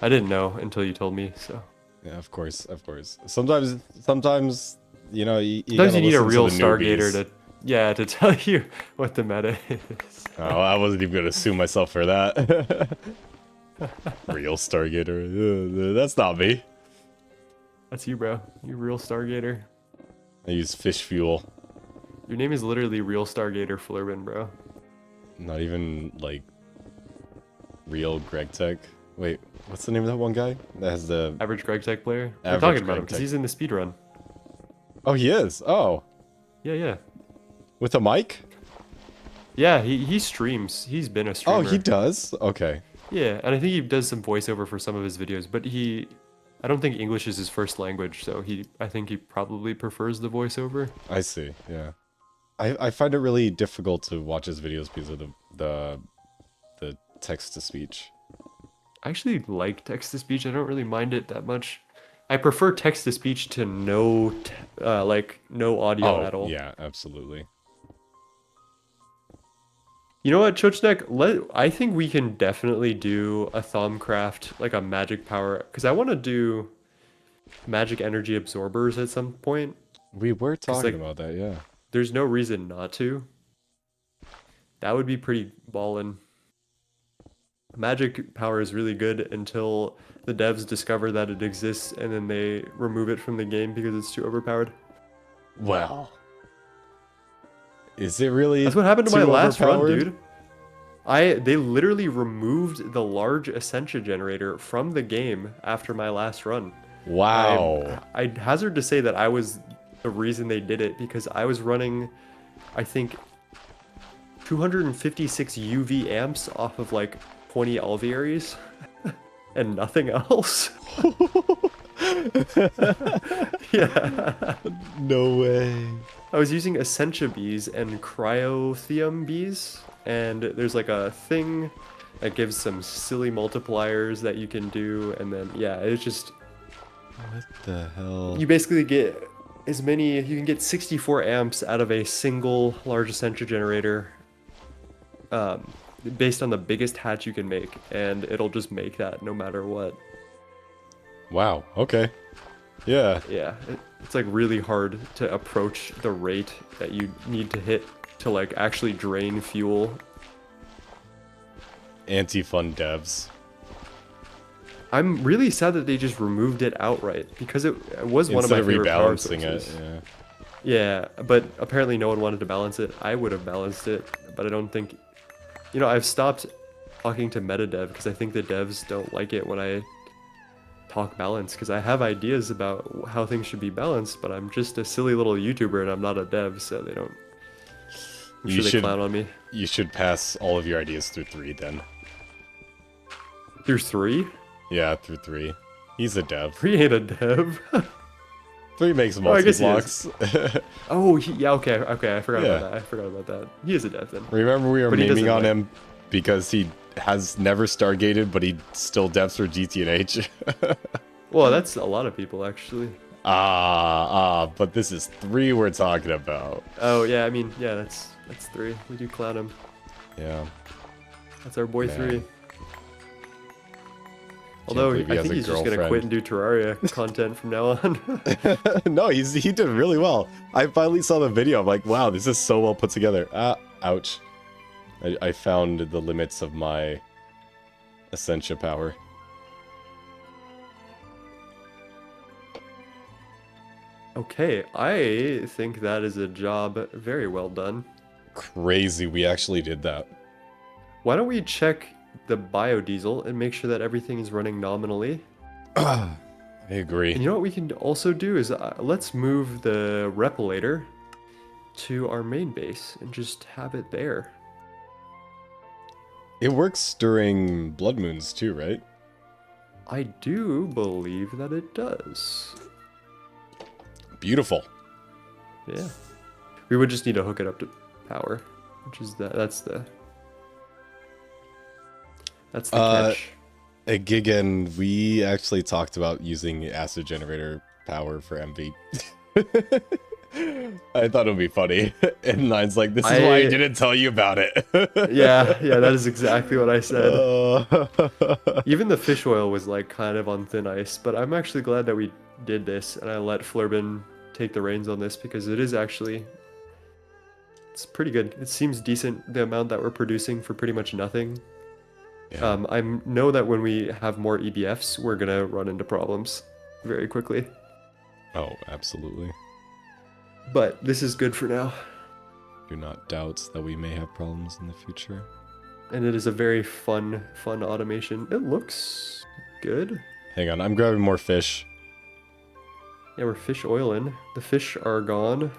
I didn't know until you told me. So Yeah, of course, of course. Sometimes, you know, you sometimes gotta you need a listen to real the Stargater newbies. to tell you what the meta is. Oh, I wasn't even gonna sue myself for that. Real Stargater. That's not me. That's you, bro. You real Stargater. I use fish fuel. Your name is literally real Stargater Flurbin, bro. Not even like real Greg Tech. Wait, what's the name of that one guy that has the Average Greg Tech player. We're Average talking about Greg him because Tech. he's in the speedrun. Oh, he is. Oh, Yeah. with a mic? Yeah, he streams. He's been a streamer. Oh, he does. Okay. Yeah, and I think he does some voiceover for some of his videos, but I don't think English is his first language, so I think he probably prefers the voiceover. I see. Yeah. I find it really difficult to watch his videos because of the text to speech. I actually like text to speech. I don't really mind it that much. I prefer text to speech to no audio at all. Yeah, absolutely. You know what, Chochnek? I think we can definitely do a Thaumcraft, like a magic power, because I want to do magic energy absorbers at some point. We were talking like, about that, yeah. There's no reason not to. That would be pretty ballin'. Magic power is really good until the devs discover that it exists and then they remove it from the game because it's too overpowered. Well, is it really? That's what happened to my last run, overpowered? dude. They literally removed the large Essentia generator from the game after my last run. Wow. I'd hazard to say that I was the reason they did it because I was running, I think, 256 UV amps off of like 20 alvearies and nothing else. Yeah. No way. I was using Essentia bees and Cryotheum bees, and there's like a thing that gives some silly multipliers that you can do, and then yeah, it's just What the hell? you basically get you can get 64 amps out of a single large Essentia generator, based on the biggest hatch you can make, and it'll just make that no matter what. Wow. Okay. Yeah. Yeah, it's like really hard to approach the rate that you need to hit to like actually drain fuel. Anti-fun devs. I'm really sad that they just removed it outright because it was one of Instead my of favorite power rebalancing it. sources. Yeah. Yeah, but apparently no one wanted to balance it. I would have balanced it, but I don't think... You know, I've stopped talking to meta dev because I think the devs don't like it when I talk balance because I have ideas about how things should be balanced, but I'm just a silly little YouTuber and I'm not a dev, so they don't... I'm sure they clown on me. You should pass all of your ideas through 3 then. Through 3? Yeah, through 3. He's a dev. 3 ain't a dev. 3 makes Oh, I guess he multi-blocks. Oh, yeah, okay, I forgot Yeah. about that. I forgot about that. He is a dev then. Remember we were But he memeing doesn't, on like- him because he has never Stargated, but he still devs for GTNH. Well, that's a lot of people actually. But this is 3 we're talking about. Oh yeah, I mean, yeah, that's 3. We do clown him. Yeah. That's our boy Man. 3. Although believe he I has think a he's just gonna quit and do Terraria content from now on. No, he did really well. I finally saw the video. I'm like, wow, this is so well put together. Ouch. I found the limits of my Essentia power. Okay, I think that is a job very well done. Crazy, we actually did that. Why don't we check the biodiesel and make sure that everything is running nominally? I agree. And you know what we can also do is let's move the repilator to our main base and just have it there. It works during blood moons too, right? I do believe that it does. Beautiful. Yeah. We would just need to hook it up to power, which is that's the catch. Gigan, we actually talked about using acid generator power for MV. I thought it would be funny. And Nine's like, this is why I didn't tell you about it. Yeah, that is exactly what I said. Even the fish oil was like kind of on thin ice, but I'm actually glad that we did this and I let Flurbin take the reins on this because it is actually, it's pretty good. It seems decent, the amount that we're producing for pretty much nothing. Yeah. I know that when we have more EBFs, we're gonna run into problems very quickly. Oh, absolutely. But this is good for now. Do not doubt that we may have problems in the future. And it is a very fun automation. It looks good. Hang on, I'm grabbing more fish. Yeah, we're fish oiling. The fish are gone.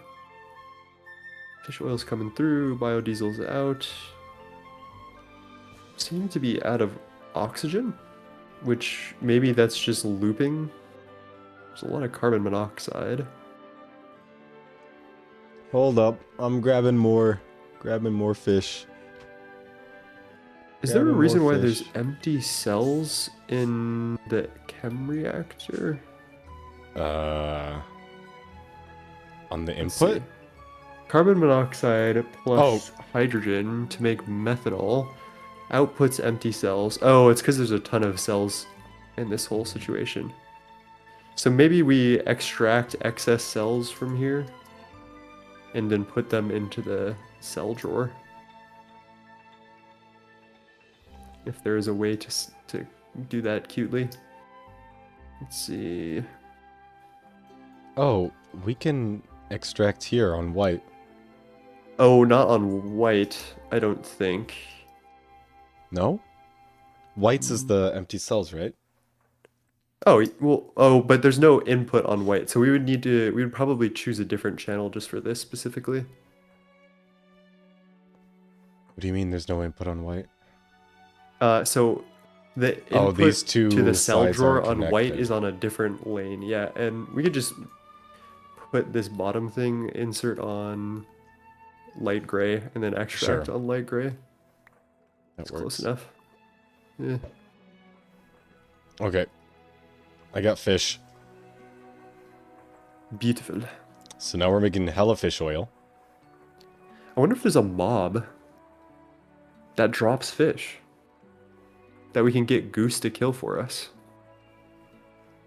Fish oil's coming through. Biodiesel's out. Seem to be out of oxygen, which maybe that's just looping. There's a lot of carbon monoxide. Hold up, I'm grabbing more fish. Is there a reason why fish. there's empty cells in the chem reactor? On the Let's input? see. Carbon monoxide plus hydrogen to make methanol outputs empty cells. Oh, it's because there's a ton of cells in this whole situation. So maybe we extract excess cells from here and then put them into the cell drawer. If there is a way to do that cutely. Let's see. Oh, we can extract here on white. Oh, not on white, I don't think. No? Whites is the empty cells, right? Oh, well, but there's no input on white, so we would probably choose a different channel just for this specifically. What do you mean there's no input on white? So the input these two to the cell sides drawer aren't on white connected. is on a different lane. Yeah, and we could just put this bottom thing, insert on light gray, and then extract on light gray. That's Close enough. Yeah. Okay. I got fish. Beautiful. So now we're making hella fish oil. I wonder if there's a mob that drops fish that we can get Goose to kill for us.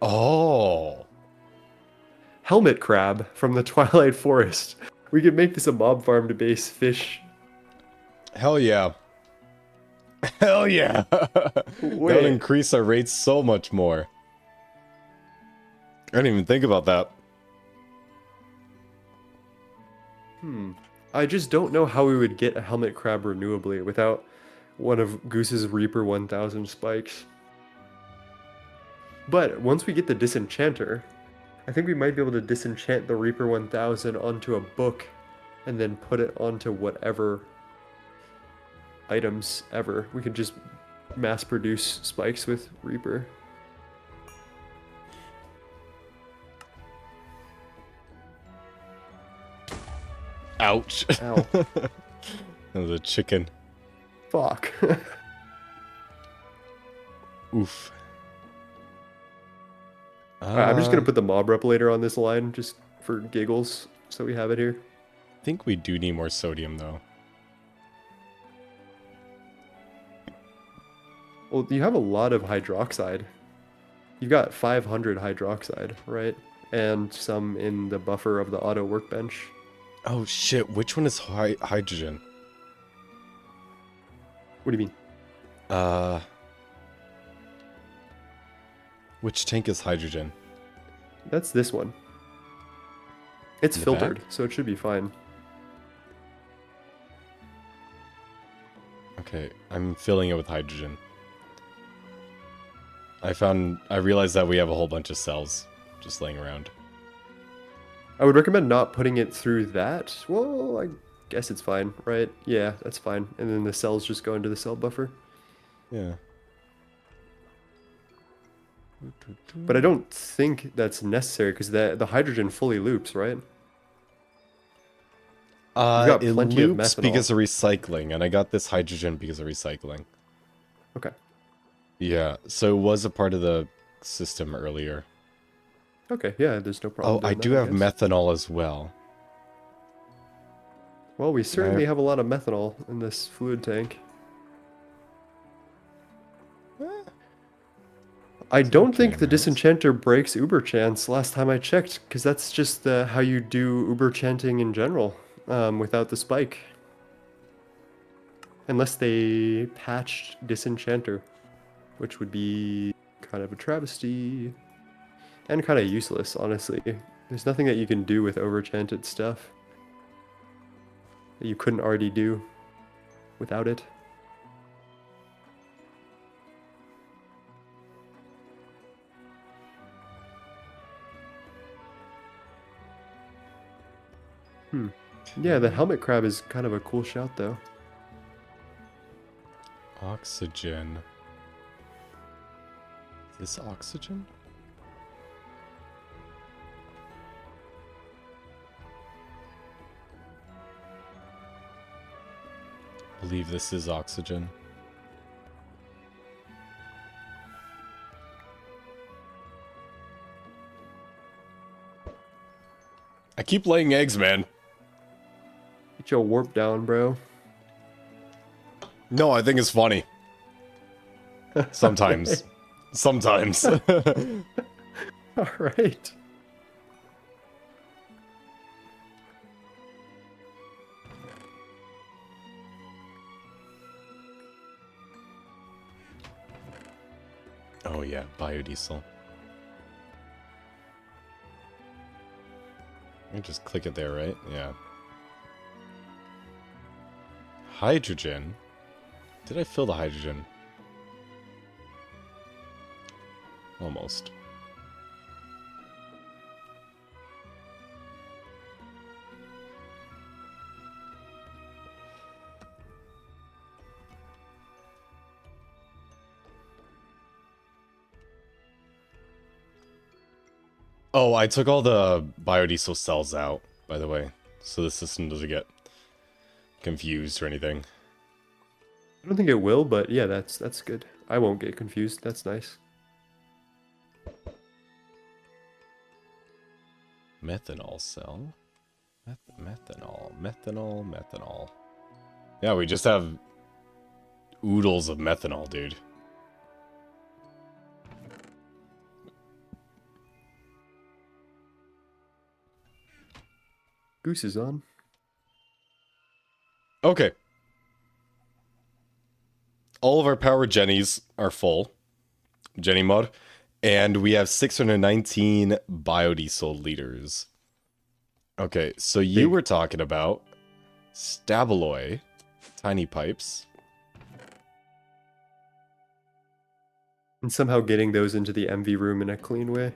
Oh. Helmet crab from the Twilight Forest. We could make this a mob farm to base fish. Hell yeah. Hell yeah. That would increase our rates so much more. I didn't even think about that. I just don't know how we would get a helmet crab renewably without one of Goose's Reaper 1000 spikes. But once we get the disenchanter, I think we might be able to disenchant the Reaper 1000 onto a book and then put it onto whatever items ever. We could just mass produce spikes with Reaper. Ouch. Ow. That was a chicken. Fuck. Oof. Alright, I'm just gonna put the mob replicator on this line just for giggles, so we have it here. I think we do need more sodium though. Well, you have a lot of hydroxide. You've got 500 hydroxide, right? And some in the buffer of the auto workbench. Oh shit, which one is hydrogen? What do you mean? Uh, which tank is hydrogen? That's this one. It's In the filtered, back? so it should be fine. Okay, I'm filling it with hydrogen. I realized that we have a whole bunch of cells just laying around. I would recommend not putting it through that. Well, I guess it's fine, right? Yeah, that's fine. And then the cells just go into the cell buffer. Yeah. But I don't think that's necessary because the hydrogen fully loops, right? You've got It plenty of loops methanol. because of recycling, and I got this hydrogen because of recycling. Okay. Yeah, so it was a part of the system earlier. Okay, yeah, there's no problem Oh, I doing do that, have guess. methanol as well. Well, we certainly I- have a lot of methanol in this fluid tank. I It's don't okay, think the man. disenchanter breaks Uber chants last time I checked, because that's just how you do Uber chanting in general, without the spike. Unless they patched disenchanter, which would be kind of a travesty and kind of useless, honestly. There's nothing that you can do with overchanted stuff that you couldn't already do without it. Yeah, the helmet crab is kind of a cool shout, though. Oxygen. Is this oxygen? I believe this is oxygen. I keep laying eggs, man. Get your warp down, bro. No, I think it's funny. Sometimes. Sometimes. All right. Oh yeah, biodiesel. I just click it there, right? Yeah. Hydrogen? Did I fill the hydrogen? Almost. Oh, I took all the biodiesel cells out, by the way, so the system doesn't get confused or anything. I don't think it will, but yeah, that's good. I won't get confused. That's nice. Methanol cell? Methanol. Yeah, we just have oodles of methanol, dude. Goose is on. Okay. All of our power jennies are full. Jenny mod. And we have 619 biodiesel liters. Okay, so you Big. were talking about stabaloy, tiny pipes. And somehow getting those into the MV room in a clean way.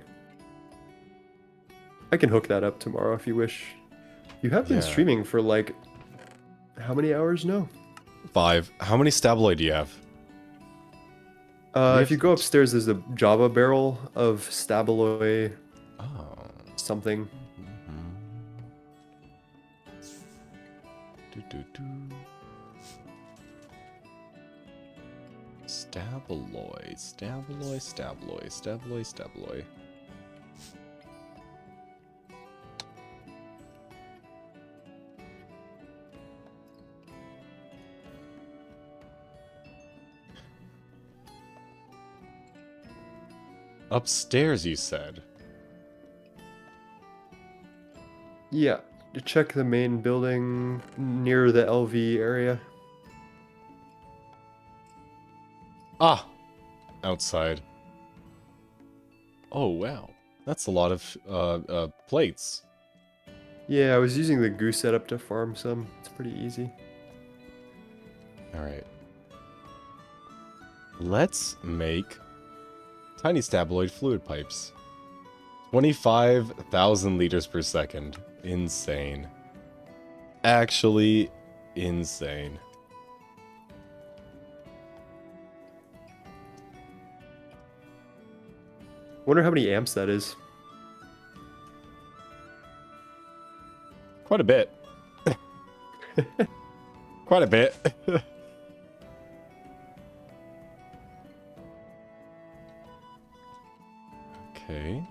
I can hook that up tomorrow if you wish. You have been Yeah. streaming for like how many hours now? 5. How many stabaloy do you have? If you go upstairs, there's a Java barrel of stabaloy Oh. something. Stabaloy. Upstairs, you said. Yeah, to check the main building near the LV area. Ah! Outside. Oh, wow. That's a lot of plates. Yeah, I was using the goose setup to farm some. It's pretty easy. Alright. Let's make tiny stabloid fluid pipes. 25,000 liters per second. Insane. Actually insane. Wonder how many amps that is. Quite a bit. Quite a bit. Okay.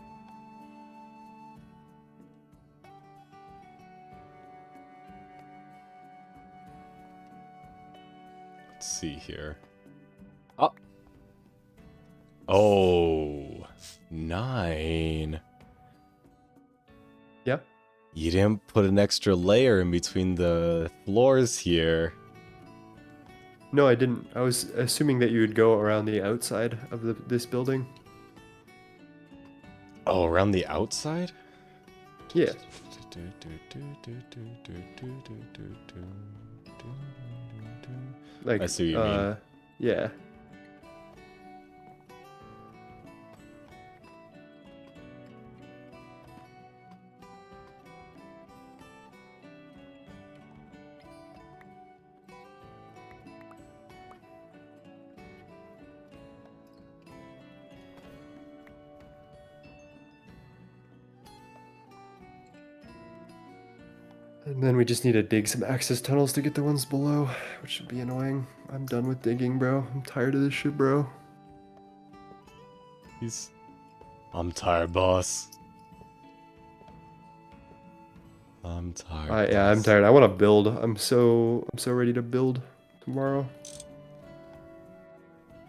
Let's see here. Oh. Oh. 9. Yeah. You didn't put an extra layer in between the floors here. No, I didn't. I was assuming that you would go around the outside of this building. Oh, around the outside? Yeah. Like, I see what you mean. Yeah. And then we just need to dig some access tunnels to get the ones below, which should be annoying. I'm done with digging, bro. I'm tired of this shit, bro. I'm tired, boss. I'm tired. Yeah, I'm tired. I want to build. I'm so ready to build tomorrow.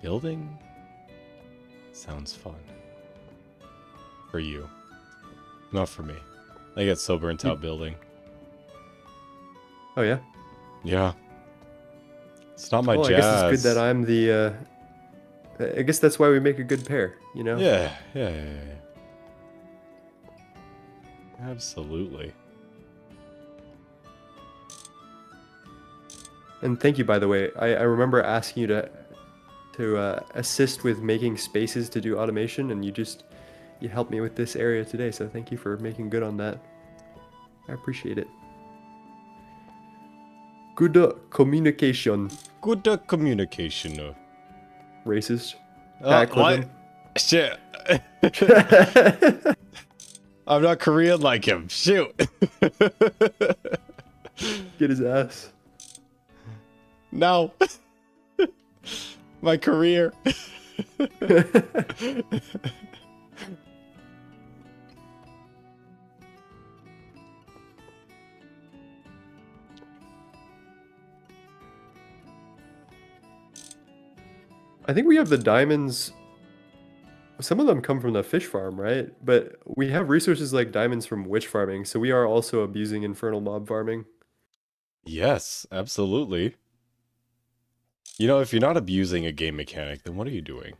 Building sounds fun. For you. Not for me. I get so burnt out building. Oh yeah. Yeah. It's not my Well, jazz. I guess it's good that I'm the. I guess that's why we make a good pair, you know? Yeah. Absolutely. And thank you, by the way. I remember asking you to assist with making spaces to do automation, and you helped me with this area today. So thank you for making good on that. I appreciate it. Good communication. Good communication. Racist. What? Shit. I'm not Korean like him. Shoot. Get his ass. No. My career. I think we have the diamonds. Some of them come from the fish farm, right? But we have resources like diamonds from witch farming, so we are also abusing infernal mob farming. Yes, absolutely. You know, if you're not abusing a game mechanic, then what are you doing?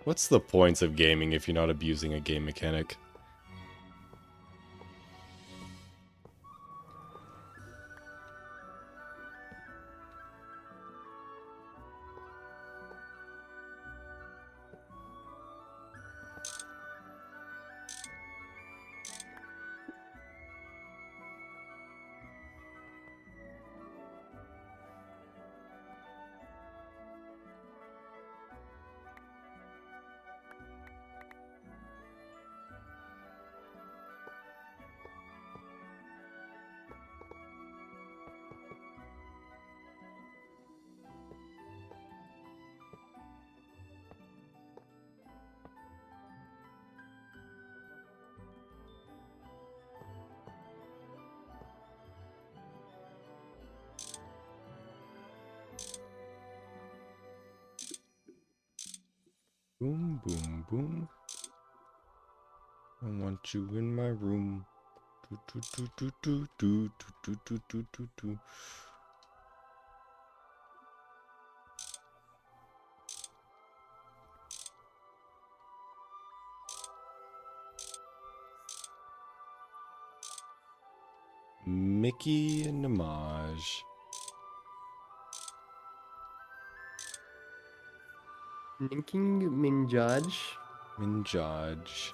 What's the point of gaming if you're not abusing a game mechanic? Boom, boom, boom. I want you in my room. Do, do, do, do, do, do, do, do, do, do, do. Mickey Namaj. Ninking Minjaj. Minjaj.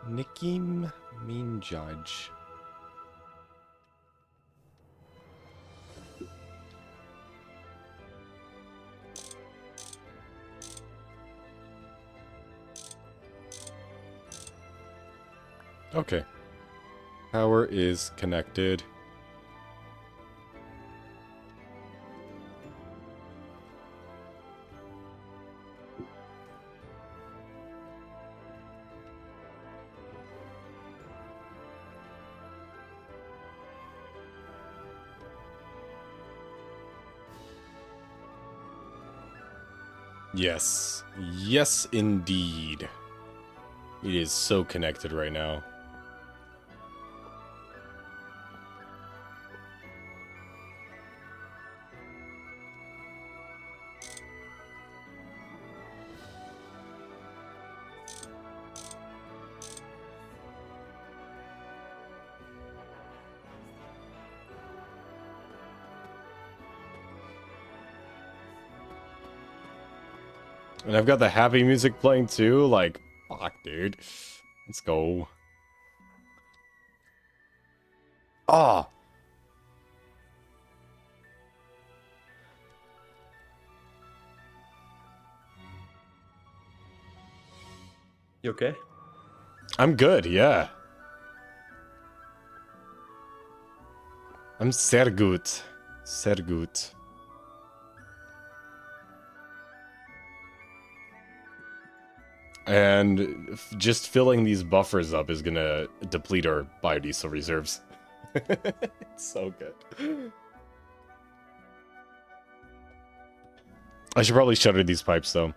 Nikim Minjaj. Okay. Power is connected. Yes. Yes, indeed. It is so connected right now. And I've got the happy music playing too. Like, fuck, dude. Let's go. Ah! You okay? I'm good, yeah. I'm sehr gut. Sehr gut. And just filling these buffers up is gonna deplete our biodiesel reserves. It's so good. I should probably shutter these pipes, though.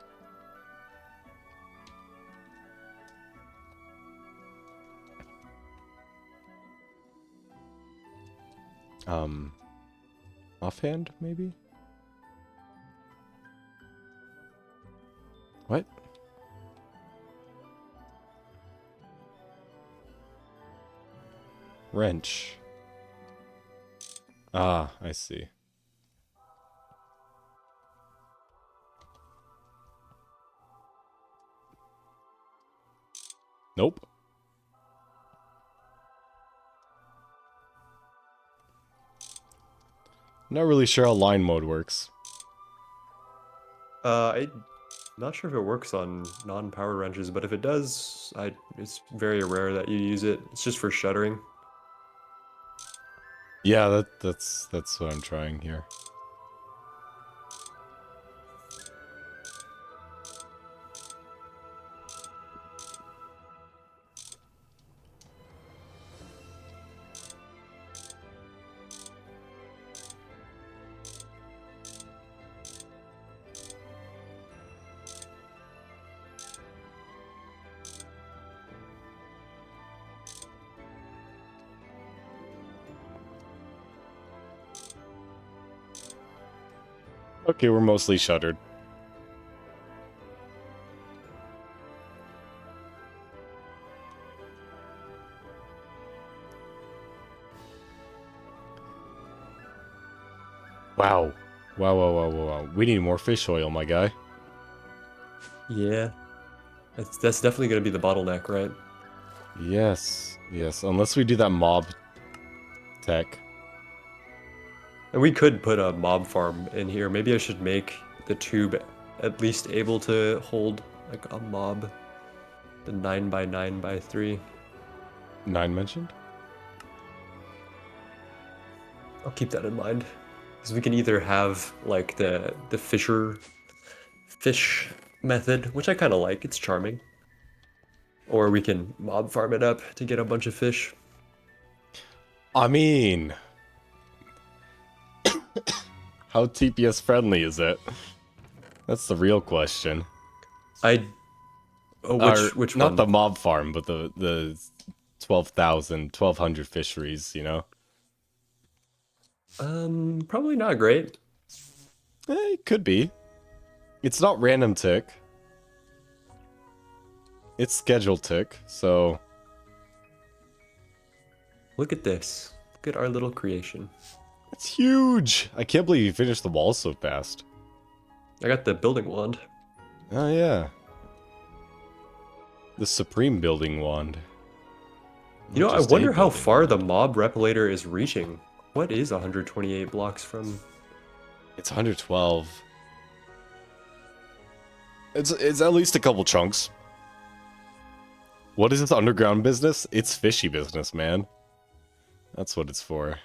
Offhand, maybe? What? Wrench. Ah, I see. Nope. Not really sure how line mode works. I'm not sure if it works on non-power wrenches, but if it does, it's very rare that you use it. It's just for shuttering. Yeah, that's what I'm trying here. Okay, we're mostly shuttered. Wow. Wow. We need more fish oil, my guy. Yeah. That's definitely going to be the bottleneck, right? Yes. Unless we do that mob tech. And we could put a mob farm in here. Maybe I should make the tube at least able to hold like a mob. The 9x9x3. 9 mentioned? I'll keep that in mind. Because we can either have like the fisher fish method, which I kind of like, it's charming. Or we can mob farm it up to get a bunch of fish. I mean... how TPS friendly is it? That's the real question. Which not one? the mob farm, but the 1,200 fisheries, you know? Probably not great. It could be. It's not random tick. It's scheduled tick, so... Look at this. Look at our little creation. It's huge. I can't believe you finished the wall so fast. I got the building wand. Oh yeah. The Supreme Building Wand. You know, I Just a wonder how building far wand. the mob replicator is reaching. What is 128 blocks from? It's 112. It's at least a couple chunks. What is this underground business? It's fishy business, man. That's what it's for.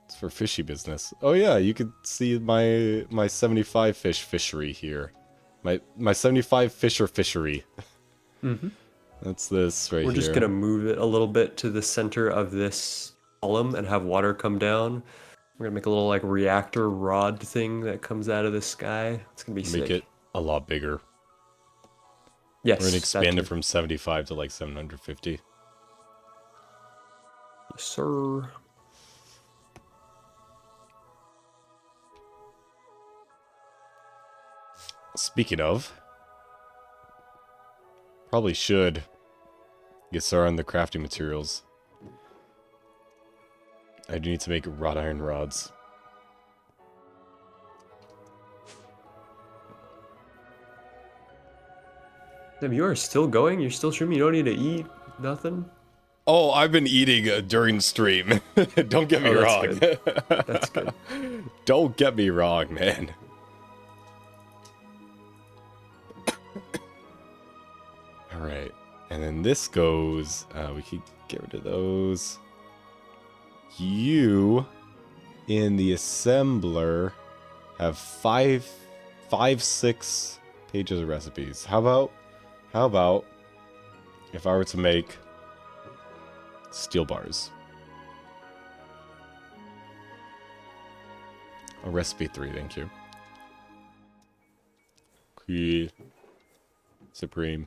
It's for fishy business. Oh yeah, you could see my 75 fish fishery here. My 75 fisher fishery. Mm-hmm. That's this right here. We're just gonna move it a little bit to the center of this column and have water come down. We're gonna make a little like reactor rod thing that comes out of the sky. It's gonna be sick. Make it a lot bigger. Yes. We're gonna expand that it from 75 to like 750. Yes, sir. Speaking of, probably should get started on the crafting materials. I do need to make wrought iron rods. Damn, you are still going? You're still streaming? You don't need to eat? Nothing? Oh, I've been eating during stream. Don't get me Oh, that's wrong. good. That's good. Don't get me wrong, man. Alright, and then this goes, we could get rid of those. You, in the assembler, have five, 6 pages of recipes. How about, if I were to make steel bars? Oh, recipe 3, thank you. Key. Supreme.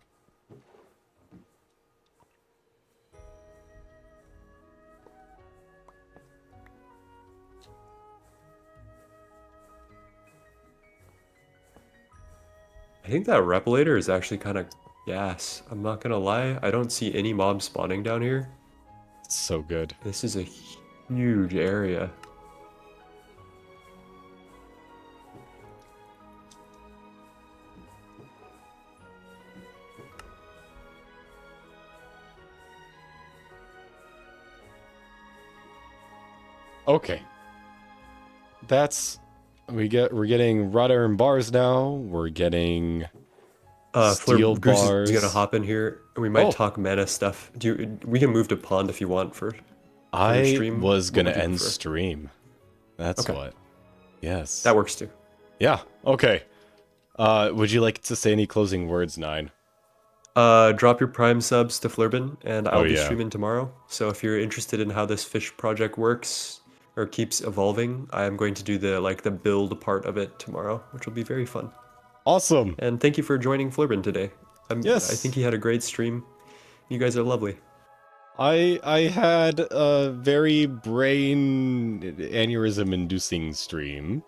I think that replicator is actually kind of gas. I'm not gonna lie. I don't see any mobs spawning down here. It's so good. This is a huge area. Okay. We're getting wrought iron bars now. We're getting steel Goose bars. is gonna hop in here, and we might Oh. talk meta stuff. We can move to pond if you want for I stream. was What gonna would you end prefer? stream. That's Okay. what. Yes. That works too. Yeah. Okay. Would you like to say any closing words, Nine? Drop your Prime subs to Flurbin, and I'll Oh, be yeah. streaming tomorrow. So if you're interested in how this fish project works or keeps evolving, I am going to do the build part of it tomorrow, which will be very fun. Awesome. And thank you for joining Flurbin today. Yes. I think he had a great stream. You guys are lovely. I had a very brain aneurysm inducing stream.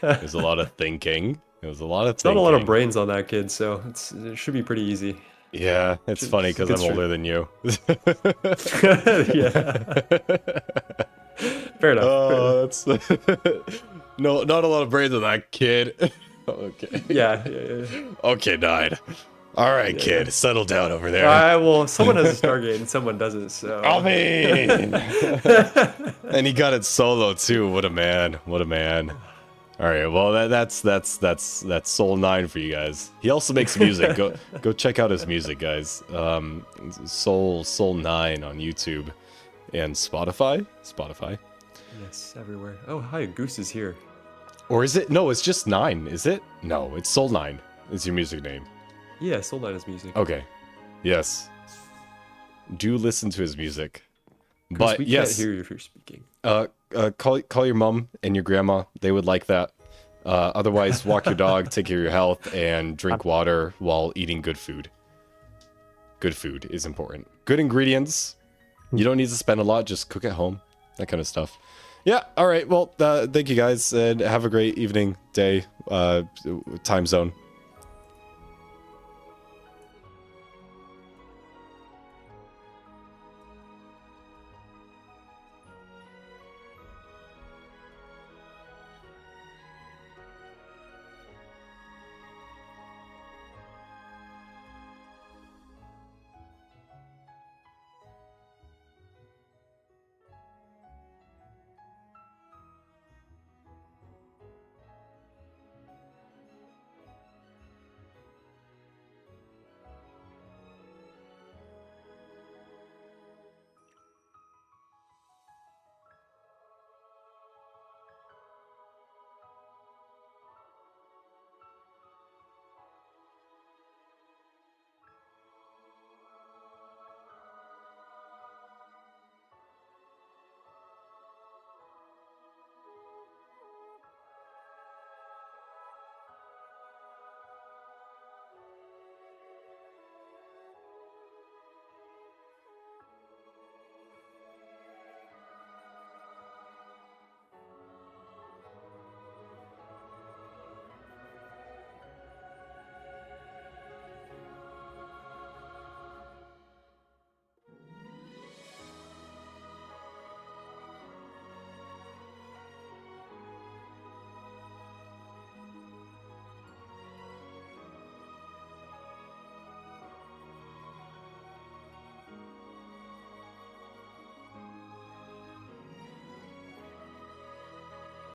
There's a lot of thinking. It was a lot of thinking. Not a lot of brains on that kid, so it should be pretty easy. Yeah, it's funny because good I'm older than you. Yeah. Fair enough. Oh, that's no, not a lot of brains on that kid. Okay. Yeah. Okay, Nine. All right, kid, settle down over there. Well, someone has a Stargate and someone doesn't, so. I mean, and he got it solo too. What a man! What a man! All right, well that's Soul 9 for you guys. He also makes music. Go check out his music, guys. Soul 9 on YouTube and Spotify. Yes, everywhere. Oh, hi, Goose is here. Or is it? No, it's just 9. Is it? No, it's Soul 9. Is your music name? Yeah, Soul Knight is music. Okay. Yes. Do listen to his music. Goose, But we yes. can't hear you if you're speaking. Call your mom and your grandma. They would like that. Otherwise, walk your dog, take care of your health, and drink water while eating good food. Good food is important. Good ingredients. You don't need to spend a lot. Just cook at home. That kind of stuff. Yeah. All right. Well, thank you guys, and have a great evening, day, time zone.